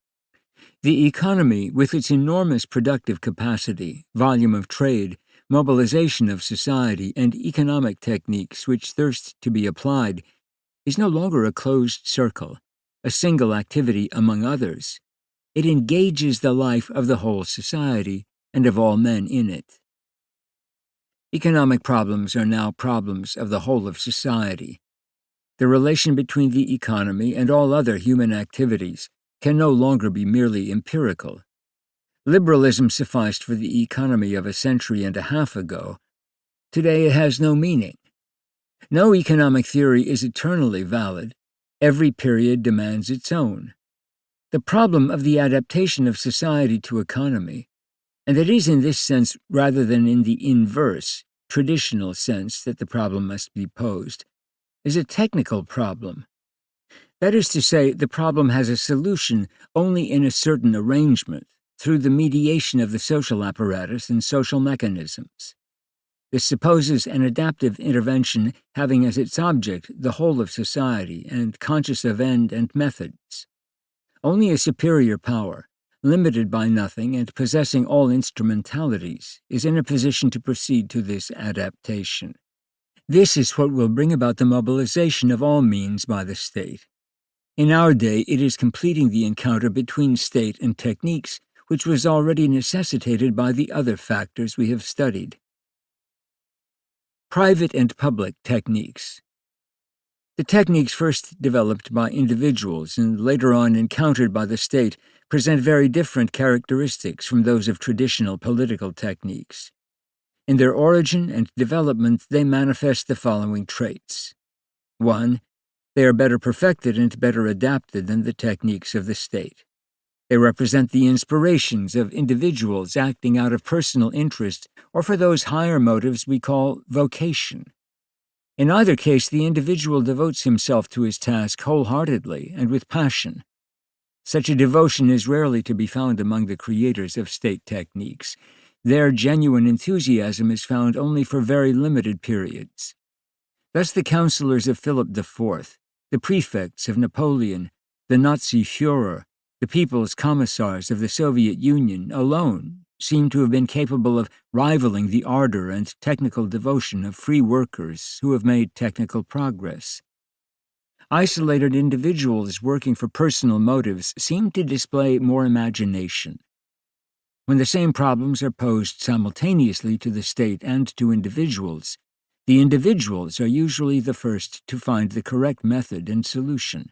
The economy, with its enormous productive capacity, volume of trade, mobilization of society, and economic techniques which thirst to be applied, is no longer a closed circle, a single activity among others. It engages the life of the whole society and of all men in it. Economic problems are now problems of the whole of society. The relation between the economy and all other human activities can no longer be merely empirical. Liberalism sufficed for the economy of a century and a half ago. Today it has no meaning. No economic theory is eternally valid. Every period demands its own. The problem of the adaptation of society to economy, and it is in this sense rather than in the inverse, traditional sense that the problem must be posed, is a technical problem. That is to say, the problem has a solution only in a certain arrangement, through the mediation of the social apparatus and social mechanisms. This supposes an adaptive intervention having as its object the whole of society and conscious of end and methods. Only a superior power, limited by nothing and possessing all instrumentalities, is in a position to proceed to this adaptation. This is what will bring about the mobilization of all means by the state. In our day, it is completing the encounter between state and techniques, which was already necessitated by the other factors we have studied. Private and public techniques. The techniques first developed by individuals and later on encountered by the state present very different characteristics from those of traditional political techniques. In their origin and development, they manifest the following traits. 1. They are better perfected and better adapted than the techniques of the state. They represent the inspirations of individuals acting out of personal interest or for those higher motives we call vocation. In either case, the individual devotes himself to his task wholeheartedly and with passion. Such a devotion is rarely to be found among the creators of state techniques. Their genuine enthusiasm is found only for very limited periods. Thus the counselors of Philip IV, the prefects of Napoleon, the Nazi Führer, the people's commissars of the Soviet Union alone seem to have been capable of rivaling the ardor and technical devotion of free workers who have made technical progress. Isolated individuals working for personal motives seem to display more imagination. When the same problems are posed simultaneously to the state and to individuals, the individuals are usually the first to find the correct method and solution.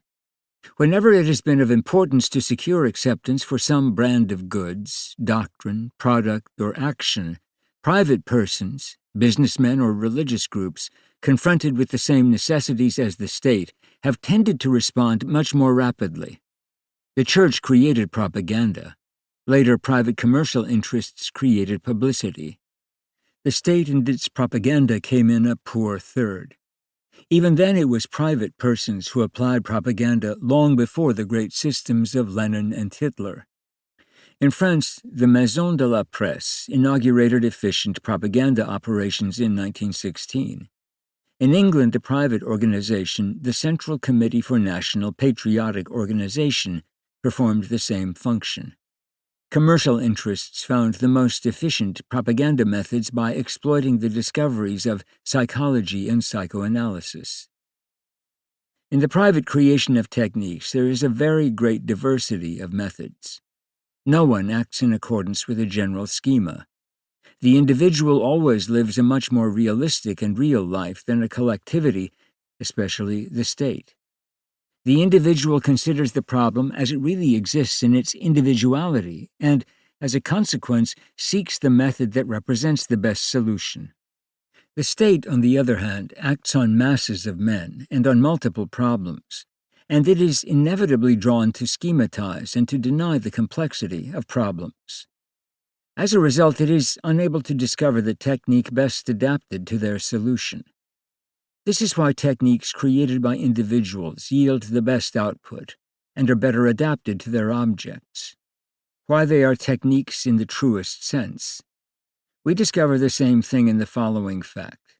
Whenever it has been of importance to secure acceptance for some brand of goods, doctrine, product, or action, private persons, Businessmen or religious groups, confronted with the same necessities as the state, have tended to respond much more rapidly. The church created propaganda. Later, private commercial interests created publicity. The state and its propaganda came in a poor third. Even then, it was private persons who applied propaganda long before the great systems of Lenin and Hitler. In France, the Maison de la Presse inaugurated efficient propaganda operations in 1916. In England, a private organization, the Central Committee for National Patriotic Organization, performed the same function. Commercial interests found the most efficient propaganda methods by exploiting the discoveries of psychology and psychoanalysis. In the private creation of techniques, there is a very great diversity of methods. No one acts in accordance with a general schema. The individual always lives a much more realistic and real life than a collectivity, especially the state. The individual considers the problem as it really exists in its individuality and, as a consequence, seeks the method that represents the best solution. The state, on the other hand, acts on masses of men and on multiple problems, and it is inevitably drawn to schematize and to deny the complexity of problems. As a result, it is unable to discover the technique best adapted to their solution. This is why techniques created by individuals yield the best output and are better adapted to their objects. Why they are techniques in the truest sense. We discover the same thing in the following fact.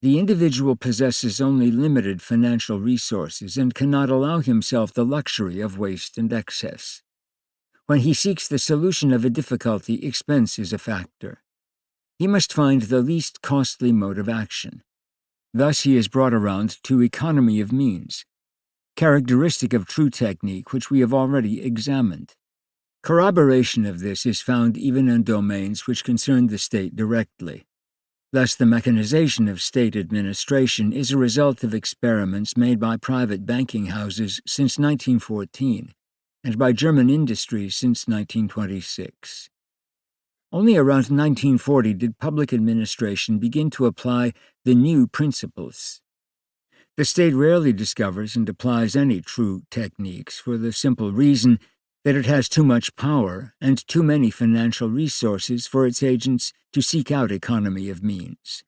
The individual possesses only limited financial resources and cannot allow himself the luxury of waste and excess. When he seeks the solution of a difficulty, expense is a factor. He must find the least costly mode of action. Thus he is brought around to economy of means, characteristic of true technique which we have already examined. Corroboration of this is found even in domains which concern the state directly. Thus, the mechanization of state administration is a result of experiments made by private banking houses since 1914 and by German industry since 1926. Only around 1940 did public administration begin to apply the new principles. The state rarely discovers and applies any true techniques for the simple reason that it has too much power and too many financial resources for its agents to seek out economy of means,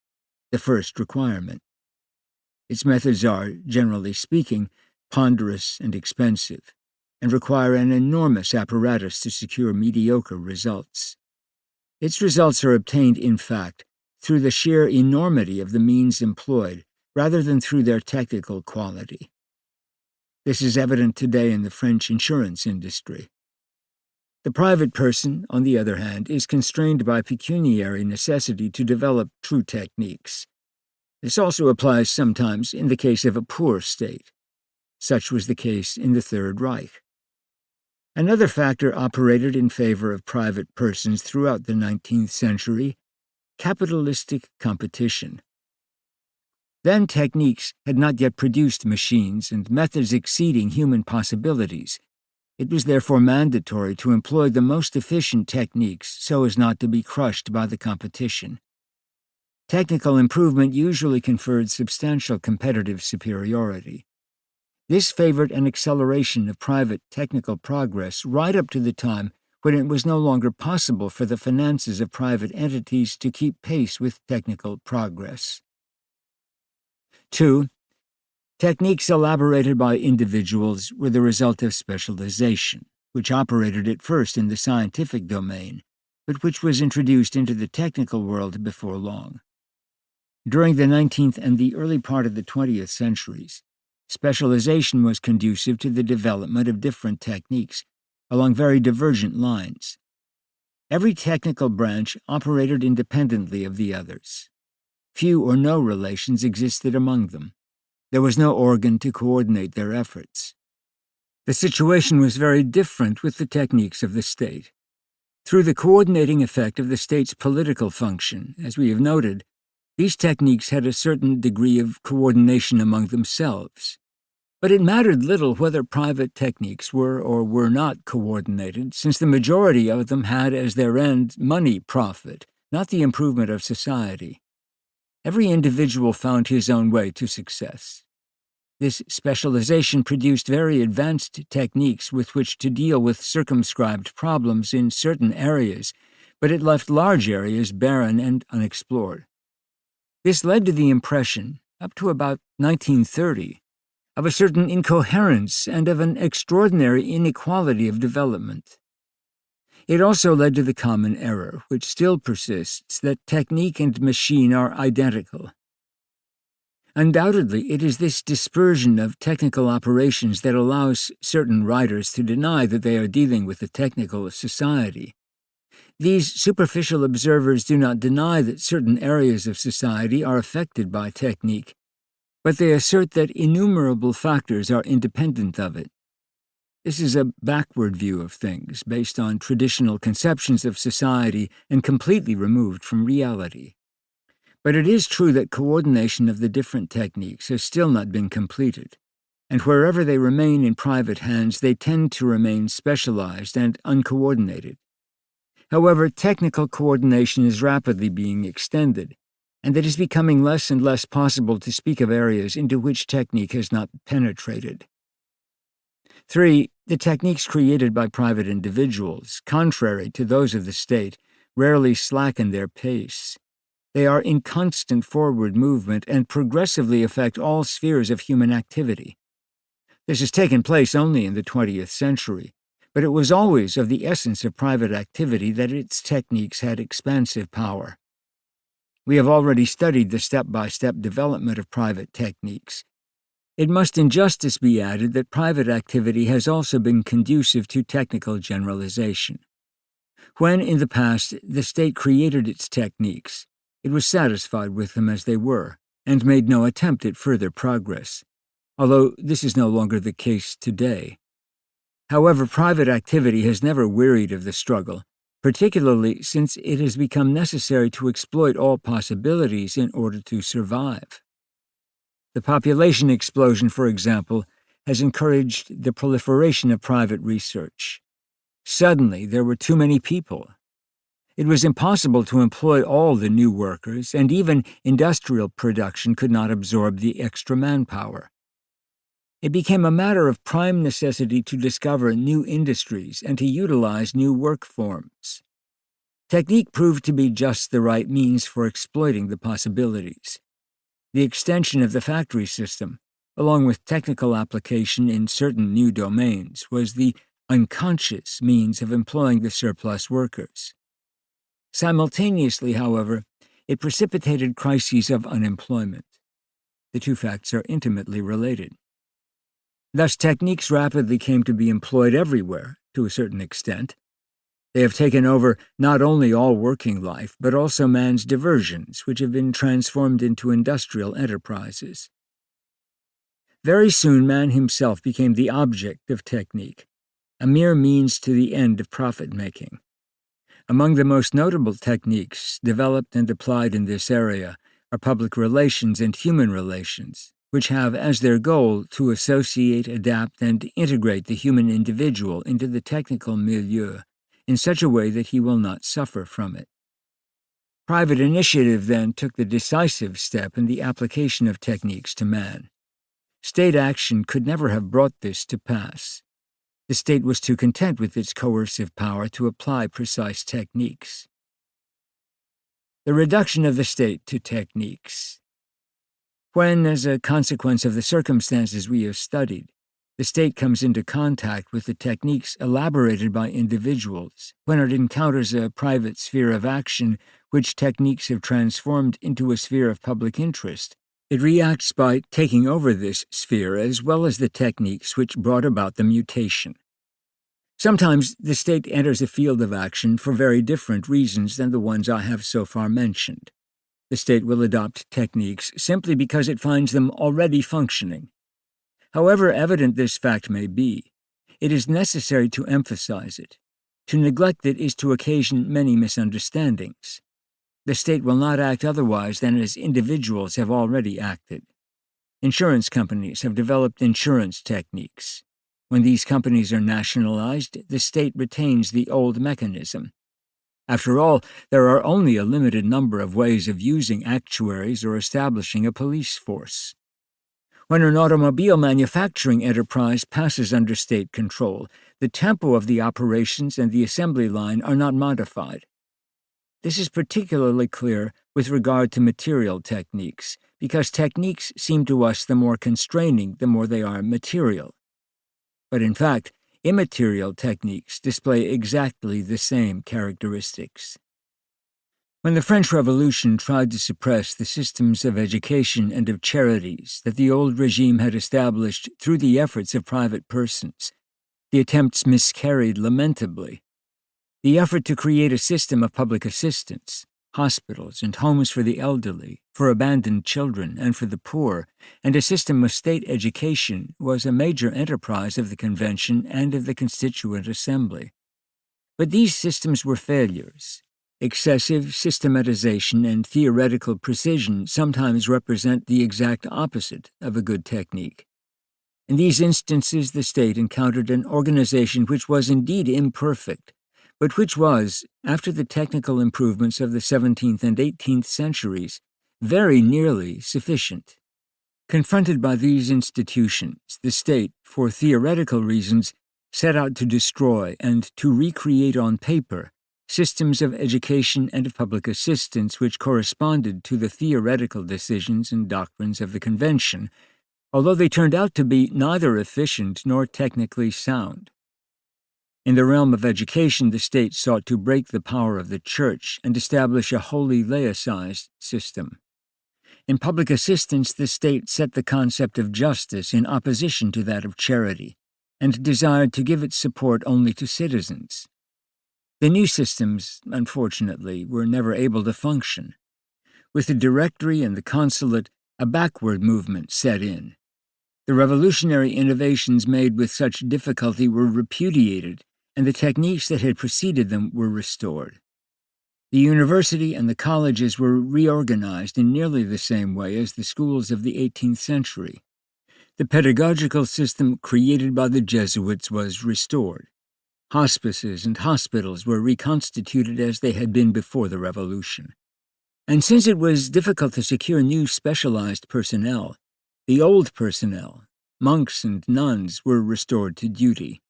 the first requirement. Its methods are, generally speaking, ponderous and expensive, and require an enormous apparatus to secure mediocre results. Its results are obtained, in fact, through the sheer enormity of the means employed, rather than through their technical quality. This is evident today in the French insurance industry. The private person, on the other hand, is constrained by pecuniary necessity to develop true techniques. This also applies sometimes in the case of a poor state. Such was the case in the Third Reich. Another factor operated in favor of private persons throughout the 19th century: capitalistic competition. Then techniques had not yet produced machines and methods exceeding human possibilities. It was therefore mandatory to employ the most efficient techniques so as not to be crushed by the competition. Technical improvement usually conferred substantial competitive superiority. This favored an acceleration of private technical progress right up to the time when it was no longer possible for the finances of private entities to keep pace with technical progress. 2. Techniques elaborated by individuals were the result of specialization, which operated at first in the scientific domain, but which was introduced into the technical world before long. During the 19th and the early part of the 20th centuries, specialization was conducive to the development of different techniques along very divergent lines. Every technical branch operated independently of the others. Few or no relations existed among them. There was no organ to coordinate their efforts. The situation was very different with the techniques of the state. Through the coordinating effect of the state's political function, as we have noted, these techniques had a certain degree of coordination among themselves. But it mattered little whether private techniques were or were not coordinated, since the majority of them had as their end money profit, not the improvement of society. Every individual found his own way to success. This specialization produced very advanced techniques with which to deal with circumscribed problems in certain areas, but it left large areas barren and unexplored. This led to the impression, up to about 1930, of a certain incoherence and of an extraordinary inequality of development. It also led to the common error, which still persists, that technique and machine are identical. Undoubtedly, it is this dispersion of technical operations that allows certain writers to deny that they are dealing with a technical society. These superficial observers do not deny that certain areas of society are affected by technique, but they assert that innumerable factors are independent of it. This is a backward view of things, based on traditional conceptions of society and completely removed from reality. But it is true that coordination of the different techniques has still not been completed, and wherever they remain in private hands, they tend to remain specialized and uncoordinated. However, technical coordination is rapidly being extended, and it is becoming less and less possible to speak of areas into which technique has not penetrated. 3. The techniques created by private individuals, contrary to those of the state, rarely slacken their pace. They are in constant forward movement and progressively affect all spheres of human activity. This has taken place only in the 20th century, but it was always of the essence of private activity that its techniques had expansive power. We have already studied the step-by-step development of private techniques. It must in justice be added that private activity has also been conducive to technical generalization. When, in the past, the state created its techniques, it was satisfied with them as they were, and made no attempt at further progress, although this is no longer the case today. However, private activity has never wearied of the struggle, particularly since it has become necessary to exploit all possibilities in order to survive. The population explosion, for example, has encouraged the proliferation of private research. Suddenly, there were too many people. It was impossible to employ all the new workers, and even industrial production could not absorb the extra manpower. It became a matter of prime necessity to discover new industries and to utilize new work forms. Technique proved to be just the right means for exploiting the possibilities. The extension of the factory system, along with technical application in certain new domains, was the unconscious means of employing the surplus workers. Simultaneously, however, it precipitated crises of unemployment. The two facts are intimately related. Thus, techniques rapidly came to be employed everywhere, to a certain extent. They have taken over not only all working life, but also man's diversions, which have been transformed into industrial enterprises. Very soon, man himself became the object of technique, a mere means to the end of profit-making. Among the most notable techniques developed and applied in this area are public relations and human relations, which have as their goal to associate, adapt, and integrate the human individual into the technical milieu in such a way that he will not suffer from it. Private initiative then took the decisive step in the application of techniques to man. State action could never have brought this to pass. The state was too content with its coercive power to apply precise techniques. The reduction of the state to techniques. When, as a consequence of the circumstances we have studied, the state comes into contact with the techniques elaborated by individuals, when it encounters a private sphere of action which techniques have transformed into a sphere of public interest, it reacts by taking over this sphere as well as the techniques which brought about the mutation. Sometimes the state enters a field of action for very different reasons than the ones I have so far mentioned. The state will adopt techniques simply because it finds them already functioning. However evident this fact may be, it is necessary to emphasize it. To neglect it is to occasion many misunderstandings. The state will not act otherwise than as individuals have already acted. Insurance companies have developed insurance techniques. When these companies are nationalized, the state retains the old mechanism. After all, there are only a limited number of ways of using actuaries or establishing a police force. When an automobile manufacturing enterprise passes under state control, the tempo of the operations and the assembly line are not modified. This is particularly clear with regard to material techniques, because techniques seem to us the more constraining the more they are material. But in fact, immaterial techniques display exactly the same characteristics. When the French Revolution tried to suppress the systems of education and of charities that the old regime had established through the efforts of private persons, the attempts miscarried lamentably. The effort to create a system of public assistance, hospitals and homes for the elderly, for abandoned children and for the poor, and a system of state education was a major enterprise of the Convention and of the Constituent Assembly. But these systems were failures. Excessive systematization and theoretical precision sometimes represent the exact opposite of a good technique. In these instances, the state encountered an organization which was indeed imperfect, but which was, after the technical improvements of the 17th and 18th centuries, very nearly sufficient. Confronted by these institutions, the state, for theoretical reasons, set out to destroy and to recreate on paper systems of education and of public assistance which corresponded to the theoretical decisions and doctrines of the Convention, although they turned out to be neither efficient nor technically sound. In the realm of education, the state sought to break the power of the Church and establish a wholly laicized system. In public assistance, the state set the concept of justice in opposition to that of charity, and desired to give its support only to citizens. The new systems, unfortunately, were never able to function. With the Directory and the Consulate, a backward movement set in. The revolutionary innovations made with such difficulty were repudiated, and the techniques that had preceded them were restored. The university and the colleges were reorganized in nearly the same way as the schools of the 18th century. The pedagogical system created by the Jesuits was restored. Hospices and hospitals were reconstituted as they had been before the Revolution. And since it was difficult to secure new specialized personnel, the old personnel, monks and nuns, were restored to duty.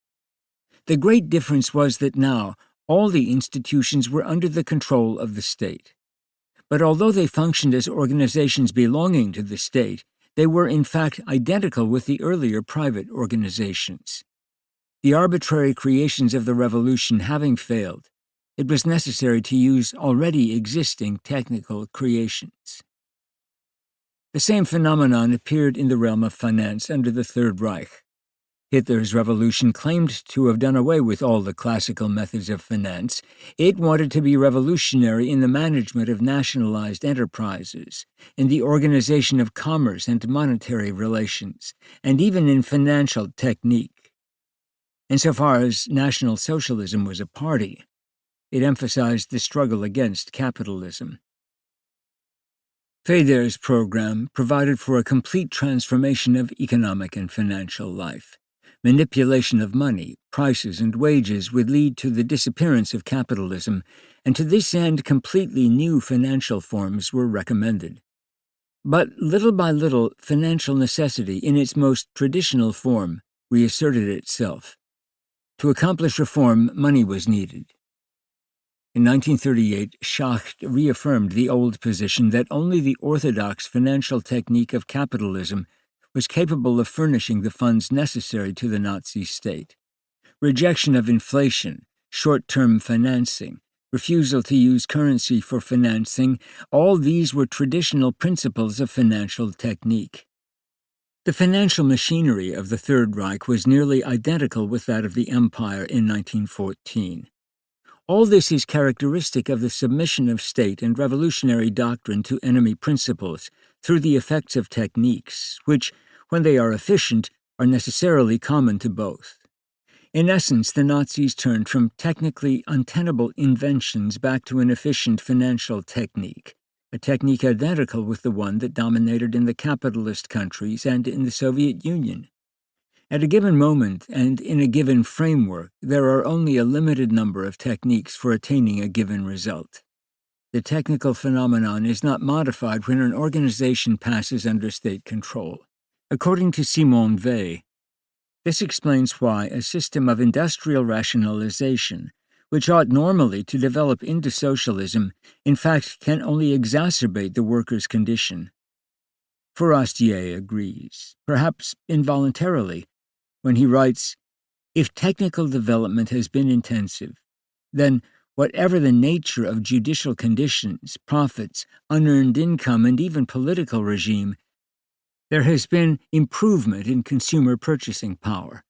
The great difference was that now all the institutions were under the control of the state. But although they functioned as organizations belonging to the state, they were in fact identical with the earlier private organizations. The arbitrary creations of the Revolution having failed, it was necessary to use already existing technical creations. The same phenomenon appeared in the realm of finance under the Third Reich. Hitler's revolution claimed to have done away with all the classical methods of finance. It wanted to be revolutionary in the management of nationalized enterprises, in the organization of commerce and monetary relations, and even in financial technique. Insofar as National Socialism was a party, it emphasized the struggle against capitalism. Feder's program provided for a complete transformation of economic and financial life. Manipulation of money, prices, and wages would lead to the disappearance of capitalism, and to this end completely new financial forms were recommended. But little by little, financial necessity in its most traditional form reasserted itself. To accomplish reform, money was needed. In 1938, Jacques reaffirmed the old position that only the orthodox financial technique of capitalism was capable of furnishing the funds necessary to the Nazi state. Rejection of inflation, short-term financing, refusal to use currency for financing, all these were traditional principles of financial technique. The financial machinery of the Third Reich was nearly identical with that of the Empire in 1914. All this is characteristic of the submission of state and revolutionary doctrine to enemy principles through the effects of techniques, which, when they are efficient, are necessarily common to both. In essence, the Nazis turned from technically untenable inventions back to an efficient financial technique, a technique identical with the one that dominated in the capitalist countries and in the Soviet Union. At a given moment and in a given framework, there are only a limited number of techniques for attaining a given result. The technical phenomenon is not modified when an organization passes under state control. According to Simone Weil, this explains why a system of industrial rationalization, which ought normally to develop into socialism, in fact can only exacerbate the worker's condition. Forestier agrees, perhaps involuntarily, when he writes, "If technical development has been intensive, then whatever the nature of judicial conditions, profits, unearned income, and even political regime, there has been improvement in consumer purchasing power.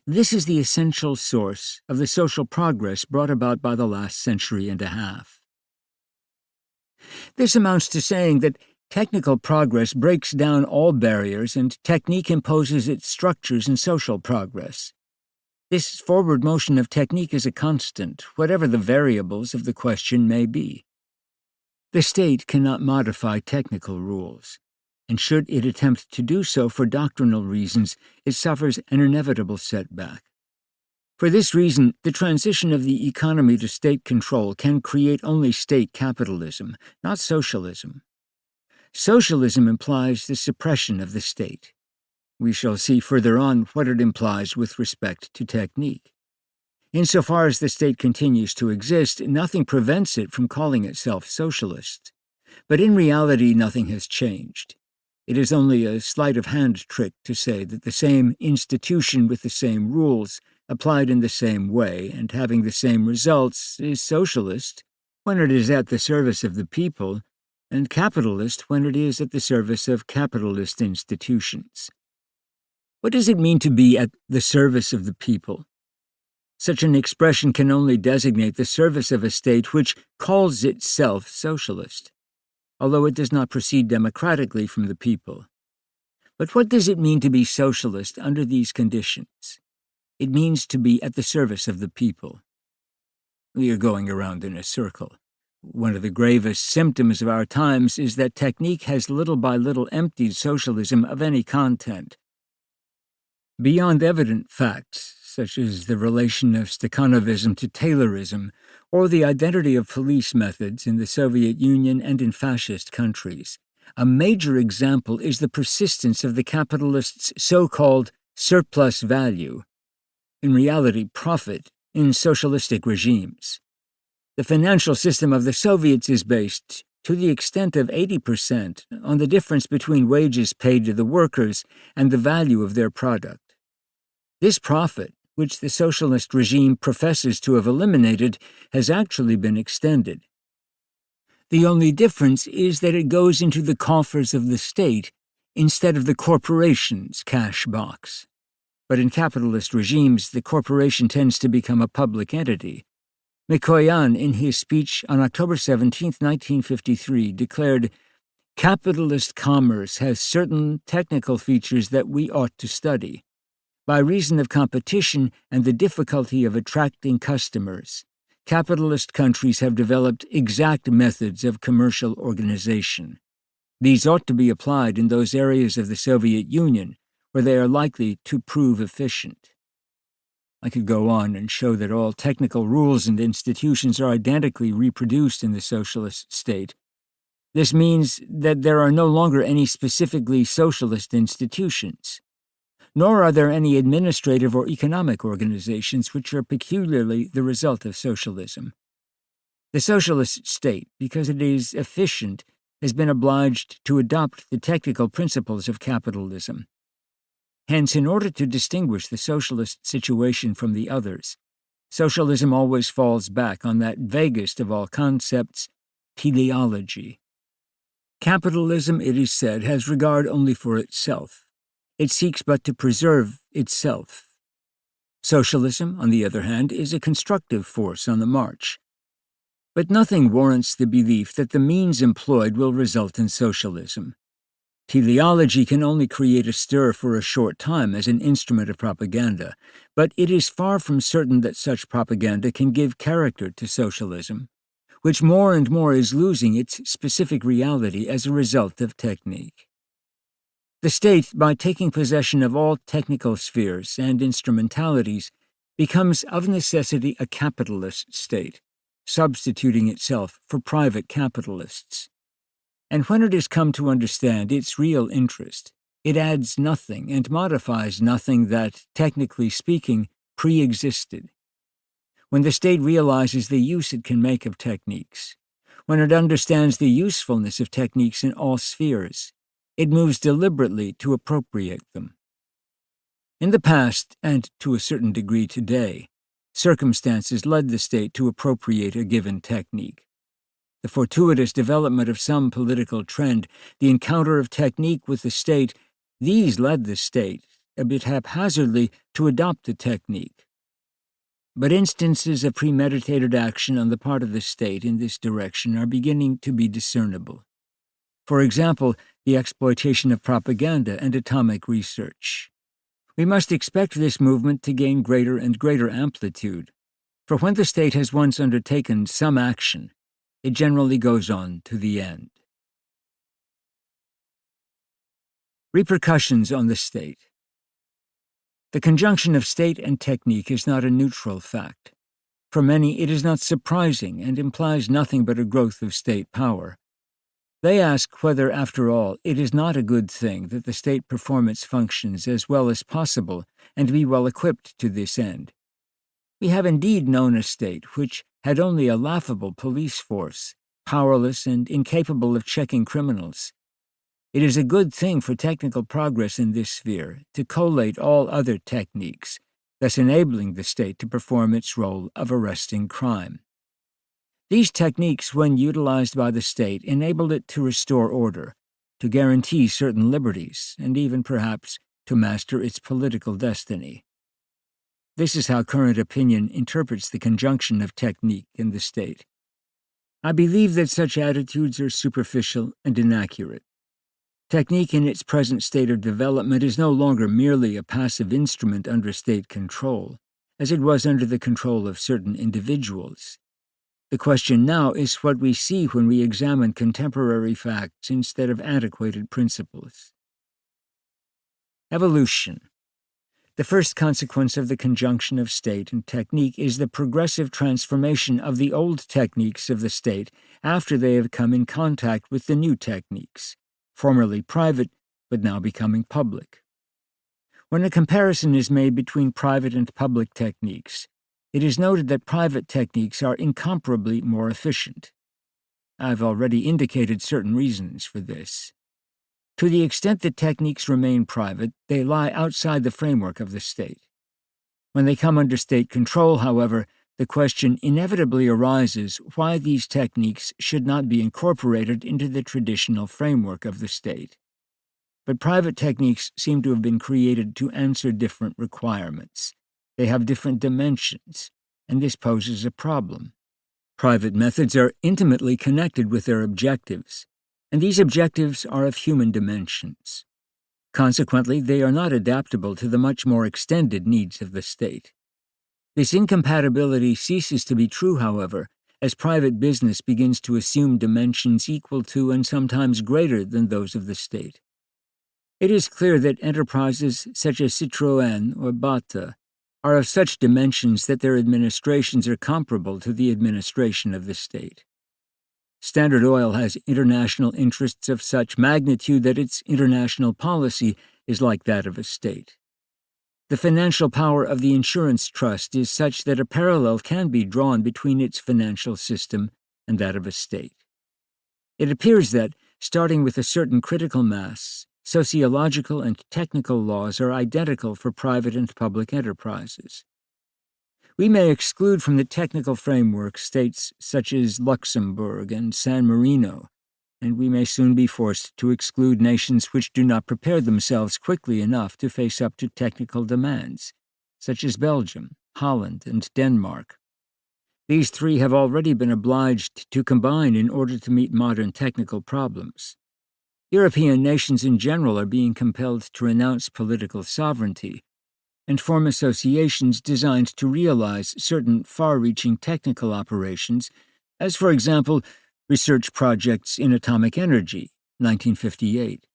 This is the essential source of the social progress brought about by the last century and a half." This amounts to saying that technical progress breaks down all barriers and technique imposes its structures in social progress. This forward motion of technique is a constant, whatever the variables of the question may be. The state cannot modify technical rules, and should it attempt to do so for doctrinal reasons, it suffers an inevitable setback. For this reason, the transition of the economy to state control can create only state capitalism, not socialism. Socialism implies the suppression of the state. We shall see further on what it implies with respect to technique. Insofar as the state continues to exist, nothing prevents it from calling itself socialist. But in reality, nothing has changed. It is only a sleight-of-hand trick to say that the same institution with the same rules, applied in the same way and having the same results, is socialist when it is at the service of the people, and capitalist when it is at the service of capitalist institutions. What does it mean to be at the service of the people? Such an expression can only designate the service of a state which calls itself socialist, although it does not proceed democratically from the people. But what does it mean to be socialist under these conditions? It means to be at the service of the people. We are going around in a circle. One of the gravest symptoms of our times is that technique has little by little emptied socialism of any content. Beyond evident facts, such as the relation of Stakhanovism to Taylorism, or the identity of police methods in the Soviet Union and in fascist countries, a major example is the persistence of the capitalists' so-called surplus value, in reality profit, in socialistic regimes. The financial system of the Soviets is based, to the extent of 80%, on the difference between wages paid to the workers and the value of their product. This profit, which the socialist regime professes to have eliminated, has actually been extended. The only difference is that it goes into the coffers of the state instead of the corporation's cash box. But in capitalist regimes, the corporation tends to become a public entity. Mikoyan, in his speech on October 17, 1953, declared, "Capitalist commerce has certain technical features that we ought to study. By reason of competition and the difficulty of attracting customers, capitalist countries have developed exact methods of commercial organization. These ought to be applied in those areas of the Soviet Union where they are likely to prove efficient." I could go on and show that all technical rules and institutions are identically reproduced in the socialist state. This means that there are no longer any specifically socialist institutions, nor are there any administrative or economic organizations which are peculiarly the result of socialism. The socialist state, because it is efficient, has been obliged to adopt the technical principles of capitalism. Hence, in order to distinguish the socialist situation from the others, socialism always falls back on that vaguest of all concepts, teleology. Capitalism, it is said, has regard only for itself. It seeks but to preserve itself. Socialism, on the other hand, is a constructive force on the march. But nothing warrants the belief that the means employed will result in socialism. Teleology can only create a stir for a short time as an instrument of propaganda, but it is far from certain that such propaganda can give character to socialism, which more and more is losing its specific reality as a result of technique. The state, by taking possession of all technical spheres and instrumentalities, becomes of necessity a capitalist state, substituting itself for private capitalists. And when it has come to understand its real interest, it adds nothing and modifies nothing that, technically speaking, pre-existed. When the state realizes the use it can make of techniques, when it understands the usefulness of techniques in all spheres, it moves deliberately to appropriate them. In the past, and to a certain degree today, circumstances led the state to appropriate a given technique. The fortuitous development of some political trend, the encounter of technique with the state, these led the state, a bit haphazardly, to adopt the technique. But instances of premeditated action on the part of the state in this direction are beginning to be discernible. For example, the exploitation of propaganda and atomic research. We must expect this movement to gain greater and greater amplitude, for when the state has once undertaken some action, it generally goes on to the end. Repercussions on the state. The conjunction of state and technique is not a neutral fact. For many, it is not surprising and implies nothing but a growth of state power. They ask whether, after all, it is not a good thing that the state perform its functions as well as possible and be well equipped to this end. We have indeed known a state which had only a laughable police force, powerless and incapable of checking criminals. It is a good thing for technical progress in this sphere to collate all other techniques, thus enabling the state to perform its role of arresting crime. These techniques, when utilized by the state, enabled it to restore order, to guarantee certain liberties, and even, perhaps, to master its political destiny. This is how current opinion interprets the conjunction of technique and the state. I believe that such attitudes are superficial and inaccurate. Technique in its present state of development is no longer merely a passive instrument under state control, as it was under the control of certain individuals. The question now is what we see when we examine contemporary facts instead of antiquated principles. Evolution. The first consequence of the conjunction of state and technique is the progressive transformation of the old techniques of the state after they have come in contact with the new techniques, formerly private but now becoming public. When a comparison is made between private and public techniques, it is noted that private techniques are incomparably more efficient. I've already indicated certain reasons for this. To the extent that techniques remain private, they lie outside the framework of the state. When they come under state control, however, the question inevitably arises why these techniques should not be incorporated into the traditional framework of the state. But private techniques seem to have been created to answer different requirements. They have different dimensions, and this poses a problem. Private methods are intimately connected with their objectives, and these objectives are of human dimensions. Consequently, they are not adaptable to the much more extended needs of the state. This incompatibility ceases to be true, however, as private business begins to assume dimensions equal to and sometimes greater than those of the state. It is clear that enterprises such as Citroën or Bata are of such dimensions that their administrations are comparable to the administration of the state. Standard Oil has international interests of such magnitude that its international policy is like that of a state. The financial power of the insurance trust is such that a parallel can be drawn between its financial system and that of a state. It appears that, starting with a certain critical mass, sociological and technical laws are identical for private and public enterprises. We may exclude from the technical framework states such as Luxembourg and San Marino, and we may soon be forced to exclude nations which do not prepare themselves quickly enough to face up to technical demands, such as Belgium, Holland, and Denmark. These three have already been obliged to combine in order to meet modern technical problems. European nations in general are being compelled to renounce political sovereignty and form associations designed to realize certain far-reaching technical operations, as, for example, research projects in atomic energy, 1958,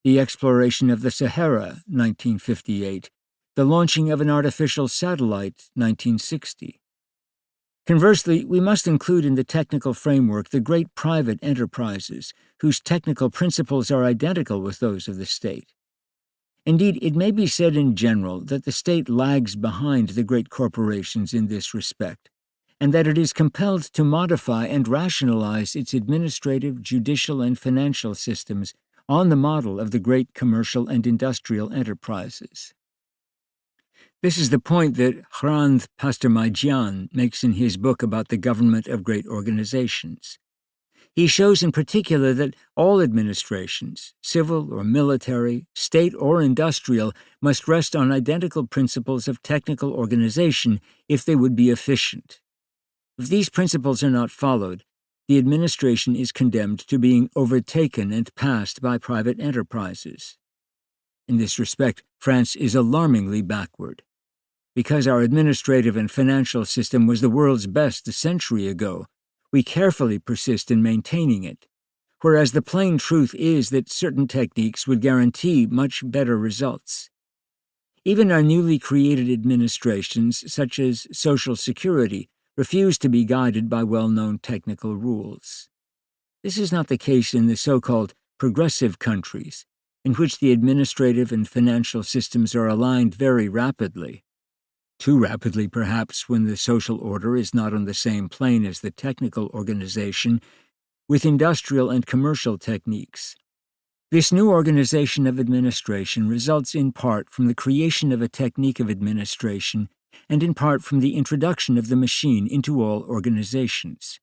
the exploration of the Sahara, 1958, the launching of an artificial satellite, 1960. Conversely, we must include in the technical framework the great private enterprises, whose technical principles are identical with those of the state. Indeed, it may be said in general that the state lags behind the great corporations in this respect, and that it is compelled to modify and rationalize its administrative, judicial, and financial systems on the model of the great commercial and industrial enterprises. This is the point that Hrant Pastormajian makes in his book about the government of great organizations. He shows in particular that all administrations, civil or military, state or industrial, must rest on identical principles of technical organization if they would be efficient. If these principles are not followed, the administration is condemned to being overtaken and passed by private enterprises. In this respect, France is alarmingly backward. Because our administrative and financial system was the world's best a century ago, we carefully persist in maintaining it, whereas the plain truth is that certain techniques would guarantee much better results. Even our newly created administrations, such as Social Security, refuse to be guided by well-known technical rules. This is not the case in the so-called progressive countries, in which the administrative and financial systems are aligned very rapidly. Too rapidly, perhaps, when the social order is not on the same plane as the technical organization, with industrial and commercial techniques. This new organization of administration results in part from the creation of a technique of administration and in part from the introduction of the machine into all organizations.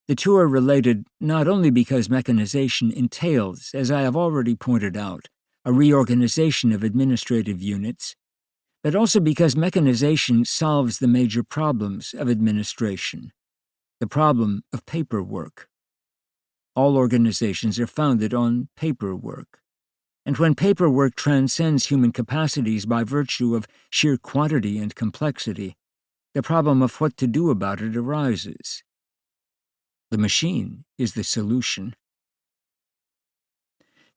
The two are related not only because mechanization entails, as I have already pointed out, a reorganization of administrative units, but also because mechanization solves the major problems of administration, the problem of paperwork. All organizations are founded on paperwork. And when paperwork transcends human capacities by virtue of sheer quantity and complexity, the problem of what to do about it arises. The machine is the solution.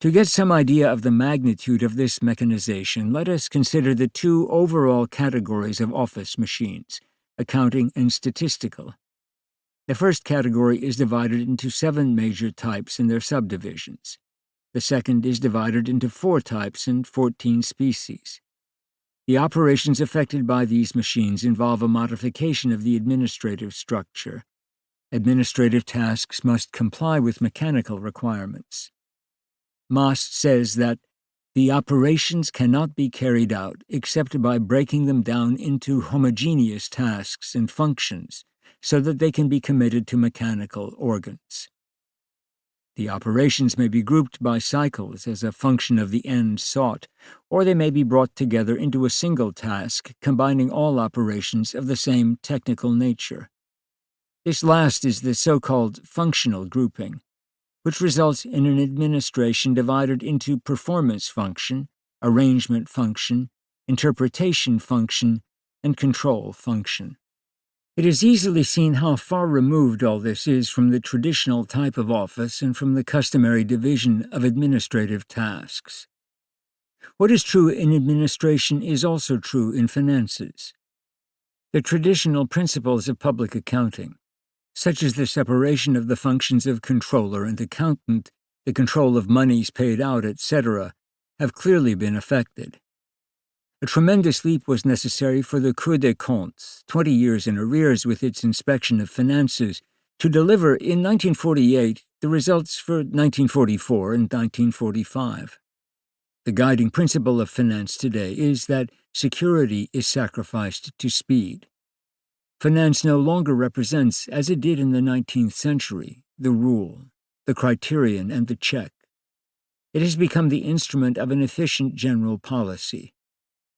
To get some idea of the magnitude of this mechanization, let us consider the two overall categories of office machines, accounting and statistical. The first category is divided into 7 major types and their subdivisions. The second is divided into 4 types and 14 species. The operations affected by these machines involve a modification of the administrative structure. Administrative tasks must comply with mechanical requirements. Maas says that the operations cannot be carried out except by breaking them down into homogeneous tasks and functions so that they can be committed to mechanical organs. The operations may be grouped by cycles as a function of the end sought, or they may be brought together into a single task combining all operations of the same technical nature. This last is the so-called functional grouping, which results in an administration divided into performance function, arrangement function, interpretation function, and control function. It is easily seen how far removed all this is from the traditional type of office and from the customary division of administrative tasks. What is true in administration is also true in finances. The traditional principles of public accounting, such as the separation of the functions of controller and accountant, the control of monies paid out, etc., have clearly been affected. A tremendous leap was necessary for the Cour des Comptes, 20 years in arrears with its inspection of finances, to deliver in 1948 the results for 1944 and 1945. The guiding principle of finance today is that security is sacrificed to speed. Finance no longer represents, as it did in the 19th century, the rule, the criterion, and the check. It has become the instrument of an efficient general policy.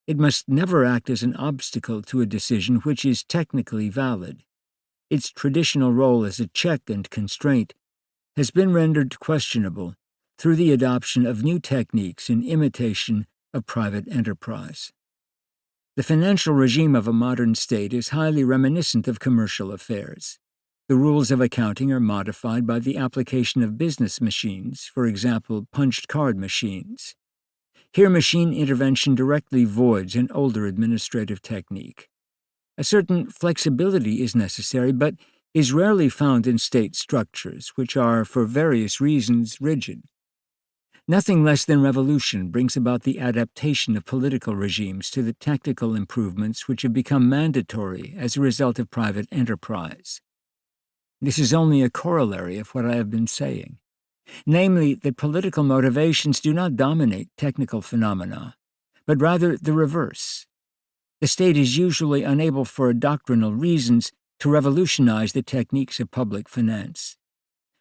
It must never act as an obstacle to a decision which is technically valid. Its traditional role as a check and constraint has been rendered questionable through the adoption of new techniques in imitation of private enterprise. The financial regime of a modern state is highly reminiscent of commercial affairs. The rules of accounting are modified by the application of business machines, for example, punched card machines. Here, machine intervention directly voids an older administrative technique. A certain flexibility is necessary, but is rarely found in state structures, which are, for various reasons, rigid. Nothing less than revolution brings about the adaptation of political regimes to the technical improvements which have become mandatory as a result of private enterprise. This is only a corollary of what I have been saying, namely that political motivations do not dominate technical phenomena, but rather the reverse. The state is usually unable for doctrinal reasons to revolutionize the techniques of public finance.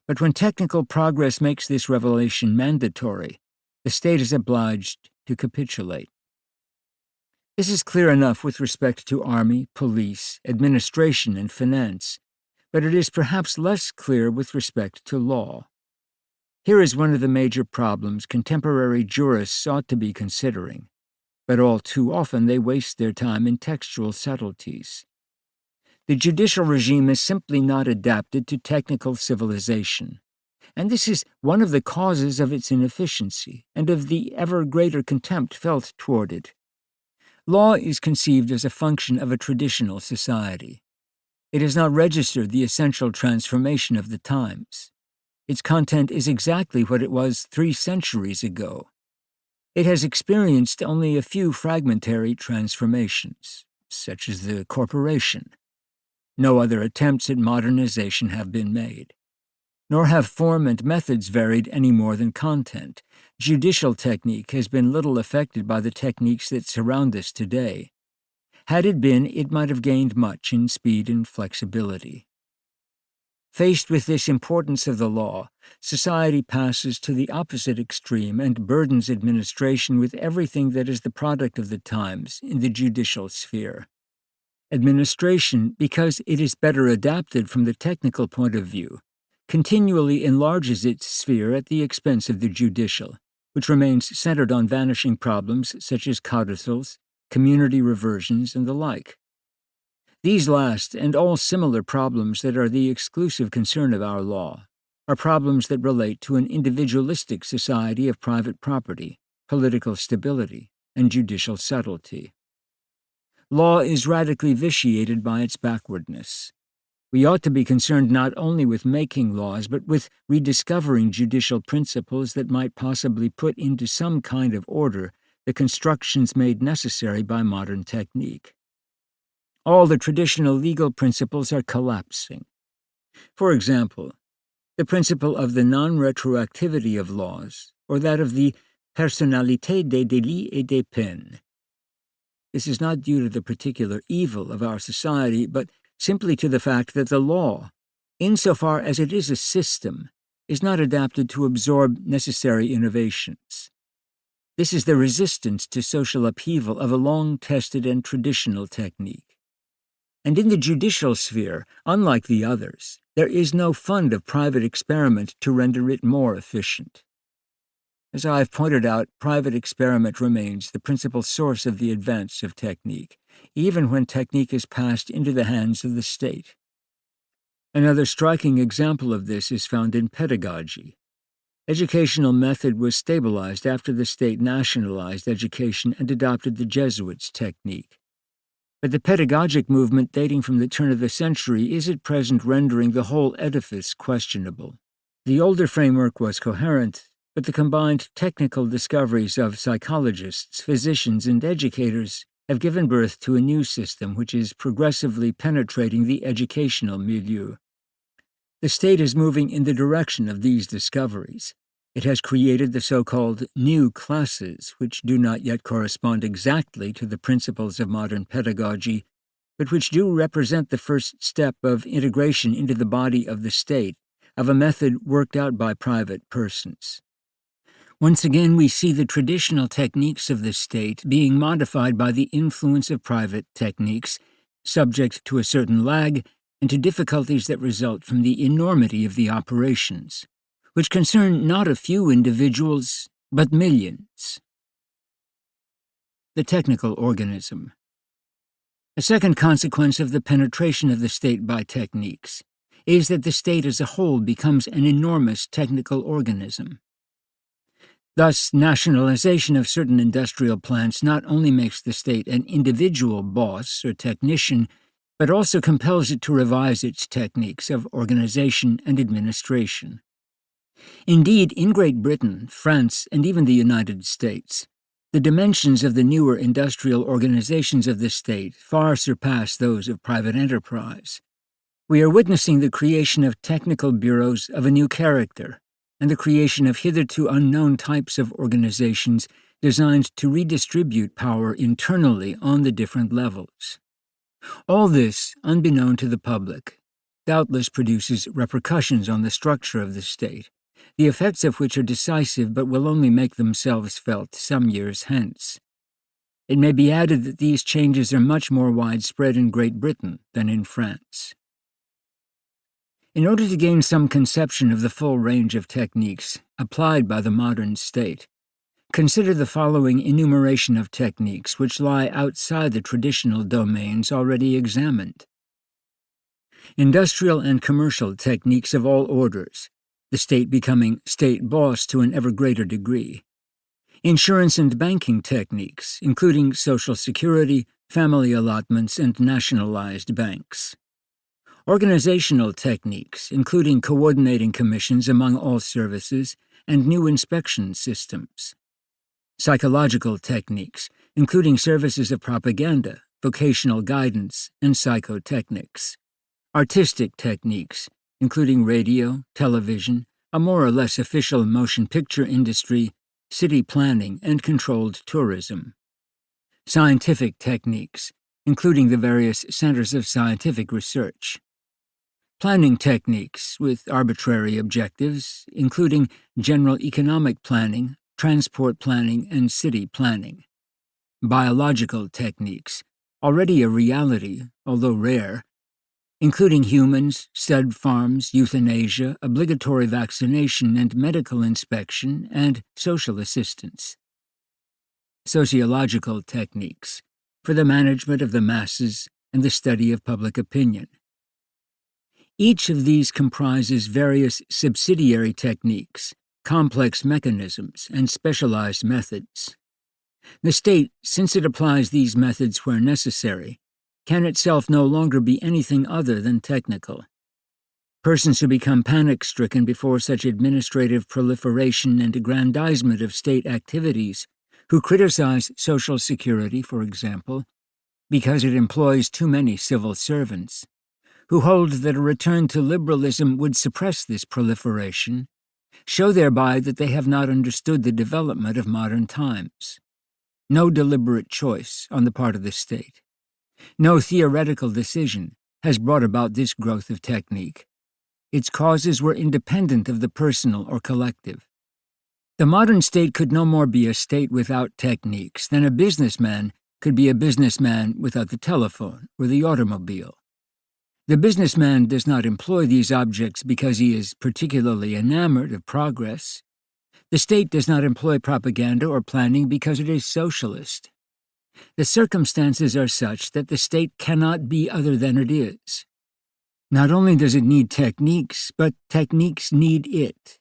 But when technical progress makes this revelation mandatory, the state is obliged to capitulate. This is clear enough with respect to army, police, administration, and finance, but it is perhaps less clear with respect to law. Here is one of the major problems contemporary jurists ought to be considering, but all too often they waste their time in textual subtleties. The judicial regime is simply not adapted to technical civilization, and this is one of the causes of its inefficiency and of the ever greater contempt felt toward it. Law is conceived as a function of a traditional society. It has not registered the essential transformation of the times. Its content is exactly what it was 3 centuries ago. It has experienced only a few fragmentary transformations, such as the corporation. No other attempts at modernization have been made. Nor have form and methods varied any more than content. Judicial technique has been little affected by the techniques that surround us today. Had it been, it might have gained much in speed and flexibility. Faced with this importance of the law, society passes to the opposite extreme and burdens administration with everything that is the product of the times in the judicial sphere. Administration, because it is better adapted from the technical point of view, continually enlarges its sphere at the expense of the judicial, which remains centered on vanishing problems such as codicils, community reversions, and the like. These last, and all similar problems that are the exclusive concern of our law, are problems that relate to an individualistic society of private property, political stability, and judicial subtlety. Law is radically vitiated by its backwardness. We ought to be concerned not only with making laws, but with rediscovering judicial principles that might possibly put into some kind of order the constructions made necessary by modern technique. All the traditional legal principles are collapsing. For example, the principle of the non-retroactivity of laws, or that of the personnalité des délits et des peines. This is not due to the particular evil of our society, but simply to the fact that the law, insofar as it is a system, is not adapted to absorb necessary innovations. This is the resistance to social upheaval of a long-tested and traditional technique. And in the judicial sphere, unlike the others, there is no fund of private experiment to render it more efficient. As I have pointed out, private experiment remains the principal source of the advance of technique, even when technique is passed into the hands of the state. Another striking example of this is found in pedagogy. Educational method was stabilized after the state nationalized education and adopted the Jesuits' technique. But the pedagogic movement dating from the turn of the century is at present rendering the whole edifice questionable. The older framework was coherent, but the combined technical discoveries of psychologists, physicians, and educators have given birth to a new system which is progressively penetrating the educational milieu. The state is moving in the direction of these discoveries. It has created the so-called new classes, which do not yet correspond exactly to the principles of modern pedagogy, but which do represent the first step of integration into the body of the state, of a method worked out by private persons. Once again, we see the traditional techniques of the state being modified by the influence of private techniques, subject to a certain lag and to difficulties that result from the enormity of the operations, which concern not a few individuals, but millions. The technical organism. A second consequence of the penetration of the state by techniques is that the state as a whole becomes an enormous technical organism. Thus, nationalization of certain industrial plants not only makes the state an individual boss or technician, but also compels it to revise its techniques of organization and administration. Indeed, in Great Britain, France, and even the United States, the dimensions of the newer industrial organizations of the state far surpass those of private enterprise. We are witnessing the creation of technical bureaus of a new character, and the creation of hitherto unknown types of organizations designed to redistribute power internally on the different levels. All this, unbeknown to the public, doubtless produces repercussions on the structure of the state, the effects of which are decisive but will only make themselves felt some years hence. It may be added that these changes are much more widespread in Great Britain than in France. In order to gain some conception of the full range of techniques applied by the modern state, consider the following enumeration of techniques which lie outside the traditional domains already examined. Industrial and commercial techniques of all orders, the state becoming state boss to an ever greater degree. Insurance and banking techniques, including Social Security, family allotments, and nationalized banks. Organizational techniques, including coordinating commissions among all services and new inspection systems. Psychological techniques, including services of propaganda, vocational guidance, and psychotechnics. Artistic techniques, including radio, television, a more or less official motion picture industry, city planning, and controlled tourism. Scientific techniques, including the various centers of scientific research. Planning techniques with arbitrary objectives, including general economic planning, transport planning, and city planning. Biological techniques, already a reality, although rare, including humans, stud farms, euthanasia, obligatory vaccination and medical inspection, and social assistance. Sociological techniques, for the management of the masses and the study of public opinion. Each of these comprises various subsidiary techniques, complex mechanisms, and specialized methods. The state, since it applies these methods where necessary, can itself no longer be anything other than technical. Persons who become panic-stricken before such administrative proliferation and aggrandizement of state activities, who criticize Social Security, for example, because it employs too many civil servants, who hold that a return to liberalism would suppress this proliferation, show thereby that they have not understood the development of modern times. No deliberate choice on the part of the state, no theoretical decision has brought about this growth of technique. Its causes were independent of the personal or collective. The modern state could no more be a state without techniques than a businessman could be a businessman without the telephone or the automobile. The businessman does not employ these objects because he is particularly enamored of progress. The state does not employ propaganda or planning because it is socialist. The circumstances are such that the state cannot be other than it is. Not only does it need techniques, but techniques need it.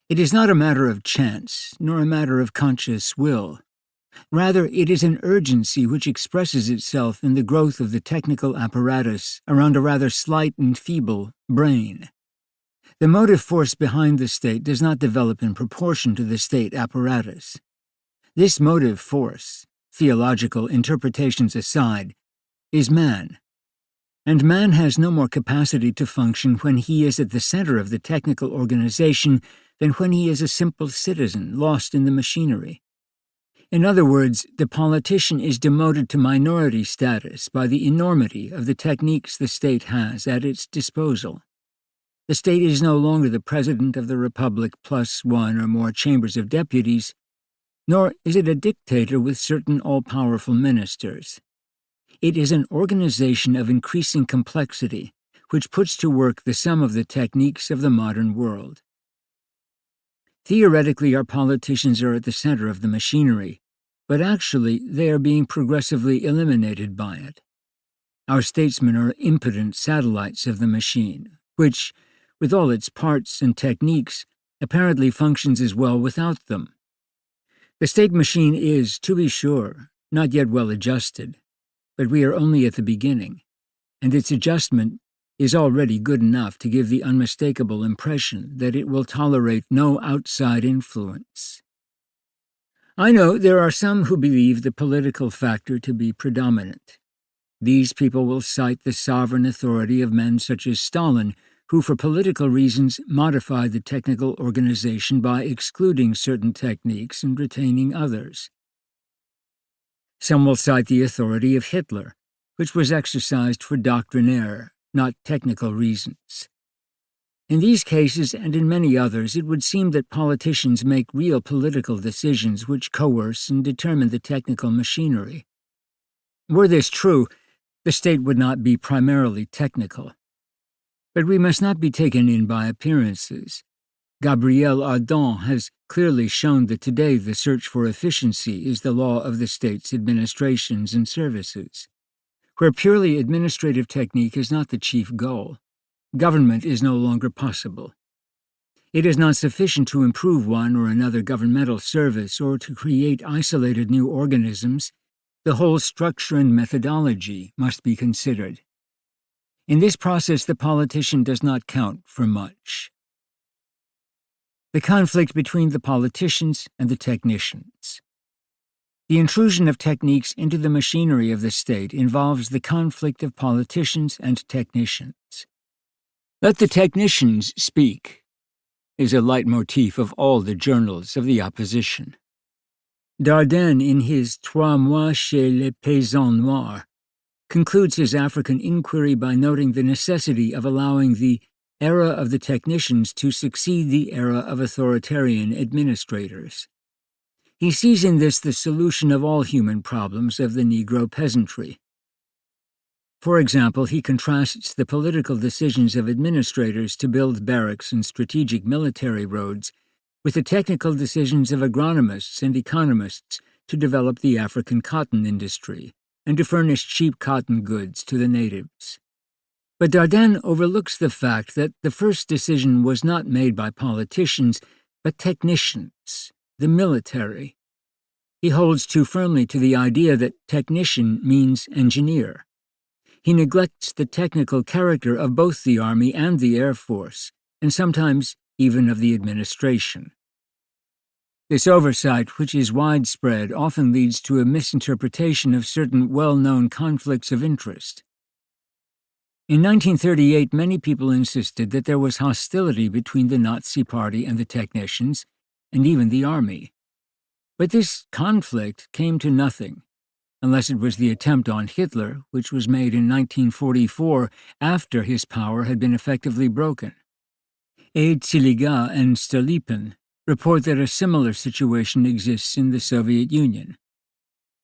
It is not a matter of chance, nor a matter of conscious will. Rather, it is an urgency which expresses itself in the growth of the technical apparatus around a rather slight and feeble brain. The motive force behind the state does not develop in proportion to the state apparatus. This motive force, theological interpretations aside, is man. And man has no more capacity to function when he is at the center of the technical organization than when he is a simple citizen lost in the machinery. In other words, the politician is demoted to minority status by the enormity of the techniques the state has at its disposal. The state is no longer the president of the republic plus one or more chambers of deputies, nor is it a dictator with certain all-powerful ministers. It is an organization of increasing complexity, which puts to work the sum of the techniques of the modern world. Theoretically, our politicians are at the center of the machinery, but actually they are being progressively eliminated by it. Our statesmen are impotent satellites of the machine, which, with all its parts and techniques, apparently functions as well without them. The state machine is, to be sure, not yet well adjusted, but we are only at the beginning, and its adjustment is already good enough to give the unmistakable impression that it will tolerate no outside influence. I know there are some who believe the political factor to be predominant. These people will cite the sovereign authority of men such as Stalin, who for political reasons modified the technical organization by excluding certain techniques and retaining others. Some will cite the authority of Hitler, which was exercised for doctrinaire, not technical reasons. In these cases and in many others, it would seem that politicians make real political decisions which coerce and determine the technical machinery. Were this true, the state would not be primarily technical. But we must not be taken in by appearances. Gabriel Ardant has clearly shown that today the search for efficiency is the law of the state's administrations and services. Where purely administrative technique is not the chief goal, government is no longer possible. It is not sufficient to improve one or another governmental service or to create isolated new organisms. The whole structure and methodology must be considered. In this process, the politician does not count for much. The conflict between the politicians and the technicians. The intrusion of techniques into the machinery of the state involves the conflict of politicians and technicians. Let the technicians speak is a leitmotif of all the journals of the opposition. Dardenne, in his Trois mois chez les paysans noirs, concludes his African inquiry by noting the necessity of allowing the era of the technicians to succeed the era of authoritarian administrators. He sees in this the solution of all human problems of the Negro peasantry. For example, he contrasts the political decisions of administrators to build barracks and strategic military roads with the technical decisions of agronomists and economists to develop the African cotton industry and to furnish cheap cotton goods to the natives. But Dardenne overlooks the fact that the first decision was not made by politicians, but technicians, the military. He holds too firmly to the idea that technician means engineer. He neglects the technical character of both the Army and the Air Force, and sometimes even of the administration. This oversight, which is widespread, often leads to a misinterpretation of certain well-known conflicts of interest. In 1938, many people insisted that there was hostility between the Nazi Party and the technicians, and even the Army. But this conflict came to nothing, unless it was the attempt on Hitler, which was made in 1944 after his power had been effectively broken. A. Tsiliga and Stolypin report that a similar situation exists in the Soviet Union.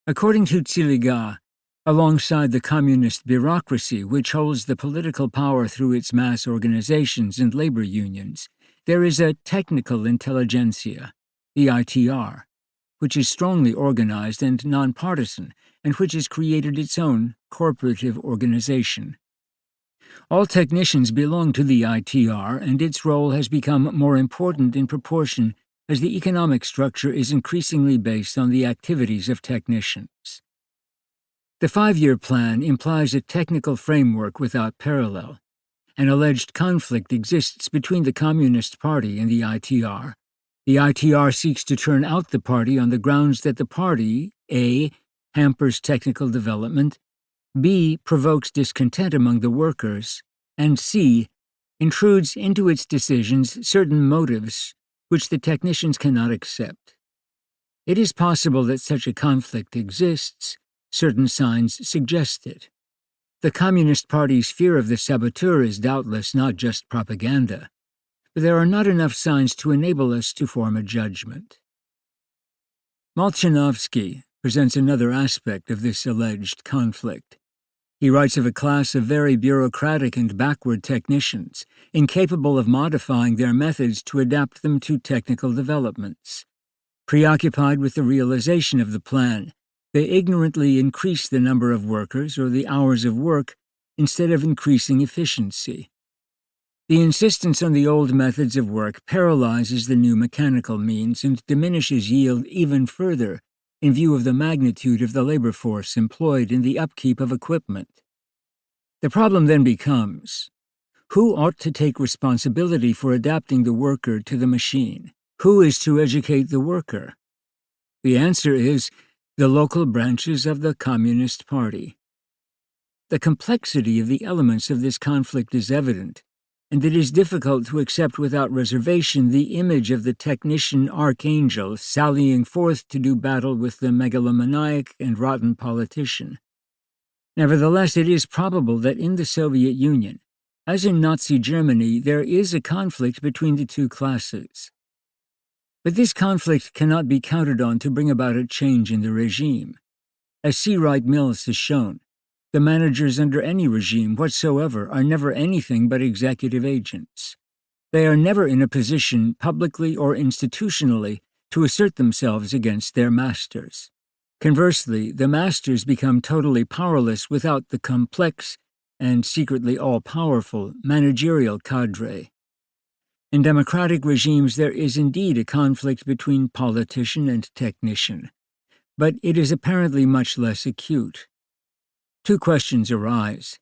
According to Tsiliga, alongside the communist bureaucracy, which holds the political power through its mass organizations and labor unions, there is a technical intelligentsia, the ITR, which is strongly organized and nonpartisan, and which has created its own corporative organization. All technicians belong to the ITR, and its role has become more important in proportion as the economic structure is increasingly based on the activities of technicians. The 5-year plan implies a technical framework without parallel. An alleged conflict exists between the Communist Party and the ITR. The ITR seeks to turn out the party on the grounds that the party, A, hampers technical development, B, provokes discontent among the workers, and C, intrudes into its decisions certain motives which the technicians cannot accept. It is possible that such a conflict exists. Certain signs suggest it. The Communist Party's fear of the saboteur is doubtless not just propaganda, but there are not enough signs to enable us to form a judgment. Molchanovsky presents another aspect of this alleged conflict. He writes of a class of very bureaucratic and backward technicians, incapable of modifying their methods to adapt them to technical developments. Preoccupied with the realization of the plan, They ignorantly increase the number of workers or the hours of work instead of increasing efficiency. The insistence on the old methods of work paralyzes the new mechanical means and diminishes yield even further in view of the magnitude of the labor force employed in the upkeep of equipment. The problem then becomes, who ought to take responsibility for adapting the worker to the machine? Who is to educate the worker? The answer is the local branches of the Communist Party. The complexity of the elements of this conflict is evident, and it is difficult to accept without reservation the image of the technician archangel sallying forth to do battle with the megalomaniac and rotten politician. Nevertheless, it is probable that in the Soviet Union, as in Nazi Germany, there is a conflict between the two classes. But this conflict cannot be counted on to bring about a change in the regime. As C. Wright Mills has shown, the managers under any regime whatsoever are never anything but executive agents. They are never in a position, publicly or institutionally, to assert themselves against their masters. Conversely, the masters become totally powerless without the complex and secretly all-powerful managerial cadre. In democratic regimes there is indeed a conflict between politician and technician, but it is apparently much less acute. Two questions arise.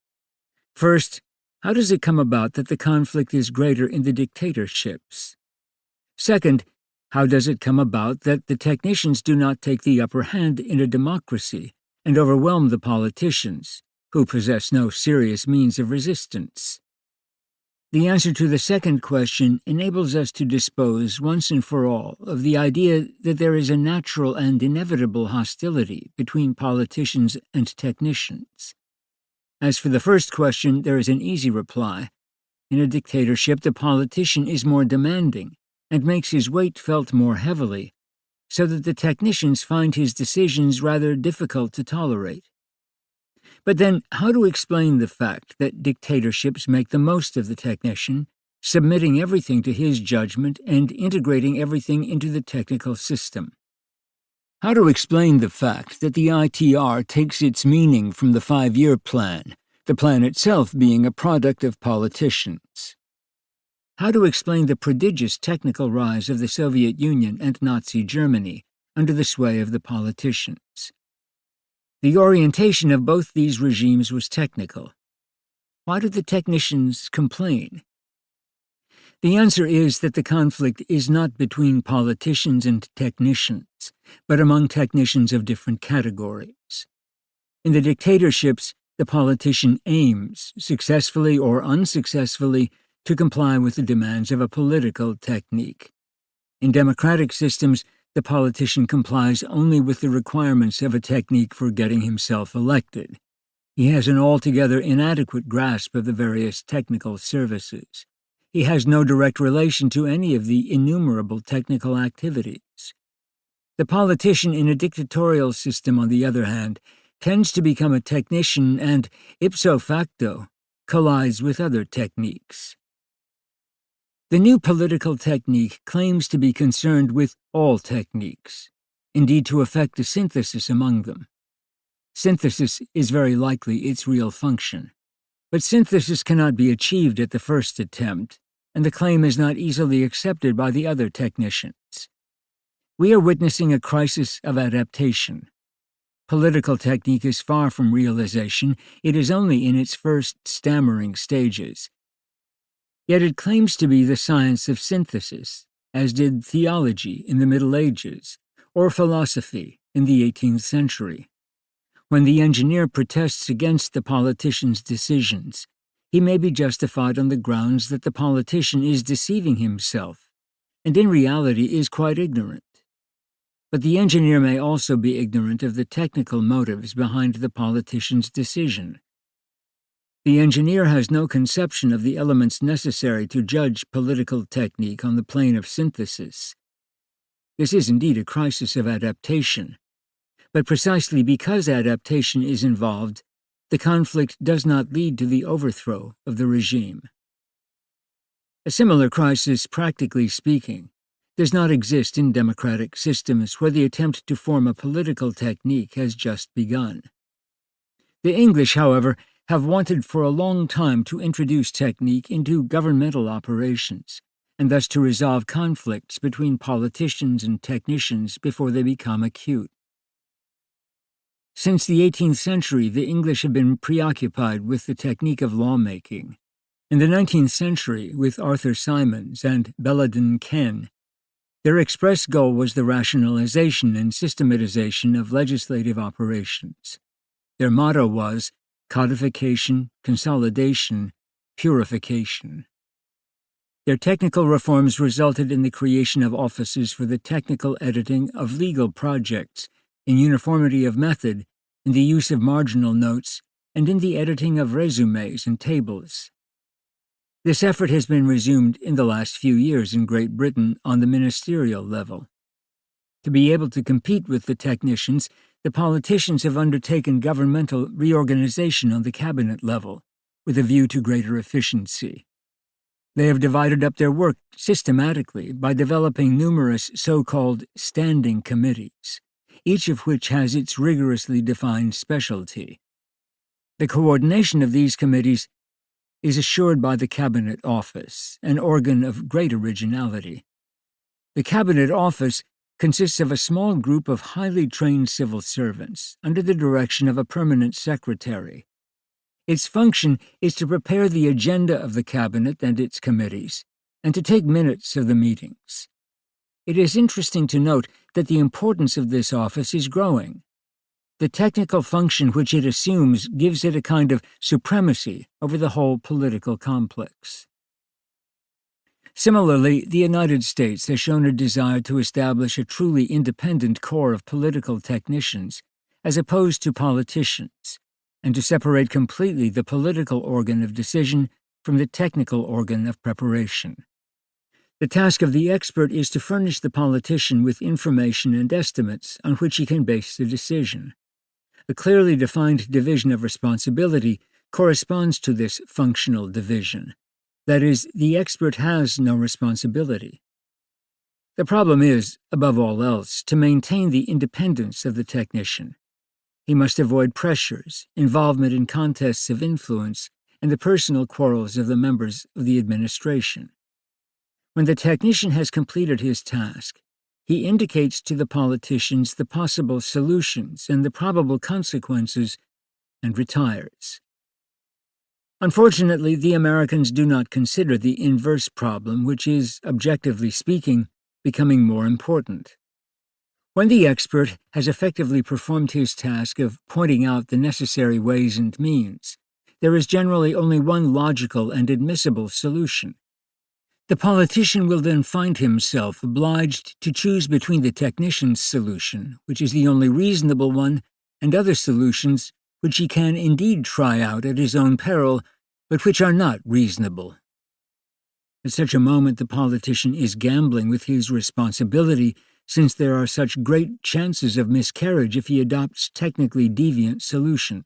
First, how does it come about that the conflict is greater in the dictatorships? Second, how does it come about that the technicians do not take the upper hand in a democracy and overwhelm the politicians, who possess no serious means of resistance? The answer to the second question enables us to dispose once and for all of the idea that there is a natural and inevitable hostility between politicians and technicians. As for the first question, there is an easy reply. In a dictatorship, the politician is more demanding and makes his weight felt more heavily, so that the technicians find his decisions rather difficult to tolerate. But then, how to explain the fact that dictatorships make the most of the technician, submitting everything to his judgment and integrating everything into the technical system? How to explain the fact that the ITR takes its meaning from the 5-year plan, the plan itself being a product of politicians? How to explain the prodigious technical rise of the Soviet Union and Nazi Germany under the sway of the politicians? The orientation of both these regimes was technical. Why did the technicians complain? The answer is that the conflict is not between politicians and technicians, but among technicians of different categories. In the dictatorships, the politician aims, successfully or unsuccessfully, to comply with the demands of a political technique. In democratic systems, the politician complies only with the requirements of a technique for getting himself elected. He has an altogether inadequate grasp of the various technical services. He has no direct relation to any of the innumerable technical activities. The politician in a dictatorial system, on the other hand, tends to become a technician and, ipso facto, collides with other techniques. The new political technique claims to be concerned with all techniques, indeed to effect a synthesis among them. Synthesis is very likely its real function, but synthesis cannot be achieved at the first attempt, and the claim is not easily accepted by the other technicians. We are witnessing a crisis of adaptation. Political technique is far from realization, it is only in its first stammering stages. Yet it claims to be the science of synthesis, as did theology in the Middle Ages, or philosophy in the 18th century. When the engineer protests against the politician's decisions, he may be justified on the grounds that the politician is deceiving himself, and in reality is quite ignorant. But the engineer may also be ignorant of the technical motives behind the politician's decision. The engineer has no conception of the elements necessary to judge political technique on the plane of synthesis. This is indeed a crisis of adaptation, but precisely because adaptation is involved, the conflict does not lead to the overthrow of the regime. A similar crisis, practically speaking, does not exist in democratic systems where the attempt to form a political technique has just begun. The English, however, have wanted for a long time to introduce technique into governmental operations, and thus to resolve conflicts between politicians and technicians before they become acute. Since the 18th century, the English have been preoccupied with the technique of lawmaking. In the 19th century, with Arthur Symons and Belladin Ken, their express goal was the rationalization and systematization of legislative operations. Their motto was codification, consolidation, purification. Their technical reforms resulted in the creation of offices for the technical editing of legal projects, in uniformity of method, in the use of marginal notes, and in the editing of resumes and tables. This effort has been resumed in the last few years in Great Britain on the ministerial level. To be able to compete with the technicians, the politicians have undertaken governmental reorganization on the cabinet level, with a view to greater efficiency. They have divided up their work systematically by developing numerous so-called standing committees, each of which has its rigorously defined specialty. The coordination of these committees is assured by the Cabinet Office, an organ of great originality. The Cabinet Office consists of a small group of highly trained civil servants under the direction of a permanent secretary. Its function is to prepare the agenda of the Cabinet and its committees, and to take minutes of the meetings. It is interesting to note that the importance of this office is growing. The technical function which it assumes gives it a kind of supremacy over the whole political complex. Similarly, the United States has shown a desire to establish a truly independent corps of political technicians, as opposed to politicians, and to separate completely the political organ of decision from the technical organ of preparation. The task of the expert is to furnish the politician with information and estimates on which he can base the decision. A clearly defined division of responsibility corresponds to this functional division. That is, the expert has no responsibility. The problem is, above all else, to maintain the independence of the technician. He must avoid pressures, involvement in contests of influence, and the personal quarrels of the members of the administration. When the technician has completed his task, he indicates to the politicians the possible solutions and the probable consequences, and retires. Unfortunately, the Americans do not consider the inverse problem, which is, objectively speaking, becoming more important. When the expert has effectively performed his task of pointing out the necessary ways and means, there is generally only one logical and admissible solution. The politician will then find himself obliged to choose between the technician's solution, which is the only reasonable one, and other solutions which he can indeed try out at his own peril, but which are not reasonable. At such a moment the politician is gambling with his responsibility, since there are such great chances of miscarriage if he adopts technically deviant solutions.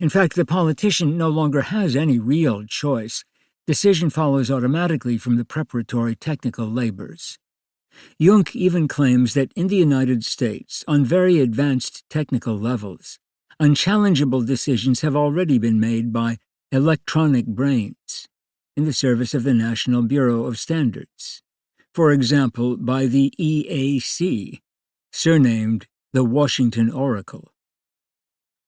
In fact, the politician no longer has any real choice. Decision follows automatically from the preparatory technical labors. Jung even claims that in the United States, on very advanced technical levels, unchallengeable decisions have already been made by electronic brains in the service of the National Bureau of Standards. For example, by the EAC, surnamed the Washington Oracle.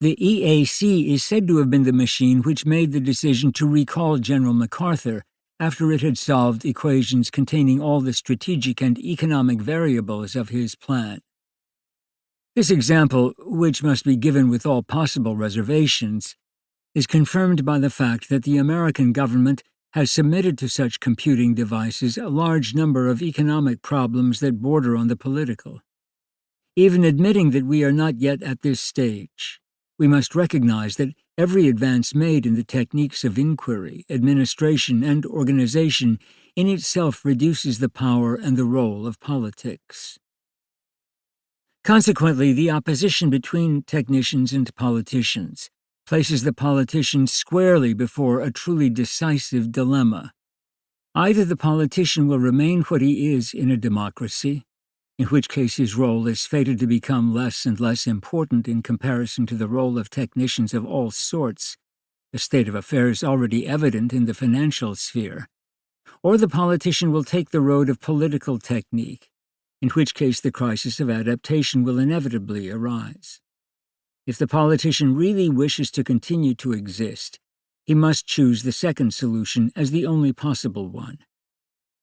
The EAC is said to have been the machine which made the decision to recall General MacArthur after it had solved equations containing all the strategic and economic variables of his plan. This example, which must be given with all possible reservations, is confirmed by the fact that the American government has submitted to such computing devices a large number of economic problems that border on the political. Even admitting that we are not yet at this stage, we must recognize that every advance made in the techniques of inquiry, administration, and organization in itself reduces the power and the role of politics. Consequently, the opposition between technicians and politicians places the politicians squarely before a truly decisive dilemma. Either the politician will remain what he is in a democracy, in which case his role is fated to become less and less important in comparison to the role of technicians of all sorts, a state of affairs already evident in the financial sphere, or the politician will take the road of political technique, in which case the crisis of adaptation will inevitably arise. If the politician really wishes to continue to exist, he must choose the second solution as the only possible one.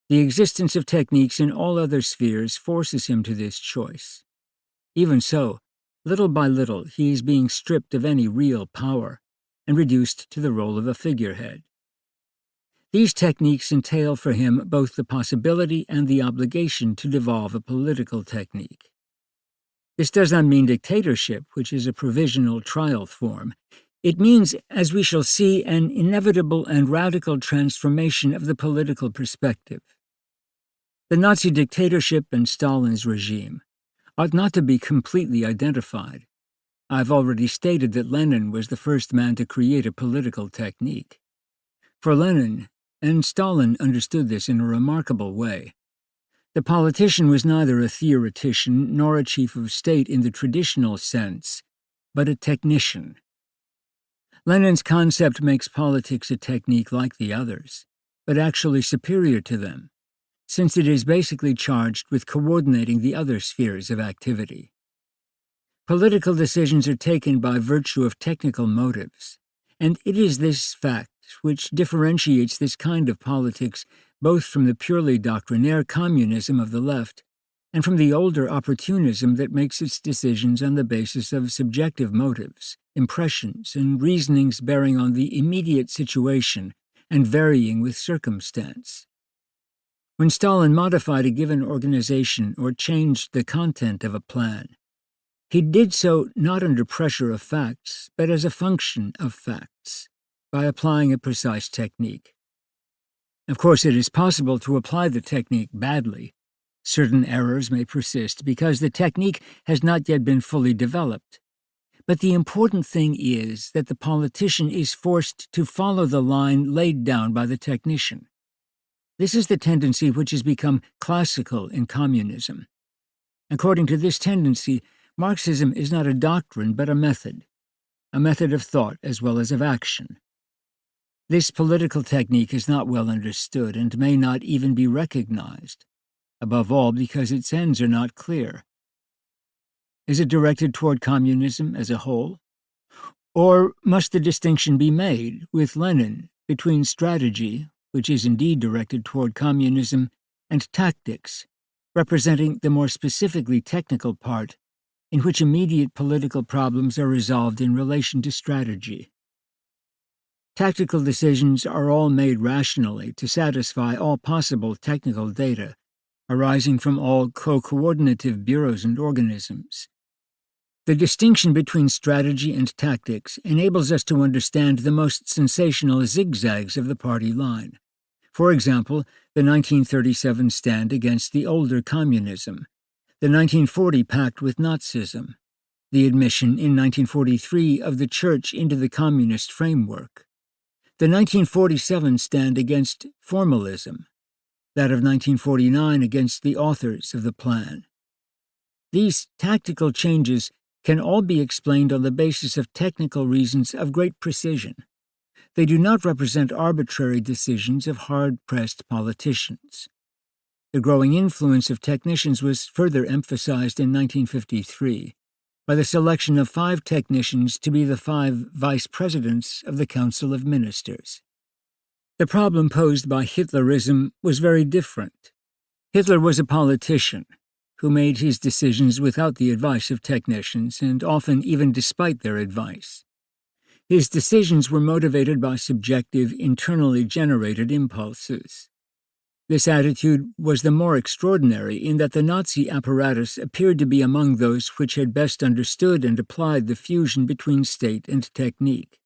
The existence of techniques in all other spheres forces him to this choice. Even so, little by little he is being stripped of any real power and reduced to the role of a figurehead. These techniques entail for him both the possibility and the obligation to devolve a political technique. This does not mean dictatorship, which is a provisional trial form. It means, as we shall see, an inevitable and radical transformation of the political perspective. The Nazi dictatorship and Stalin's regime ought not to be completely identified. I've already stated that Lenin was the first man to create a political technique. For Lenin, and Stalin understood this in a remarkable way, the politician was neither a theoretician nor a chief of state in the traditional sense, but a technician. Lenin's concept makes politics a technique like the others, but actually superior to them, since it is basically charged with coordinating the other spheres of activity. Political decisions are taken by virtue of technical motives, and it is this fact which differentiates this kind of politics both from the purely doctrinaire communism of the left and from the older opportunism that makes its decisions on the basis of subjective motives, impressions, and reasonings bearing on the immediate situation and varying with circumstance. When Stalin modified a given organization or changed the content of a plan, he did so not under pressure of facts, but as a function of facts, by applying a precise technique. Of course, it is possible to apply the technique badly. Certain errors may persist because the technique has not yet been fully developed. But the important thing is that the politician is forced to follow the line laid down by the technician. This is the tendency which has become classical in communism. According to this tendency, Marxism is not a doctrine but a method of thought as well as of action. This political technique is not well understood and may not even be recognized, above all because its ends are not clear. Is it directed toward communism as a whole? Or must the distinction be made, with Lenin, between strategy, which is indeed directed toward communism, and tactics, representing the more specifically technical part, in which immediate political problems are resolved in relation to strategy? Tactical decisions are all made rationally to satisfy all possible technical data, arising from all co-coordinative bureaus and organisms. The distinction between strategy and tactics enables us to understand the most sensational zigzags of the party line. For example, the 1937 stand against the older communism, the 1940 pact with Nazism, the admission in 1943 of the Church into the communist framework, the 1947 stand against formalism, that of 1949 against the authors of the plan. These tactical changes can all be explained on the basis of technical reasons of great precision. They do not represent arbitrary decisions of hard-pressed politicians. The growing influence of technicians was further emphasized in 1953 by the selection of 5 technicians to be the 5 vice presidents of the Council of Ministers. The problem posed by Hitlerism was very different. Hitler was a politician who made his decisions without the advice of technicians and often even despite their advice. His decisions were motivated by subjective, internally generated impulses. This attitude was the more extraordinary in that the Nazi apparatus appeared to be among those which had best understood and applied the fusion between state and technique.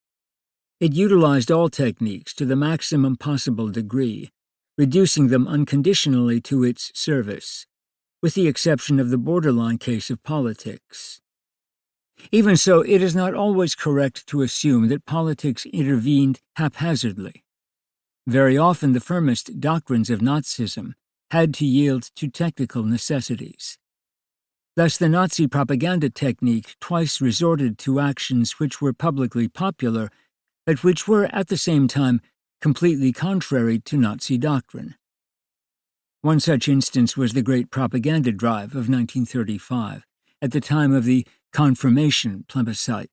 It utilized all techniques to the maximum possible degree, reducing them unconditionally to its service, with the exception of the borderline case of politics. Even so, it is not always correct to assume that politics intervened haphazardly. Very often the firmest doctrines of Nazism had to yield to technical necessities. Thus, the Nazi propaganda technique twice resorted to actions which were publicly popular, but which were, at the same time, completely contrary to Nazi doctrine. One such instance was the Great Propaganda Drive of 1935, at the time of the Confirmation plebiscite.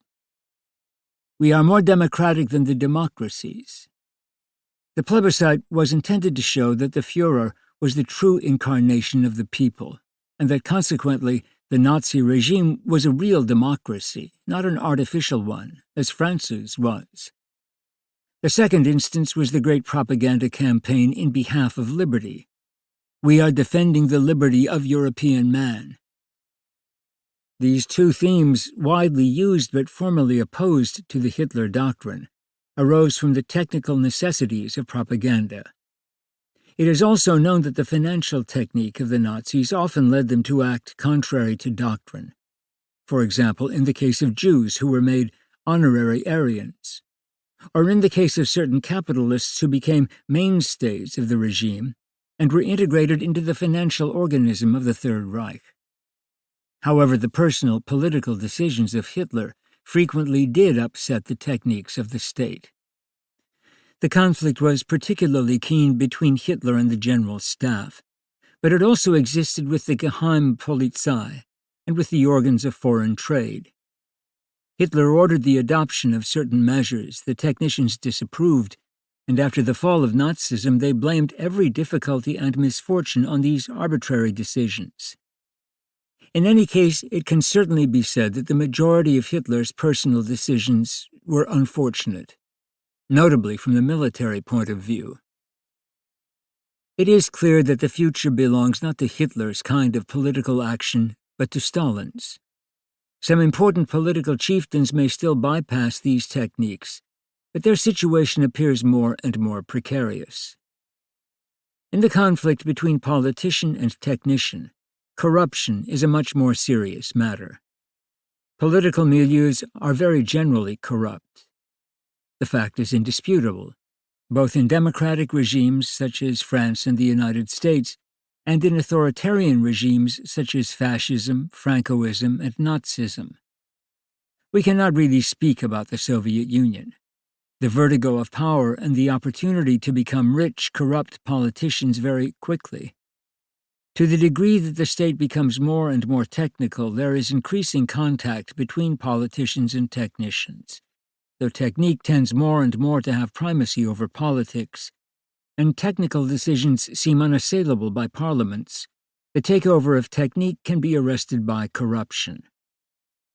"We are more democratic than the democracies." The plebiscite was intended to show that the Führer was the true incarnation of the people, and that consequently the Nazi regime was a real democracy, not an artificial one, as France's was. The second instance was the Great Propaganda Campaign in behalf of liberty. "We are defending the liberty of European man." These two themes, widely used but formally opposed to the Hitler doctrine, arose from the technical necessities of propaganda. It is also known that the financial technique of the Nazis often led them to act contrary to doctrine. For example, in the case of Jews who were made honorary Aryans, or in the case of certain capitalists who became mainstays of the regime and were integrated into the financial organism of the Third Reich. However, the personal political decisions of Hitler frequently did upset the techniques of the state. The conflict was particularly keen between Hitler and the General Staff, but it also existed with the Geheimpolizei and with the organs of foreign trade. Hitler ordered the adoption of certain measures the technicians disapproved, and after the fall of Nazism they blamed every difficulty and misfortune on these arbitrary decisions. In any case, it can certainly be said that the majority of Hitler's personal decisions were unfortunate, notably from the military point of view. It is clear that the future belongs not to Hitler's kind of political action, but to Stalin's. Some important political chieftains may still bypass these techniques, but their situation appears more and more precarious. In the conflict between politician and technician, corruption is a much more serious matter. Political milieus are very generally corrupt. The fact is indisputable, both in democratic regimes such as France and the United States, and in authoritarian regimes such as fascism, Francoism, and Nazism. We cannot really speak about the Soviet Union. The vertigo of power and the opportunity to become rich corrupt politicians very quickly. To the degree that the state becomes more and more technical, there is increasing contact between politicians and technicians, though technique tends more and more to have primacy over politics, and technical decisions seem unassailable by parliaments. The takeover of technique can be arrested by corruption.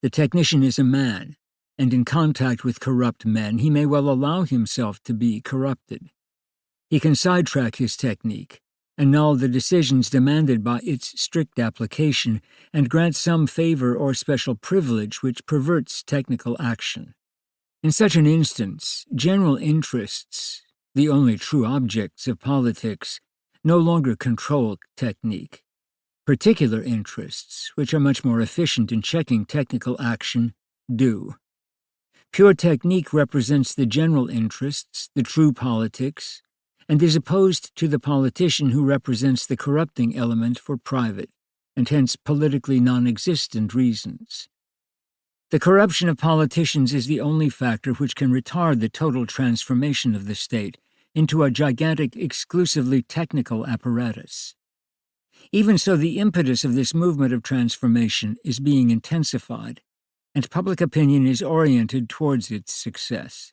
The technician is a man, and in contact with corrupt men, he may well allow himself to be corrupted. He can sidetrack his technique, annul the decisions demanded by its strict application, and grant some favor or special privilege which perverts technical action. In such an instance, general interests, the only true objects of politics, no longer control technique. Particular interests, which are much more efficient in checking technical action, do. Pure technique represents the general interests, the true politics, and is opposed to the politician who represents the corrupting element for private, and hence politically non-existent reasons. The corruption of politicians is the only factor which can retard the total transformation of the state into a gigantic, exclusively technical apparatus. Even so, the impetus of this movement of transformation is being intensified, and public opinion is oriented towards its success.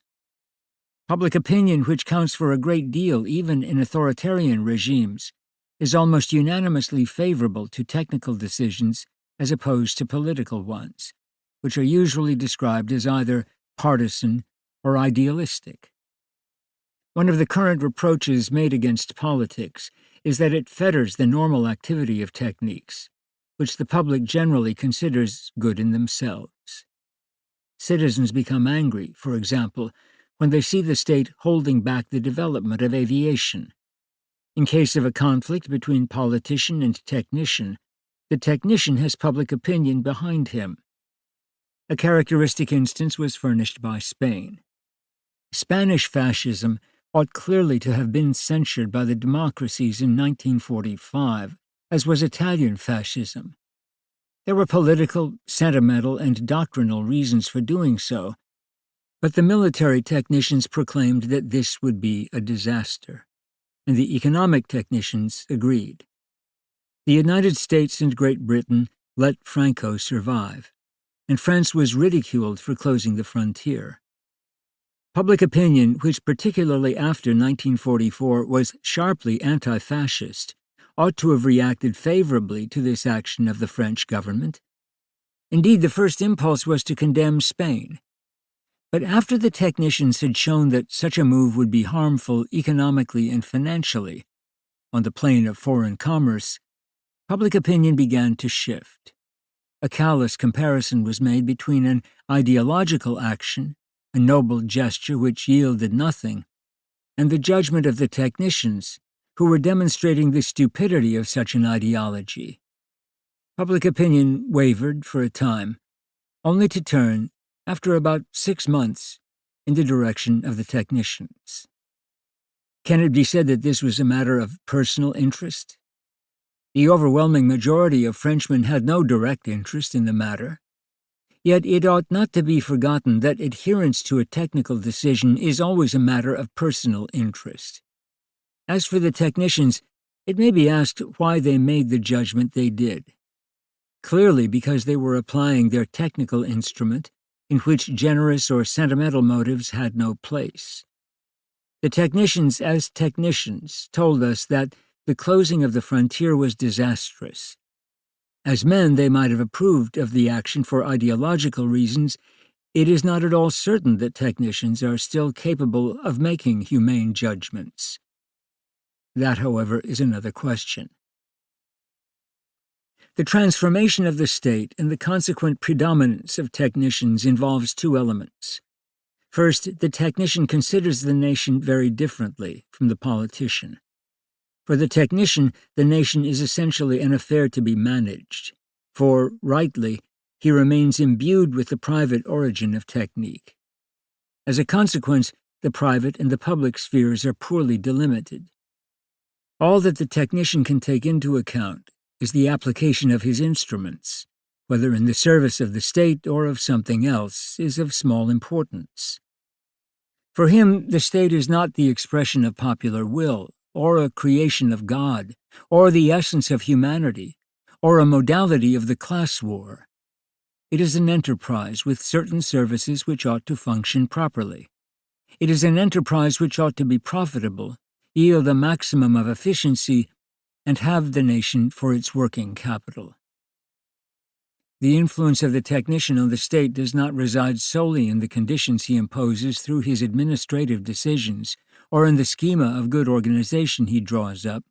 Public opinion, which counts for a great deal even in authoritarian regimes, is almost unanimously favorable to technical decisions as opposed to political ones, which are usually described as either partisan or idealistic. One of the current reproaches made against politics is that it fetters the normal activity of techniques, which the public generally considers good in themselves. Citizens become angry, for example, when they see the state holding back the development of aviation. In case of a conflict between politician and technician, the technician has public opinion behind him. A characteristic instance was furnished by Spain. Spanish fascism ought clearly to have been censured by the democracies in 1945, as was Italian fascism. There were political, sentimental, and doctrinal reasons for doing so, but the military technicians proclaimed that this would be a disaster, and the economic technicians agreed. The United States and Great Britain let Franco survive, and France was ridiculed for closing the frontier. Public opinion, which particularly after 1944 was sharply anti-fascist, ought to have reacted favorably to this action of the French government. Indeed, the first impulse was to condemn Spain. But after the technicians had shown that such a move would be harmful economically and financially, on the plane of foreign commerce, public opinion began to shift. A callous comparison was made between an ideological action, a noble gesture which yielded nothing, and the judgment of the technicians, who were demonstrating the stupidity of such an ideology. Public opinion wavered for a time, only to turn, after about 6 months, in the direction of the technicians. Can it be said that this was a matter of personal interest? The overwhelming majority of Frenchmen had no direct interest in the matter. Yet it ought not to be forgotten that adherence to a technical decision is always a matter of personal interest. As for the technicians, it may be asked why they made the judgment they did. Clearly because they were applying their technical instrument, in which generous or sentimental motives had no place. The technicians, as technicians, told us that the closing of the frontier was disastrous. As men, they might have approved of the action for ideological reasons. It is not at all certain that technicians are still capable of making humane judgments. That, however, is another question. The transformation of the state and the consequent predominance of technicians involves two elements. First, the technician considers the nation very differently from the politician. For the technician, the nation is essentially an affair to be managed, for, rightly, he remains imbued with the private origin of technique. As a consequence, the private and the public spheres are poorly delimited. All that the technician can take into account is the application of his instruments, whether in the service of the state or of something else, is of small importance. For him, the state is not the expression of popular will, or a creation of God, or the essence of humanity, or a modality of the class war. It is an enterprise with certain services which ought to function properly. It is an enterprise which ought to be profitable, yield a maximum of efficiency, and have the nation for its working capital. The influence of the technician on the state does not reside solely in the conditions he imposes through his administrative decisions or in the schema of good organization he draws up.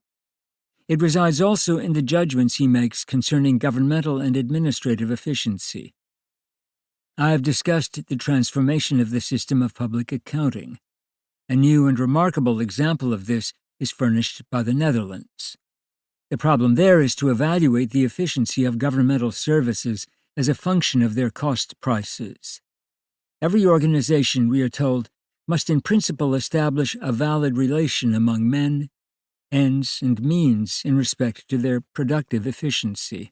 It resides also in the judgments he makes concerning governmental and administrative efficiency. I have discussed the transformation of the system of public accounting. A new and remarkable example of this is furnished by the Netherlands. The problem there is to evaluate the efficiency of governmental services as a function of their cost prices. Every organization, we are told, must in principle establish a valid relation among men, ends, and means in respect to their productive efficiency.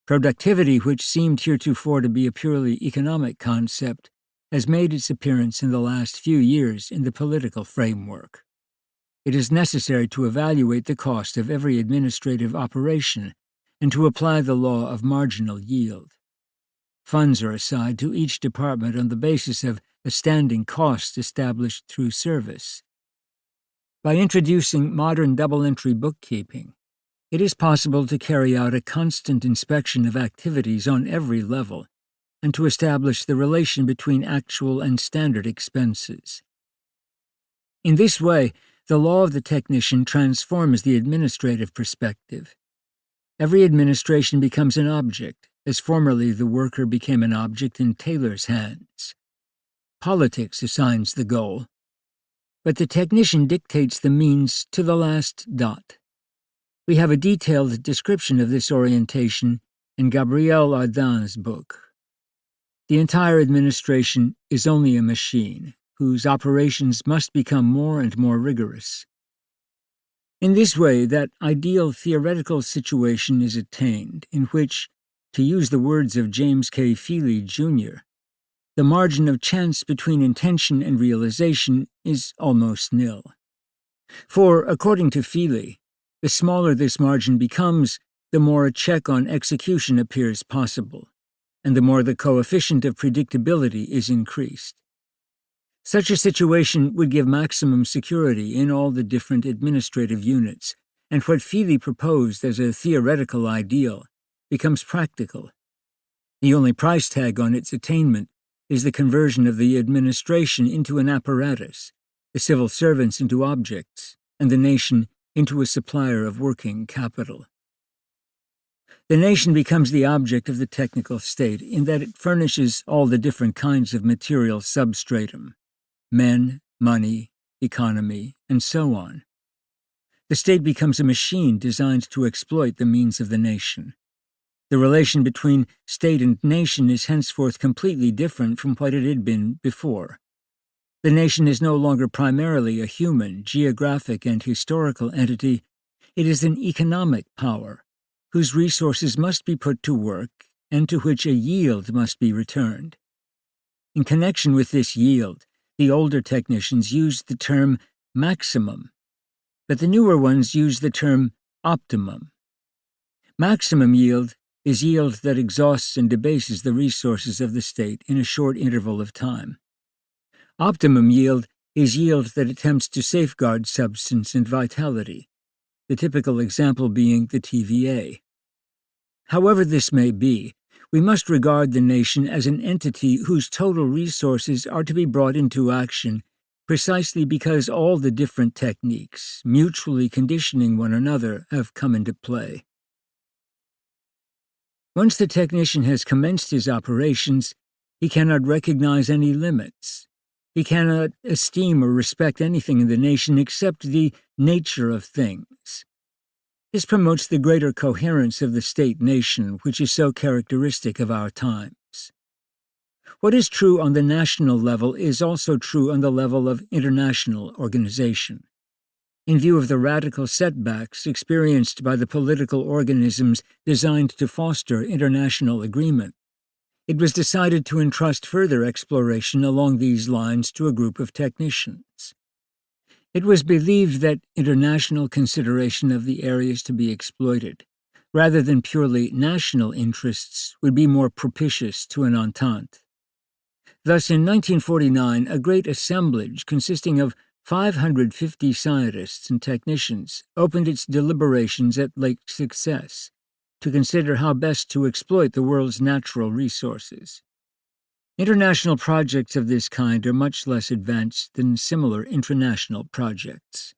Productivity, which seemed heretofore to be a purely economic concept, has made its appearance in the last few years in the political framework. It is necessary to evaluate the cost of every administrative operation and to apply the law of marginal yield. Funds are assigned to each department on the basis of a standing cost established through service. By introducing modern double-entry bookkeeping, it is possible to carry out a constant inspection of activities on every level and to establish the relation between actual and standard expenses. In this way, the law of the technician transforms the administrative perspective. Every administration becomes an object, as formerly the worker became an object in tailor's hands. Politics assigns the goal, but the technician dictates the means to the last dot. We have a detailed description of this orientation in Gabriel Ardin's book. The entire administration is only a machine, whose operations must become more and more rigorous. In this way, that ideal theoretical situation is attained, in which, to use the words of James K. Feely, Jr., the margin of chance between intention and realization is almost nil. For, according to Feely, the smaller this margin becomes, the more a check on execution appears possible, and the more the coefficient of predictability is increased. Such a situation would give maximum security in all the different administrative units, and what Feely proposed as a theoretical ideal becomes practical. The only price tag on its attainment is the conversion of the administration into an apparatus, the civil servants into objects, and the nation into a supplier of working capital. The nation becomes the object of the technical state in that it furnishes all the different kinds of material substratum: men, money, economy, and so on. The state becomes a machine designed to exploit the means of the nation. The relation between state and nation is henceforth completely different from what it had been before. The nation is no longer primarily a human, geographic, and historical entity. It is an economic power, whose resources must be put to work and to which a yield must be returned. In connection with this yield, the older technicians used the term maximum, but the newer ones use the term optimum. Maximum yield is yield that exhausts and debases the resources of the state in a short interval of time. Optimum yield is yield that attempts to safeguard substance and vitality, the typical example being the TVA. However this may be, we must regard the nation as an entity whose total resources are to be brought into action precisely because all the different techniques, mutually conditioning one another, have come into play. Once the technician has commenced his operations, he cannot recognize any limits. He cannot esteem or respect anything in the nation except the nature of things. This promotes the greater coherence of the state-nation, which is so characteristic of our times. What is true on the national level is also true on the level of international organization. In view of the radical setbacks experienced by the political organisms designed to foster international agreement, it was decided to entrust further exploration along these lines to a group of technicians. It was believed that international consideration of the areas to be exploited, rather than purely national interests, would be more propitious to an entente. Thus, in 1949, a great assemblage consisting of 550 scientists and technicians opened its deliberations at Lake Success to consider how best to exploit the world's natural resources. International projects of this kind are much less advanced than similar international projects,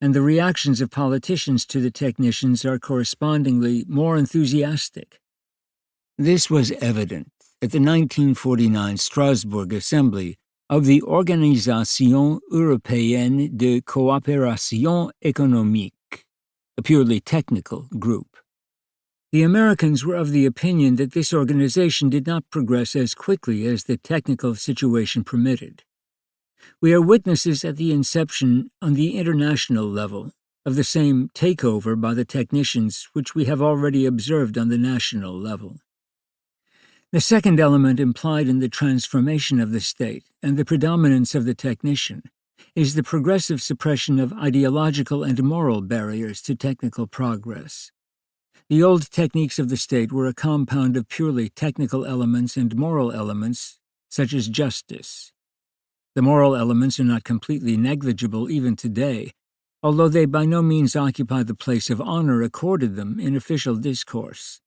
and the reactions of politicians to the technicians are correspondingly more enthusiastic. This was evident at the 1949 Strasbourg Assembly of the Organisation Européenne de Coopération Économique, a purely technical group. The Americans were of the opinion that this organization did not progress as quickly as the technical situation permitted. We are witnesses at the inception on the international level of the same takeover by the technicians which we have already observed on the national level. The second element implied in the transformation of the state and the predominance of the technician is the progressive suppression of ideological and moral barriers to technical progress. The old techniques of the state were a compound of purely technical elements and moral elements, such as justice. The moral elements are not completely negligible even today, although they by no means occupy the place of honor accorded them in official discourse.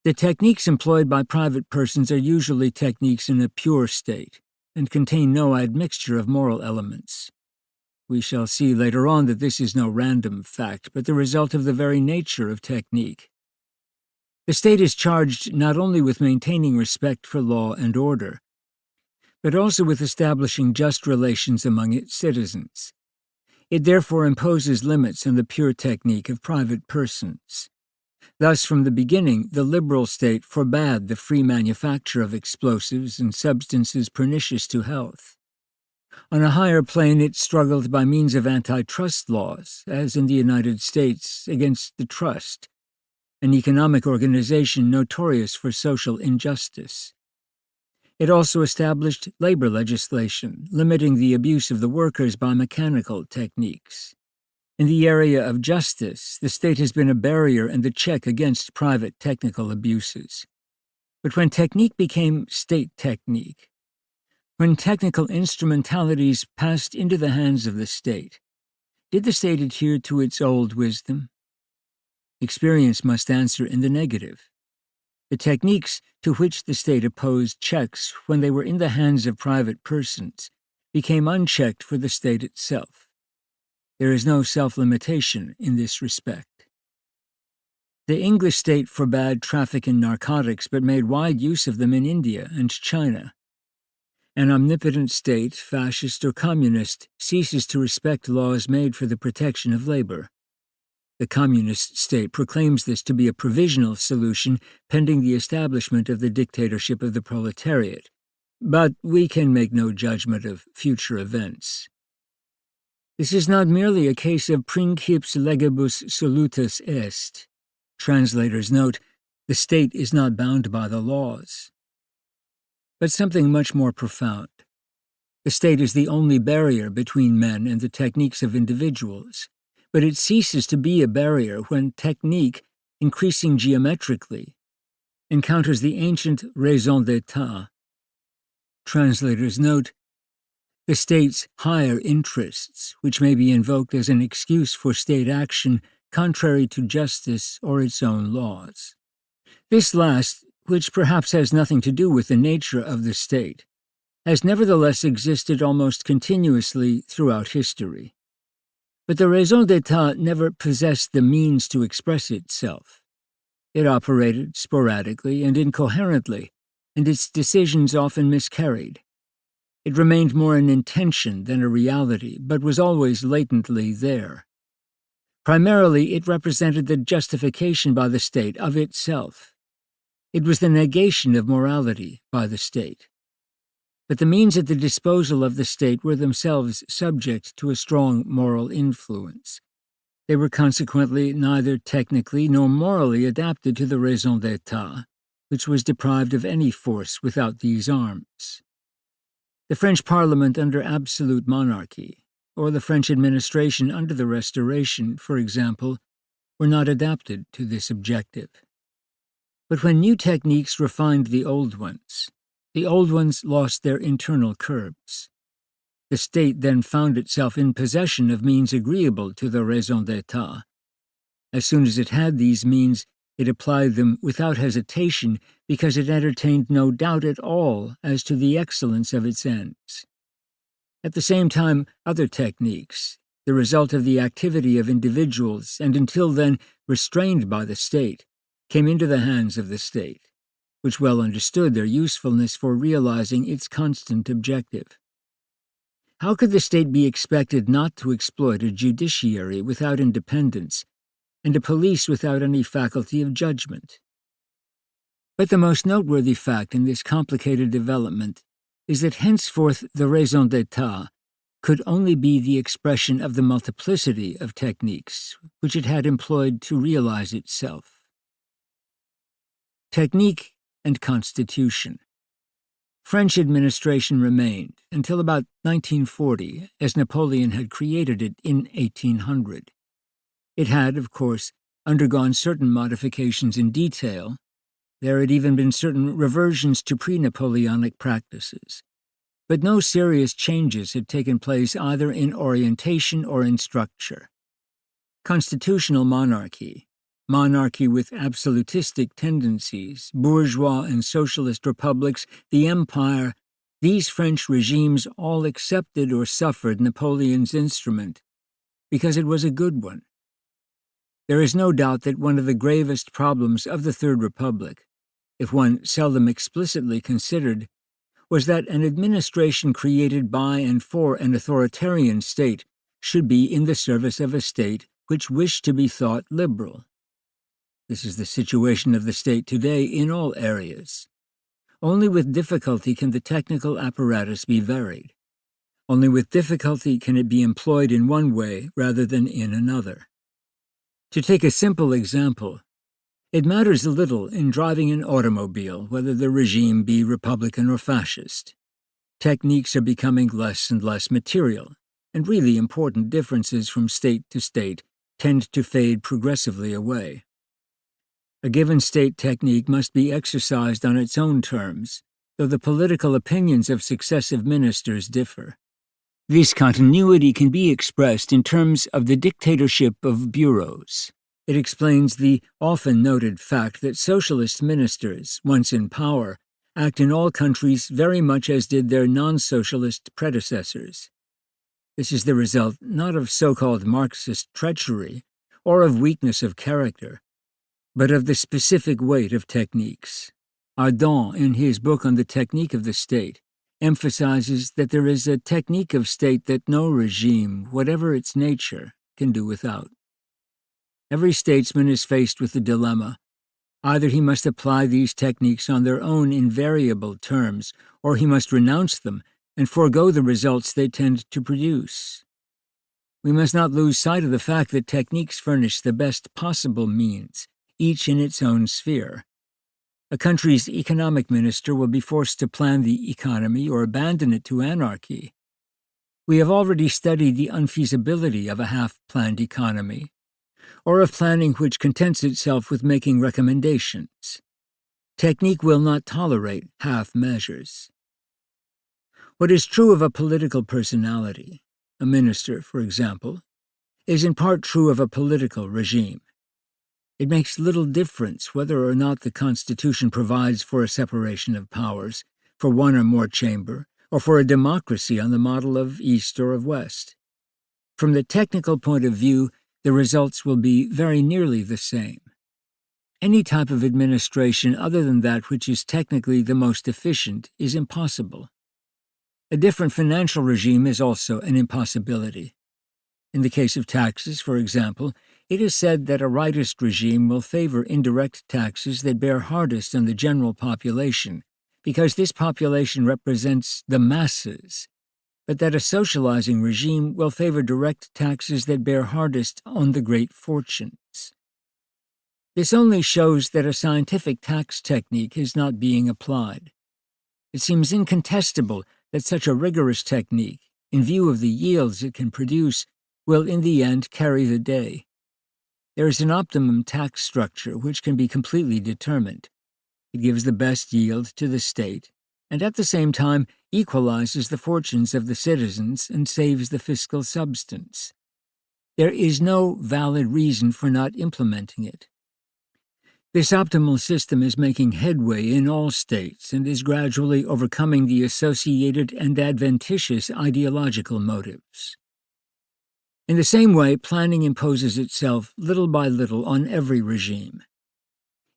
The techniques employed by private persons are usually techniques in a pure state, and contain no admixture of moral elements. We shall see later on that this is no random fact, but the result of the very nature of technique. The state is charged not only with maintaining respect for law and order, but also with establishing just relations among its citizens. It therefore imposes limits on the pure technique of private persons. Thus, from the beginning, the liberal state forbade the free manufacture of explosives and substances pernicious to health. On a higher plane, it struggled by means of antitrust laws, as in the United States, against the trust, an economic organization notorious for social injustice. It also established labor legislation, limiting the abuse of the workers by mechanical techniques. In the area of justice, the state has been a barrier and the check against private technical abuses. But when technique became state technique, when technical instrumentalities passed into the hands of the state, did the state adhere to its old wisdom? Experience must answer in the negative. The techniques to which the state opposed checks when they were in the hands of private persons became unchecked for the state itself. There is no self-limitation in this respect. The English state forbade traffic in narcotics but made wide use of them in India and China. An omnipotent state, fascist or communist, ceases to respect laws made for the protection of labor. The communist state proclaims this to be a provisional solution pending the establishment of the dictatorship of the proletariat. But we can make no judgment of future events. This is not merely a case of principiis legibus solutus est. Translators note, the state is not bound by the laws. But something much more profound. The state is the only barrier between men and the techniques of individuals, but it ceases to be a barrier when technique, increasing geometrically, encounters the ancient raison d'etat. Translators note, the state's higher interests, which may be invoked as an excuse for state action contrary to justice or its own laws. This last, which perhaps has nothing to do with the nature of the state, has nevertheless existed almost continuously throughout history. But the raison d'etat never possessed the means to express itself. It operated sporadically and incoherently, and its decisions often miscarried. It remained more an intention than a reality, but was always latently there. Primarily, it represented the justification by the state of itself. It was the negation of morality by the state. But the means at the disposal of the state were themselves subject to a strong moral influence. They were consequently neither technically nor morally adapted to the raison d'etat, which was deprived of any force without these arms. The French Parliament under absolute monarchy, or the French administration under the Restoration, for example, were not adapted to this objective. But when new techniques refined the old ones lost their internal curbs. The state then found itself in possession of means agreeable to the raison d'etat. As soon as it had these means, it applied them without hesitation because it entertained no doubt at all as to the excellence of its ends. At the same time, other techniques, the result of the activity of individuals and until then restrained by the state, came into the hands of the state, which well understood their usefulness for realizing its constant objective. How could the state be expected not to exploit a judiciary without independence and a police without any faculty of judgment? But the most noteworthy fact in this complicated development is that henceforth the raison d'etat could only be the expression of the multiplicity of techniques which it had employed to realize itself. Technique and constitution. French administration remained until about 1940, as Napoleon had created it in 1800. It had, of course, undergone certain modifications in detail. There had even been certain reversions to pre-Napoleonic practices. But no serious changes had taken place either in orientation or in structure. Constitutional monarchy, monarchy with absolutistic tendencies, bourgeois and socialist republics, the empire, these French regimes all accepted or suffered Napoleon's instrument because it was a good one. There is no doubt that one of the gravest problems of the Third Republic, if one seldom explicitly considered, was that an administration created by and for an authoritarian state should be in the service of a state which wished to be thought liberal. This is the situation of the state today in all areas. Only with difficulty can the technical apparatus be varied. Only with difficulty can it be employed in one way rather than in another. To take a simple example, it matters little in driving an automobile whether the regime be Republican or fascist. Techniques are becoming less and less material, and really important differences from state to state tend to fade progressively away. A given state technique must be exercised on its own terms, though the political opinions of successive ministers differ. This continuity can be expressed in terms of the dictatorship of bureaus. It explains the often noted fact that socialist ministers, once in power, act in all countries very much as did their non-socialist predecessors. This is the result not of so-called Marxist treachery or of weakness of character, but of the specific weight of techniques. Ardant, in his book on the technique of the state, emphasizes that there is a technique of state that no regime, whatever its nature, can do without. Every statesman is faced with the dilemma. Either he must apply these techniques on their own invariable terms, or he must renounce them and forego the results they tend to produce. We must not lose sight of the fact that techniques furnish the best possible means, each in its own sphere. A country's economic minister will be forced to plan the economy or abandon it to anarchy. We have already studied the unfeasibility of a half-planned economy, or of planning which contents itself with making recommendations. Technique will not tolerate half measures. What is true of a political personality, a minister, for example, is in part true of a political regime. It makes little difference whether or not the Constitution provides for a separation of powers, for one or more chamber, or for a democracy on the model of East or of West. From the technical point of view, the results will be very nearly the same. Any type of administration other than that which is technically the most efficient is impossible. A different financial regime is also an impossibility. In the case of taxes, for example, it is said that a rightist regime will favor indirect taxes that bear hardest on the general population, because this population represents the masses, but that a socializing regime will favor direct taxes that bear hardest on the great fortunes. This only shows that a scientific tax technique is not being applied. It seems incontestable that such a rigorous technique, in view of the yields it can produce, will in the end carry the day. There is an optimum tax structure which can be completely determined. It gives the best yield to the state, and at the same time equalizes the fortunes of the citizens and saves the fiscal substance. There is no valid reason for not implementing it. This optimal system is making headway in all states and is gradually overcoming the associated and adventitious ideological motives. In the same way, planning imposes itself little by little on every regime.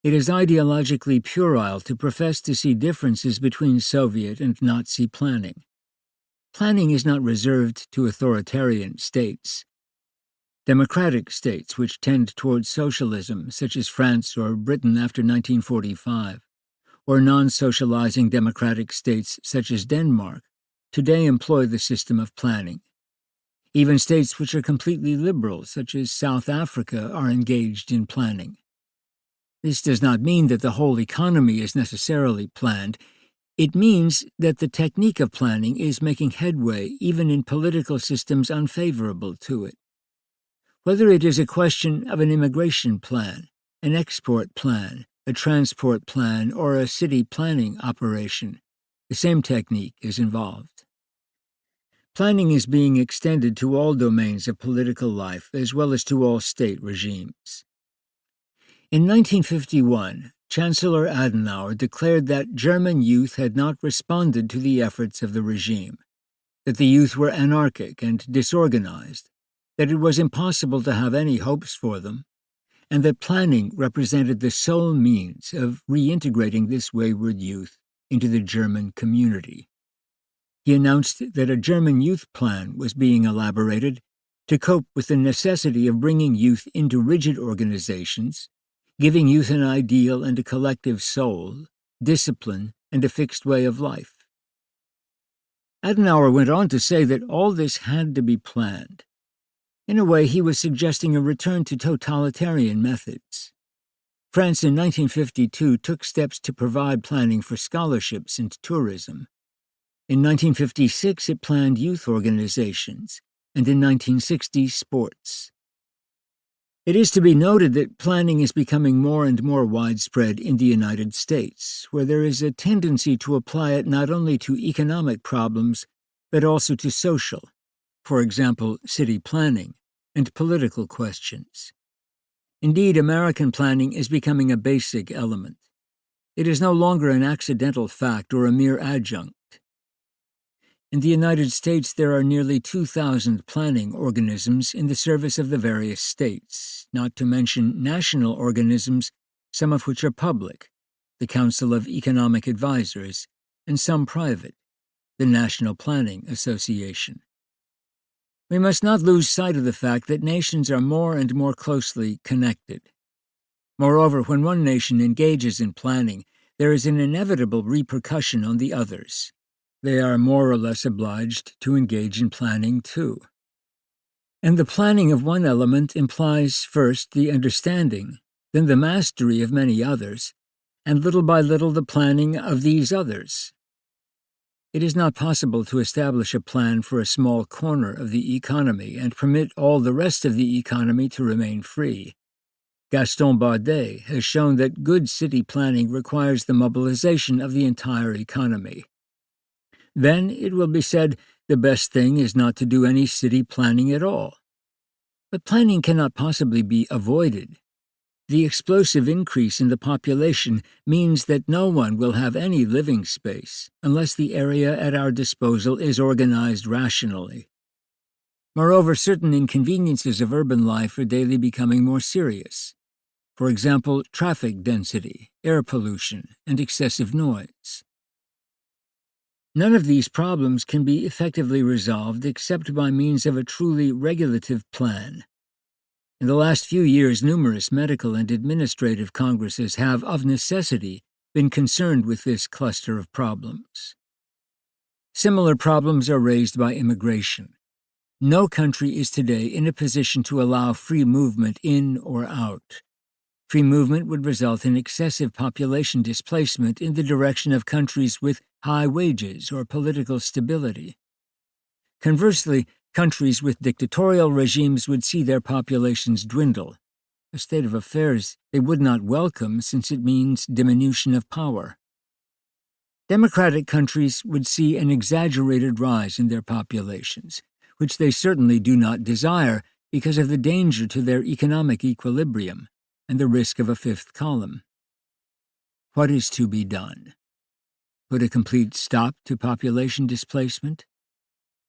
It is ideologically puerile to profess to see differences between Soviet and Nazi planning. Planning is not reserved to authoritarian states. Democratic states which tend towards socialism, such as France or Britain after 1945, or non-socializing democratic states such as Denmark, today employ the system of planning. Even states which are completely liberal, such as South Africa, are engaged in planning. This does not mean that the whole economy is necessarily planned. It means that the technique of planning is making headway even in political systems unfavorable to it. Whether it is a question of an immigration plan, an export plan, a transport plan, or a city planning operation, the same technique is involved. Planning is being extended to all domains of political life as well as to all state regimes. In 1951, Chancellor Adenauer declared that German youth had not responded to the efforts of the regime, that the youth were anarchic and disorganized, that it was impossible to have any hopes for them, and that planning represented the sole means of reintegrating this wayward youth into the German community. He announced that a German youth plan was being elaborated to cope with the necessity of bringing youth into rigid organizations, giving youth an ideal and a collective soul, discipline, and a fixed way of life. Adenauer went on to say that all this had to be planned. In a way, he was suggesting a return to totalitarian methods. France in 1952 took steps to provide planning for scholarships and tourism. In 1956, it planned youth organizations, and in 1960, sports. It is to be noted that planning is becoming more and more widespread in the United States, where there is a tendency to apply it not only to economic problems, but also to social, for example, city planning, and political questions. Indeed, American planning is becoming a basic element. It is no longer an accidental fact or a mere adjunct. In the United States, there are nearly 2,000 planning organisms in the service of the various states, not to mention national organisms, some of which are public, the Council of Economic Advisors, and some private, the National Planning Association. We must not lose sight of the fact that nations are more and more closely connected. Moreover, when one nation engages in planning, there is an inevitable repercussion on the others. They are more or less obliged to engage in planning too. And the planning of one element implies first the understanding, then the mastery of many others, and little by little the planning of these others. It is not possible to establish a plan for a small corner of the economy and permit all the rest of the economy to remain free. Gaston Baudet has shown that good city planning requires the mobilization of the entire economy. Then it will be said the best thing is not to do any city planning at all. But planning cannot possibly be avoided. The explosive increase in the population means that no one will have any living space unless the area at our disposal is organized rationally. Moreover, certain inconveniences of urban life are daily becoming more serious. For example, traffic density, air pollution, and excessive noise. None of these problems can be effectively resolved except by means of a truly regulative plan. In the last few years, numerous medical and administrative congresses have, of necessity, been concerned with this cluster of problems. Similar problems are raised by immigration. No country is today in a position to allow free movement in or out. Free movement would result in excessive population displacement in the direction of countries with high wages or political stability. Conversely, countries with dictatorial regimes would see their populations dwindle, a state of affairs they would not welcome since it means diminution of power. Democratic countries would see an exaggerated rise in their populations, which they certainly do not desire because of the danger to their economic equilibrium and the risk of a fifth column. What is to be done? Put a complete stop to population displacement?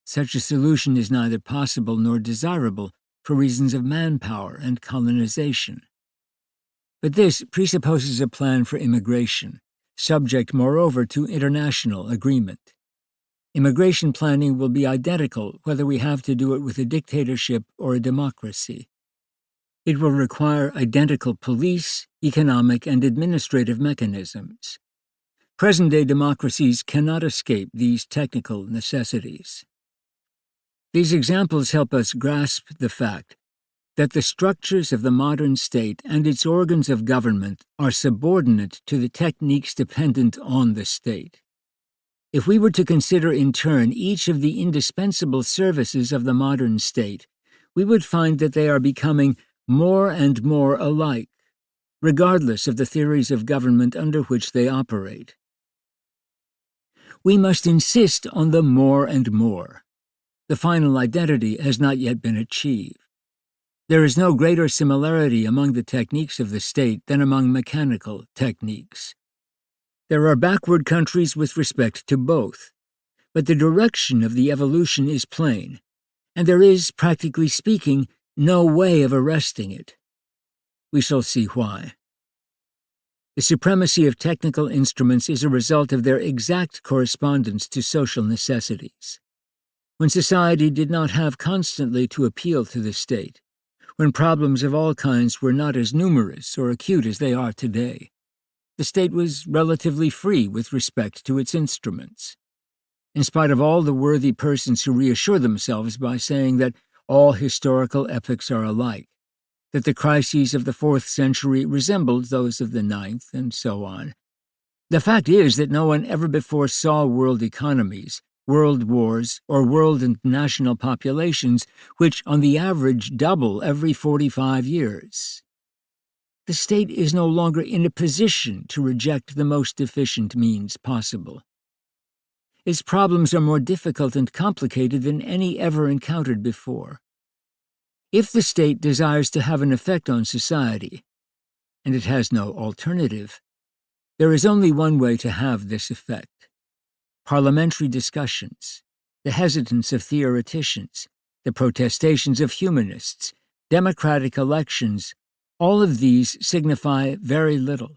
Such a solution is neither possible nor desirable for reasons of manpower and colonization. But this presupposes a plan for immigration, subject moreover to international agreement. Immigration planning will be identical whether we have to do it with a dictatorship or a democracy. It will require identical police, economic, and administrative mechanisms. Present-day democracies cannot escape these technical necessities. These examples help us grasp the fact that the structures of the modern state and its organs of government are subordinate to the techniques dependent on the state. If we were to consider in turn each of the indispensable services of the modern state, we would find that they are becoming more and more alike, regardless of the theories of government under which they operate. We must insist on the more and more. The final identity has not yet been achieved. There is no greater similarity among the techniques of the state than among mechanical techniques. There are backward countries with respect to both, but the direction of the evolution is plain, and there is, practically speaking, no way of arresting it. We shall see why. The supremacy of technical instruments is a result of their exact correspondence to social necessities. When society did not have constantly to appeal to the state, when problems of all kinds were not as numerous or acute as they are today, the state was relatively free with respect to its instruments. in spite of all the worthy persons who reassure themselves by saying that all historical epochs are alike, that the crises of the 4th century resembled those of the 9th, and so on. The fact is that no one ever before saw world economies, world wars, or world and national populations which, on the average, double every 45 years. The state is no longer in a position to reject the most efficient means possible. Its problems are more difficult and complicated than any ever encountered before. If the state desires to have an effect on society, and it has no alternative, there is only one way to have this effect: parliamentary discussions, the hesitance of theoreticians, the protestations of humanists, democratic elections. All of these signify very little.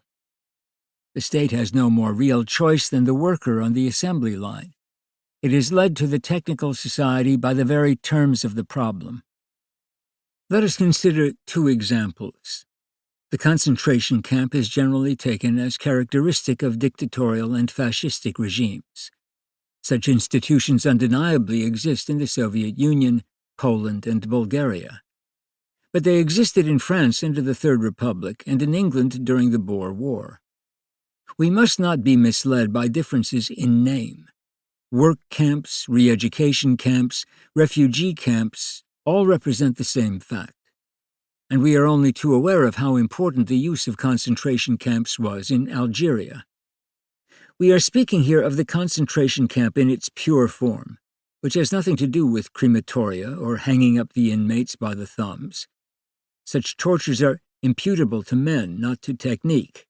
The state has no more real choice than the worker on the assembly line. It is led to the technical society by the very terms of the problem. Let us consider 2 examples. The concentration camp is generally taken as characteristic of dictatorial and fascistic regimes. Such institutions undeniably exist in the Soviet Union, Poland, and Bulgaria. But they existed in France under the Third Republic and in England during the Boer War. We must not be misled by differences in name. Work camps, re-education camps, refugee camps all represent the same fact. And we are only too aware of how important the use of concentration camps was in Algeria. We are speaking here of the concentration camp in its pure form, which has nothing to do with crematoria or hanging up the inmates by the thumbs. Such tortures are imputable to men, not to technique.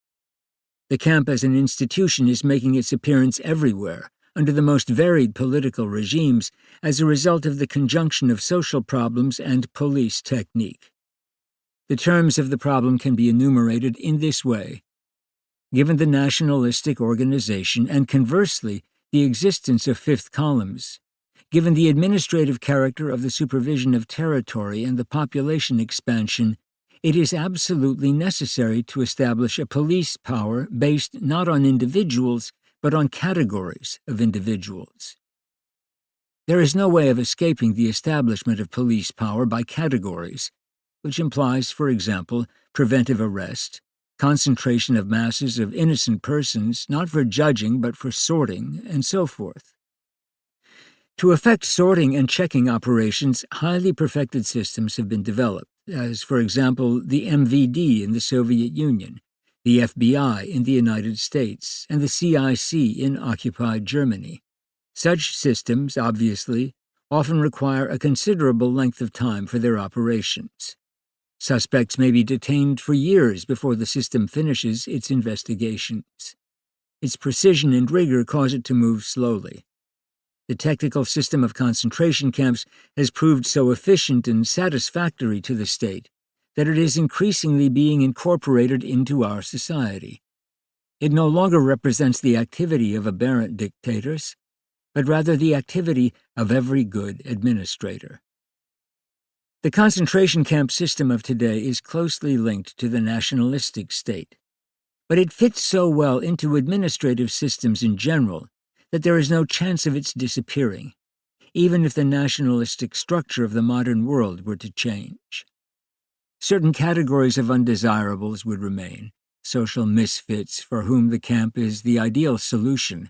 The camp as an institution is making its appearance everywhere, under the most varied political regimes, as a result of the conjunction of social problems and police technique. The terms of the problem can be enumerated in this way. Given the nationalistic organization and, conversely, the existence of fifth columns, given the administrative character of the supervision of territory and the population expansion, it is absolutely necessary to establish a police power based not on individuals, but on categories of individuals. There is no way of escaping the establishment of police power by categories, which implies, for example, preventive arrest, concentration of masses of innocent persons, not for judging but for sorting, and so forth. To effect sorting and checking operations, highly perfected systems have been developed, as, for example, the MVD in the Soviet Union, the FBI in the United States, and the CIC in occupied Germany. Such systems, obviously, often require a considerable length of time for their operations. Suspects may be detained for years before the system finishes its investigations. Its precision and rigor cause it to move slowly. The technical system of concentration camps has proved so efficient and satisfactory to the state that it is increasingly being incorporated into our society. It no longer represents the activity of aberrant dictators, but rather the activity of every good administrator. The concentration camp system of today is closely linked to the nationalistic state, but it fits so well into administrative systems in general that there is no chance of its disappearing, even if the nationalistic structure of the modern world were to change. Certain categories of undesirables would remain, social misfits for whom the camp is the ideal solution,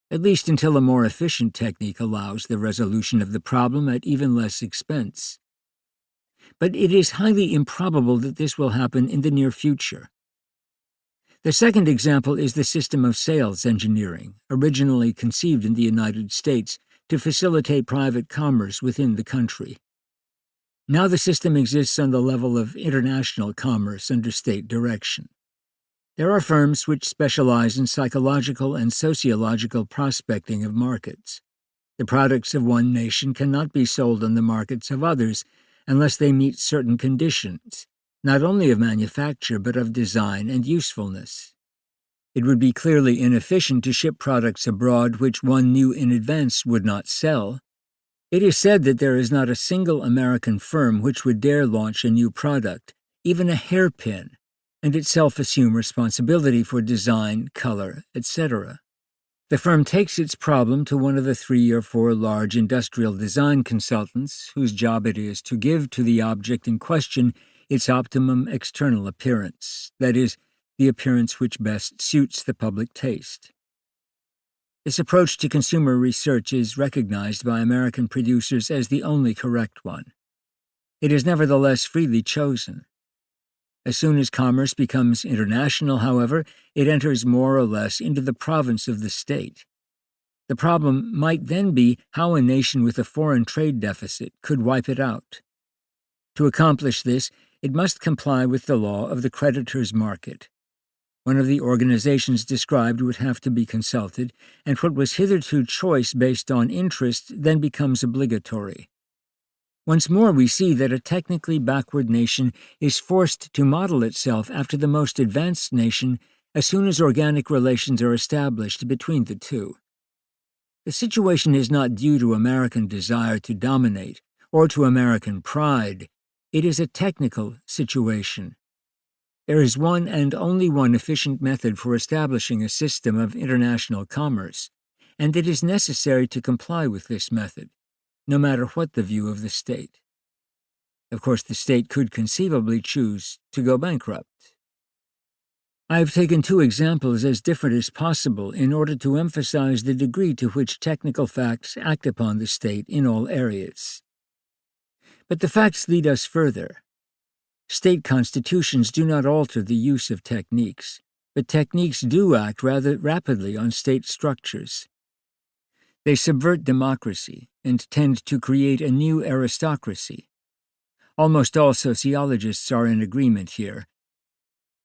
at least until a more efficient technique allows the resolution of the problem at even less expense. But it is highly improbable that this will happen in the near future. The second example is the system of sales engineering, originally conceived in the United States to facilitate private commerce within the country. Now the system exists on the level of international commerce under state direction. There are firms which specialize in psychological and sociological prospecting of markets. The products of one nation cannot be sold on the markets of others unless they meet certain conditions, not only of manufacture but of design and usefulness. It would be clearly inefficient to ship products abroad which one knew in advance would not sell. It is said that there is not a single American firm which would dare launch a new product, even a hairpin, and itself assume responsibility for design, color, etc. The firm takes its problem to one of the 3 or 4 large industrial design consultants whose job it is to give to the object in question its optimum external appearance, that is, the appearance which best suits the public taste. This approach to consumer research is recognized by American producers as the only correct one. It is nevertheless freely chosen. As soon as commerce becomes international, however, it enters more or less into the province of the state. The problem might then be how a nation with a foreign trade deficit could wipe it out. To accomplish this, it must comply with the law of the creditor's market. One of the organizations described would have to be consulted, and what was hitherto choice based on interest then becomes obligatory. Once more, we see that a technically backward nation is forced to model itself after the most advanced nation as soon as organic relations are established between the two. The situation is not due to American desire to dominate or to American pride. It is a technical situation. There is one and only one efficient method for establishing a system of international commerce, and it is necessary to comply with this method, no matter what the view of the state. Of course, the state could conceivably choose to go bankrupt. I have taken 2 examples as different as possible in order to emphasize the degree to which technical facts act upon the state in all areas. But the facts lead us further. State constitutions do not alter the use of techniques, but techniques do act rather rapidly on state structures. They subvert democracy and tend to create a new aristocracy. Almost all sociologists are in agreement here.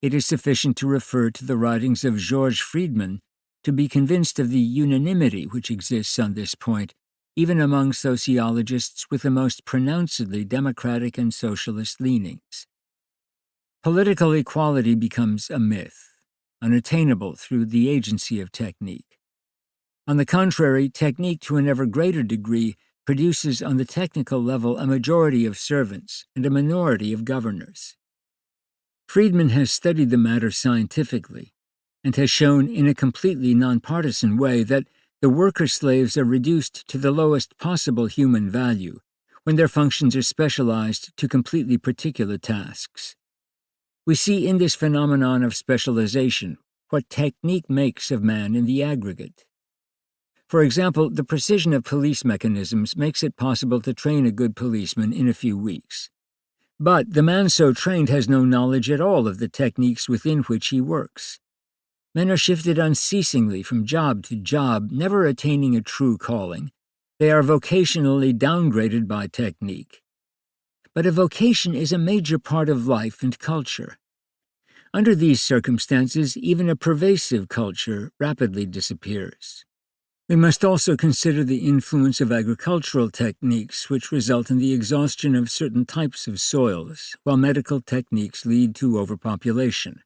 It is sufficient to refer to the writings of George Friedman to be convinced of the unanimity which exists on this point, even among sociologists with the most pronouncedly democratic and socialist leanings. Political equality becomes a myth, unattainable through the agency of technique. On the contrary, technique to an ever greater degree produces on the technical level a majority of servants and a minority of governors. Friedman has studied the matter scientifically and has shown in a completely nonpartisan way that the worker-slaves are reduced to the lowest possible human value when their functions are specialized to completely particular tasks. We see in this phenomenon of specialization what technique makes of man in the aggregate. For example, the precision of police mechanisms makes it possible to train a good policeman in a few weeks. But the man so trained has no knowledge at all of the techniques within which he works. Men are shifted unceasingly from job to job, never attaining a true calling. They are vocationally downgraded by technique. But a vocation is a major part of life and culture. Under these circumstances, even a pervasive culture rapidly disappears. We must also consider the influence of agricultural techniques, which result in the exhaustion of certain types of soils, while medical techniques lead to overpopulation.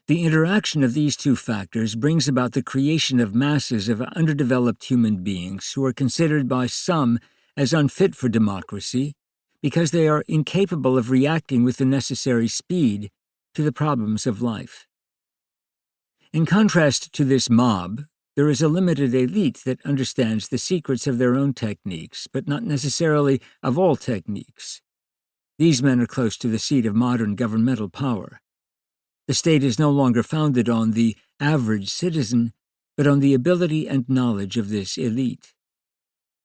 The interaction of these 2 factors brings about the creation of masses of underdeveloped human beings who are considered by some as unfit for democracy because they are incapable of reacting with the necessary speed to the problems of life. In contrast to this mob, there is a limited elite that understands the secrets of their own techniques, but not necessarily of all techniques. These men are close to the seat of modern governmental power. The state is no longer founded on the average citizen, but on the ability and knowledge of this elite.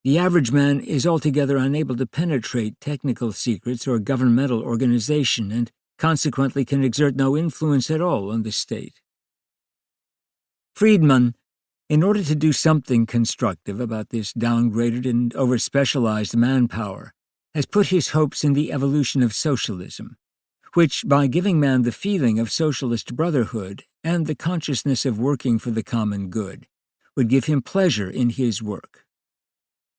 The average man is altogether unable to penetrate technical secrets or governmental organization and consequently can exert no influence at all on the state. Friedman, in order to do something constructive about this downgraded and overspecialized manpower, has put his hopes in the evolution of socialism, which, by giving man the feeling of socialist brotherhood and the consciousness of working for the common good, would give him pleasure in his work.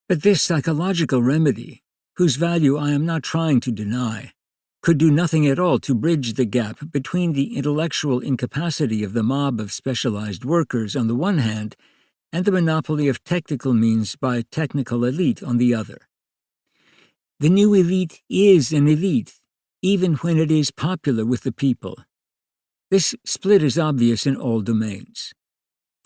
But this psychological remedy, whose value I am not trying to deny, could do nothing at all to bridge the gap between the intellectual incapacity of the mob of specialized workers on the one hand and the monopoly of technical means by a technical elite on the other. The new elite is an elite, even when it is popular with the people. This split is obvious in all domains.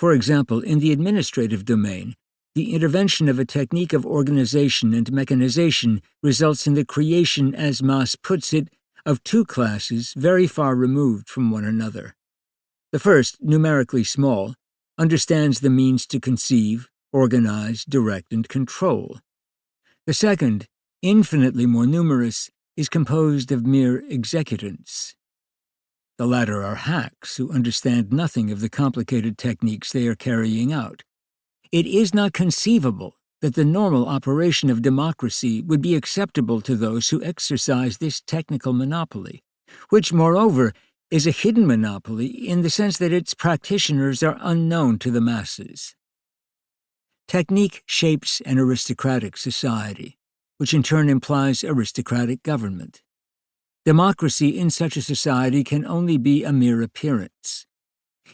For example, in the administrative domain, the intervention of a technique of organization and mechanization results in the creation, as Maas puts it, of two classes very far removed from one another. The first, numerically small, understands the means to conceive, organize, direct, and control. The second, infinitely more numerous, is composed of mere executants. The latter are hacks who understand nothing of the complicated techniques they are carrying out. It is not conceivable that the normal operation of democracy would be acceptable to those who exercise this technical monopoly, which, moreover, is a hidden monopoly in the sense that its practitioners are unknown to the masses. Technique shapes an aristocratic society, which in turn implies aristocratic government. Democracy in such a society can only be a mere appearance.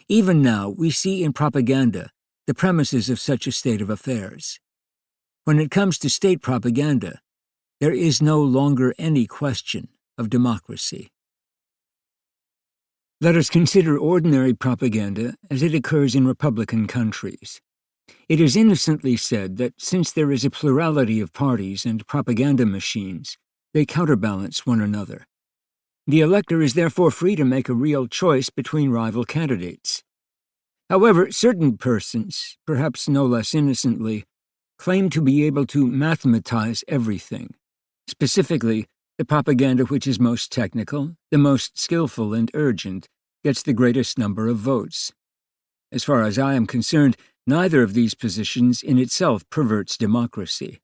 Even now, we see in propaganda the premises of such a state of affairs. When it comes to state propaganda, there is no longer any question of democracy. Let us consider ordinary propaganda as it occurs in republican countries. It is innocently said that since there is a plurality of parties and propaganda machines, they counterbalance one another. The elector is therefore free to make a real choice between rival candidates. However, certain persons, perhaps no less innocently, claim to be able to mathematize everything. Specifically, the propaganda which is most technical, the most skillful and urgent, gets the greatest number of votes. As far as I am concerned, neither of these positions in itself perverts democracy.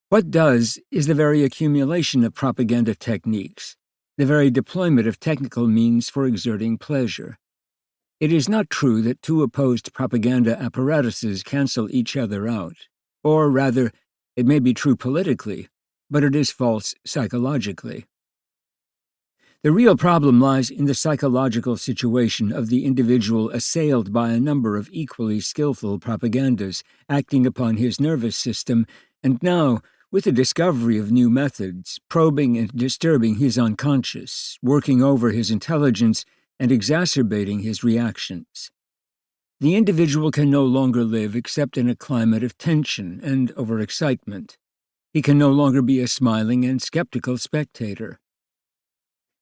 What does is the very accumulation of propaganda techniques, the very deployment of technical means for exerting pleasure. It is not true that two opposed propaganda apparatuses cancel each other out, or rather, it may be true politically, but it is false psychologically. The real problem lies in the psychological situation of the individual assailed by a number of equally skillful propagandas acting upon his nervous system, and now, with the discovery of new methods, probing and disturbing his unconscious, working over his intelligence, and exacerbating his reactions. The individual can no longer live except in a climate of tension and overexcitement. He can no longer be a smiling and skeptical spectator.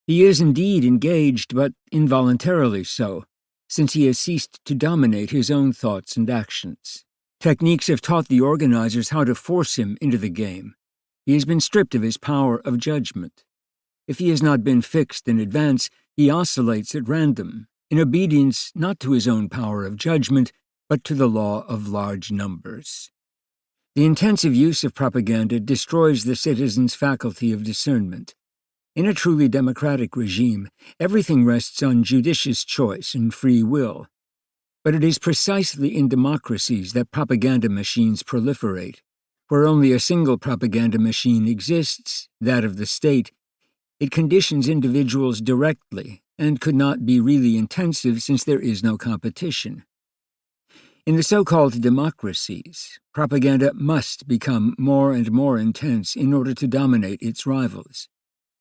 He is indeed engaged, but involuntarily so, since he has ceased to dominate his own thoughts and actions. Techniques have taught the organizers how to force him into the game. He has been stripped of his power of judgment. If he has not been fixed in advance, he oscillates at random, in obedience not to his own power of judgment, but to the law of large numbers. The intensive use of propaganda destroys the citizen's faculty of discernment. In a truly democratic regime, everything rests on judicious choice and free will. But it is precisely in democracies that propaganda machines proliferate. Where only a single propaganda machine exists, that of the state, it conditions individuals directly and could not be really intensive since there is no competition. In the so-called democracies, propaganda must become more and more intense in order to dominate its rivals.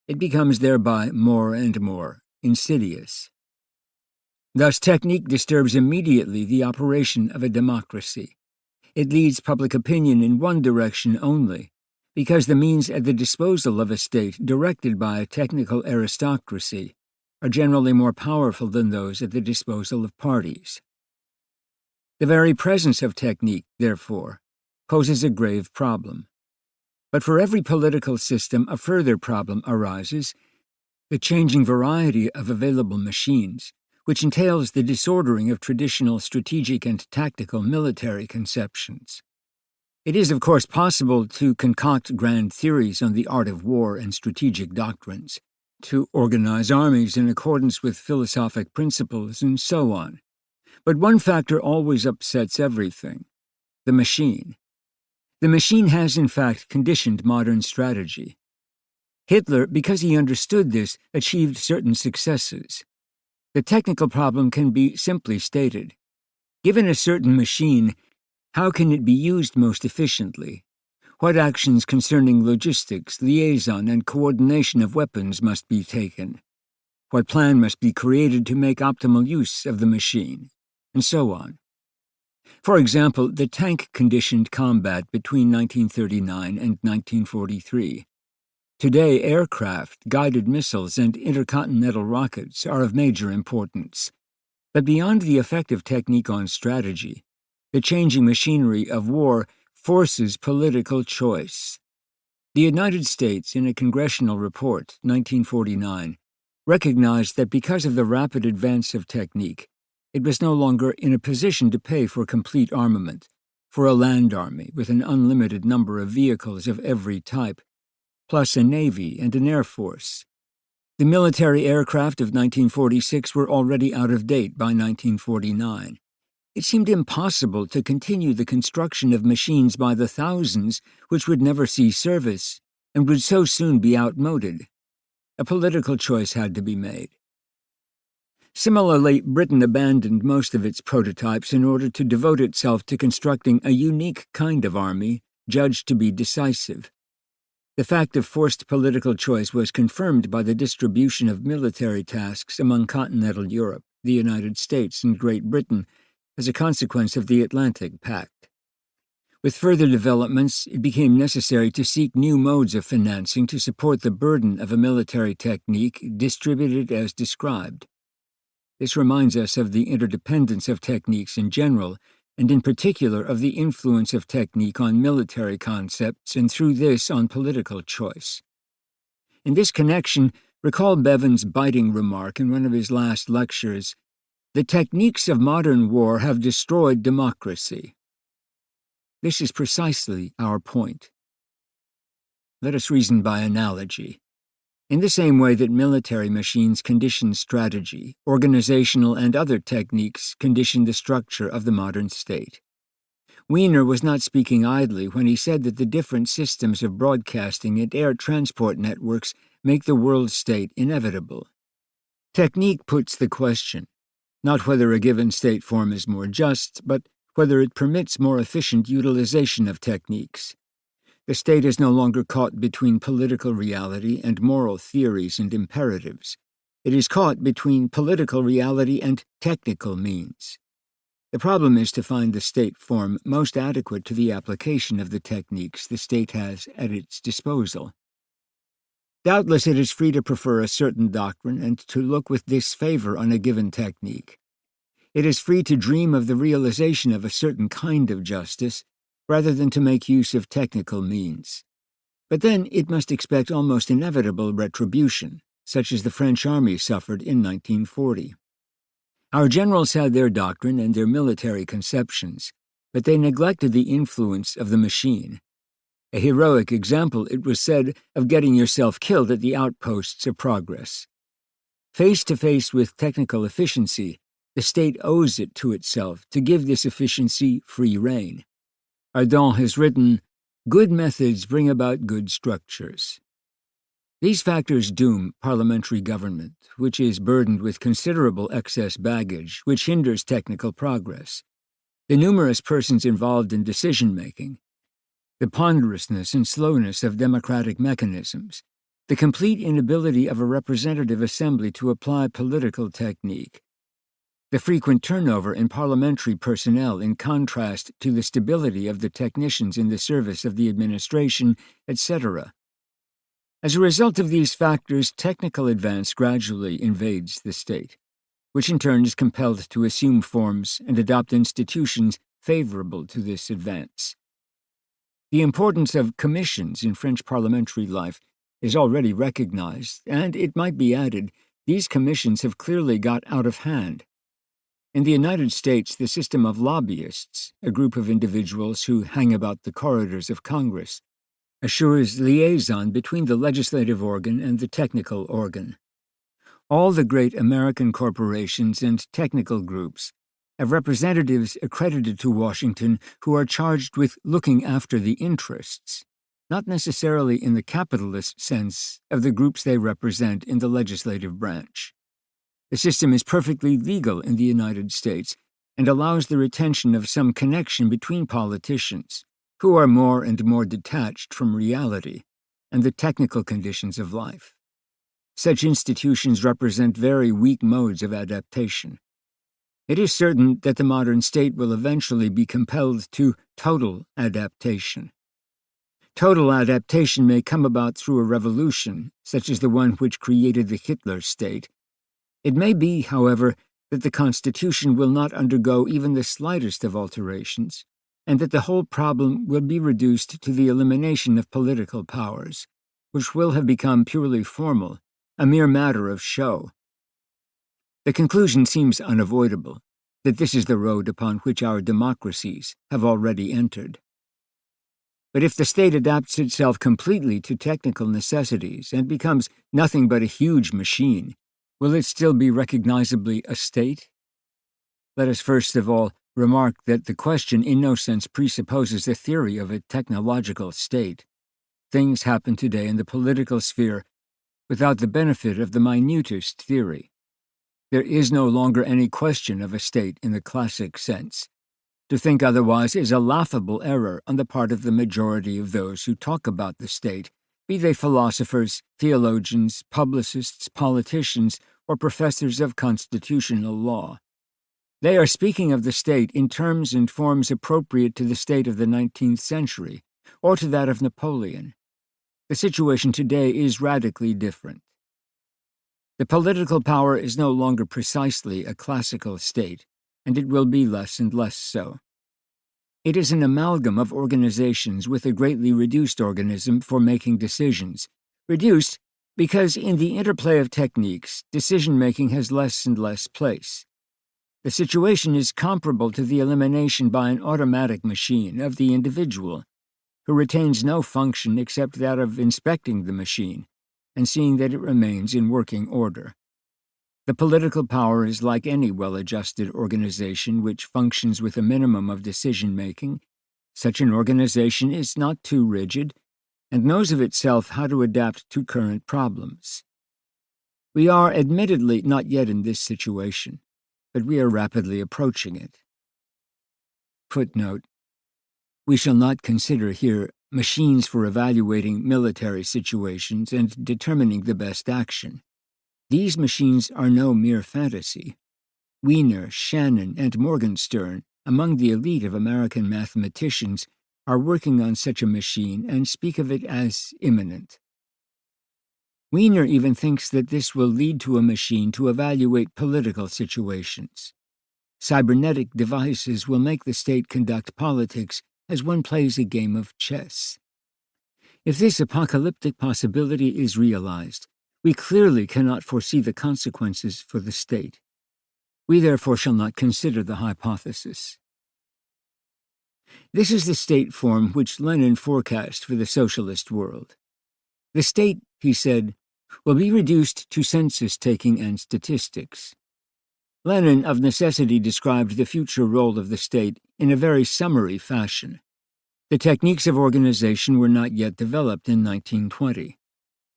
It becomes thereby more and more insidious. Thus, technique disturbs immediately the operation of a democracy. It leads public opinion in one direction only, because the means at the disposal of a state directed by a technical aristocracy are generally more powerful than those at the disposal of parties. The very presence of technique, therefore, poses a grave problem. But for every political system, a further problem arises: the changing variety of available machines, which entails the disordering of traditional strategic and tactical military conceptions. It is, of course, possible to concoct grand theories on the art of war and strategic doctrines, to organize armies in accordance with philosophic principles, and so on. But one factor always upsets everything: the machine. The machine has, in fact, conditioned modern strategy. Hitler, because he understood this, achieved certain successes. The technical problem can be simply stated. Given a certain machine, how can it be used most efficiently? What actions concerning logistics, liaison, and coordination of weapons must be taken? What plan must be created to make optimal use of the machine? and so on. For example, the tank-conditioned combat between 1939 and 1943. Today, aircraft, guided missiles, and intercontinental rockets are of major importance. But beyond the effect of technique on strategy, the changing machinery of war forces political choice. The United States, in a congressional report, 1949, recognized that because of the rapid advance of technique, it was no longer in a position to pay for complete armament, for a land army with an unlimited number of vehicles of every type, plus a navy and an air force. The military aircraft of 1946 were already out of date by 1949. It seemed impossible to continue the construction of machines by the thousands which would never see service and would so soon be outmoded. A political choice had to be made. Similarly, Britain abandoned most of its prototypes in order to devote itself to constructing a unique kind of army, judged to be decisive. The fact of forced political choice was confirmed by the distribution of military tasks among continental Europe, the United States, and Great Britain as a consequence of the Atlantic Pact. With further developments, it became necessary to seek new modes of financing to support the burden of a military technique distributed as described. This reminds us of the interdependence of techniques in general, and in particular of the influence of technique on military concepts and through this on political choice. In this connection, recall Bevan's biting remark in one of his last lectures, "The techniques of modern war have destroyed democracy." This is precisely our point. Let us reason by analogy. In the same way that military machines condition strategy, organizational and other techniques condition the structure of the modern state. Wiener was not speaking idly when he said that the different systems of broadcasting and air transport networks make the world state inevitable. Technique puts the question, not whether a given state form is more just, but whether it permits more efficient utilization of techniques. The state is no longer caught between political reality and moral theories and imperatives. It is caught between political reality and technical means. The problem is to find the state form most adequate to the application of the techniques the state has at its disposal. Doubtless it is free to prefer a certain doctrine and to look with disfavor on a given technique. It is free to dream of the realization of a certain kind of justice, rather than to make use of technical means. But then it must expect almost inevitable retribution, such as the French army suffered in 1940. Our generals had their doctrine and their military conceptions, but they neglected the influence of the machine. A heroic example, it was said, of getting yourself killed at the outposts of progress. Face to face with technical efficiency, the state owes it to itself to give this efficiency free rein. Ardent has written, "Good methods bring about good structures." These factors doom parliamentary government, which is burdened with considerable excess baggage, which hinders technical progress. The numerous persons involved in decision-making, the ponderousness and slowness of democratic mechanisms, the complete inability of a representative assembly to apply political technique, the frequent turnover in parliamentary personnel in contrast to the stability of the technicians in the service of the administration, etc. As a result of these factors, technical advance gradually invades the state, which in turn is compelled to assume forms and adopt institutions favorable to this advance. The importance of commissions in French parliamentary life is already recognized, and, it might be added, these commissions have clearly got out of hand. In the United States, the system of lobbyists, a group of individuals who hang about the corridors of Congress, assures liaison between the legislative organ and the technical organ. All the great American corporations and technical groups have representatives accredited to Washington who are charged with looking after the interests, not necessarily in the capitalist sense, of the groups they represent in the legislative branch. The system is perfectly legal in the United States and allows the retention of some connection between politicians, who are more and more detached from reality and the technical conditions of life. Such institutions represent very weak modes of adaptation. It is certain that the modern state will eventually be compelled to total adaptation. Total adaptation may come about through a revolution, such as the one which created the Hitler state. It may be, however, that the Constitution will not undergo even the slightest of alterations, and that the whole problem will be reduced to the elimination of political powers, which will have become purely formal, a mere matter of show. The conclusion seems unavoidable, that this is the road upon which our democracies have already entered. But if the state adapts itself completely to technical necessities and becomes nothing but a huge machine, will it still be recognizably a state? Let us first of all remark that the question in no sense presupposes the theory of a technological state. Things happen today in the political sphere without the benefit of the minutest theory. There is no longer any question of a state in the classic sense. To think otherwise is a laughable error on the part of the majority of those who talk about the state, be they philosophers, theologians, publicists, politicians, or professors of constitutional law. They are speaking of the state in terms and forms appropriate to the state of the 19th century, or to that of Napoleon. The situation today is radically different. The political power is no longer precisely a classical state, and it will be less and less so. It is an amalgam of organizations with a greatly reduced organism for making decisions. Reduced because in the interplay of techniques, decision-making has less and less place. The situation is comparable to the elimination by an automatic machine of the individual, who retains no function except that of inspecting the machine and seeing that it remains in working order. The political power is like any well-adjusted organization which functions with a minimum of decision-making. Such an organization is not too rigid and knows of itself how to adapt to current problems. We are admittedly not yet in this situation, but we are rapidly approaching it. Footnote: we shall not consider here machines for evaluating military situations and determining the best action. These machines are no mere fantasy. Wiener, Shannon, and Morgenstern, among the elite of American mathematicians, are working on such a machine and speak of it as imminent. Wiener even thinks that this will lead to a machine to evaluate political situations. Cybernetic devices will make the state conduct politics as one plays a game of chess. If this apocalyptic possibility is realized, we clearly cannot foresee the consequences for the state. We therefore shall not consider the hypothesis. This is the state form which Lenin forecast for the socialist world. The state, he said, will be reduced to census-taking and statistics. Lenin of necessity described the future role of the state in a very summary fashion. The techniques of organization were not yet developed in 1920.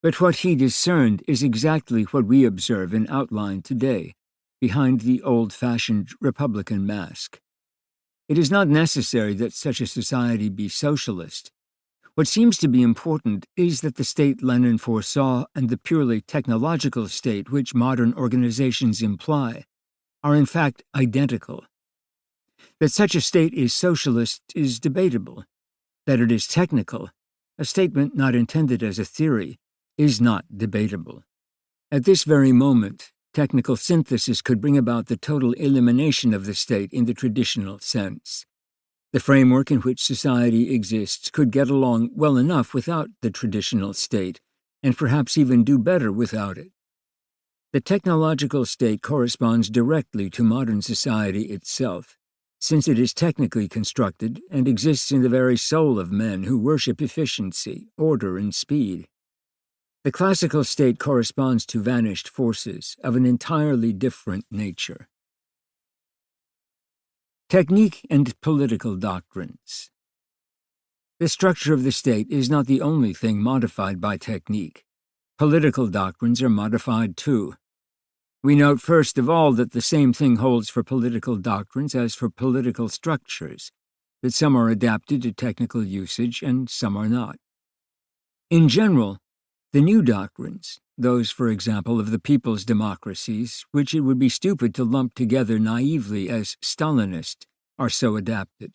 But what he discerned is exactly what we observe in outline today, behind the old-fashioned Republican mask. It is not necessary that such a society be socialist. What seems to be important is that the state Lenin foresaw and the purely technological state which modern organizations imply are in fact identical. That such a state is socialist is debatable. That it is technical, a statement not intended as a theory, is not debatable. At this very moment, technical synthesis could bring about the total elimination of the state in the traditional sense. The framework in which society exists could get along well enough without the traditional state, and perhaps even do better without it. The technological state corresponds directly to modern society itself, since it is technically constructed and exists in the very soul of men who worship efficiency, order, and speed. The classical state corresponds to vanished forces of an entirely different nature. Technique and political doctrines. The structure of the state is not the only thing modified by technique. Political doctrines are modified too. We note first of all that the same thing holds for political doctrines as for political structures, that some are adapted to technical usage and some are not. In general, the new doctrines, those, for example, of the people's democracies, which it would be stupid to lump together naively as Stalinist, are so adapted.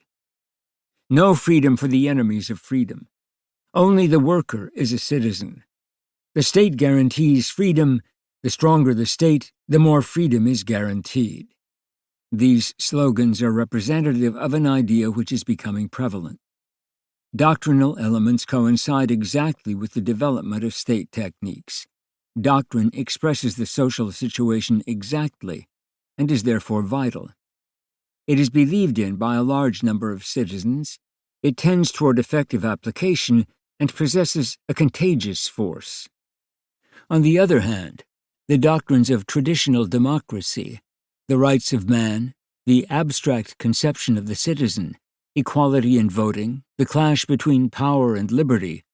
No freedom for the enemies of freedom. Only the worker is a citizen. The state guarantees freedom. The stronger the state, the more freedom is guaranteed. These slogans are representative of an idea which is becoming prevalent. Doctrinal elements coincide exactly with the development of state techniques. Doctrine expresses the social situation exactly, and is therefore vital. It is believed in by a large number of citizens, it tends toward effective application, and possesses a contagious force. On the other hand, the doctrines of traditional democracy, the rights of man, the abstract conception of the citizen, equality in voting, the clash between power and liberty,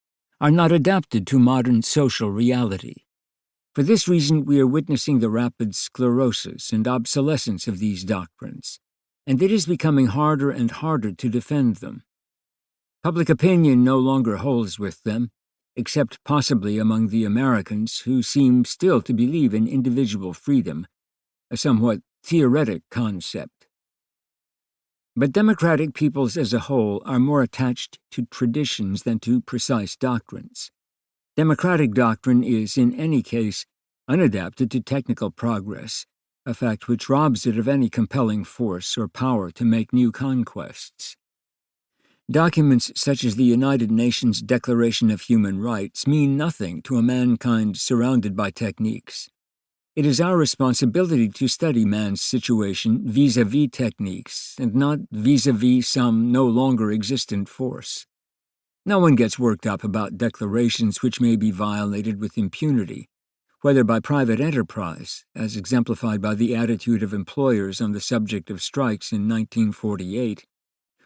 are not adapted to modern social reality. For this reason, we are witnessing the rapid sclerosis and obsolescence of these doctrines, and it is becoming harder and harder to defend them. Public opinion no longer holds with them, except possibly among the Americans who seem still to believe in individual freedom, a somewhat theoretic concept. But democratic peoples as a whole are more attached to traditions than to precise doctrines. Democratic doctrine is, in any case, unadapted to technical progress, a fact which robs it of any compelling force or power to make new conquests. Documents such as the United Nations Declaration of Human Rights mean nothing to a mankind surrounded by techniques. It is our responsibility to study man's situation vis-à-vis techniques, and not vis-à-vis some no longer existent force. No one gets worked up about declarations which may be violated with impunity, whether by private enterprise, as exemplified by the attitude of employers on the subject of strikes in 1948,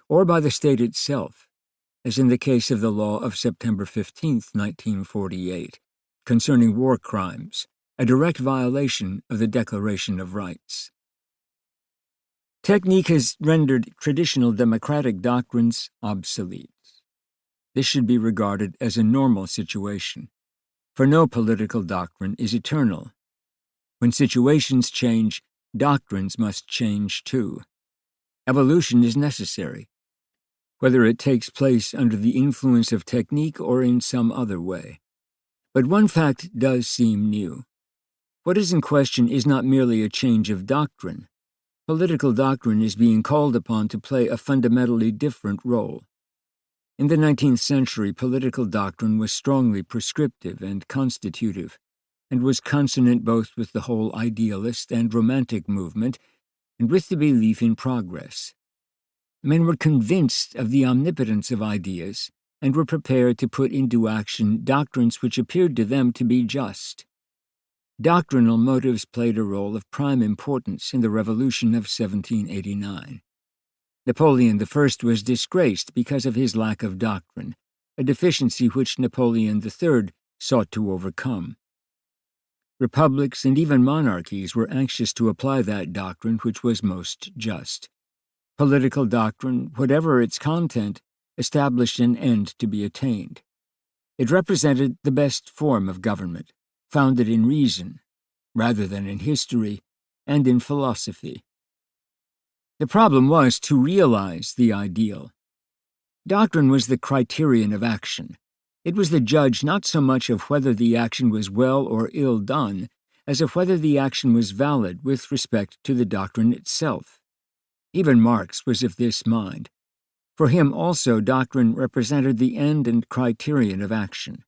or by the state itself, as in the case of the law of September 15, 1948, concerning war crimes, a direct violation of the Declaration of Rights. Technique has rendered traditional democratic doctrines obsolete. This should be regarded as a normal situation, for no political doctrine is eternal. When situations change, doctrines must change too. Evolution is necessary, whether it takes place under the influence of technique or in some other way. But one fact does seem new. What is in question is not merely a change of doctrine. Political doctrine is being called upon to play a fundamentally different role. In the 19th century, political doctrine was strongly prescriptive and constitutive, and was consonant both with the whole idealist and romantic movement and with the belief in progress. Men were convinced of the omnipotence of ideas and were prepared to put into action doctrines which appeared to them to be just. Doctrinal motives played a role of prime importance in the Revolution of 1789. Napoleon I was disgraced because of his lack of doctrine, a deficiency which Napoleon III sought to overcome. Republics and even monarchies were anxious to apply that doctrine which was most just. Political doctrine, whatever its content, established an end to be attained. It represented the best form of government, founded in reason, rather than in history, and in philosophy. The problem was to realize the ideal. Doctrine was the criterion of action. It was the judge not so much of whether the action was well or ill done, as of whether the action was valid with respect to the doctrine itself. Even Marx was of this mind. For him also doctrine represented the end and criterion of action.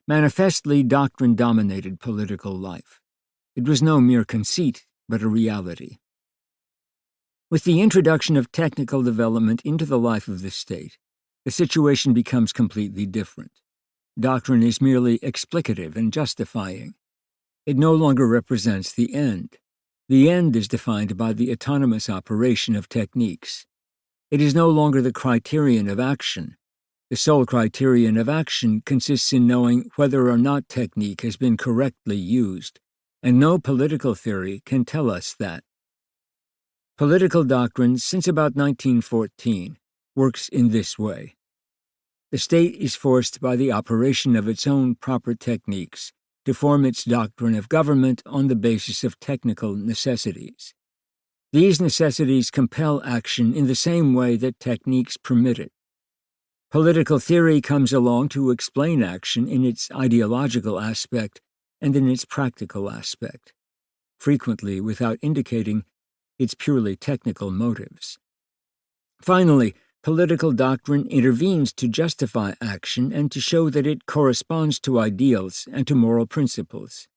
Manifestly, doctrine dominated political life. It was no mere conceit, but a reality. With the introduction of technical development into the life of the state, the situation becomes completely different. Doctrine is merely explicative and justifying. It no longer represents the end. The end is defined by the autonomous operation of techniques. It is no longer the criterion of action. The sole criterion of action consists in knowing whether or not technique has been correctly used, and no political theory can tell us that. Political doctrine, since about 1914, works in this way. The state is forced by the operation of its own proper techniques to form its doctrine of government on the basis of technical necessities. These necessities compel action in the same way that techniques permit it. Political theory comes along to explain action in its ideological aspect and in its practical aspect, frequently without indicating its purely technical motives. Finally, political doctrine intervenes to justify action and to show that it corresponds to ideals and to moral principles.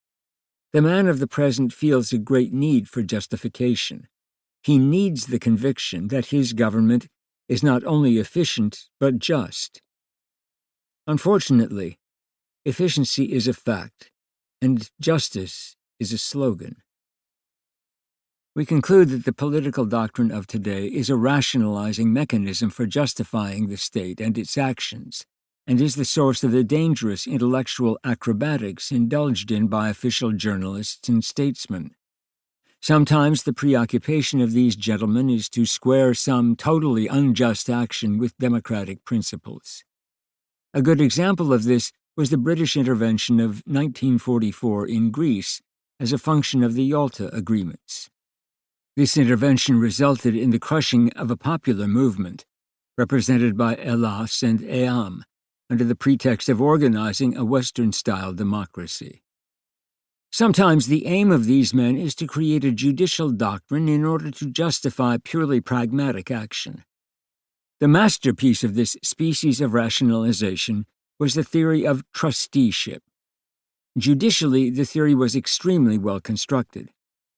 The man of the present feels a great need for justification. He needs the conviction that his government is not only efficient but just. Unfortunately, efficiency is a fact, and justice is a slogan. We conclude that the political doctrine of today is a rationalizing mechanism for justifying the state and its actions, and is the source of the dangerous intellectual acrobatics indulged in by official journalists and statesmen. Sometimes the preoccupation of these gentlemen is to square some totally unjust action with democratic principles. A good example of this was the British intervention of 1944 in Greece as a function of the Yalta Agreements. This intervention resulted in the crushing of a popular movement, represented by Hellas and Eam, under the pretext of organizing a Western-style democracy. Sometimes the aim of these men is to create a judicial doctrine in order to justify purely pragmatic action. The masterpiece of this species of rationalization was the theory of trusteeship. Judicially, the theory was extremely well constructed,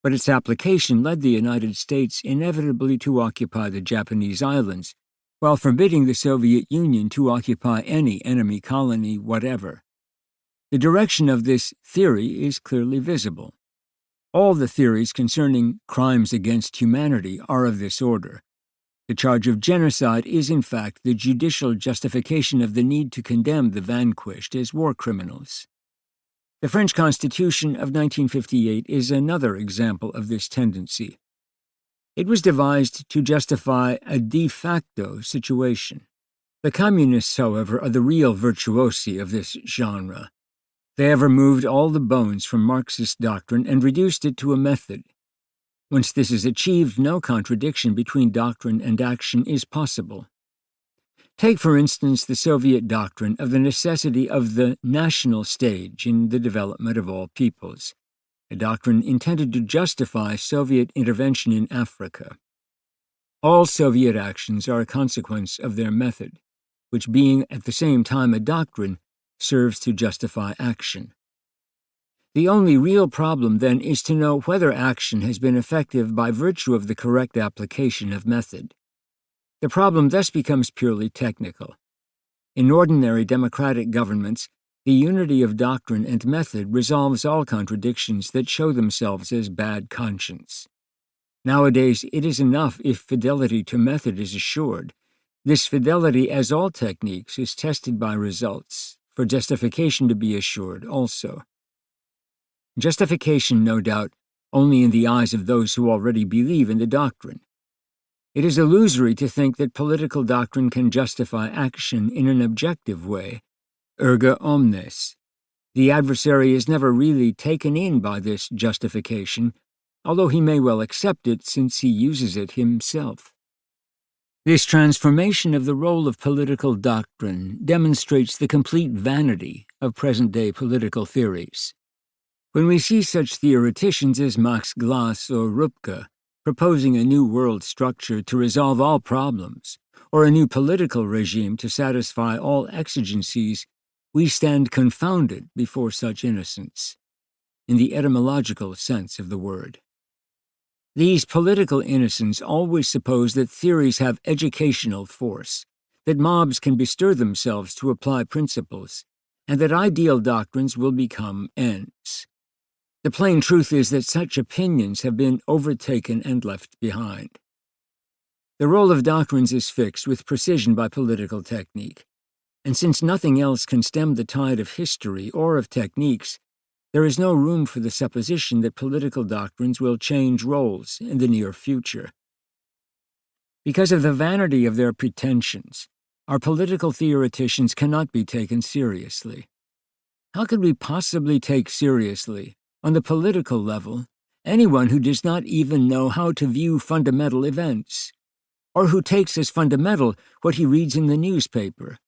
but its application led the United States inevitably to occupy the Japanese islands, while forbidding the Soviet Union to occupy any enemy colony whatever. The direction of this theory is clearly visible. All the theories concerning crimes against humanity are of this order. The charge of genocide is, in fact, the judicial justification of the need to condemn the vanquished as war criminals. The French Constitution of 1958 is another example of this tendency. It was devised to justify a de facto situation. The communists, however, are the real virtuosi of this genre. They have removed all the bones from Marxist doctrine and reduced it to a method. Once this is achieved, no contradiction between doctrine and action is possible. Take, for instance, the Soviet doctrine of the necessity of the national stage in the development of all peoples, a doctrine intended to justify Soviet intervention in Africa. All Soviet actions are a consequence of their method, which, being at the same time a doctrine, serves to justify action. The only real problem, then, is to know whether action has been effective by virtue of the correct application of method. The problem thus becomes purely technical. In ordinary democratic governments, the unity of doctrine and method resolves all contradictions that show themselves as bad conscience. Nowadays, it is enough if fidelity to method is assured. This fidelity, as all techniques, is tested by results, for justification to be assured also. Justification, no doubt, only in the eyes of those who already believe in the doctrine. It is illusory to think that political doctrine can justify action in an objective way, erga omnes. The adversary is never really taken in by this justification, although he may well accept it since he uses it himself. This transformation of the role of political doctrine demonstrates the complete vanity of present-day political theories. When we see such theoreticians as Max Glas or Rupke proposing a new world structure to resolve all problems, or a new political regime to satisfy all exigencies, we stand confounded before such innocence, in the etymological sense of the word. These political innocents always suppose that theories have educational force, that mobs can bestir themselves to apply principles, and that ideal doctrines will become ends. The plain truth is that such opinions have been overtaken and left behind. The role of doctrines is fixed with precision by political technique, and since nothing else can stem the tide of history or of techniques, there is no room for the supposition that political doctrines will change roles in the near future. Because of the vanity of their pretensions, our political theoreticians cannot be taken seriously. How could we possibly take seriously, on the political level, anyone who does not even know how to view fundamental events, or who takes as fundamental what he reads in the newspaper?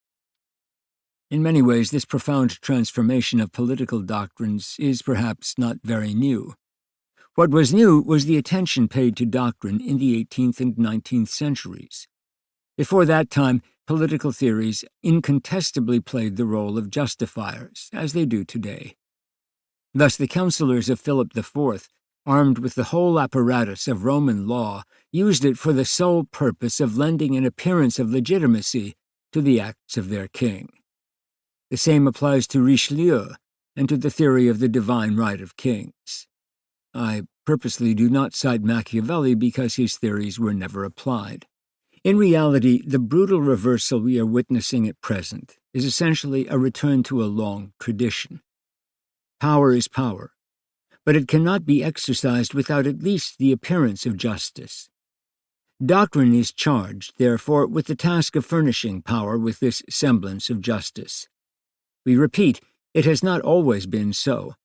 In many ways, this profound transformation of political doctrines is perhaps not very new. What was new was the attention paid to doctrine in the 18th and 19th centuries. Before that time, political theories incontestably played the role of justifiers, as they do today. Thus, the counselors of Philip IV, armed with the whole apparatus of Roman law, used it for the sole purpose of lending an appearance of legitimacy to the acts of their king. The same applies to Richelieu and to the theory of the divine right of kings. I purposely do not cite Machiavelli because his theories were never applied. In reality, the brutal reversal we are witnessing at present is essentially a return to a long tradition. Power is power, but it cannot be exercised without at least the appearance of justice. Doctrine is charged, therefore, with the task of furnishing power with this semblance of justice. We repeat, it has not always been so.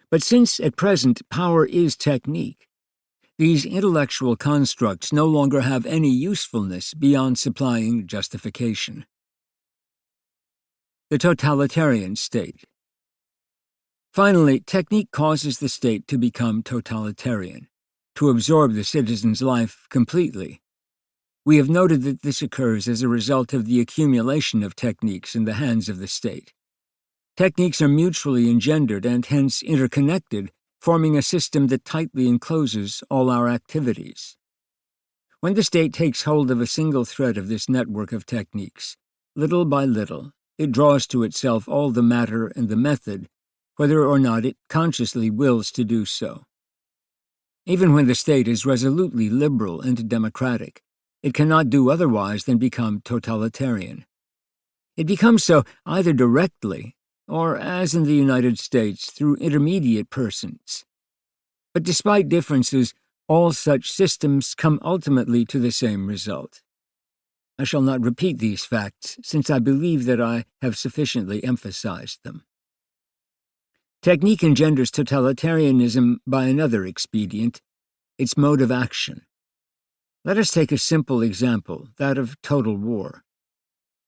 But since at present power is technique, these intellectual constructs no longer have any usefulness beyond supplying justification. The totalitarian state. Finally, technique causes the state to become totalitarian, to absorb the citizen's life completely. We have noted that this occurs as a result of the accumulation of techniques in the hands of the state. Techniques are mutually engendered and hence interconnected, forming a system that tightly encloses all our activities. When the state takes hold of a single thread of this network of techniques, little by little, it draws to itself all the matter and the method, whether or not it consciously wills to do so. Even when the state is resolutely liberal and democratic, it cannot do otherwise than become totalitarian. It becomes so either directly, or, as in the United States, through intermediate persons. But despite differences, all such systems come ultimately to the same result. I shall not repeat these facts, since I believe that I have sufficiently emphasized them. Technique engenders totalitarianism by another expedient, its mode of action. Let us take a simple example, that of total war.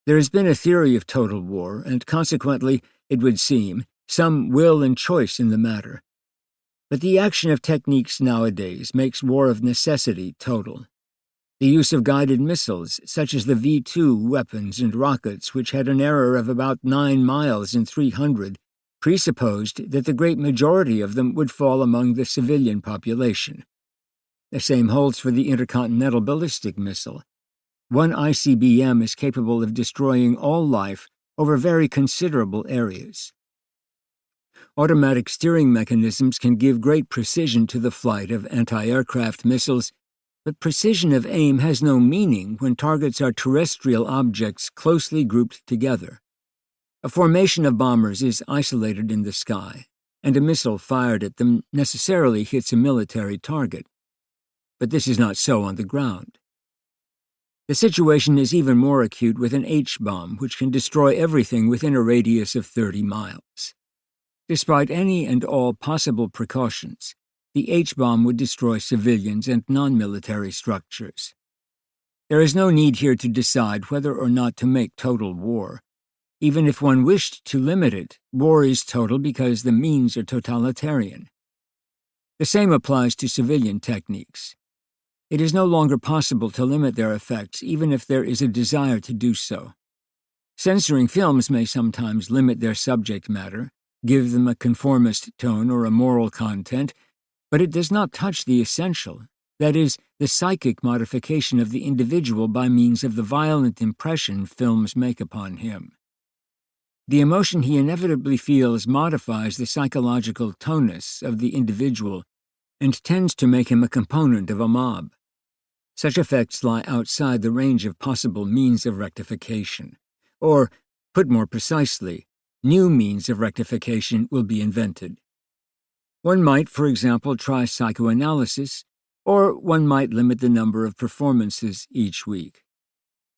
There has been a theory of total war, and consequently, it would seem, some will and choice in the matter. But the action of techniques nowadays makes war of necessity total. The use of guided missiles, such as the V-2 weapons and rockets, which had an error of about 9 miles in 300, presupposed that the great majority of them would fall among the civilian population. The same holds for the intercontinental ballistic missile. One ICBM is capable of destroying all life over very considerable areas. Automatic steering mechanisms can give great precision to the flight of anti-aircraft missiles, but precision of aim has no meaning when targets are terrestrial objects closely grouped together. A formation of bombers is isolated in the sky, and a missile fired at them necessarily hits a military target. But this is not so on the ground. The situation is even more acute with an H-bomb, which can destroy everything within a radius of 30 miles. Despite any and all possible precautions, the H-bomb would destroy civilians and non-military structures. There is no need here to decide whether or not to make total war. Even if one wished to limit it, war is total because the means are totalitarian. The same applies to civilian techniques. It is no longer possible to limit their effects, even if there is a desire to do so. Censoring films may sometimes limit their subject matter, give them a conformist tone or a moral content, but it does not touch the essential, that is, the psychic modification of the individual by means of the violent impression films make upon him. The emotion he inevitably feels modifies the psychological tonus of the individual and tends to make him a component of a mob. Such effects lie outside the range of possible means of rectification. Or, put more precisely, new means of rectification will be invented. One might, for example, try psychoanalysis, or one might limit the number of performances each week.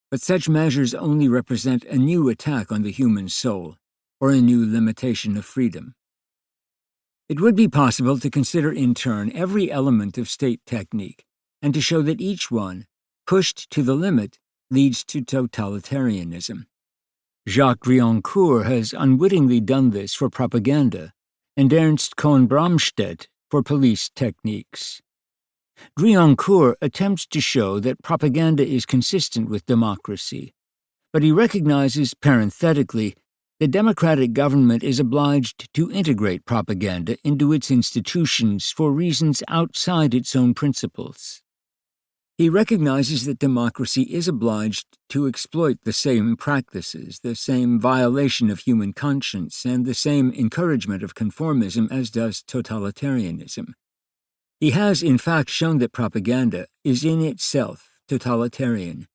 But such measures only represent a new attack on the human soul, or a new limitation of freedom. It would be possible to consider in turn every element of state technique and to show that each one, pushed to the limit, leads to totalitarianism. Jacques Drioncourt has unwittingly done this for propaganda, and Ernst Cohn-Bramstedt for police techniques. Drioncourt attempts to show that propaganda is consistent with democracy, but he recognizes parenthetically that democratic government is obliged to integrate propaganda into its institutions for reasons outside its own principles. He recognizes that democracy is obliged to exploit the same practices, the same violation of human conscience, and the same encouragement of conformism as does totalitarianism. He has, in fact, shown that propaganda is in itself totalitarian.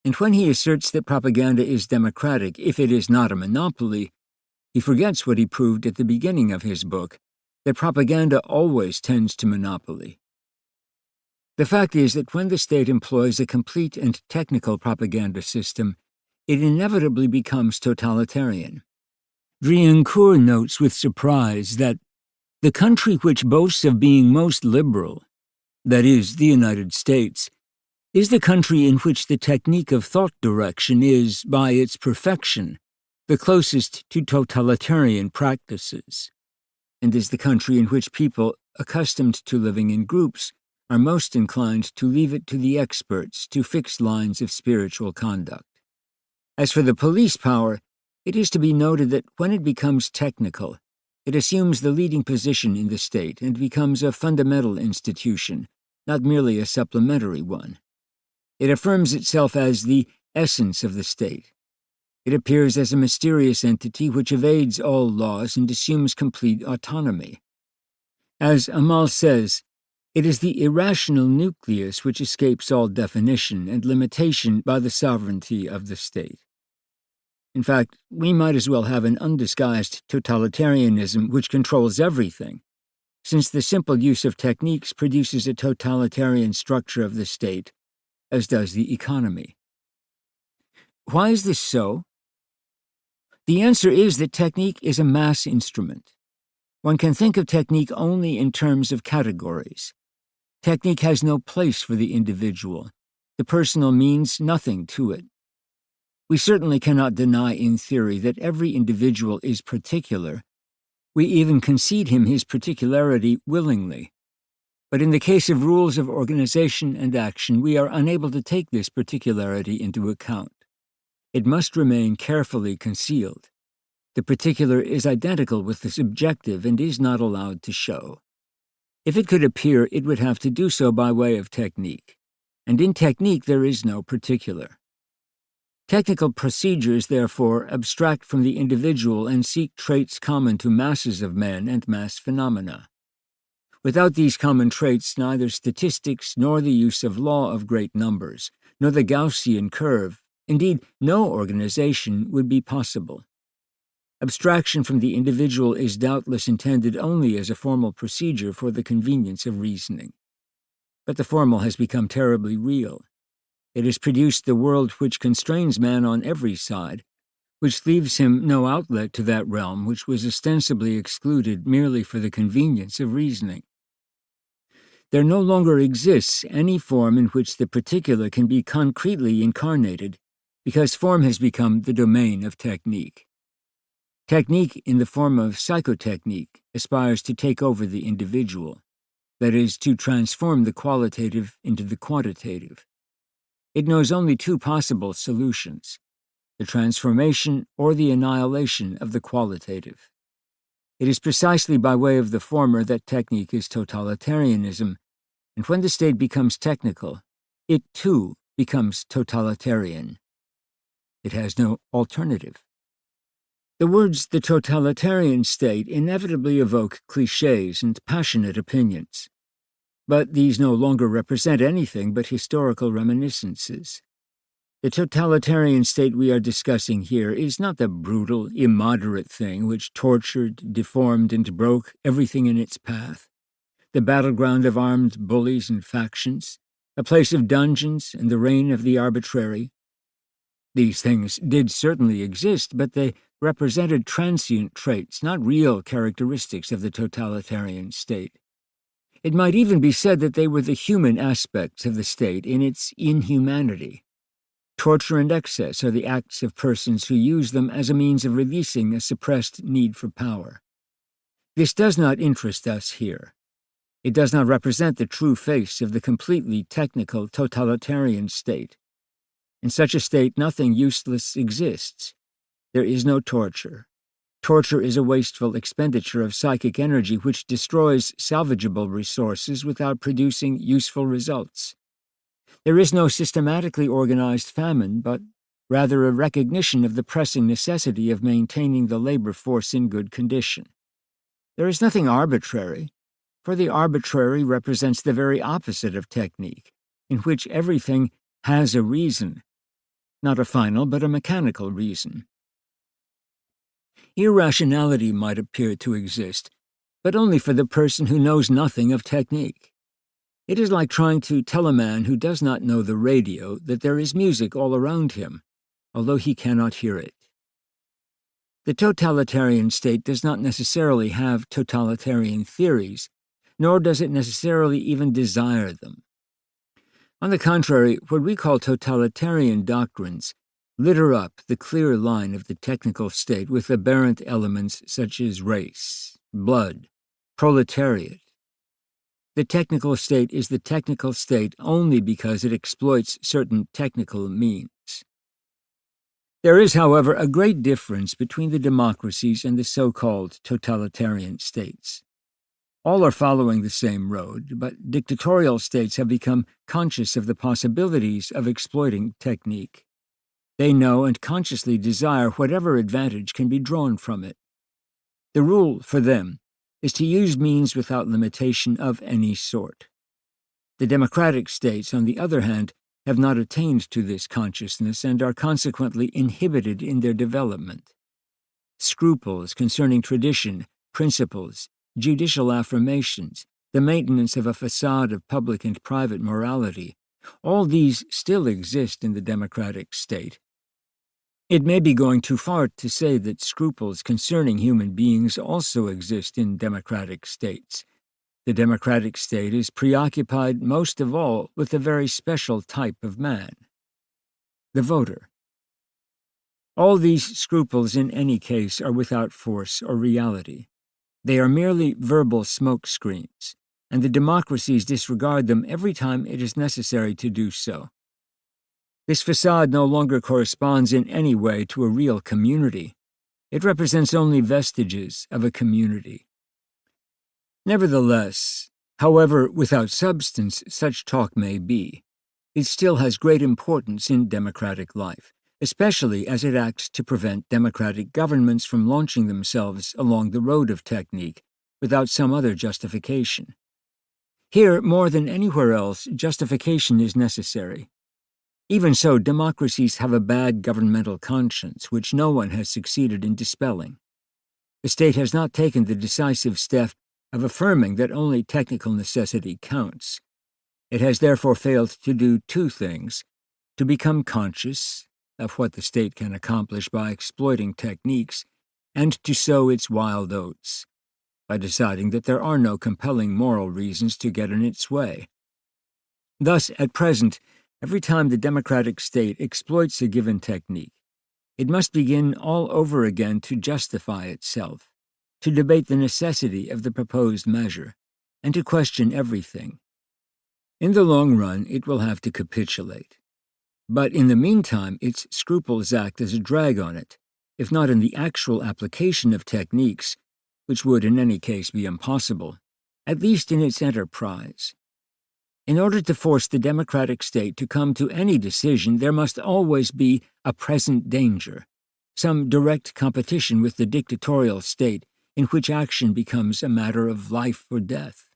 And when he asserts that propaganda is democratic if it is not a monopoly, he forgets what he proved at the beginning of his book, that propaganda always tends to monopoly. The fact is that when the state employs a complete and technical propaganda system, it inevitably becomes totalitarian. Drioncourt notes with surprise that the country which boasts of being most liberal, that is, the United States, is the country in which the technique of thought direction is, by its perfection, the closest to totalitarian practices, and is the country in which people, accustomed to living in groups, are most inclined to leave it to the experts to fix lines of spiritual conduct. As for the police power, it is to be noted that when it becomes technical, it assumes the leading position in the state and becomes a fundamental institution, not merely a supplementary one. It affirms itself as the essence of the state. It appears as a mysterious entity which evades all laws and assumes complete autonomy. As Amal says, it is the irrational nucleus which escapes all definition and limitation by the sovereignty of the state. In fact, we might as well have an undisguised totalitarianism which controls everything, since the simple use of techniques produces a totalitarian structure of the state, as does the economy. Why is this so? The answer is that technique is a mass instrument. One can think of technique only in terms of categories. Technique has no place for the individual. The personal means nothing to it. We certainly cannot deny in theory that every individual is particular. We even concede him his particularity willingly. But in the case of rules of organization and action, we are unable to take this particularity into account. It must remain carefully concealed. The particular is identical with the subjective and is not allowed to show. If it could appear, it would have to do so by way of technique, and in technique there is no particular. Technical procedures, therefore, abstract from the individual and seek traits common to masses of men and mass phenomena. Without these common traits, neither statistics nor the use of law of great numbers, nor the Gaussian curve, indeed, no organization would be possible. Abstraction from the individual is doubtless intended only as a formal procedure for the convenience of reasoning. But the formal has become terribly real. It has produced the world which constrains man on every side, which leaves him no outlet to that realm which was ostensibly excluded merely for the convenience of reasoning. There no longer exists any form in which the particular can be concretely incarnated, because form has become the domain of technique. Technique in the form of psychotechnique aspires to take over the individual, that is, to transform the qualitative into the quantitative. It knows only two possible solutions, the transformation or the annihilation of the qualitative. It is precisely by way of the former that technique is totalitarianism, and when the state becomes technical, it too becomes totalitarian. It has no alternative. The words "the totalitarian state" inevitably evoke clichés and passionate opinions. But these no longer represent anything but historical reminiscences. The totalitarian state we are discussing here is not the brutal, immoderate thing which tortured, deformed, and broke everything in its path, the battleground of armed bullies and factions, a place of dungeons and the reign of the arbitrary. These things did certainly exist, but they represented transient traits, not real characteristics of the totalitarian state. It might even be said that they were the human aspects of the state in its inhumanity. Torture and excess are the acts of persons who use them as a means of releasing a suppressed need for power. This does not interest us here. It does not represent the true face of the completely technical totalitarian state. In such a state, nothing useless exists. There is no torture. Torture is a wasteful expenditure of psychic energy which destroys salvageable resources without producing useful results. There is no systematically organized famine, but rather a recognition of the pressing necessity of maintaining the labor force in good condition. There is nothing arbitrary, for the arbitrary represents the very opposite of technique, in which everything has a reason, not a final but a mechanical reason. Irrationality might appear to exist, but only for the person who knows nothing of technique. It is like trying to tell a man who does not know the radio that there is music all around him, although he cannot hear it. The totalitarian state does not necessarily have totalitarian theories, nor does it necessarily even desire them. On the contrary, what we call totalitarian doctrines litter up the clear line of the technical state with aberrant elements such as race, blood, proletariat. The technical state is the technical state only because it exploits certain technical means. There is, however, a great difference between the democracies and the so-called totalitarian states. All are following the same road, but dictatorial states have become conscious of the possibilities of exploiting technique. They know and consciously desire whatever advantage can be drawn from it. The rule for them is to use means without limitation of any sort. The democratic states, on the other hand, have not attained to this consciousness and are consequently inhibited in their development. Scruples concerning tradition, principles, judicial affirmations, the maintenance of a facade of public and private morality, all these still exist in the democratic state. It may be going too far to say that scruples concerning human beings also exist in democratic states. The democratic state is preoccupied most of all with a very special type of man, the voter. All these scruples in any case are without force or reality. They are merely verbal smoke screens, and the democracies disregard them every time it is necessary to do so. This facade no longer corresponds in any way to a real community. It represents only vestiges of a community. Nevertheless, however without substance such talk may be, it still has great importance in democratic life, especially as it acts to prevent democratic governments from launching themselves along the road of technique without some other justification. Here, more than anywhere else, justification is necessary. Even so, democracies have a bad governmental conscience which no one has succeeded in dispelling. The state has not taken the decisive step of affirming that only technical necessity counts. It has therefore failed to do two things: to become conscious of what the state can accomplish by exploiting techniques, and to sow its wild oats by deciding that there are no compelling moral reasons to get in its way. Thus, at present, every time the democratic state exploits a given technique, it must begin all over again to justify itself, to debate the necessity of the proposed measure, and to question everything. In the long run, it will have to capitulate. But in the meantime, its scruples act as a drag on it, if not in the actual application of techniques, which would in any case be impossible, at least in its enterprise. In order to force the democratic state to come to any decision, there must always be a present danger, some direct competition with the dictatorial state in which action becomes a matter of life or death.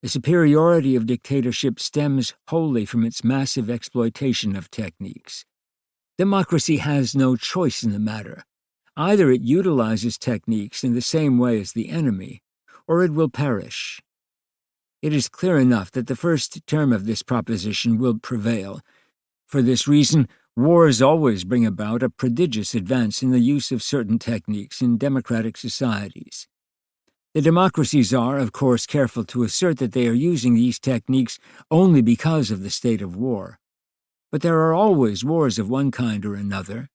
The superiority of dictatorship stems wholly from its massive exploitation of techniques. Democracy has no choice in the matter. Either it utilizes techniques in the same way as the enemy, or it will perish. It is clear enough that the first term of this proposition will prevail, For this reason, wars always bring about a prodigious advance in the use of certain techniques in democratic societies. The democracies are, of course, careful to assert that they are using these techniques only because of the state of war. But there are always wars of one kind or another: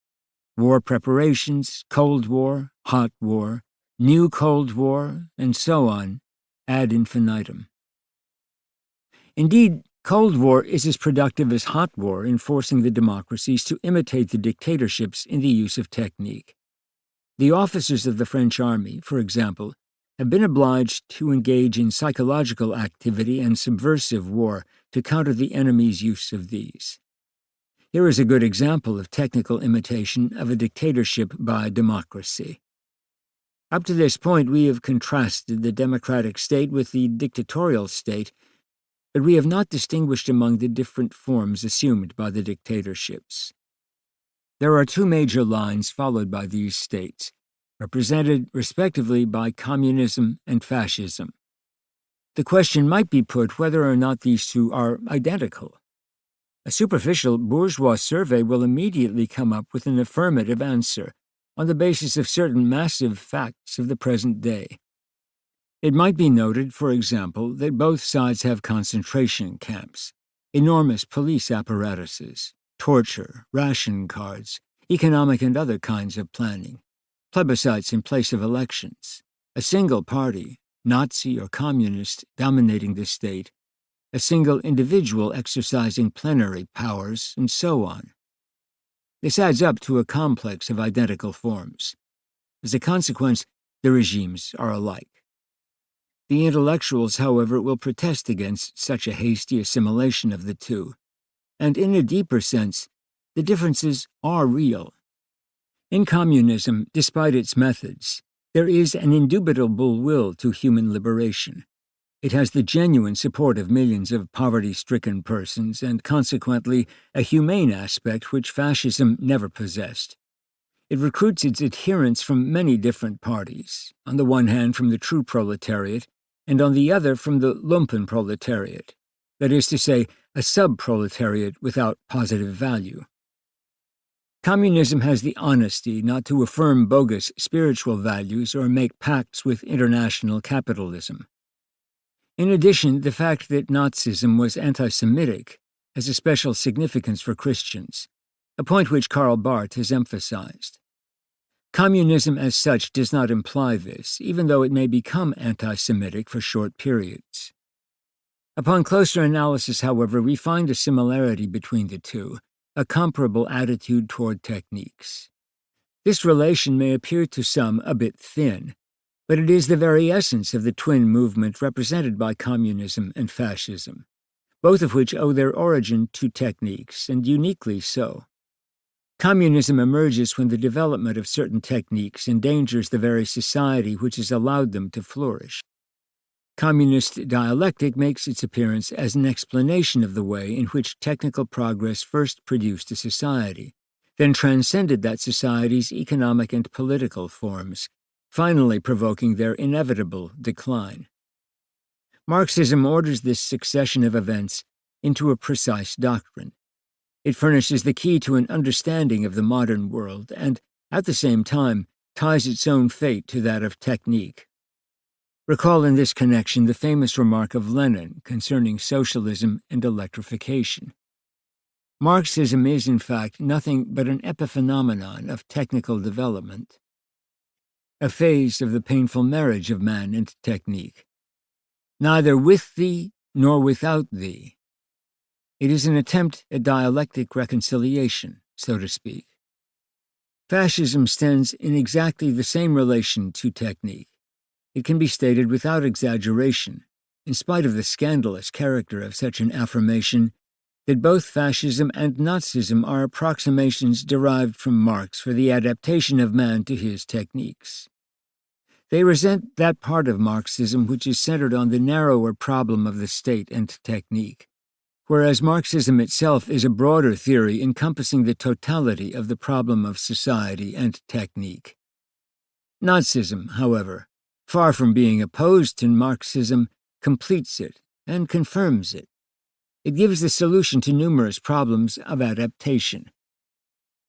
war preparations, Cold War, hot war, new Cold War, and so on, ad infinitum. Indeed, Cold War is as productive as hot war in forcing the democracies to imitate the dictatorships in the use of technique. The officers of the French army, for example, have been obliged to engage in psychological activity and subversive war to counter the enemy's use of these. Here is a good example of technical imitation of a dictatorship by democracy. Up to this point, we have contrasted the democratic state with the dictatorial state, but we have not distinguished among the different forms assumed by the dictatorships. There are two major lines followed by these states, represented respectively by communism and fascism. The question might be put whether or not these two are identical. A superficial bourgeois survey will immediately come up with an affirmative answer on the basis of certain massive facts of the present day. It might be noted, for example, that both sides have concentration camps, enormous police apparatuses, torture, ration cards, economic and other kinds of planning, plebiscites in place of elections, a single party, Nazi or communist, dominating the state, a single individual exercising plenary powers, and so on. This adds up to a complex of identical forms. As a consequence, the regimes are alike. The intellectuals, however, will protest against such a hasty assimilation of the two, and in a deeper sense, the differences are real. In communism, despite its methods, there is an indubitable will to human liberation. It has the genuine support of millions of poverty-stricken persons, and consequently a humane aspect which fascism never possessed. It recruits its adherents from many different parties, on the one hand from the true proletariat, and on the other from the lumpen proletariat, that is to say, a sub-proletariat without positive value. Communism has the honesty not to affirm bogus spiritual values or make pacts with international capitalism. In addition, the fact that Nazism was anti-Semitic has a special significance for Christians, a point which Karl Barth has emphasized. Communism as such does not imply this, even though it may become anti-Semitic for short periods. Upon closer analysis, however, we find a similarity between the two, a comparable attitude toward techniques. This relation may appear to some a bit thin, but it is the very essence of the twin movement represented by communism and fascism, both of which owe their origin to techniques, and uniquely so. Communism emerges when the development of certain techniques endangers the very society which has allowed them to flourish. Communist dialectic makes its appearance as an explanation of the way in which technical progress first produced a society, then transcended that society's economic and political forms, finally provoking their inevitable decline. Marxism orders this succession of events into a precise doctrine. It furnishes the key to an understanding of the modern world and, at the same time, ties its own fate to that of technique. Recall in this connection the famous remark of Lenin concerning socialism and electrification. Marxism is, in fact, nothing but an epiphenomenon of technical development, a phase of the painful marriage of man and technique. Neither with thee nor without thee. It is an attempt at dialectic reconciliation, so to speak. Fascism stands in exactly the same relation to technique. It can be stated without exaggeration, in spite of the scandalous character of such an affirmation, that both fascism and Nazism are approximations derived from Marx for the adaptation of man to his techniques. They resent that part of Marxism which is centered on the narrower problem of the state and technique, whereas Marxism itself is a broader theory encompassing the totality of the problem of society and technique. Nazism, however, far from being opposed to Marxism, completes it and confirms it. It gives the solution to numerous problems of adaptation.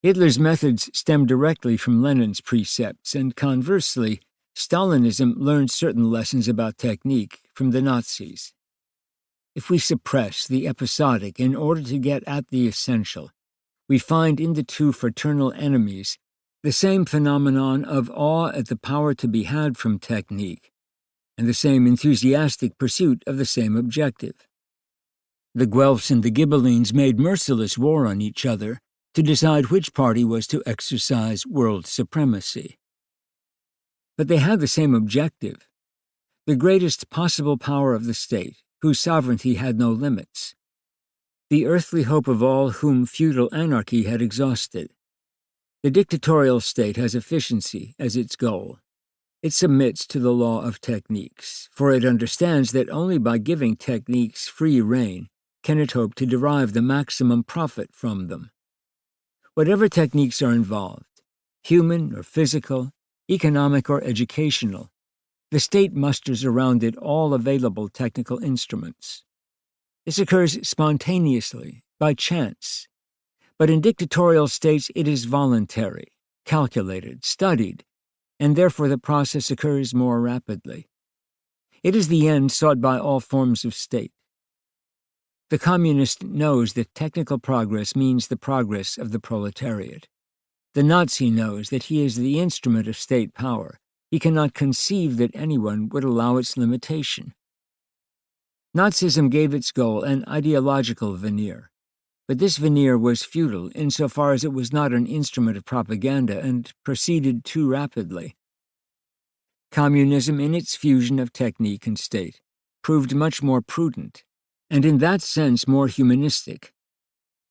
Hitler's methods stem directly from Lenin's precepts, and conversely, Stalinism learned certain lessons about technique from the Nazis. If we suppress the episodic in order to get at the essential, we find in the two fraternal enemies the same phenomenon of awe at the power to be had from technique, and the same enthusiastic pursuit of the same objective. The Guelphs and the Ghibellines made merciless war on each other to decide which party was to exercise world supremacy. But they had the same objective: the greatest possible power of the state, whose sovereignty had no limits, the earthly hope of all whom feudal anarchy had exhausted. The dictatorial state has efficiency as its goal. It submits to the law of techniques, for it understands that only by giving techniques free rein can it hope to derive the maximum profit from them. Whatever techniques are involved, human or physical, economic or educational, the state musters around it all available technical instruments. This occurs spontaneously, by chance, but in dictatorial states it is voluntary, calculated, studied, and therefore the process occurs more rapidly. It is the end sought by all forms of state. The communist knows that technical progress means the progress of the proletariat. The Nazi knows that he is the instrument of state power. He cannot conceive that anyone would allow its limitation. Nazism gave its goal an ideological veneer, but this veneer was futile insofar as it was not an instrument of propaganda and proceeded too rapidly. Communism, in its fusion of technique and state, proved much more prudent, and in that sense more humanistic.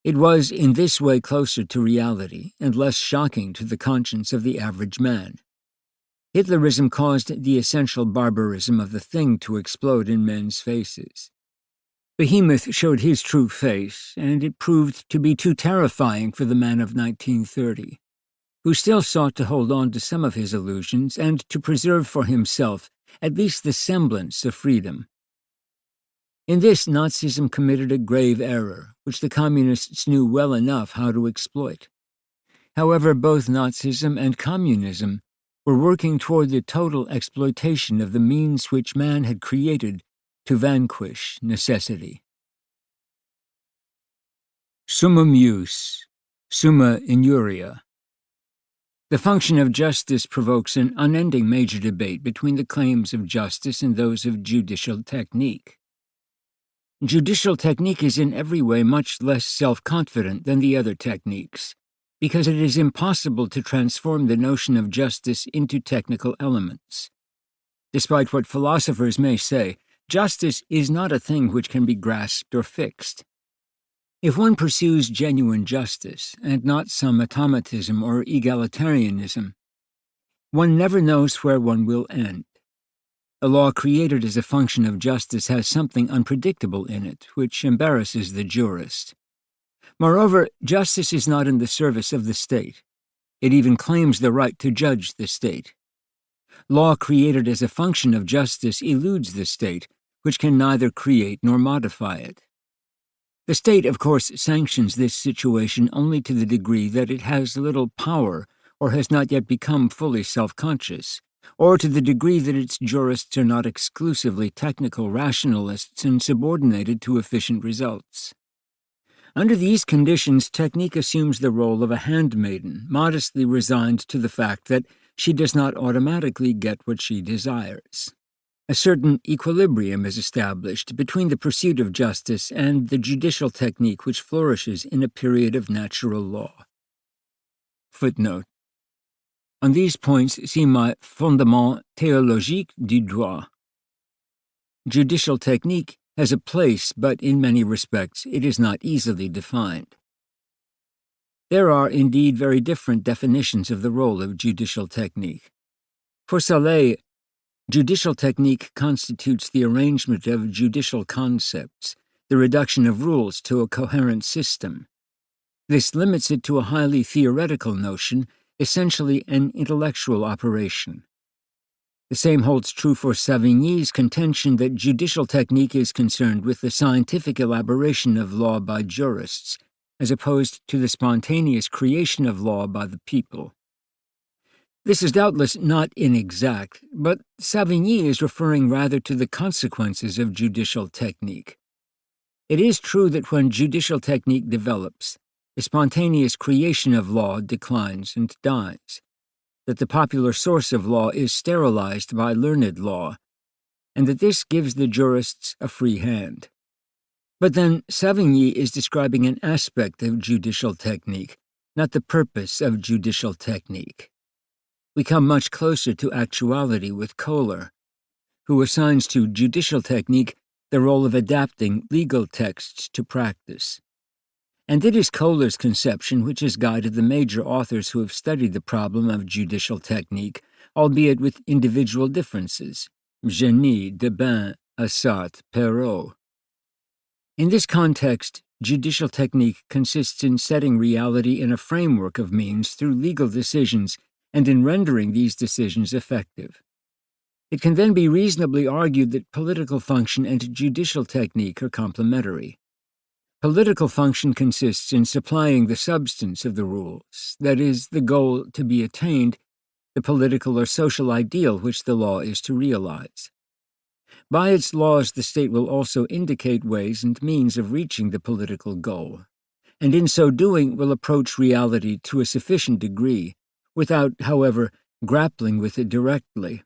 It was in this way closer to reality and less shocking to the conscience of the average man. Hitlerism caused the essential barbarism of the thing to explode in men's faces. Behemoth showed his true face, and it proved to be too terrifying for the man of 1930, who still sought to hold on to some of his illusions and to preserve for himself at least the semblance of freedom. In this, Nazism committed a grave error, which the communists knew well enough how to exploit. However, both Nazism and communism were working toward the total exploitation of the means which man had created to vanquish necessity. Summum jus, summa injuria. The function of justice provokes an unending major debate between the claims of justice and those of judicial technique. Judicial technique is in every way much less self-confident than the other techniques, because it is impossible to transform the notion of justice into technical elements. Despite what philosophers may say, justice is not a thing which can be grasped or fixed. If one pursues genuine justice, and not some automatism or egalitarianism, one never knows where one will end. A law created as a function of justice has something unpredictable in it, which embarrasses the jurist. Moreover, justice is not in the service of the state. It even claims the right to judge the state. Law created as a function of justice eludes the state, which can neither create nor modify it. The state, of course, sanctions this situation only to the degree that it has little power or has not yet become fully self-conscious, or to the degree that its jurists are not exclusively technical rationalists and subordinated to efficient results. Under these conditions, technique assumes the role of a handmaiden, modestly resigned to the fact that she does not automatically get what she desires. A certain equilibrium is established between the pursuit of justice and the judicial technique which flourishes in a period of natural law. Footnote. On these points, see my Fondement théologique du droit. Judicial technique has a place, but in many respects it is not easily defined. There are indeed very different definitions of the role of judicial technique. For Saleh, judicial technique constitutes the arrangement of judicial concepts, the reduction of rules to a coherent system. This limits it to a highly theoretical notion, essentially an intellectual operation. The same holds true for Savigny's contention that judicial technique is concerned with the scientific elaboration of law by jurists, as opposed to the spontaneous creation of law by the people. This is doubtless not inexact, but Savigny is referring rather to the consequences of judicial technique. It is true that when judicial technique develops, the spontaneous creation of law declines and dies, that the popular source of law is sterilized by learned law, and that this gives the jurists a free hand. But then Savigny is describing an aspect of judicial technique, not the purpose of judicial technique. We come much closer to actuality with Kohler, who assigns to judicial technique the role of adapting legal texts to practice. And it is Kohler's conception which has guided the major authors who have studied the problem of judicial technique, albeit with individual differences: Genis, Debain, Assart, Perrault. In this context, judicial technique consists in setting reality in a framework of means through legal decisions and in rendering these decisions effective. It can then be reasonably argued that political function and judicial technique are complementary. Political function consists in supplying the substance of the rules, that is, the goal to be attained, the political or social ideal which the law is to realize. By its laws, the state will also indicate ways and means of reaching the political goal, and in so doing will approach reality to a sufficient degree, without, however, grappling with it directly.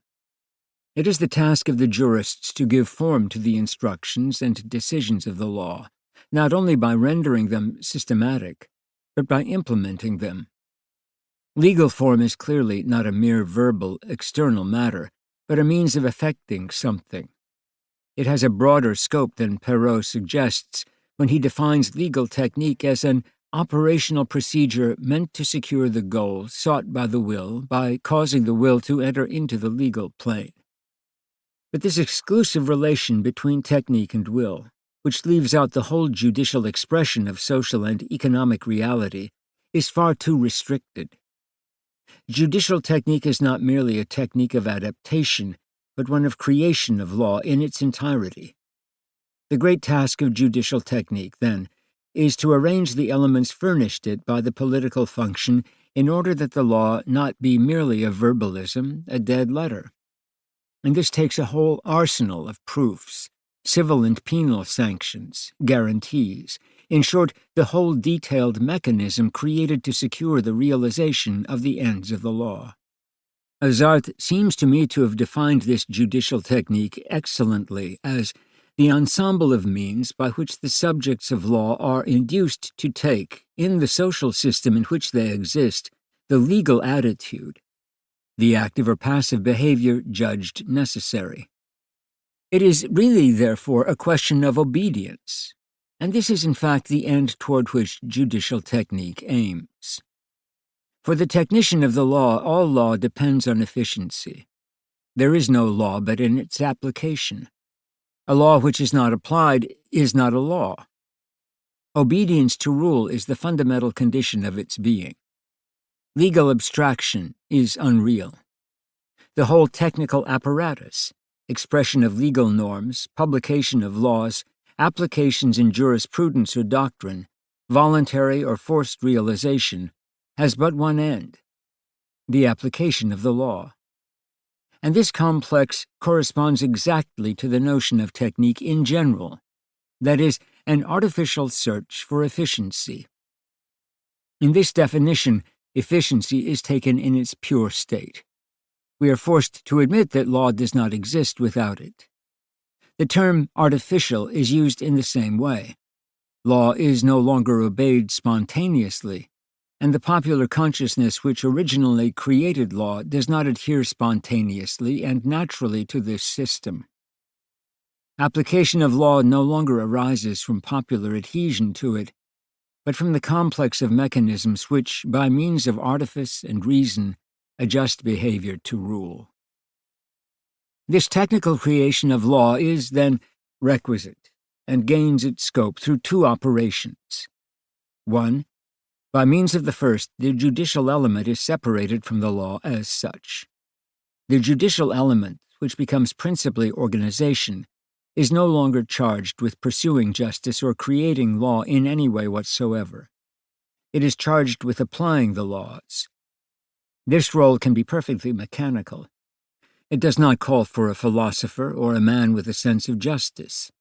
It is the task of the jurists to give form to the instructions and decisions of the law, not only by rendering them systematic, but by implementing them. Legal form is clearly not a mere verbal, external matter, but a means of effecting something. It has a broader scope than Perrault suggests when he defines legal technique as an operational procedure meant to secure the goal sought by the will by causing the will to enter into the legal plane. But this exclusive relation between technique and will, which leaves out the whole judicial expression of social and economic reality, is far too restricted. Judicial technique is not merely a technique of adaptation, but one of creation of law in its entirety. The great task of judicial technique, then, is to arrange the elements furnished it by the political function in order that the law not be merely a verbalism, a dead letter. And this takes a whole arsenal of proofs, civil and penal sanctions, guarantees, in short, the whole detailed mechanism created to secure the realization of the ends of the law. Assart seems to me to have defined this judicial technique excellently as the ensemble of means by which the subjects of law are induced to take, in the social system in which they exist, the legal attitude, the active or passive behavior judged necessary. It is really, therefore, a question of obedience, and this is in fact the end toward which judicial technique aims. For the technician of the law, all law depends on efficiency. There is no law but in its application. A law which is not applied is not a law. Obedience to rule is the fundamental condition of its being. Legal abstraction is unreal. The whole technical apparatus, expression of legal norms, publication of laws, applications in jurisprudence or doctrine, voluntary or forced realization, has but one end: the application of the law. And this complex corresponds exactly to the notion of technique in general, that is, an artificial search for efficiency. In this definition, efficiency is taken in its pure state. We are forced to admit that law does not exist without it. The term artificial is used in the same way. Law is no longer obeyed spontaneously, and the popular consciousness which originally created law does not adhere spontaneously and naturally to this system. Application of law no longer arises from popular adhesion to it, but from the complex of mechanisms which, by means of artifice and reason, adjust behavior to rule. This technical creation of law is, then, requisite, and gains its scope through two operations. 1. By means of the first, the judicial element is separated from the law as such. The judicial element, which becomes principally organization, is no longer charged with pursuing justice or creating law in any way whatsoever. It is charged with applying the laws. This role can be perfectly mechanical. It does not call for a philosopher or a man with a sense of justice.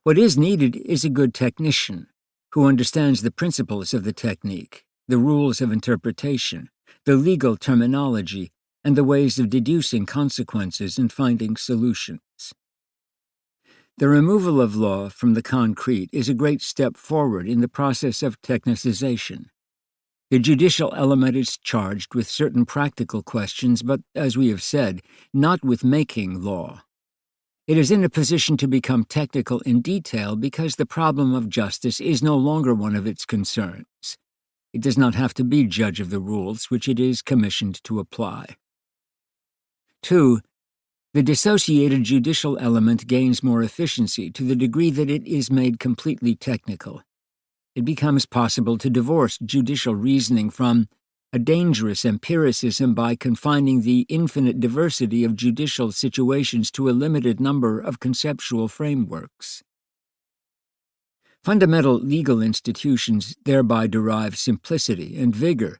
What is needed is a good technician who understands the principles of the technique, the rules of interpretation, the legal terminology, and the ways of deducing consequences and finding solutions. The removal of law from the concrete is a great step forward in the process of technicization. The judicial element is charged with certain practical questions, but, as we have said, not with making law. It is in a position to become technical in detail because the problem of justice is no longer one of its concerns. It does not have to be judge of the rules which it is commissioned to apply. 2. The dissociated judicial element gains more efficiency to the degree that it is made completely technical. It becomes possible to divorce judicial reasoning from a dangerous empiricism by confining the infinite diversity of judicial situations to a limited number of conceptual frameworks. Fundamental legal institutions thereby derive simplicity and vigor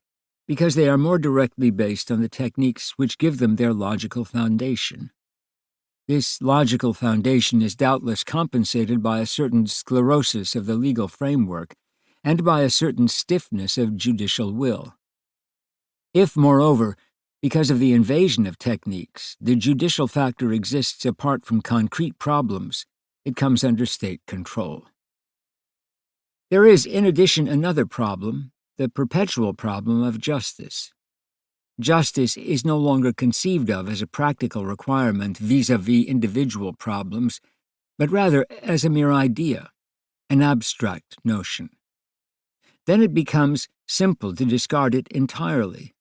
because they are more directly based on the techniques which give them their logical foundation. This logical foundation is doubtless compensated by a certain sclerosis of the legal framework and by a certain stiffness of judicial will. If, moreover, because of the invasion of techniques, the judicial factor exists apart from concrete problems, it comes under state control. There is, in addition, another problem, the perpetual problem of justice. Justice is no longer conceived of as a practical requirement vis-à-vis individual problems, but rather as a mere idea, an abstract notion. Then it becomes simple to discard it entirely.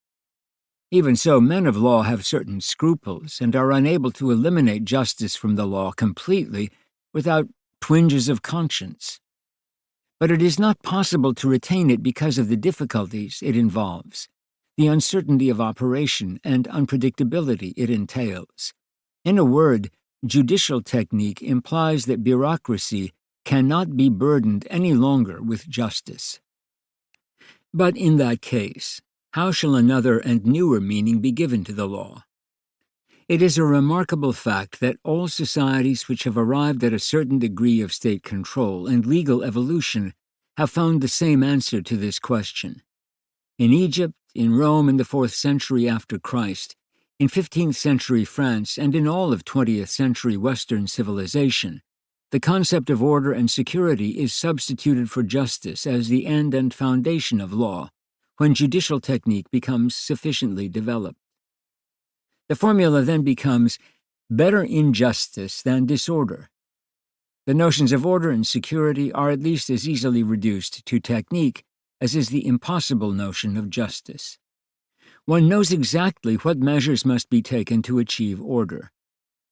Even so, men of law have certain scruples and are unable to eliminate justice from the law completely without twinges of conscience. But it is not possible to retain it because of the difficulties it involves, the uncertainty of operation and unpredictability it entails. In a word, judicial technique implies that bureaucracy cannot be burdened any longer with justice. But in that case, how shall another and newer meaning be given to the law? It is a remarkable fact that all societies which have arrived at a certain degree of state control and legal evolution have found the same answer to this question. In Egypt, in Rome in the 4th century after Christ, in 15th century France, and in all of 20th century Western civilization, the concept of order and security is substituted for justice as the end and foundation of law, when judicial technique becomes sufficiently developed. The formula then becomes better injustice than disorder. The notions of order and security are at least as easily reduced to technique as is the impossible notion of justice. One knows exactly what measures must be taken to achieve order.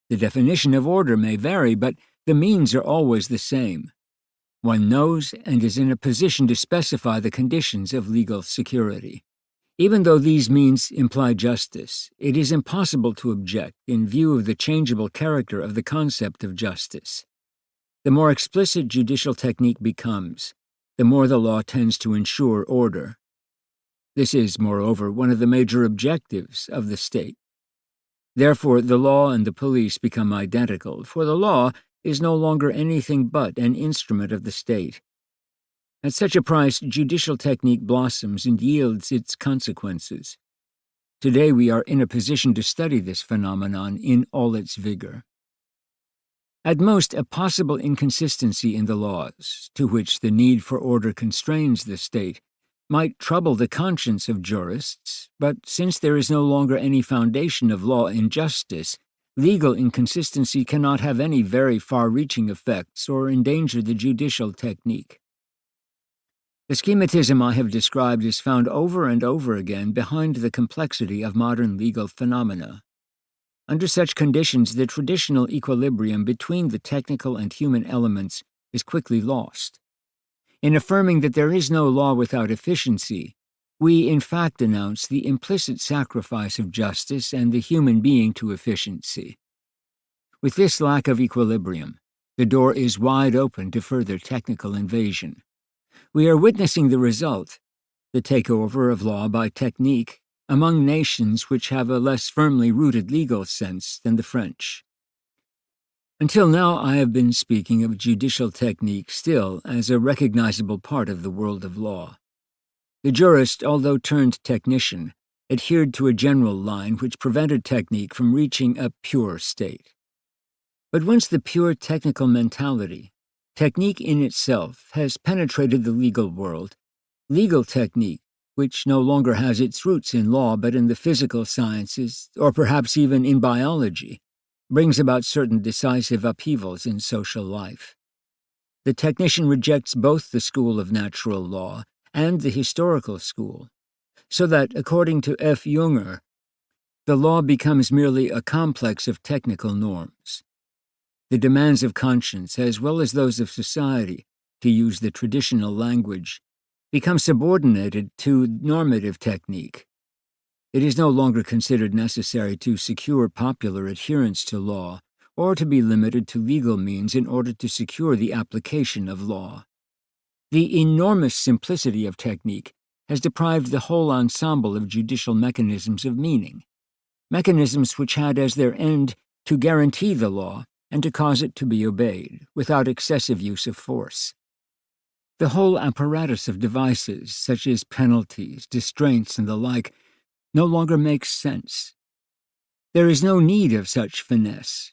The definition of order may vary, but the means are always the same. One knows and is in a position to specify the conditions of legal security. Even though these means imply justice, it is impossible to object in view of the changeable character of the concept of justice. The more explicit judicial technique becomes, the more the law tends to ensure order. This is, moreover, one of the major objectives of the state. Therefore, the law and the police become identical, for the law is no longer anything but an instrument of the state. At such a price, judicial technique blossoms and yields its consequences. Today we are in a position to study this phenomenon in all its vigor. At most, a possible inconsistency in the laws, to which the need for order constrains the state, might trouble the conscience of jurists, but since there is no longer any foundation of law in justice, legal inconsistency cannot have any very far-reaching effects or endanger the judicial technique. The schematism I have described is found over and over again behind the complexity of modern legal phenomena. Under such conditions, the traditional equilibrium between the technical and human elements is quickly lost. In affirming that there is no law without efficiency, We in fact announce the implicit sacrifice of justice and the human being to efficiency. With this lack of equilibrium, the door is wide open to further technical invasion. We are witnessing the result, the takeover of law by technique among nations which have a less firmly rooted legal sense than the French. Until now, I have been speaking of judicial technique still as a recognizable part of the world of law. The jurist, although turned technician, adhered to a general line which prevented technique from reaching a pure state. But once the pure technical mentality, technique in itself, has penetrated the legal world, legal technique, which no longer has its roots in law but in the physical sciences, or perhaps even in biology, brings about certain decisive upheavals in social life. The technician rejects both the school of natural law and the historical school, so that, according to F. Junger, the law becomes merely a complex of technical norms. The demands of conscience, as well as those of society, to use the traditional language, become subordinated to normative technique. It is no longer considered necessary to secure popular adherence to law, or to be limited to legal means in order to secure the application of law. The enormous simplicity of technique has deprived the whole ensemble of judicial mechanisms of meaning, mechanisms which had as their end to guarantee the law and to cause it to be obeyed, without excessive use of force. The whole apparatus of devices, such as penalties, distraints, and the like, no longer makes sense. There is no need of such finesse.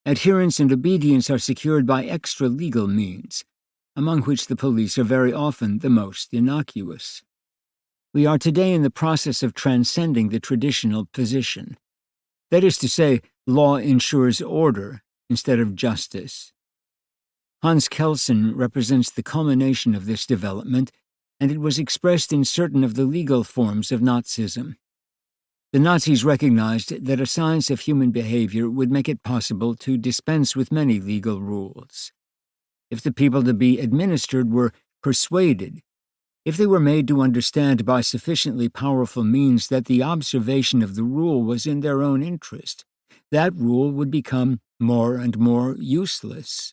Adherence and obedience are secured by extra-legal means, among which the police are very often the most innocuous. We are today in the process of transcending the traditional position. That is to say, law ensures order instead of justice. Hans Kelsen represents the culmination of this development, and it was expressed in certain of the legal forms of Nazism. The Nazis recognized that a science of human behavior would make it possible to dispense with many legal rules. If the people to be administered were persuaded, if they were made to understand by sufficiently powerful means that the observation of the rule was in their own interest, that rule would become more and more useless.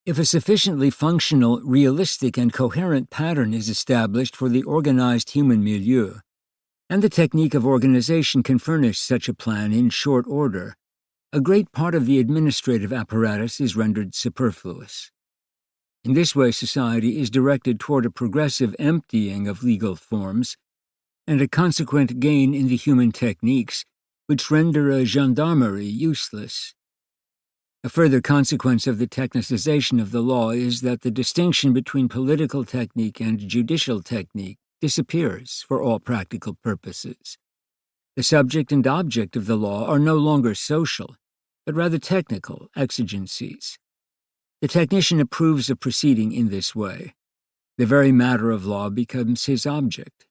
If a sufficiently functional, realistic, and coherent pattern is established for the organized human milieu, and the technique of organization can furnish such a plan in short order, a great part of the administrative apparatus is rendered superfluous. In this way, society is directed toward a progressive emptying of legal forms and a consequent gain in the human techniques which render a gendarmerie useless. A further consequence of the technicization of the law is that the distinction between political technique and judicial technique disappears for all practical purposes. The subject and object of the law are no longer social, but rather technical exigencies. The technician approves of proceeding in this way. The very matter of law becomes his object.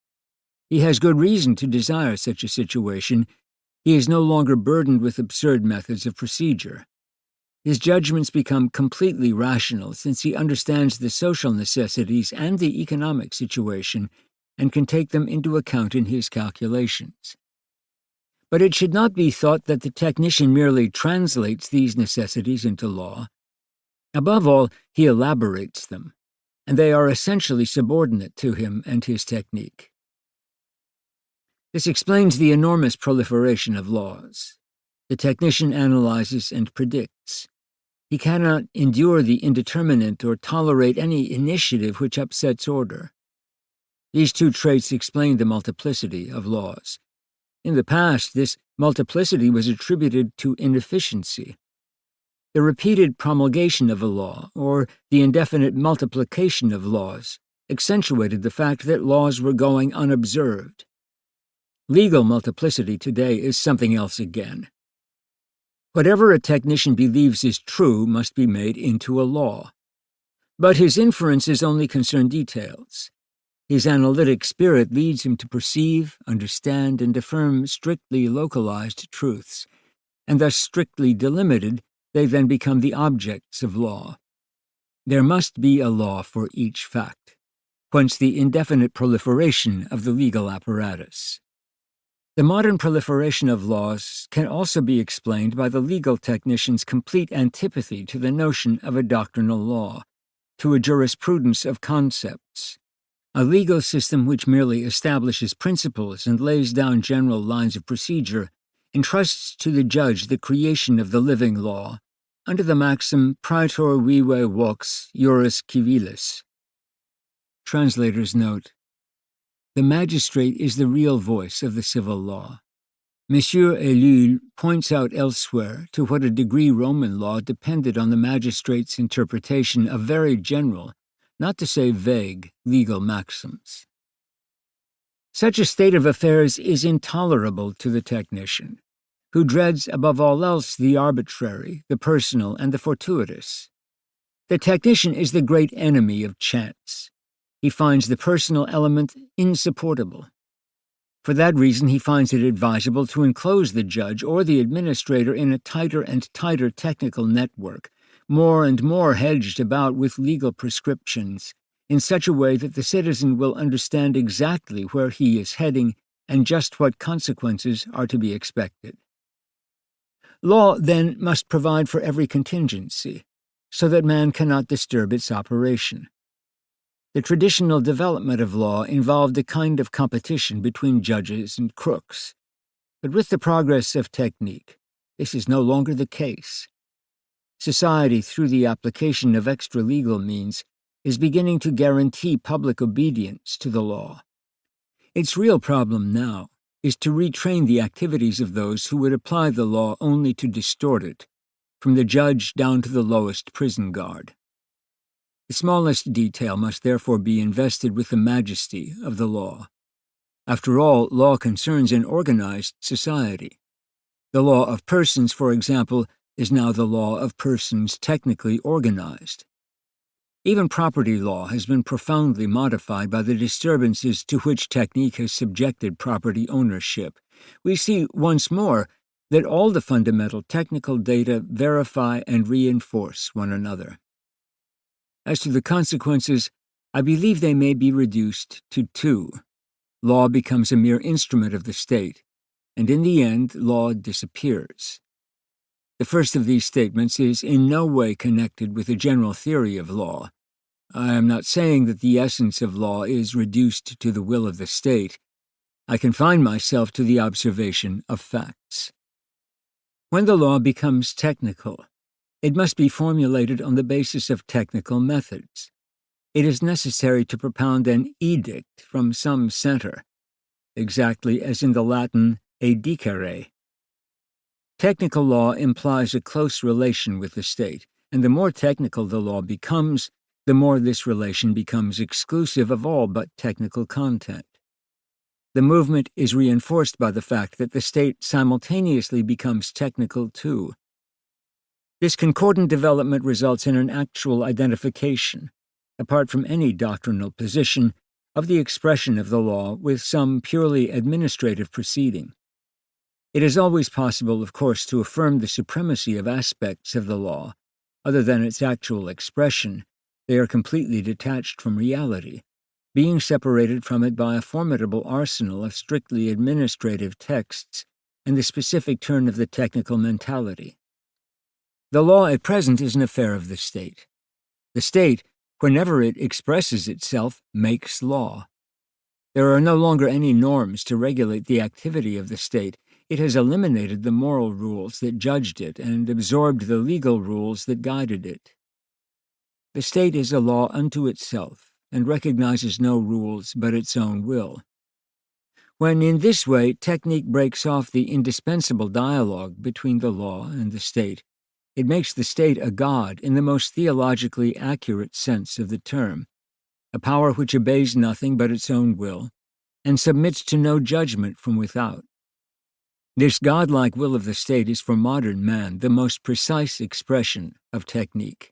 He has good reason to desire such a situation. He is no longer burdened with absurd methods of procedure. His judgments become completely rational since he understands the social necessities and the economic situation and can take them into account in his calculations. But it should not be thought that the technician merely translates these necessities into law. Above all, he elaborates them, and they are essentially subordinate to him and his technique. This explains the enormous proliferation of laws. The technician analyzes and predicts. He cannot endure the indeterminate or tolerate any initiative which upsets order. These two traits explain the multiplicity of laws. In the past, this multiplicity was attributed to inefficiency. The repeated promulgation of a law, or the indefinite multiplication of laws, accentuated the fact that laws were going unobserved. Legal multiplicity today is something else again. Whatever a technician believes is true must be made into a law. But his inferences only concern details. His analytic spirit leads him to perceive, understand, and affirm strictly localized truths, and thus strictly delimited, they then become the objects of law. There must be a law for each fact. whence the indefinite proliferation of the legal apparatus. The modern proliferation of laws can also be explained by the legal technician's complete antipathy to the notion of a doctrinal law, to a jurisprudence of concepts. A legal system which merely establishes principles and lays down general lines of procedure entrusts to the judge the creation of the living law, under the maxim praetor vive vox juris civilis. Translator's note: the magistrate is the real voice of the civil law. Monsieur Ellul points out elsewhere to what a degree Roman law depended on the magistrate's interpretation of very general, not to say vague, legal maxims. Such a state of affairs is intolerable to the technician, who dreads above all else the arbitrary, the personal, and the fortuitous. The technician is the great enemy of chance. He finds the personal element insupportable. For that reason, he finds it advisable to enclose the judge or the administrator in a tighter and tighter technical network, more and more hedged about with legal prescriptions, in such a way that the citizen will understand exactly where he is heading and just what consequences are to be expected. Law, then, must provide for every contingency, so that man cannot disturb its operation. The traditional development of law involved a kind of competition between judges and crooks, but with the progress of technique, this is no longer the case. Society, through the application of extra-legal means, is beginning to guarantee public obedience to the law. Its real problem now is to retrain the activities of those who would apply the law only to distort it, from the judge down to the lowest prison guard. The smallest detail must therefore be invested with the majesty of the law. After all, law concerns an organized society. The law of persons, for example, is now the law of persons technically organized. Even property law has been profoundly modified by the disturbances to which technique has subjected property ownership. We see once more that all the fundamental technical data verify and reinforce one another. As to the consequences, I believe they may be reduced to two. Law becomes a mere instrument of the state, and in the end, law disappears. The first of these statements is in no way connected with a general theory of law. I am not saying that the essence of law is reduced to the will of the state. I confine myself to the observation of facts. When the law becomes technical, it must be formulated on the basis of technical methods. It is necessary to propound an edict from some center, exactly as in the Latin edicere. Technical law implies a close relation with the state, and the more technical the law becomes, the more this relation becomes exclusive of all but technical content. The movement is reinforced by the fact that the state simultaneously becomes technical too. This concordant development results in an actual identification, apart from any doctrinal position, of the expression of the law with some purely administrative proceeding. It is always possible, of course, to affirm the supremacy of aspects of the law, other than its actual expression. They are completely detached from reality, being separated from it by a formidable arsenal of strictly administrative texts and the specific turn of the technical mentality. The law at present is an affair of the state. The state, whenever it expresses itself, makes law. There are no longer any norms to regulate the activity of the state. It has eliminated the moral rules that judged it and absorbed the legal rules that guided it. The state is a law unto itself and recognizes no rules but its own will. When in this way technique breaks off the indispensable dialogue between the law and the state, it makes the state a god in the most theologically accurate sense of the term, a power which obeys nothing but its own will and submits to no judgment from without. This godlike will of the state is for modern man the most precise expression of technique.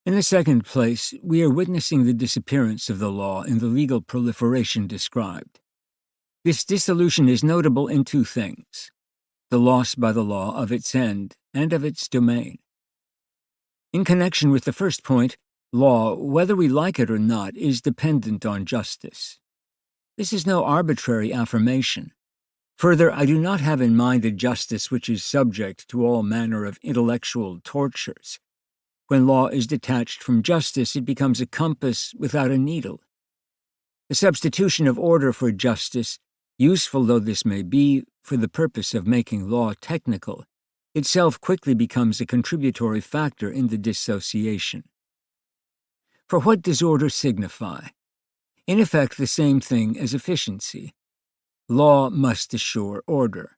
In the second place, we are witnessing the disappearance of the law in the legal proliferation described. This dissolution is notable in two things: the loss by the law of its end and of its domain. In connection with the first point, Law, whether we like it or not, is dependent on justice. This is no arbitrary affirmation. Further, I do not have in mind a justice which is subject to all manner of intellectual tortures. When law is detached from justice, it becomes a compass without a needle. The substitution of order for justice, useful though this may be for the purpose of making law technical, itself quickly becomes a contributory factor in the dissociation. For what does order signify? In effect, the same thing as efficiency. Law must assure order.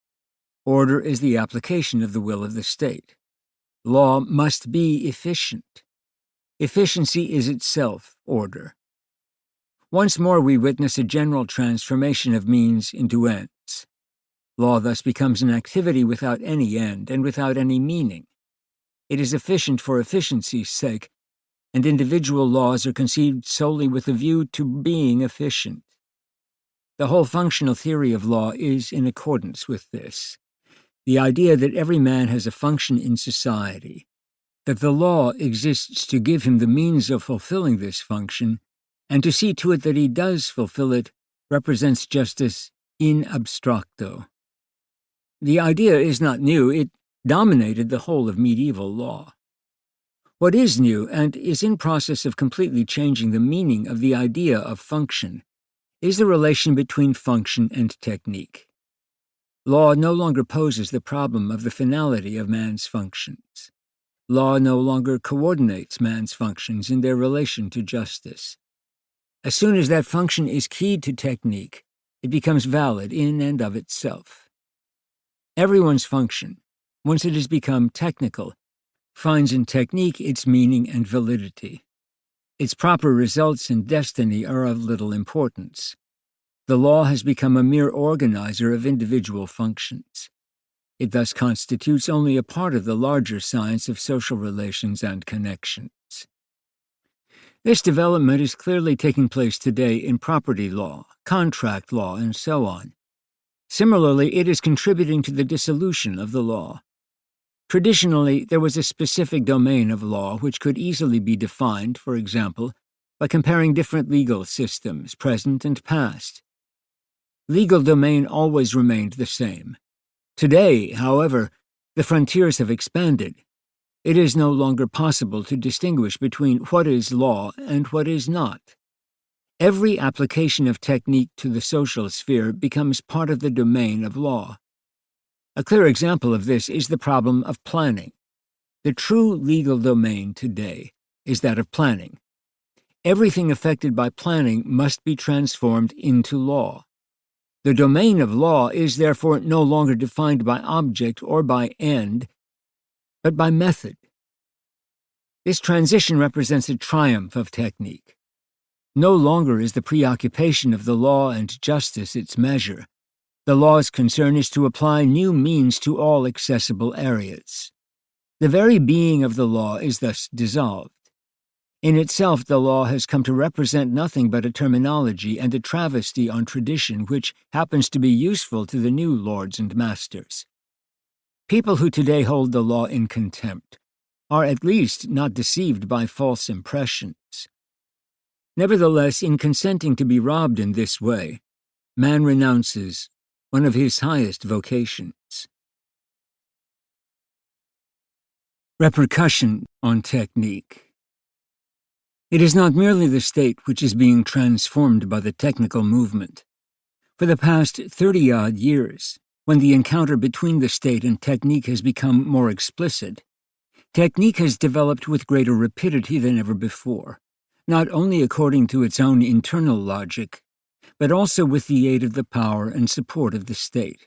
Order is the application of the will of the state. Law must be efficient. Efficiency is itself order. Once more we witness a general transformation of means into ends. Law thus becomes an activity without any end and without any meaning. It is efficient for efficiency's sake, and individual laws are conceived solely with a view to being efficient. The whole functional theory of law is in accordance with this. The idea that every man has a function in society, that the law exists to give him the means of fulfilling this function, and to see to it that he does fulfill it, represents justice in abstracto. The idea is not new, it dominated the whole of medieval law. What is new, and is in process of completely changing the meaning of the idea of function, is the relation between function and technique. Law no longer poses the problem of the finality of man's functions. Law no longer coordinates man's functions in their relation to justice. As soon as that function is keyed to technique, it becomes valid in and of itself. Everyone's function, once it has become technical, finds in technique its meaning and validity. Its proper results and destiny are of little importance. The law has become a mere organizer of individual functions. It thus constitutes only a part of the larger science of social relations and connections. This development is clearly taking place today in property law, contract law, and so on. Similarly, it is contributing to the dissolution of the law. Traditionally, there was a specific domain of law which could easily be defined, for example, by comparing different legal systems, present and past. Legal domain always remained the same. Today, however, the frontiers have expanded. It is no longer possible to distinguish between what is law and what is not. Every application of technique to the social sphere becomes part of the domain of law. A clear example of this is the problem of planning. The true legal domain today is that of planning. Everything affected by planning must be transformed into law. The domain of law is therefore no longer defined by object or by end, but by method. This transition represents a triumph of technique. No longer is the preoccupation of the law and justice its measure. The law's concern is to apply new means to all accessible areas. The very being of the law is thus dissolved. In itself, the law has come to represent nothing but a terminology and a travesty on tradition which happens to be useful to the new lords and masters. People who today hold the law in contempt are at least not deceived by false impressions. Nevertheless, in consenting to be robbed in this way, man renounces one of his highest vocations. Repercussion on technique. It is not merely the state which is being transformed by the technical movement. For the past 30-odd years, when the encounter between the state and technique has become more explicit, technique has developed with greater rapidity than ever before, not only according to its own internal logic, but also with the aid of the power and support of the state.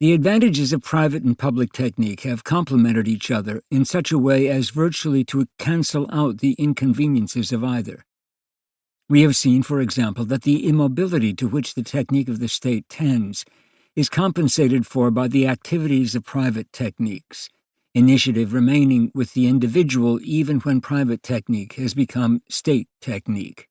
The advantages of private and public technique have complemented each other in such a way as virtually to cancel out the inconveniences of either. We have seen, for example, that the immobility to which the technique of the state tends is compensated for by the activities of private techniques, initiative remaining with the individual even when private technique has become state technique.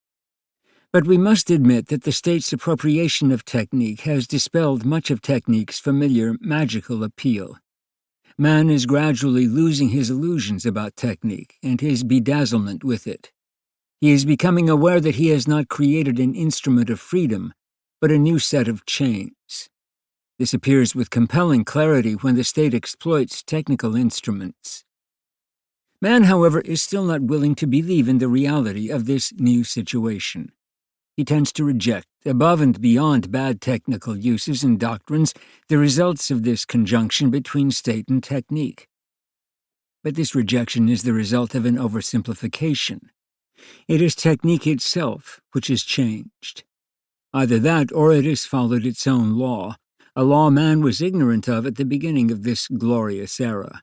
But we must admit that the state's appropriation of technique has dispelled much of technique's familiar magical appeal. Man is gradually losing his illusions about technique and his bedazzlement with it. He is becoming aware that he has not created an instrument of freedom, but a new set of chains. This appears with compelling clarity when the state exploits technical instruments. Man, however, is still not willing to believe in the reality of this new situation. He tends to reject, above and beyond bad technical uses and doctrines, the results of this conjunction between state and technique. But this rejection is the result of an oversimplification. It is technique itself which has changed. Either that or it has followed its own law, a law man was ignorant of at the beginning of this glorious era.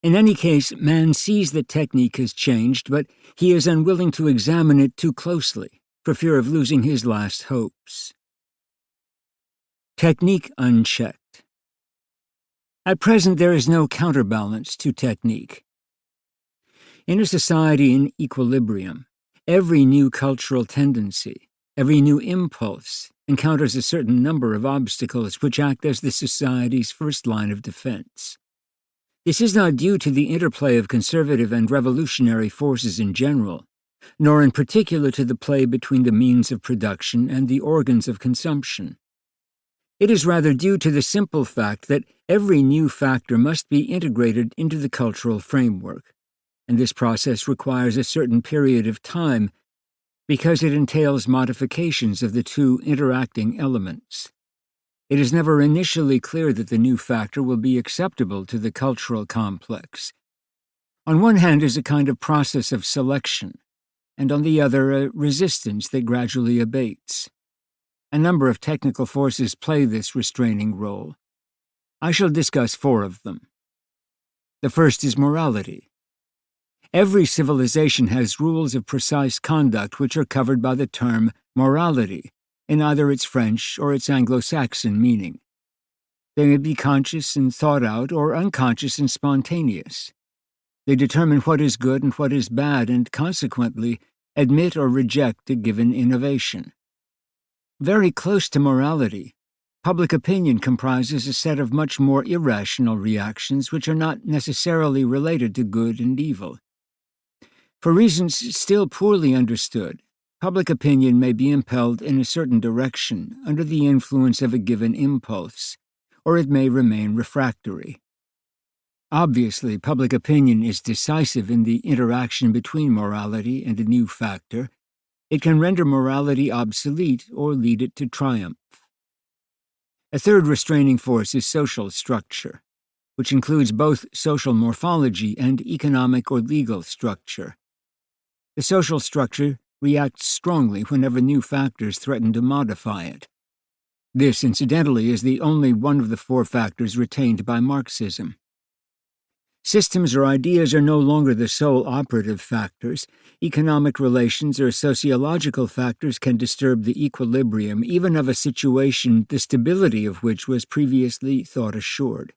In any case, man sees that technique has changed, but he is unwilling to examine it too closely, for fear of losing his last hopes. Technique unchecked. At present, there is no counterbalance to technique. In a society in equilibrium, every new cultural tendency, every new impulse, encounters a certain number of obstacles which act as the society's first line of defense. This is not due to the interplay of conservative and revolutionary forces in general, nor in particular to the play between the means of production and the organs of consumption. It is rather due to the simple fact that every new factor must be integrated into the cultural framework, and this process requires a certain period of time because it entails modifications of the two interacting elements. It is never initially clear that the new factor will be acceptable to the cultural complex. On one hand is a kind of process of selection, and on the other a resistance that gradually abates. A number of technical forces play this restraining role. I shall discuss 4 of them. The first is morality. Every civilization has rules of precise conduct which are covered by the term morality, in either its French or its Anglo-Saxon meaning. They may be conscious and thought out, or unconscious and spontaneous. They determine what is good and what is bad, and consequently admit or reject a given innovation. Very close to morality, public opinion comprises a set of much more irrational reactions which are not necessarily related to good and evil. For reasons still poorly understood, public opinion may be impelled in a certain direction under the influence of a given impulse, or it may remain refractory. Obviously, public opinion is decisive in the interaction between morality and a new factor. It can render morality obsolete or lead it to triumph. A third restraining force is social structure, which includes both social morphology and economic or legal structure. The social structure reacts strongly whenever new factors threaten to modify it. This, incidentally, is the only one of the 4 factors retained by Marxism. Systems or ideas are no longer the sole operative factors. Economic relations or sociological factors can disturb the equilibrium even of a situation the stability of which was previously thought assured.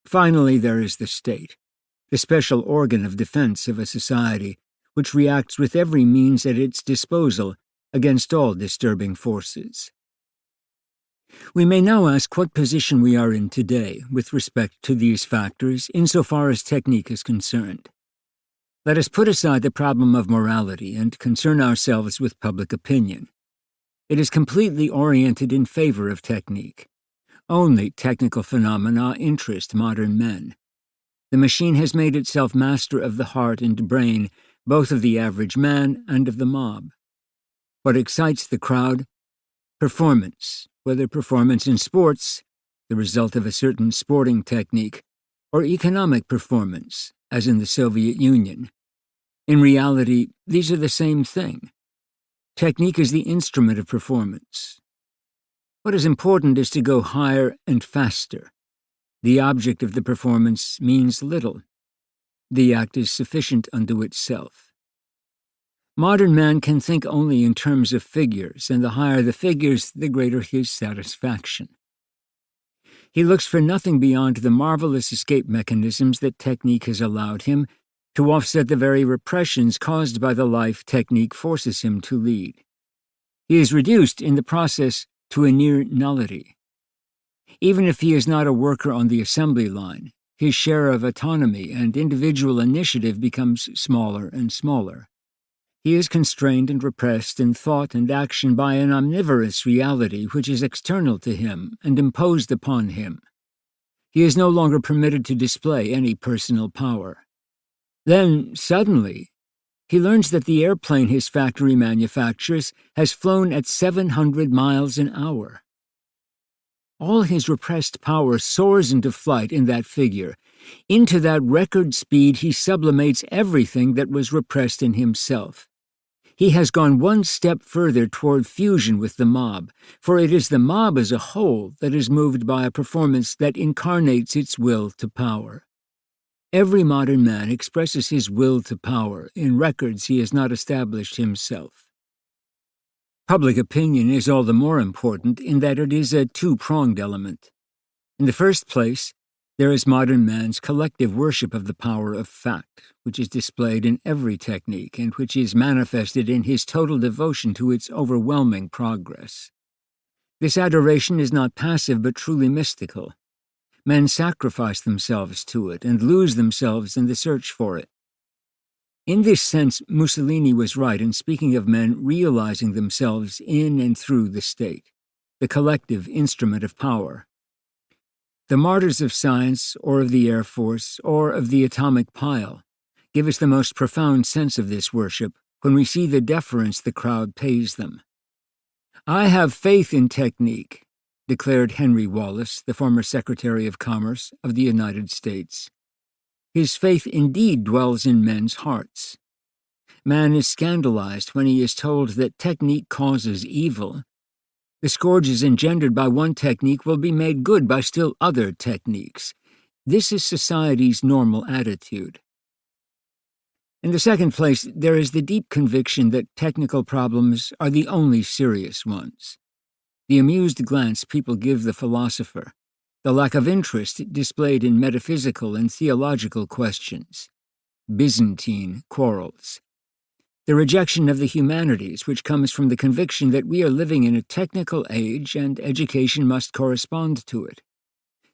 Finally, there is the state, the special organ of defense of a society, which reacts with every means at its disposal against all disturbing forces. We may now ask what position we are in today with respect to these factors insofar as technique is concerned. Let us put aside the problem of morality and concern ourselves with public opinion. It is completely oriented in favor of technique. Only technical phenomena interest modern men. The machine has made itself master of the heart and brain, both of the average man and of the mob. What excites the crowd? Performance, whether performance in sports, the result of a certain sporting technique, or economic performance, as in the Soviet Union. In reality, these are the same thing. Technique is the instrument of performance. What is important is to go higher and faster. The object of the performance means little. The act is sufficient unto itself. Modern man can think only in terms of figures, and the higher the figures, the greater his satisfaction. He looks for nothing beyond the marvelous escape mechanisms that technique has allowed him to offset the very repressions caused by the life technique forces him to lead. He is reduced in the process to a near nullity. Even if he is not a worker on the assembly line, his share of autonomy and individual initiative becomes smaller and smaller. He is constrained and repressed in thought and action by an omnivorous reality which is external to him and imposed upon him. He is no longer permitted to display any personal power. Then, suddenly, he learns that the airplane his factory manufactures has flown at 700 miles an hour. All his repressed power soars into flight in that figure. Into that record speed he sublimates everything that was repressed in himself. He has gone one step further toward fusion with the mob, for it is the mob as a whole that is moved by a performance that incarnates its will to power. Every modern man expresses his will to power in records he has not established himself. Public opinion is all the more important in that it is a two-pronged element. In the first place, there is modern man's collective worship of the power of fact, which is displayed in every technique and which is manifested in his total devotion to its overwhelming progress. This adoration is not passive but truly mystical. Men sacrifice themselves to it and lose themselves in the search for it. In this sense, Mussolini was right in speaking of men realizing themselves in and through the state, the collective instrument of power. The martyrs of science, or of the Air Force, or of the atomic pile, give us the most profound sense of this worship when we see the deference the crowd pays them. "I have faith in technique," declared Henry Wallace, the former Secretary of Commerce of the United States. His faith indeed dwells in men's hearts. Man is scandalized when he is told that technique causes evil. The scourges engendered by one technique will be made good by still other techniques. This is society's normal attitude. In the second place, there is the deep conviction that technical problems are the only serious ones. The amused glance people give the philosopher, the lack of interest displayed in metaphysical and theological questions, Byzantine quarrels, the rejection of the humanities, which comes from the conviction that we are living in a technical age and education must correspond to it,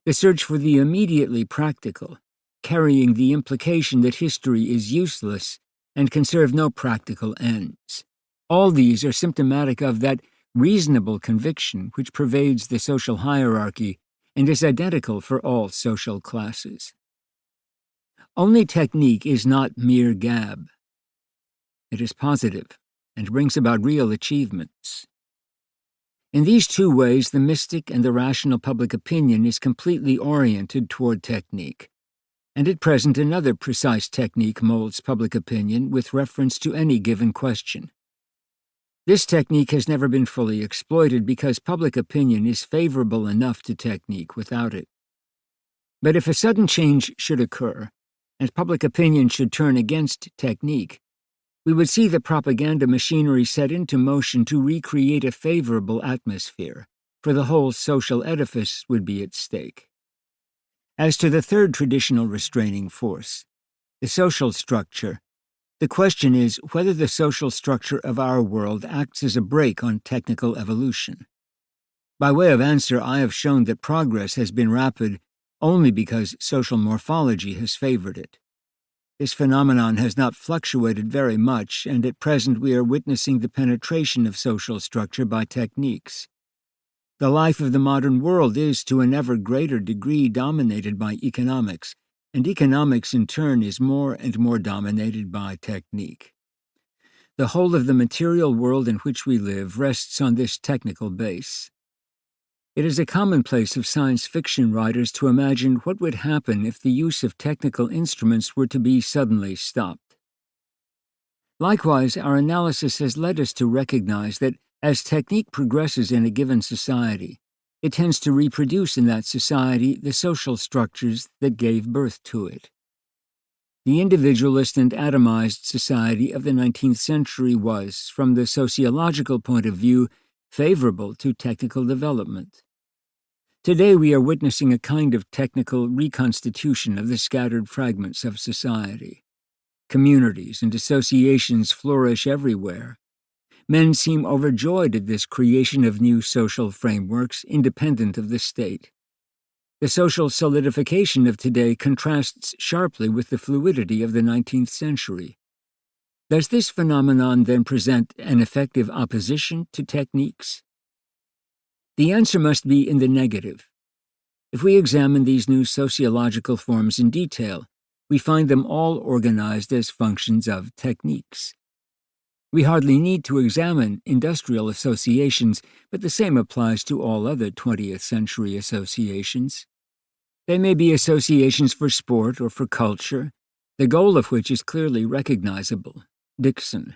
the search for the immediately practical, carrying the implication that history is useless and can serve no practical ends. All these are symptomatic of that reasonable conviction which pervades the social hierarchy and is identical for all social classes. Only technique is not mere gab. It is positive and brings about real achievements. In these two ways, the mystic and the rational public opinion is completely oriented toward technique, and at present another precise technique molds public opinion with reference to any given question. This technique has never been fully exploited because public opinion is favorable enough to technique without it. But if a sudden change should occur, and public opinion should turn against technique, we would see the propaganda machinery set into motion to recreate a favorable atmosphere, for the whole social edifice would be at stake. As to the third traditional restraining force, the social structure, the question is whether the social structure of our world acts as a brake on technical evolution. By way of answer, I have shown that progress has been rapid only because social morphology has favored it. This phenomenon has not fluctuated very much, and at present we are witnessing the penetration of social structure by techniques. The life of the modern world is to an ever greater degree dominated by economics, and economics in turn is more and more dominated by technique. The whole of the material world in which we live rests on this technical base. It is a commonplace of science fiction writers to imagine what would happen if the use of technical instruments were to be suddenly stopped. Likewise, our analysis has led us to recognize that as technique progresses in a given society, it tends to reproduce in that society the social structures that gave birth to it. The individualist and atomized society of the 19th century was, from the sociological point of view, favorable to technical development. Today we are witnessing a kind of technical reconstitution of the scattered fragments of society. Communities and associations flourish everywhere. Men seem overjoyed at this creation of new social frameworks independent of the state. The social solidification of today contrasts sharply with the fluidity of the 19th century. Does this phenomenon then present an effective opposition to techniques? The answer must be in the negative. If we examine these new sociological forms in detail, we find them all organized as functions of techniques. We hardly need to examine industrial associations, but the same applies to all other 20th century associations. They may be associations for sport or for culture, the goal of which is clearly recognizable, Dixon.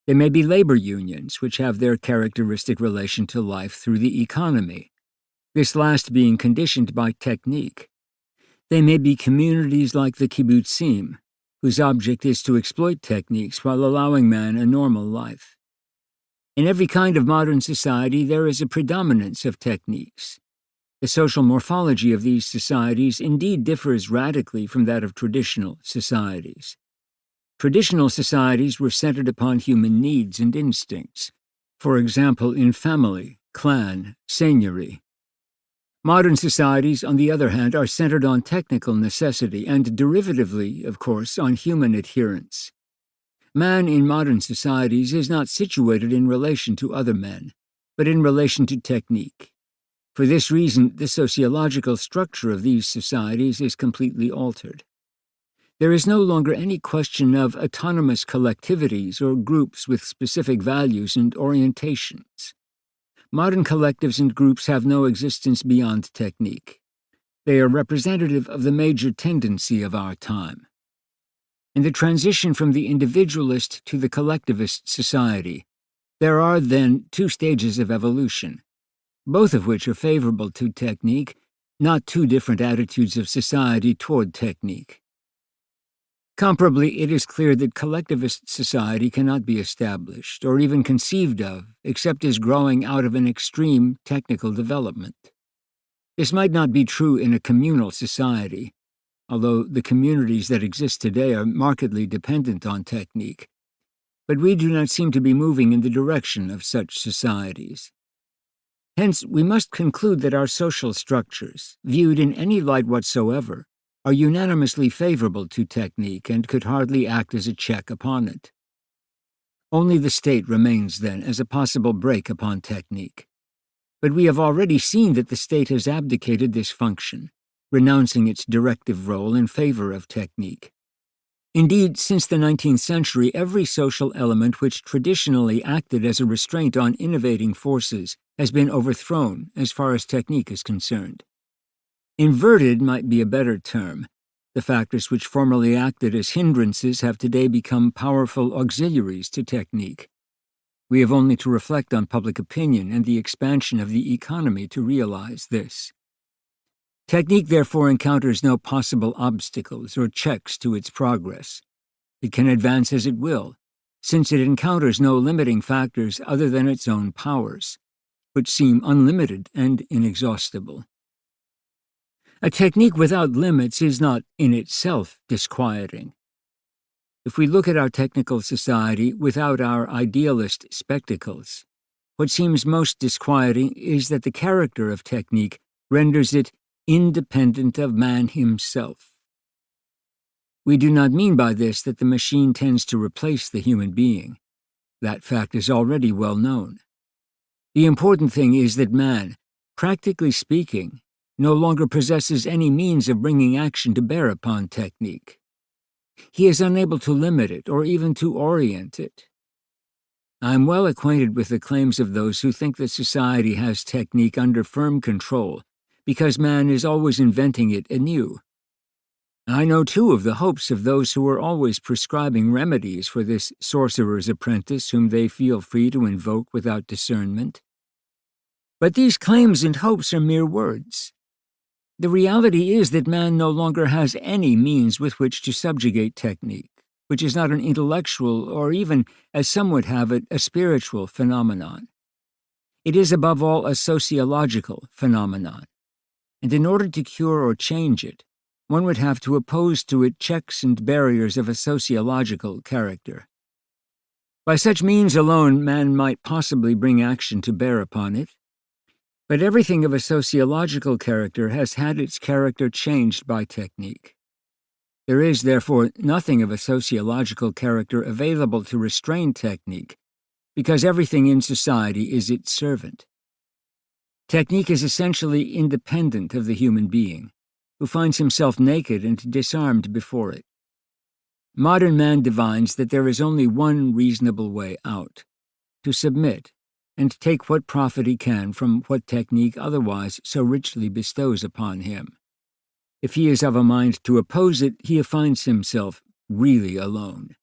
They may be labor unions, which have their characteristic relation to life through the economy, this last being conditioned by technique. They may be communities like the kibbutzim, whose object is to exploit techniques while allowing man a normal life. In every kind of modern society, there is a predominance of techniques. The social morphology of these societies indeed differs radically from that of traditional societies. Traditional societies were centered upon human needs and instincts, for example, in family, clan, seigneury. Modern societies, on the other hand, are centered on technical necessity and, derivatively, of course, on human adherence. Man in modern societies is not situated in relation to other men, but in relation to technique. For this reason, the sociological structure of these societies is completely altered. There is no longer any question of autonomous collectivities or groups with specific values and orientations. Modern collectives and groups have no existence beyond technique. They are representative of the major tendency of our time. In the transition from the individualist to the collectivist society, there are then two stages of evolution, both of which are favorable to technique, not two different attitudes of society toward technique. Comparably, it is clear that collectivist society cannot be established, or even conceived of, except as growing out of an extreme technical development. This might not be true in a communal society, although the communities that exist today are markedly dependent on technique, but we do not seem to be moving in the direction of such societies. Hence, we must conclude that our social structures, viewed in any light whatsoever, are unanimously favorable to technique and could hardly act as a check upon it. Only the state remains, then, as a possible brake upon technique. But we have already seen that the state has abdicated this function, renouncing its directive role in favor of technique. Indeed, since the 19th century, every social element which traditionally acted as a restraint on innovating forces has been overthrown as far as technique is concerned. Inverted might be a better term. The factors which formerly acted as hindrances have today become powerful auxiliaries to technique. We have only to reflect on public opinion and the expansion of the economy to realize this. Technique therefore encounters no possible obstacles or checks to its progress. It can advance as it will, since it encounters no limiting factors other than its own powers, which seem unlimited and inexhaustible. A technique without limits is not in itself disquieting. If we look at our technical society without our idealist spectacles, what seems most disquieting is that the character of technique renders it independent of man himself. We do not mean by this that the machine tends to replace the human being. That fact is already well known. The important thing is that man, practically speaking, no longer possesses any means of bringing action to bear upon technique. He is unable to limit it or even to orient it. I am well acquainted with the claims of those who think that society has technique under firm control because man is always inventing it anew. I know too of the hopes of those who are always prescribing remedies for this sorcerer's apprentice whom they feel free to invoke without discernment. But these claims and hopes are mere words. The reality is that man no longer has any means with which to subjugate technique, which is not an intellectual or even, as some would have it, a spiritual phenomenon. It is above all a sociological phenomenon, and in order to cure or change it, one would have to oppose to it checks and barriers of a sociological character. By such means alone man might possibly bring action to bear upon it. But everything of a sociological character has had its character changed by technique. There is, therefore, nothing of a sociological character available to restrain technique, because everything in society is its servant. Technique is essentially independent of the human being, who finds himself naked and disarmed before it. Modern man divines that there is only one reasonable way out: to submit, and take what profit he can from what technique otherwise so richly bestows upon him. If he is of a mind to oppose it, he finds himself really alone.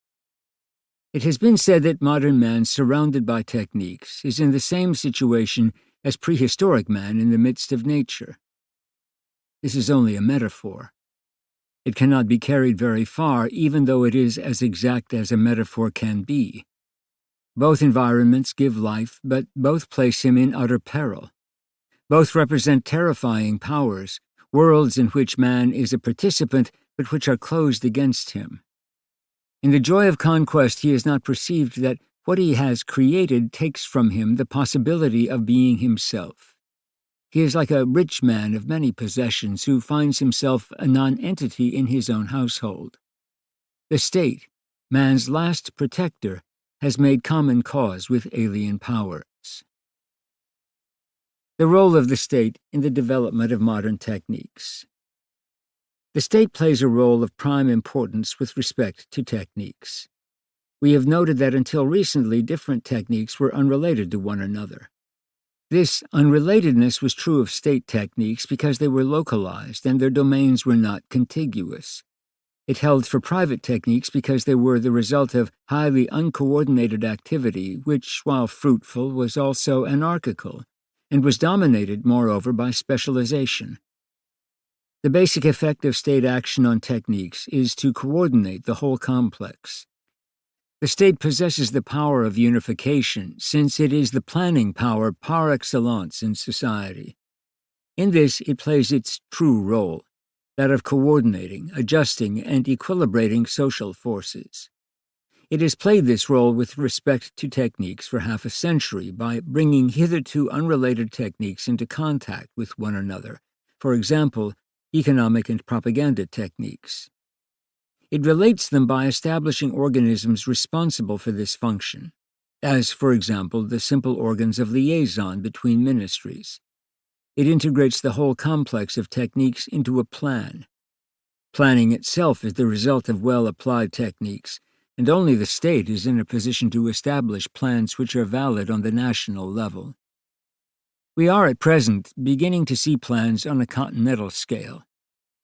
It has been said that modern man, surrounded by techniques, is in the same situation as prehistoric man in the midst of nature. This is only a metaphor. It cannot be carried very far, even though it is as exact as a metaphor can be. Both environments give life, but both place him in utter peril. Both represent terrifying powers, worlds in which man is a participant, but which are closed against him. In the joy of conquest, he has not perceived that what he has created takes from him the possibility of being himself. He is like a rich man of many possessions who finds himself a non-entity in his own household. The state, man's last protector, has made common cause with alien powers. The role of the state in the development of modern techniques. The state plays a role of prime importance with respect to techniques. We have noted that until recently different techniques were unrelated to one another. This unrelatedness was true of state techniques because they were localized and their domains were not contiguous. It held for private techniques because they were the result of highly uncoordinated activity, which, while fruitful, was also anarchical, and was dominated, moreover, by specialization. The basic effect of state action on techniques is to coordinate the whole complex. The state possesses the power of unification, since it is the planning power par excellence in society. In this, it plays its true role, that of coordinating, adjusting, and equilibrating social forces. It has played this role with respect to techniques for half a century by bringing hitherto unrelated techniques into contact with one another, for example, economic and propaganda techniques. It relates them by establishing organisms responsible for this function, as, for example, the simple organs of liaison between ministries. It integrates the whole complex of techniques into a plan. Planning itself is the result of well-applied techniques, and only the state is in a position to establish plans which are valid on the national level. We are at present beginning to see plans on a continental scale,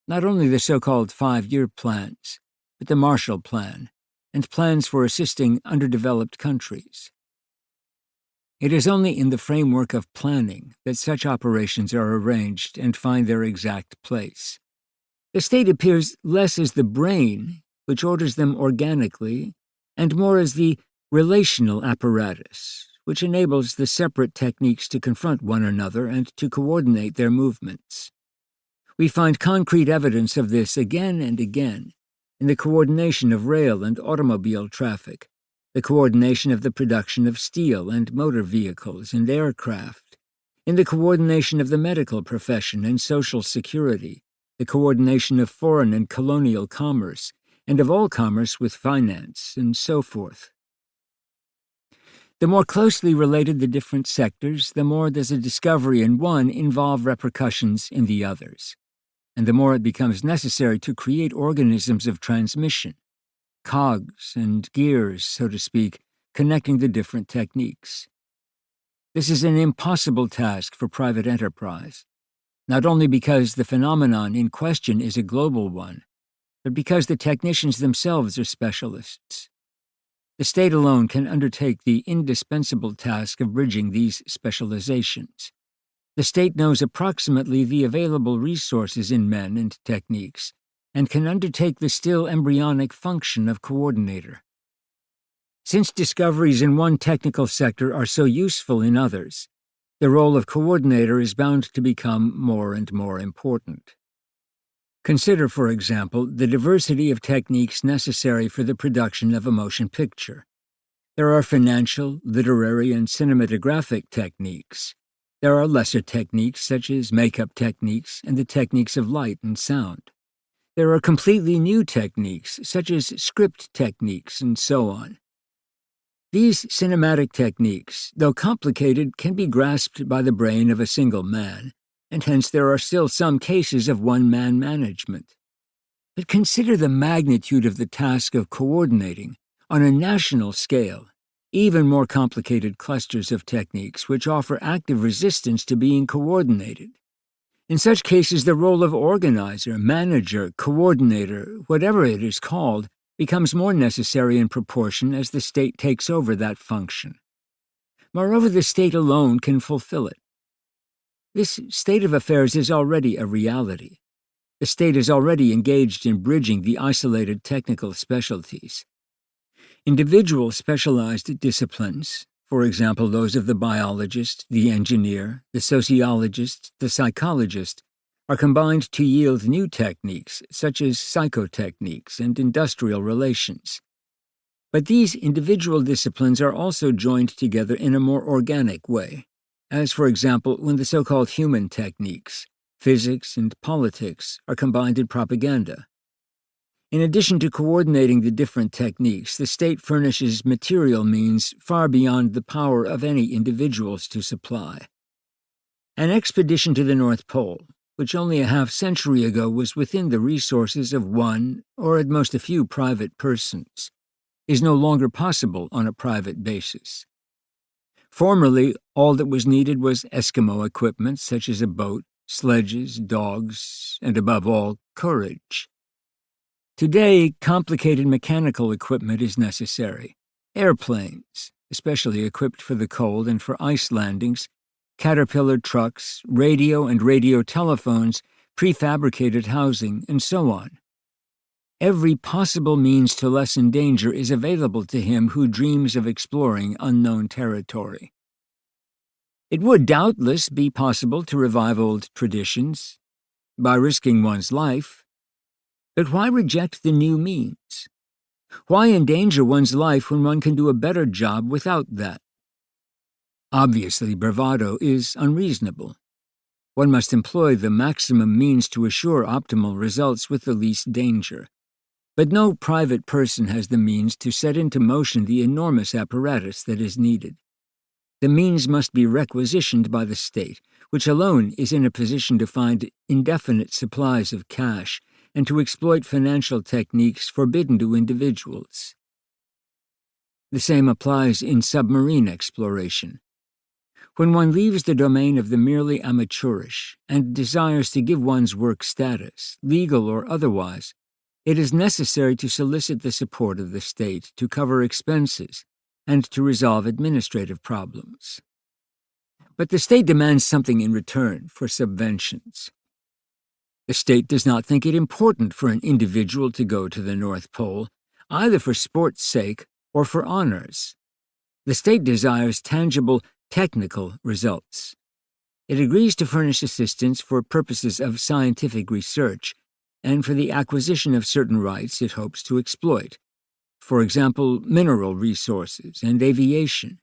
not only the so-called 5-year plans, but the Marshall Plan, and plans for assisting underdeveloped countries. It is only in the framework of planning that such operations are arranged and find their exact place. The state appears less as the brain, which orders them organically, and more as the relational apparatus, which enables the separate techniques to confront one another and to coordinate their movements. We find concrete evidence of this again and again in the coordination of rail and automobile traffic, the coordination of the production of steel and motor vehicles and aircraft, in the coordination of the medical profession and social security, the coordination of foreign and colonial commerce, and of all commerce with finance, and so forth. The more closely related the different sectors, the more does a discovery in one involve repercussions in the others, and the more it becomes necessary to create organisms of transmission, cogs and gears, so to speak, connecting the different techniques. This is an impossible task for private enterprise, not only because the phenomenon in question is a global one, but because the technicians themselves are specialists. The state alone can undertake the indispensable task of bridging these specializations. The state knows approximately the available resources in men and techniques, and can undertake the still embryonic function of coordinator. Since discoveries in one technical sector are so useful in others, the role of coordinator is bound to become more and more important. Consider, for example, the diversity of techniques necessary for the production of a motion picture. There are financial, literary, and cinematographic techniques. There are lesser techniques such as makeup techniques and the techniques of light and sound. There are completely new techniques such as script techniques and so on. These cinematic techniques, though complicated, can be grasped by the brain of a single man, and hence there are still some cases of one-man management. But consider the magnitude of the task of coordinating, on a national scale, even more complicated clusters of techniques which offer active resistance to being coordinated. In such cases, the role of organizer, manager, coordinator, whatever it is called, becomes more necessary in proportion as the state takes over that function. Moreover, the state alone can fulfill it. This state of affairs is already a reality. The state is already engaged in bridging the isolated technical specialties. Individual specialized disciplines, for example those of the biologist, the engineer, the sociologist, the psychologist, are combined to yield new techniques such as psychotechniques and industrial relations. But these individual disciplines are also joined together in a more organic way, as for example when the so-called human techniques, physics and politics, are combined in propaganda. In addition to coordinating the different techniques, the state furnishes material means far beyond the power of any individuals to supply. An expedition to the North Pole, which only a half-century ago was within the resources of one, or at most a few private persons, is no longer possible on a private basis. Formerly, all that was needed was Eskimo equipment such as a boat, sledges, dogs, and above all, courage. Today, complicated mechanical equipment is necessary. Airplanes, especially equipped for the cold and for ice landings, Caterpillar trucks, radio and radio telephones, prefabricated housing, and so on. Every possible means to lessen danger is available to him who dreams of exploring unknown territory. It would doubtless be possible to revive old traditions by risking one's life. But why reject the new means? Why endanger one's life when one can do a better job without that? Obviously, bravado is unreasonable. One must employ the maximum means to assure optimal results with the least danger. But no private person has the means to set into motion the enormous apparatus that is needed. The means must be requisitioned by the state, which alone is in a position to find indefinite supplies of cash and to exploit financial techniques forbidden to individuals. The same applies in submarine exploration. When one leaves the domain of the merely amateurish and desires to give one's work status, legal or otherwise, it is necessary to solicit the support of the state to cover expenses and to resolve administrative problems. But the state demands something in return for subventions. The state does not think it important for an individual to go to the North Pole, either for sport's sake or for honors. The state desires tangible, technical results. It agrees to furnish assistance for purposes of scientific research and for the acquisition of certain rights it hopes to exploit, for example, mineral resources and aviation.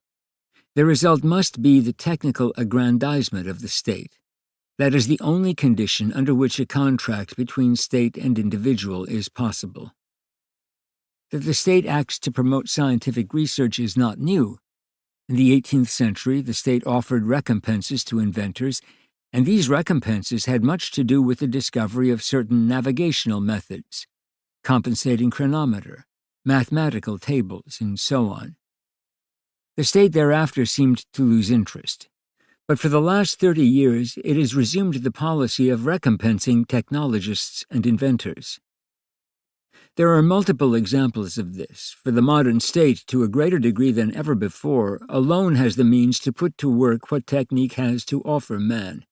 The result must be the technical aggrandizement of the state. That is the only condition under which a contract between state and individual is possible. That the state acts to promote scientific research is not new. In the 18th century, the state offered recompenses to inventors, and these recompenses had much to do with the discovery of certain navigational methods, compensating chronometer, mathematical tables, and so on. The state thereafter seemed to lose interest. But for the last 30 years, it has resumed the policy of recompensing technologists and inventors. There are multiple examples of this, for the modern state, to a greater degree than ever before, alone has the means to put to work what technique has to offer man.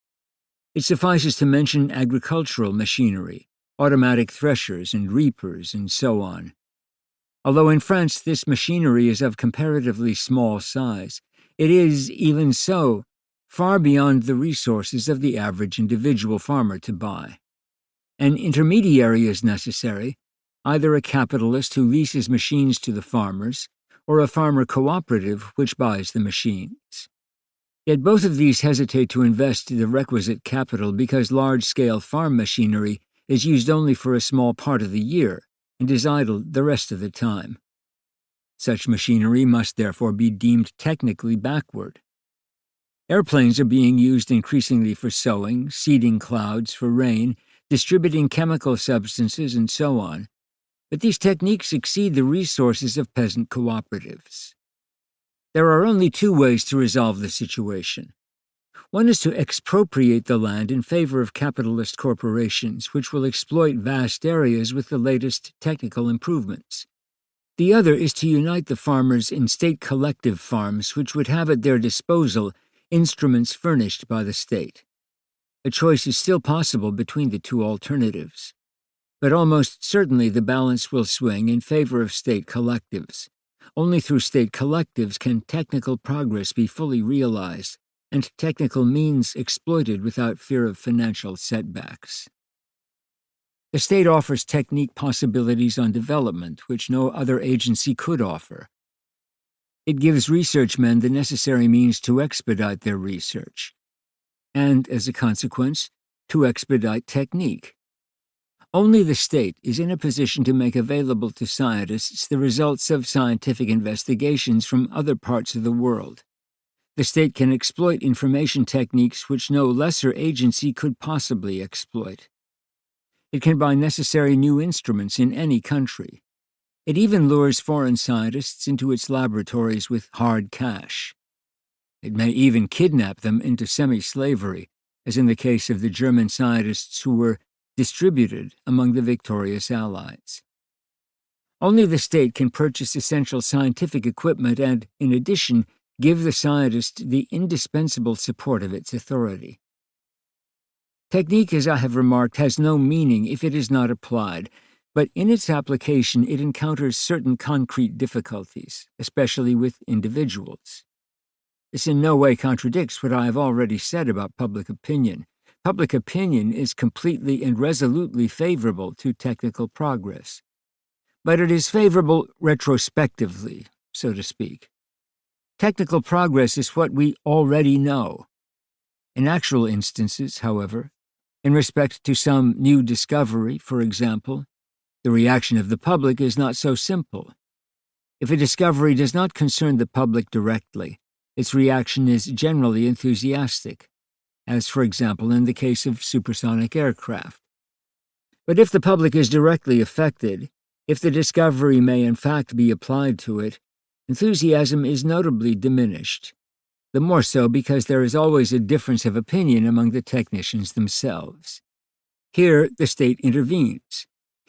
It suffices to mention agricultural machinery, automatic threshers and reapers, and so on. Although in France this machinery is of comparatively small size, it is, even so, far beyond the resources of the average individual farmer to buy. An intermediary is necessary, either a capitalist who leases machines to the farmers, or a farmer cooperative which buys the machines. Yet both of these hesitate to invest the requisite capital because large-scale farm machinery is used only for a small part of the year and is idle the rest of the time. Such machinery must therefore be deemed technically backward. Airplanes are being used increasingly for sowing, seeding clouds for rain, distributing chemical substances, and so on, but these techniques exceed the resources of peasant cooperatives. There are only two ways to resolve the situation. One is to expropriate the land in favor of capitalist corporations, which will exploit vast areas with the latest technical improvements. The other is to unite the farmers in state collective farms, which would have at their disposal instruments furnished by the state. A choice is still possible between the two alternatives, but almost certainly the balance will swing in favor of state collectives. Only through state collectives can technical progress be fully realized and technical means exploited without fear of financial setbacks. The state offers technique possibilities on development which no other agency could offer. It gives research men the necessary means to expedite their research, and, as a consequence, to expedite technique. Only the state is in a position to make available to scientists the results of scientific investigations from other parts of the world. The state can exploit information techniques which no lesser agency could possibly exploit. It can buy necessary new instruments in any country. It even lures foreign scientists into its laboratories with hard cash. It may even kidnap them into semi-slavery, as in the case of the German scientists who were distributed among the victorious Allies. Only the state can purchase essential scientific equipment and, in addition, give the scientist the indispensable support of its authority. Technique, as I have remarked, has no meaning if it is not applied, but in its application it encounters certain concrete difficulties, especially with individuals. This in no way contradicts what I have already said about public opinion. Public opinion is completely and resolutely favorable to technical progress. But it is favorable retrospectively, so to speak. Technical progress is what we already know. In actual instances, however, in respect to some new discovery, for example, the reaction of the public is not so simple. If a discovery does not concern the public directly, its reaction is generally enthusiastic, as for example in the case of supersonic aircraft. But if the public is directly affected, if the discovery may in fact be applied to it, enthusiasm is notably diminished, the more so because there is always a difference of opinion among the technicians themselves. Here the state intervenes.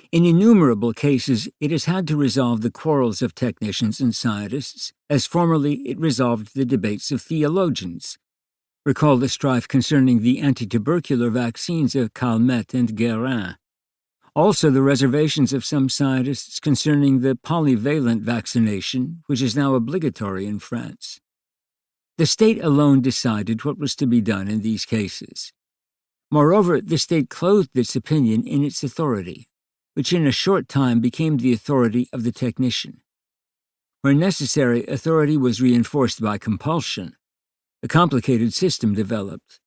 In innumerable cases, it has had to resolve the quarrels of technicians and scientists, as formerly it resolved the debates of theologians. Recall the strife concerning the anti-tubercular vaccines of Calmette and Guérin. Also the reservations of some scientists concerning the polyvalent vaccination, which is now obligatory in France. The state alone decided what was to be done in these cases. Moreover, the state clothed its opinion in its authority, which in a short time became the authority of the technician. Where necessary, authority was reinforced by compulsion. A complicated system developed.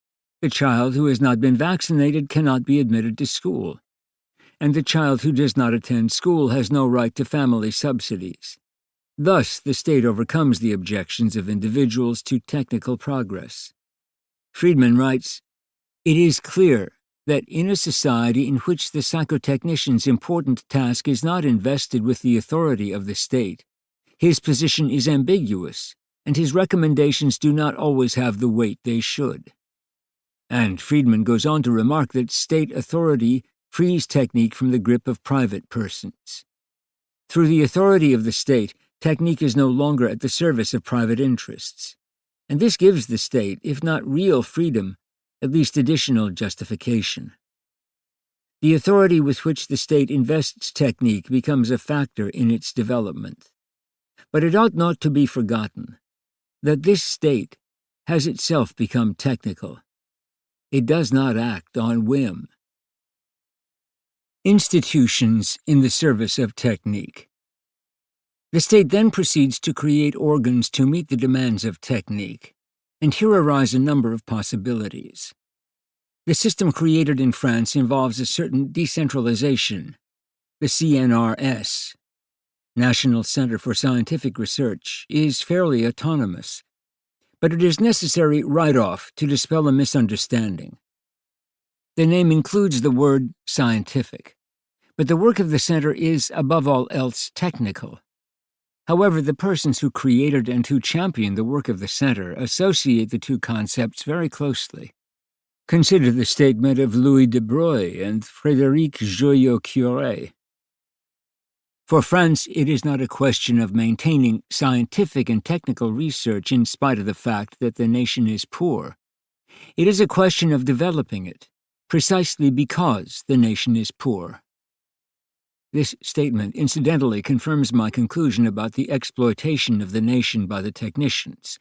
The child who has not been vaccinated cannot be admitted to school, and the child who does not attend school has no right to family subsidies. Thus, the state overcomes the objections of individuals to technical progress. Friedman writes, "It is clear that in a society in which the psychotechnician's important task is not invested with the authority of the state, his position is ambiguous, and his recommendations do not always have the weight they should." And Friedman goes on to remark that state authority frees technique from the grip of private persons. Through the authority of the state, technique is no longer at the service of private interests, and this gives the state, if not real freedom, at least additional justification. The authority with which the state invests technique becomes a factor in its development. But it ought not to be forgotten that this state has itself become technical. It does not act on whim. Institutions in the service of technique. The state then proceeds to create organs to meet the demands of technique. And here arise a number of possibilities. The system created in France involves a certain decentralization. The CNRS, National Center for Scientific Research, is fairly autonomous, but it is necessary right off to dispel a misunderstanding. The name includes the word scientific, but the work of the center is, above all else, technical. However, the persons who created and who champion the work of the center associate the two concepts very closely. Consider the statement of Louis de Broglie and Frédéric Joliot-Curie. For France, it is not a question of maintaining scientific and technical research in spite of the fact that the nation is poor. It is a question of developing it, precisely because the nation is poor. This statement incidentally confirms my conclusion about the exploitation of the nation by the technicians.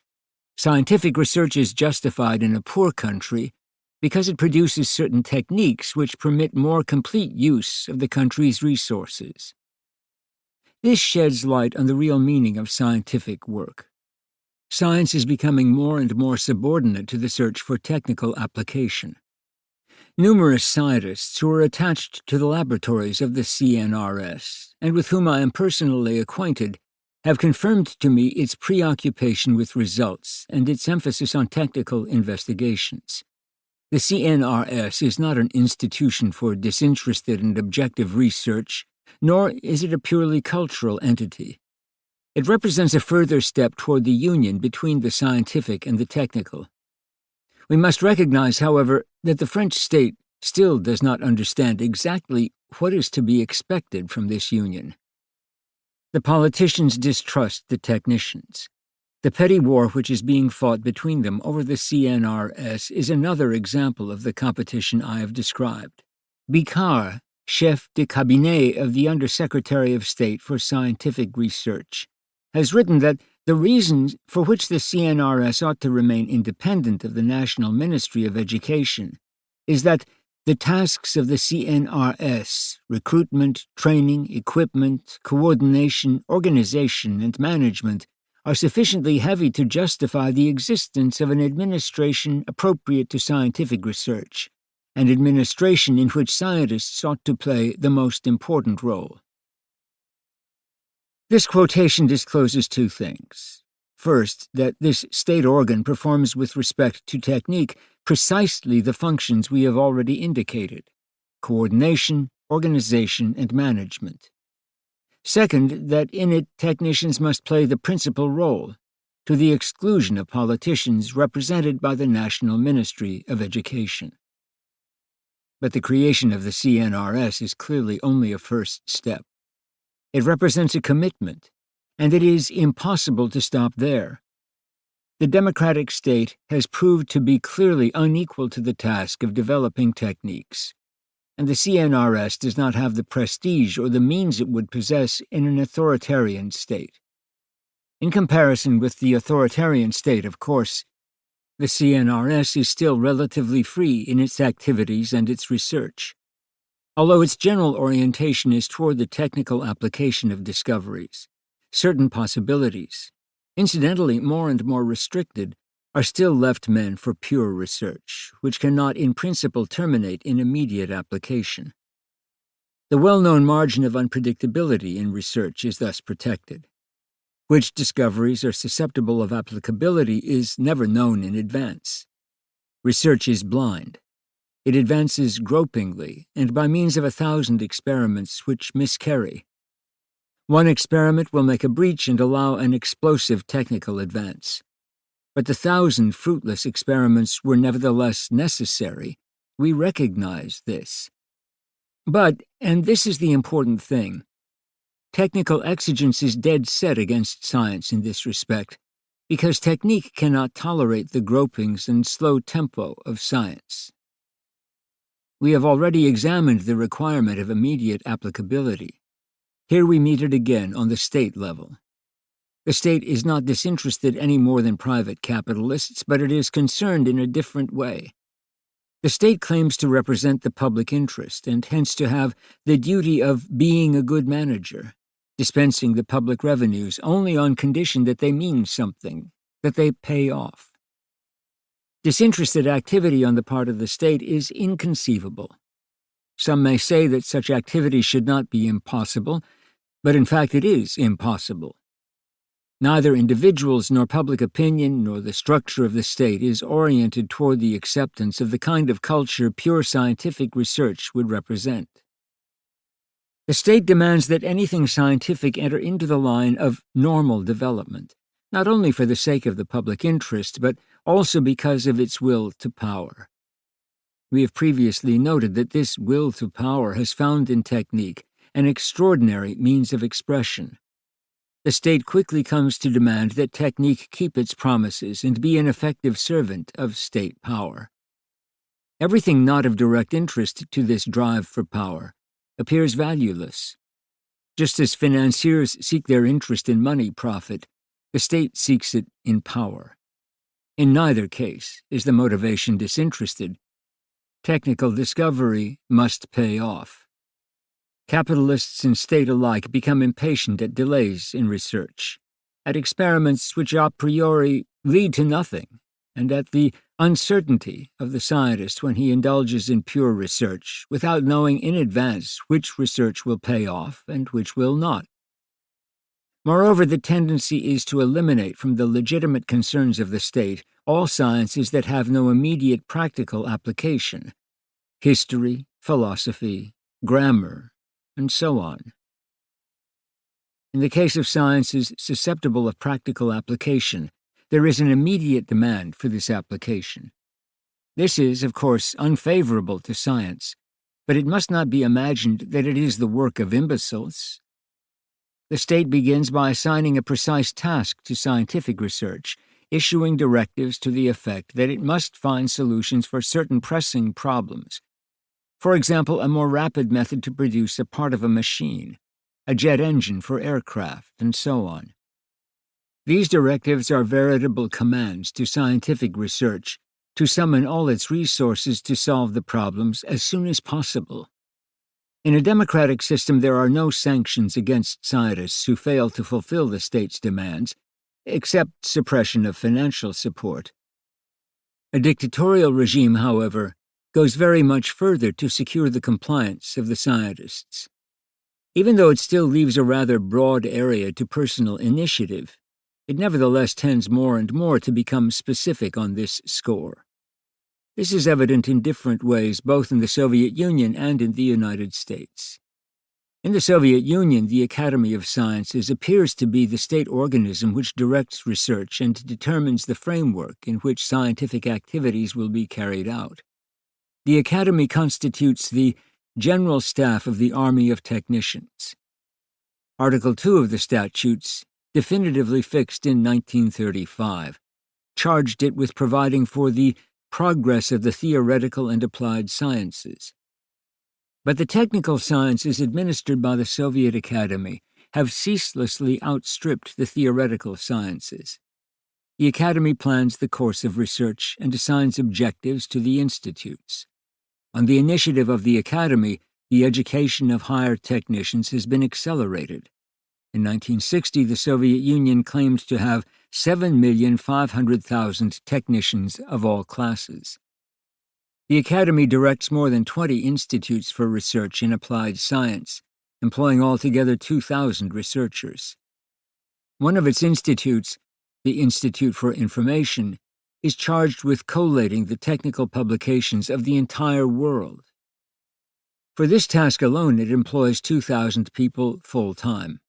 Scientific research is justified in a poor country because it produces certain techniques which permit more complete use of the country's resources. This sheds light on the real meaning of scientific work. Science is becoming more and more subordinate to the search for technical application. Numerous scientists who are attached to the laboratories of the CNRS, and with whom I am personally acquainted, have confirmed to me its preoccupation with results and its emphasis on technical investigations. The CNRS is not an institution for disinterested and objective research, nor is it a purely cultural entity. It represents a further step toward the union between the scientific and the technical. We must recognize, however, that the French state still does not understand exactly what is to be expected from this union. The politicians distrust the technicians. The petty war which is being fought between them over the CNRS is another example of the competition I have described. Bicard, chef de cabinet of the Undersecretary of State for Scientific Research, has written that the reason for which the CNRS ought to remain independent of the National Ministry of Education is that the tasks of the CNRS, recruitment, training, equipment, coordination, organization, and management, are sufficiently heavy to justify the existence of an administration appropriate to scientific research, an administration in which scientists ought to play the most important role. This quotation discloses two things. First, that this state organ performs with respect to technique precisely the functions we have already indicated: coordination, organization, and management. Second, that in it technicians must play the principal role, to the exclusion of politicians represented by the National Ministry of Education. But the creation of the CNRS is clearly only a first step. It represents a commitment, and it is impossible to stop there. The democratic state has proved to be clearly unequal to the task of developing techniques, and the CNRS does not have the prestige or the means it would possess in an authoritarian state. In comparison with the authoritarian state, of course, the CNRS is still relatively free in its activities and its research. Although its general orientation is toward the technical application of discoveries, certain possibilities, incidentally more and more restricted, are still left men for pure research, which cannot in principle terminate in immediate application. The well-known margin of unpredictability in research is thus protected. Which discoveries are susceptible of applicability is never known in advance. Research is blind. It advances gropingly and by means of 1,000 experiments which miscarry. One experiment will make a breach and allow an explosive technical advance. But the 1,000 fruitless experiments were nevertheless necessary. We recognize this. But, and this is the important thing, technical exigence is dead set against science in this respect, because technique cannot tolerate the gropings and slow tempo of science. We have already examined the requirement of immediate applicability. Here we meet it again on the state level. The state is not disinterested any more than private capitalists, but it is concerned in a different way. The state claims to represent the public interest, and hence to have the duty of being a good manager, dispensing the public revenues only on condition that they mean something, that they pay off. Disinterested activity on the part of the state is inconceivable. Some may say that such activity should not be impossible, but in fact it is impossible. Neither individuals nor public opinion nor the structure of the state is oriented toward the acceptance of the kind of culture pure scientific research would represent. The state demands that anything scientific enter into the line of normal development, not only for the sake of the public interest, but also because of its will to power. We have previously noted that this will to power has found in technique an extraordinary means of expression. The state quickly comes to demand that technique keep its promises and be an effective servant of state power. Everything not of direct interest to this drive for power appears valueless. Just as financiers seek their interest in money profit, the state seeks it in power. In neither case is the motivation disinterested. Technical discovery must pay off. Capitalists and state alike become impatient at delays in research, at experiments which a priori lead to nothing, and at the uncertainty of the scientist when he indulges in pure research without knowing in advance which research will pay off and which will not. Moreover, the tendency is to eliminate from the legitimate concerns of the state all sciences that have no immediate practical application: history, philosophy, grammar, and so on. In the case of sciences susceptible of practical application, there is an immediate demand for this application. This is, of course, unfavorable to science, but it must not be imagined that it is the work of imbeciles. The state begins by assigning a precise task to scientific research, issuing directives to the effect that it must find solutions for certain pressing problems. For example, a more rapid method to produce a part of a machine, a jet engine for aircraft, and so on. These directives are veritable commands to scientific research to summon all its resources to solve the problems as soon as possible. In a democratic system, there are no sanctions against scientists who fail to fulfill the state's demands, except suppression of financial support. A dictatorial regime, however, goes very much further to secure the compliance of the scientists. Even though it still leaves a rather broad area to personal initiative, it nevertheless tends more and more to become specific on this score. This is evident in different ways both in the Soviet Union and in the United States. In the Soviet Union, the Academy of Sciences appears to be the state organism which directs research and determines the framework in which scientific activities will be carried out. The Academy constitutes the General Staff of the Army of Technicians. Article 2 of the statutes, definitively fixed in 1935, charged it with providing for the progress of the theoretical and applied sciences. But the technical sciences administered by the Soviet Academy have ceaselessly outstripped the theoretical sciences. The Academy plans the course of research and assigns objectives to the institutes. On the initiative of the Academy, the education of higher technicians has been accelerated. In 1960, the Soviet Union claimed to have 7,500,000 technicians of all classes. The Academy directs more than 20 institutes for research in applied science, employing altogether 2,000 researchers. One of its institutes, the Institute for Information, is charged with collating the technical publications of the entire world. For this task alone, it employs 2,000 people full-time.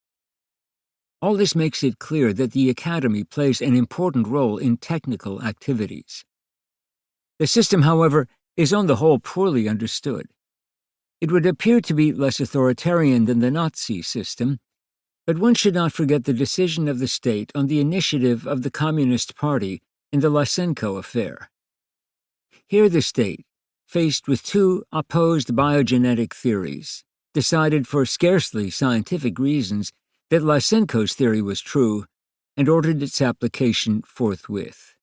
All this makes it clear that the Academy plays an important role in technical activities. The system, however, is on the whole poorly understood. It would appear to be less authoritarian than the Nazi system, but one should not forget the decision of the state on the initiative of the Communist Party in the Lysenko affair. Here the state, faced with two opposed biogenetic theories, decided for scarcely scientific reasons that Lysenko's theory was true and ordered its application forthwith.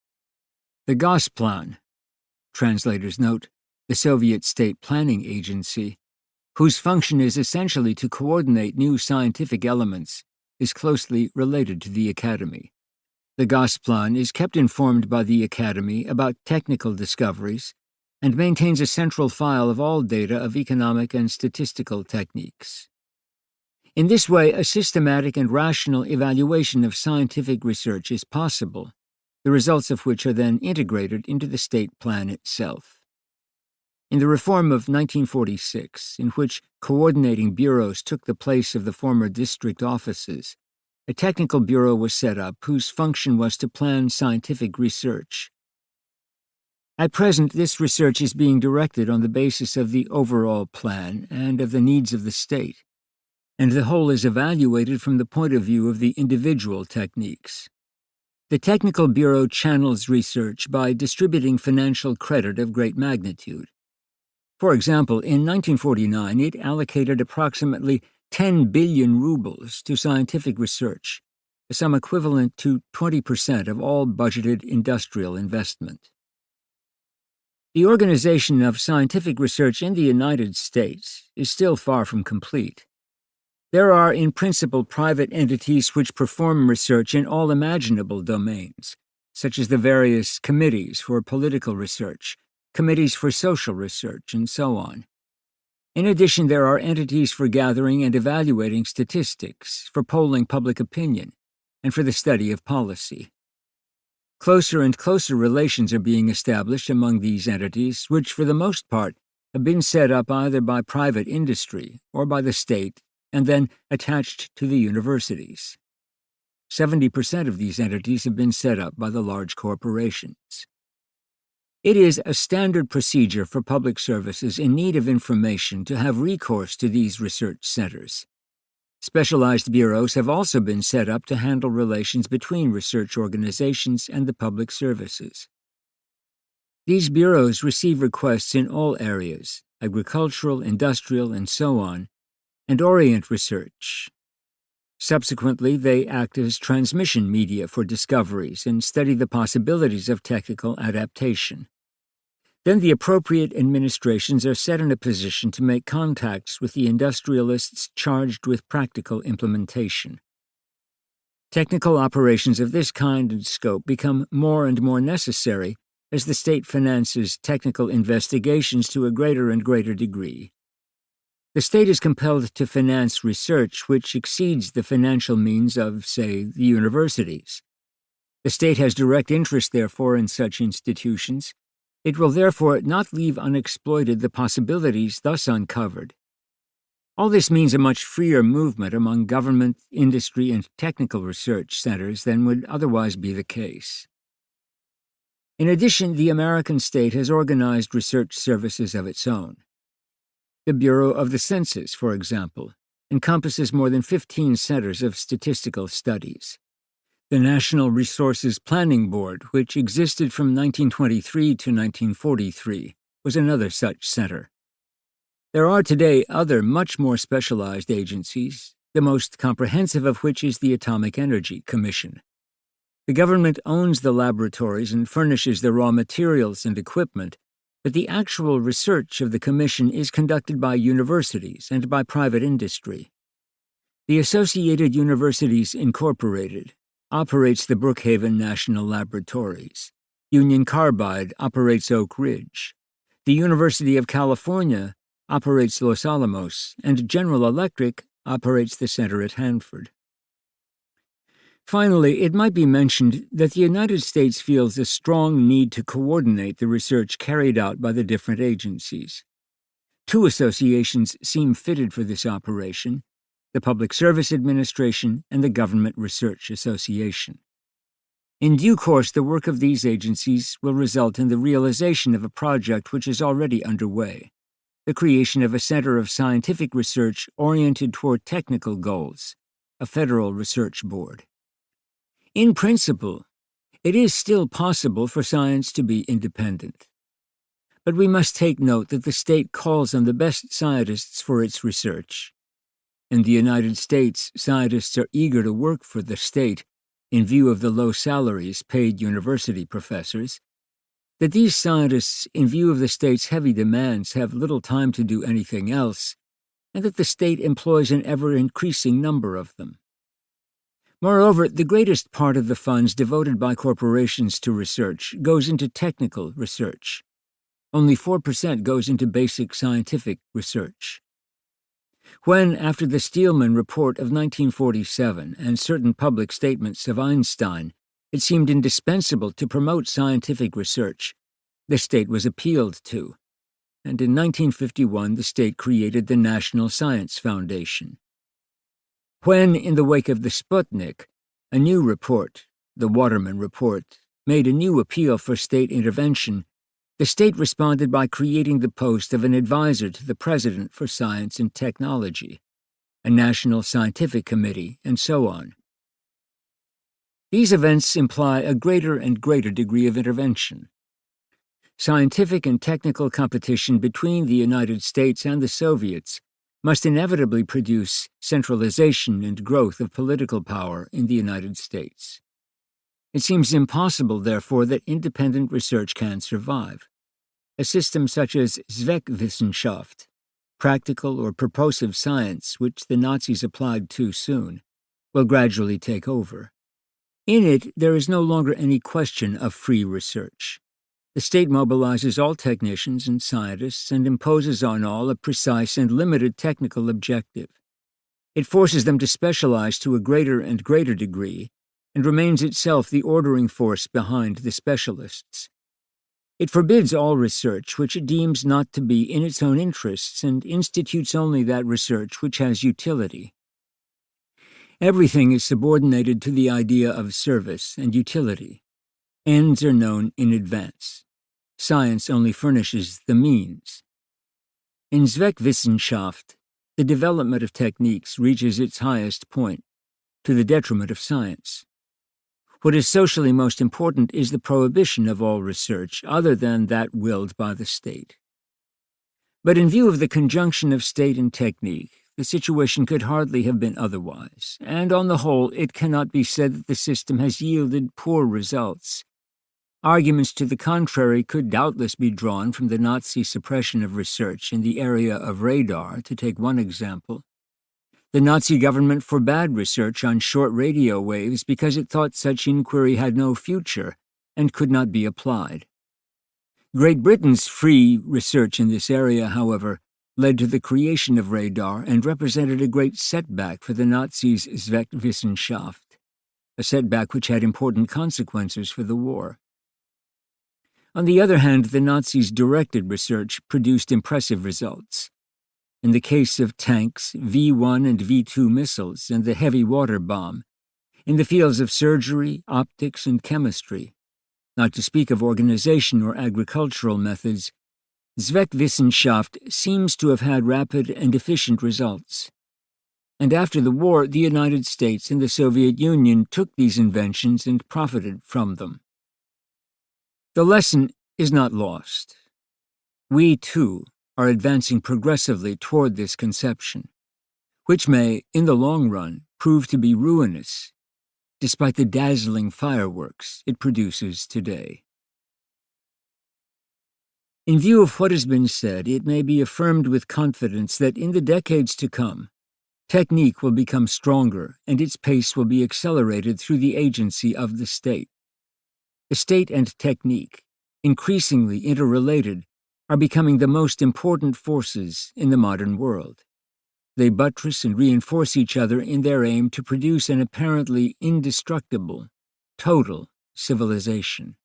The Gosplan, translators note, the Soviet state planning agency, whose function is essentially to coordinate new scientific elements, is closely related to the Academy. The Gosplan is kept informed by the Academy about technical discoveries and maintains a central file of all data of economic and statistical techniques. In this way, a systematic and rational evaluation of scientific research is possible, the results of which are then integrated into the state plan itself. In the reform of 1946, in which coordinating bureaus took the place of the former district offices, a technical bureau was set up whose function was to plan scientific research. At present, this research is being directed on the basis of the overall plan and of the needs of the state, and the whole is evaluated from the point of view of the individual techniques. The Technical Bureau channels research by distributing financial credit of great magnitude. For example, in 1949 it allocated approximately 10 billion rubles to scientific research, a sum equivalent to 20% of all budgeted industrial investment. The organization of scientific research in the United States is still far from complete. There are in principle private entities which perform research in all imaginable domains, such as the various committees for political research, committees for social research, and so on. In addition, there are entities for gathering and evaluating statistics, for polling public opinion, and for the study of policy. Closer and closer relations are being established among these entities, which for the most part have been set up either by private industry or by the state and then attached to the universities. 70% of these entities have been set up by the large corporations. It is a standard procedure for public services in need of information to have recourse to these research centers. Specialized bureaus have also been set up to handle relations between research organizations and the public services. These bureaus receive requests in all areas, agricultural, industrial, and so on, and orient research. Subsequently, they act as transmission media for discoveries and study the possibilities of technical adaptation. Then the appropriate administrations are set in a position to make contacts with the industrialists charged with practical implementation. Technical operations of this kind and scope become more and more necessary as the state finances technical investigations to a greater and greater degree. The state is compelled to finance research which exceeds the financial means of, say, the universities. The state has direct interest, therefore, in such institutions. It will therefore not leave unexploited the possibilities thus uncovered. All this means a much freer movement among government, industry, and technical research centers than would otherwise be the case. In addition, the American state has organized research services of its own. The Bureau of the Census, for example, encompasses more than 15 centers of statistical studies. The National Resources Planning Board, which existed from 1923 to 1943, was another such center. There are today other much more specialized agencies, the most comprehensive of which is the Atomic Energy Commission. The government owns the laboratories and furnishes the raw materials and equipment, but the actual research of the Commission is conducted by universities and by private industry. The Associated Universities Incorporated operates the Brookhaven National Laboratories. Union Carbide operates Oak Ridge. The University of California operates Los Alamos, and General Electric operates the center at Hanford. Finally, it might be mentioned that the United States feels a strong need to coordinate the research carried out by the different agencies. Two associations seem fitted for this operation: the Public Service Administration and the Government Research Association. In due course, the work of these agencies will result in the realization of a project which is already underway: the creation of a center of scientific research oriented toward technical goals, a federal research board. In principle, it is still possible for science to be independent. But we must take note that the state calls on the best scientists for its research. In the United States, scientists are eager to work for the state in view of the low salaries paid university professors, that these scientists, in view of the state's heavy demands, have little time to do anything else, and that the state employs an ever-increasing number of them. Moreover, the greatest part of the funds devoted by corporations to research goes into technical research. Only 4% goes into basic scientific research. When, after the Steelman Report of 1947 and certain public statements of Einstein, it seemed indispensable to promote scientific research, the state was appealed to, and in 1951 the state created the National Science Foundation. When, in the wake of the Sputnik, a new report, the Waterman Report, made a new appeal for state intervention, the state responded by creating the post of an advisor to the President for Science and Technology, a National Scientific Committee, and so on. These events imply a greater and greater degree of intervention. Scientific and technical competition between the United States and the Soviets must inevitably produce centralization and growth of political power in the United States. It seems impossible, therefore, that independent research can survive. A system such as Zweckwissenschaft, practical or purposive science, which the Nazis applied too soon, will gradually take over. In it, there is no longer any question of free research. The state mobilizes all technicians and scientists and imposes on all a precise and limited technical objective. It forces them to specialize to a greater and greater degree, and remains itself the ordering force behind the specialists. It forbids all research which it deems not to be in its own interests and institutes only that research which has utility. Everything is subordinated to the idea of service and utility. Ends are known in advance. Science only furnishes the means. In Zweckwissenschaft, the development of techniques reaches its highest point, to the detriment of science. What is socially most important is the prohibition of all research other than that willed by the state. But in view of the conjunction of state and technique, the situation could hardly have been otherwise, and on the whole it cannot be said that the system has yielded poor results. Arguments to the contrary could doubtless be drawn from the Nazi suppression of research in the area of radar, to take one example. The Nazi government forbade research on short radio waves because it thought such inquiry had no future and could not be applied. Great Britain's free research in this area, however, led to the creation of radar and represented a great setback for the Nazis' Zweckwissenschaft, a setback which had important consequences for the war. On the other hand, the Nazis' directed research produced impressive results. In the case of tanks, V-1 and V-2 missiles, and the heavy water bomb, in the fields of surgery, optics, and chemistry, not to speak of organization or agricultural methods, Zweckwissenschaft seems to have had rapid and efficient results. And after the war, the United States and the Soviet Union took these inventions and profited from them. The lesson is not lost. We, too, are advancing progressively toward this conception, which may, in the long run, prove to be ruinous, despite the dazzling fireworks it produces today. In view of what has been said, it may be affirmed with confidence that in the decades to come, technique will become stronger and its pace will be accelerated through the agency of the state. The state and technique, increasingly interrelated, are becoming the most important forces in the modern world. They buttress and reinforce each other in their aim to produce an apparently indestructible, total civilization.